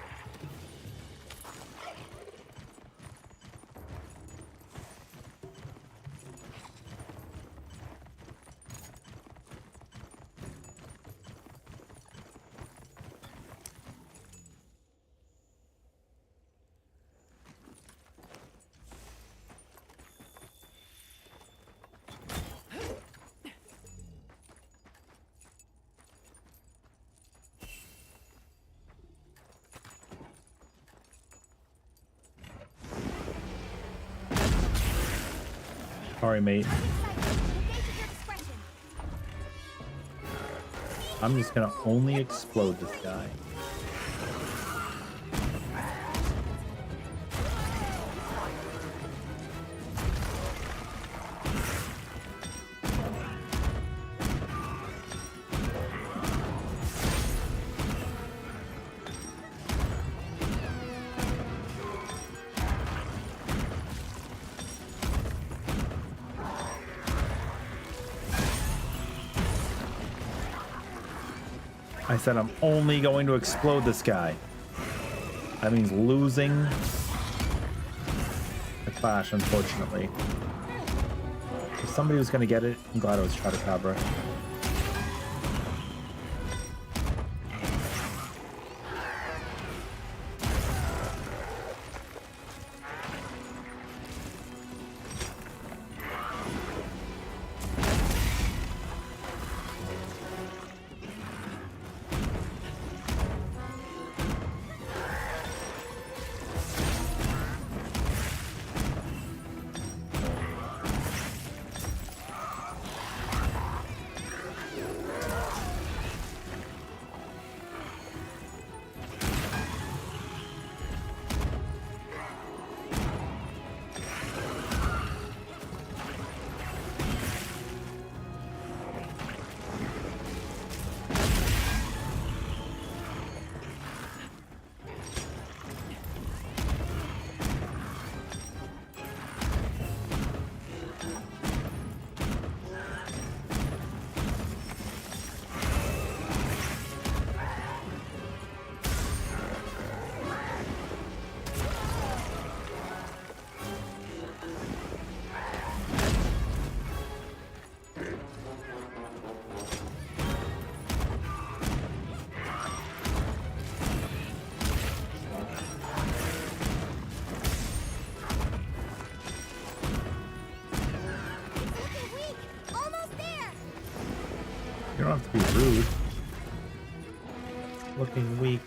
Sorry, mate. I'm just gonna only explode this guy. I said I'm only going to explode this guy. That means losing the clash, unfortunately. If somebody was going to get it, I'm glad it was Chotacabra. You don't have to be rude. Looking weak.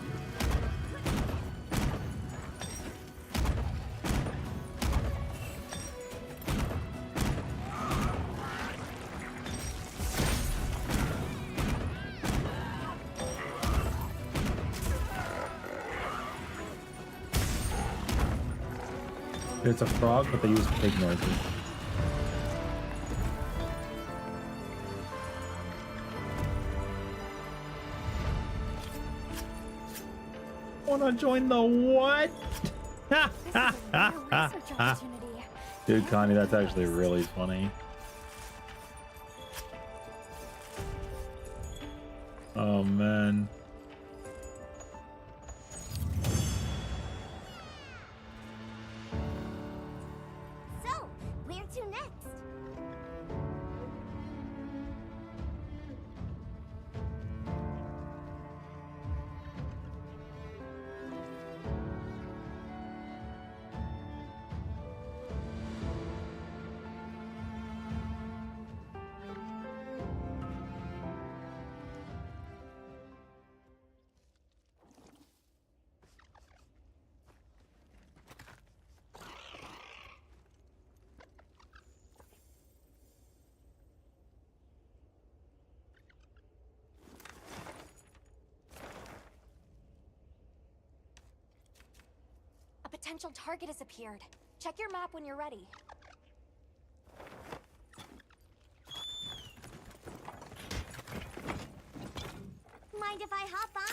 It's a frog, but they use pig noises. Wanna join the what? This is a rare research opportunity. Dude, Connie, that's actually really funny. Oh man. So, where to next? A potential target has appeared. Check your map when you're ready. Mind if I hop on?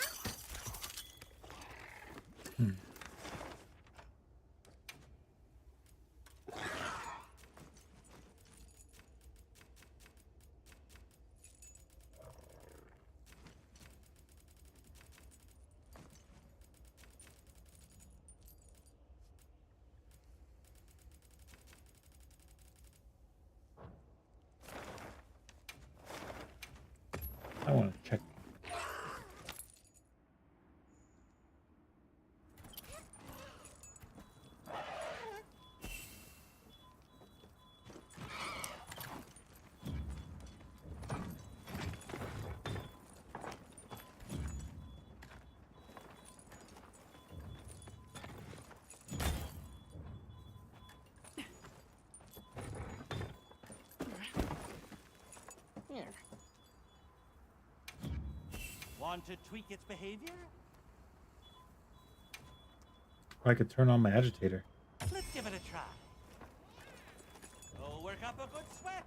I want to check. Here. Want to tweak its behavior? I could turn on my agitator. Let's give it a try. Go work up a good sweat.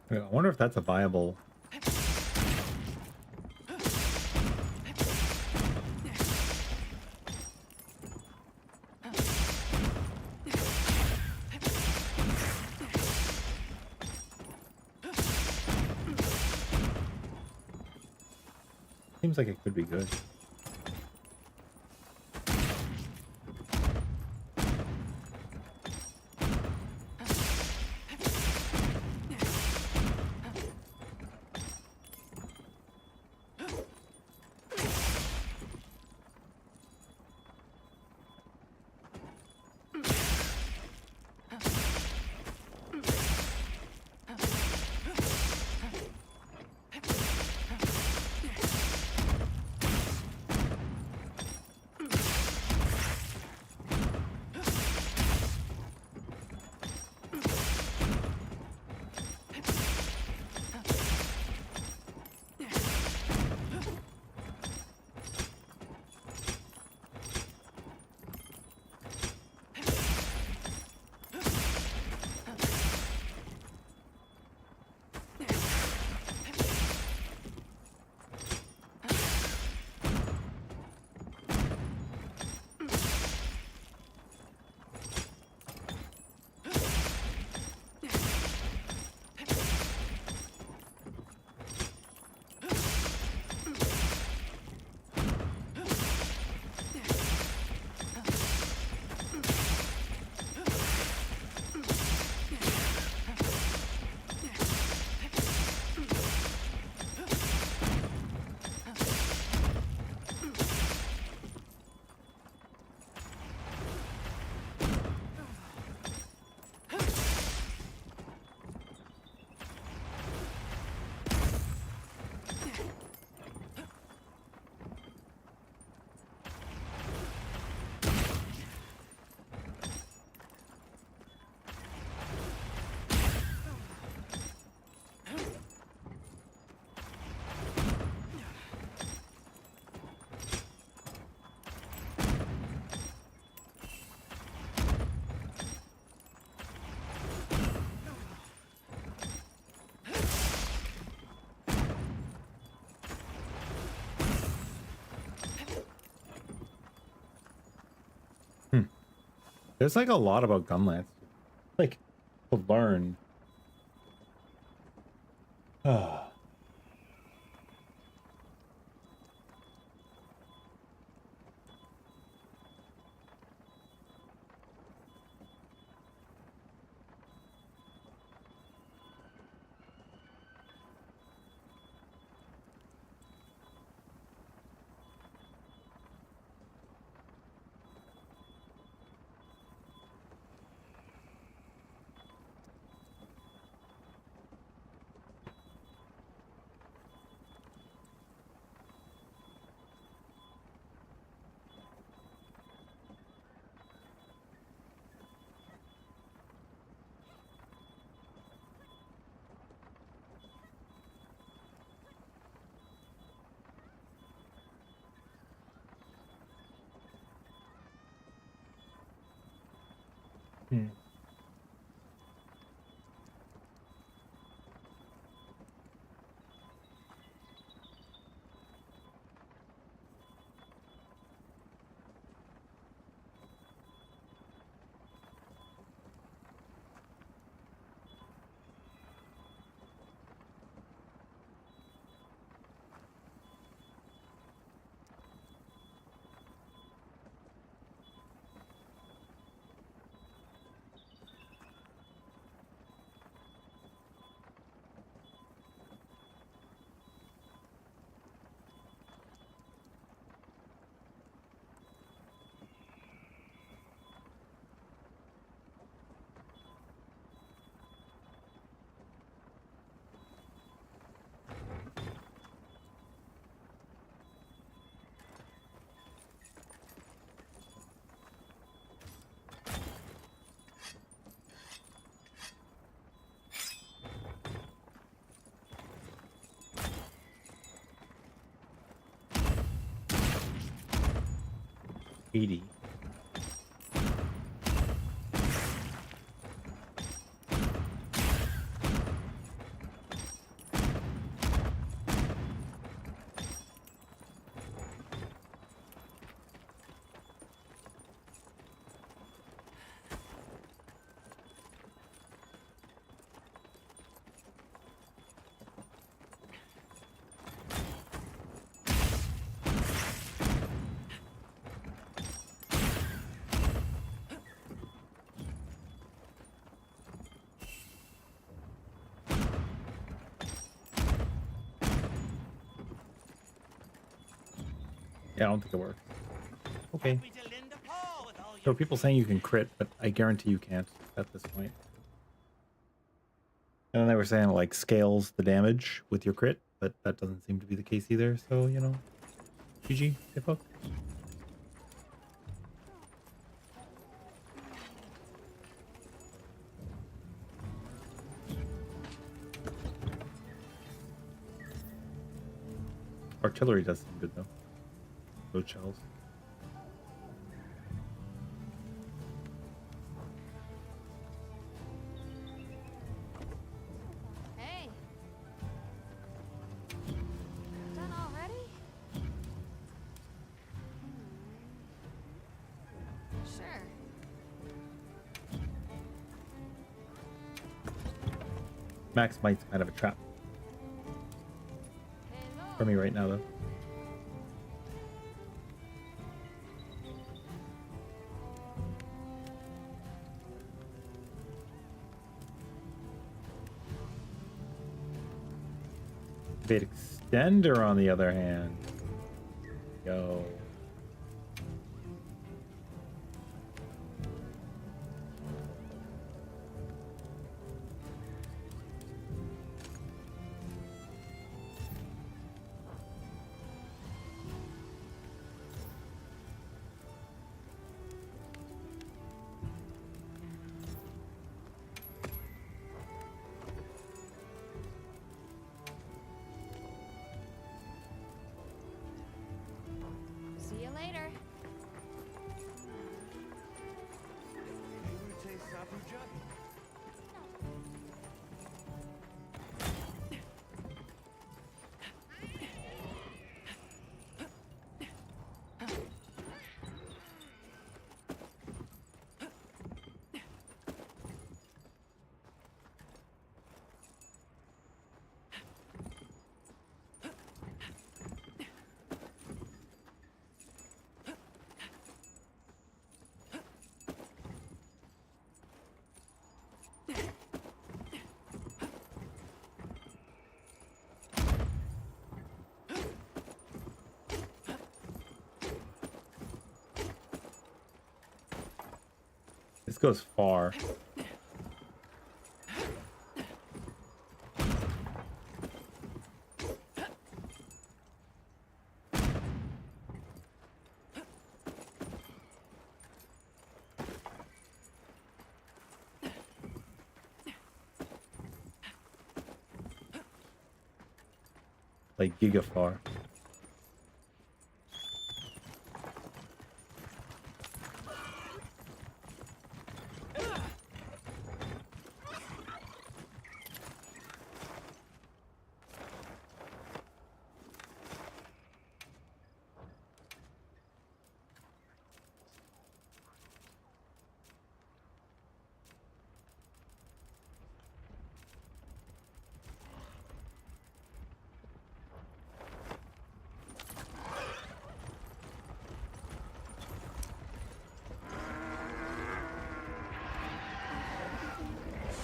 I wonder if that's a viable. Seems like it could be good. There's like a lot about gunlance, like to learn. Hmm. $80. Yeah, I don't think it works. Okay. So people saying you can crit, but I guarantee you can't at this point. And then they were saying it, like, scales the damage with your crit, but that doesn't seem to be the case either. So, you know, GG, stay fucked. Artillery does seem good though. Those shells. Hey. Done already? Sure. Max Might's kind of a trap for me right now though. Bait extender on the other hand. Yo. See you later. This goes far. Like giga far.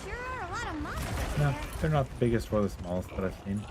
Sure are a lot of monsters No, here. they're not the biggest or the smallest that I've seen.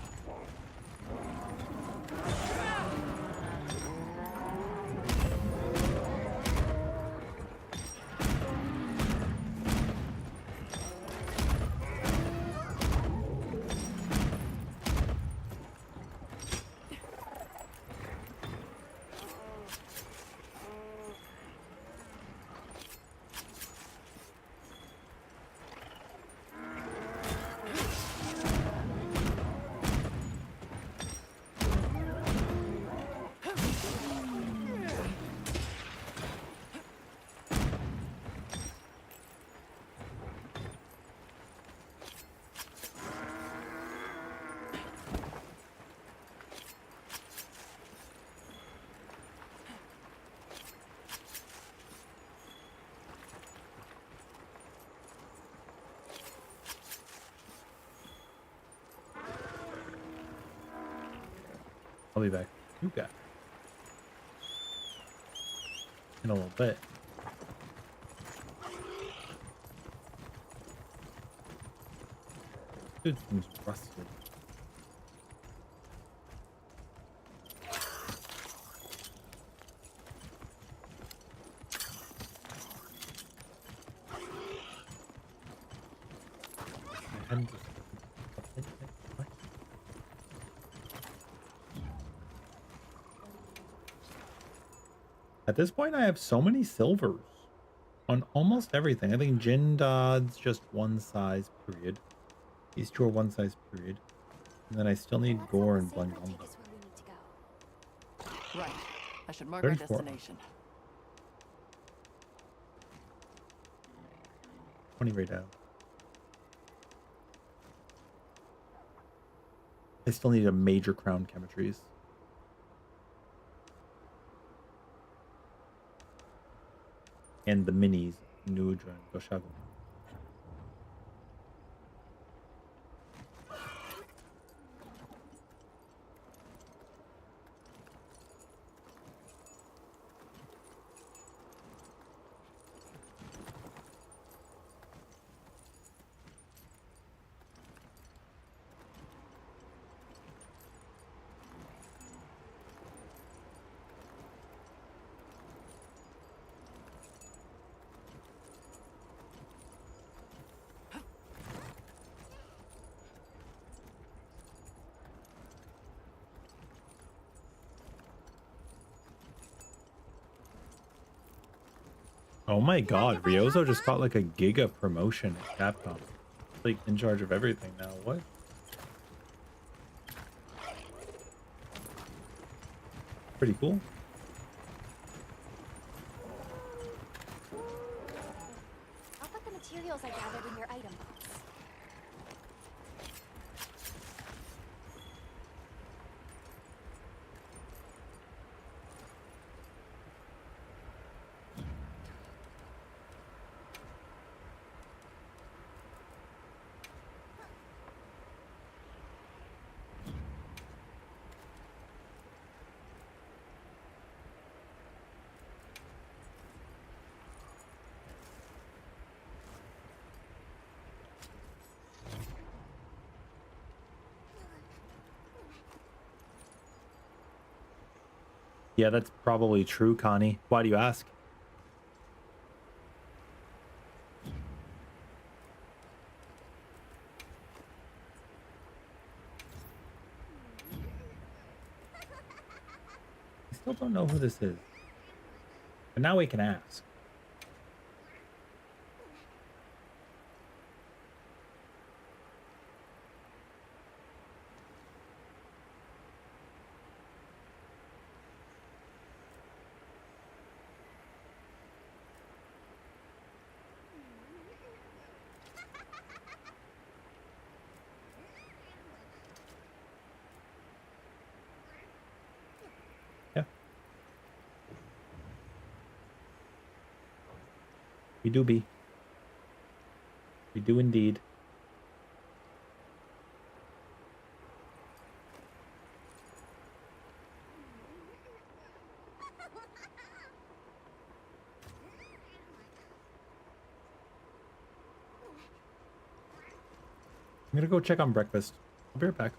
I'll be back. You got in a little bit. Dude seems rusted. tend to... What? At this point, I have so many silvers on almost everything. I think Jindod's just one size, period. These two are one size, period. And then I still need Gore and Blangomba. Right. I should mark our 34. destination. 20 right now. I still need a major crown chemistries. And the minis, Nudra and Goshago. Oh my god, Ryozo just got like a giga promotion at Capcom. Like in charge of everything now. What? Pretty cool. I'll put the materials I gathered in your item box. Yeah, that's probably true, Connie. Why do you ask? I still don't know who this is. But now we can ask. We do be. We do indeed. I'm gonna go check on breakfast. I'll be right back.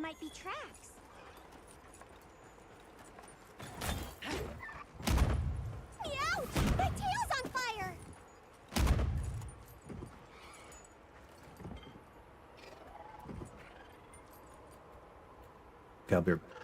might be tracks. Meow! My tail's on fire! Okay, I'll be right back.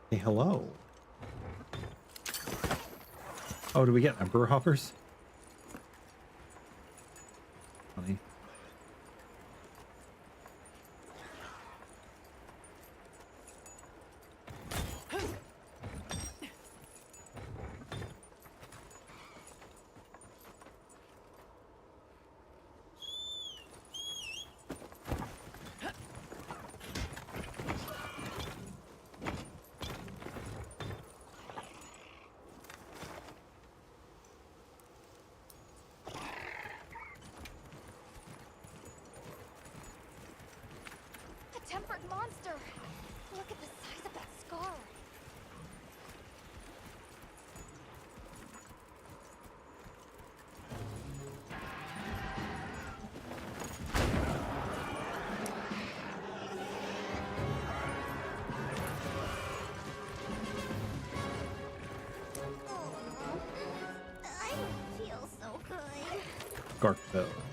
Hey, hello. Oh, do we get emperor hoppers? Funny. A tempered monster! Look at the size of that scar! I don't feel so good. Scarfo.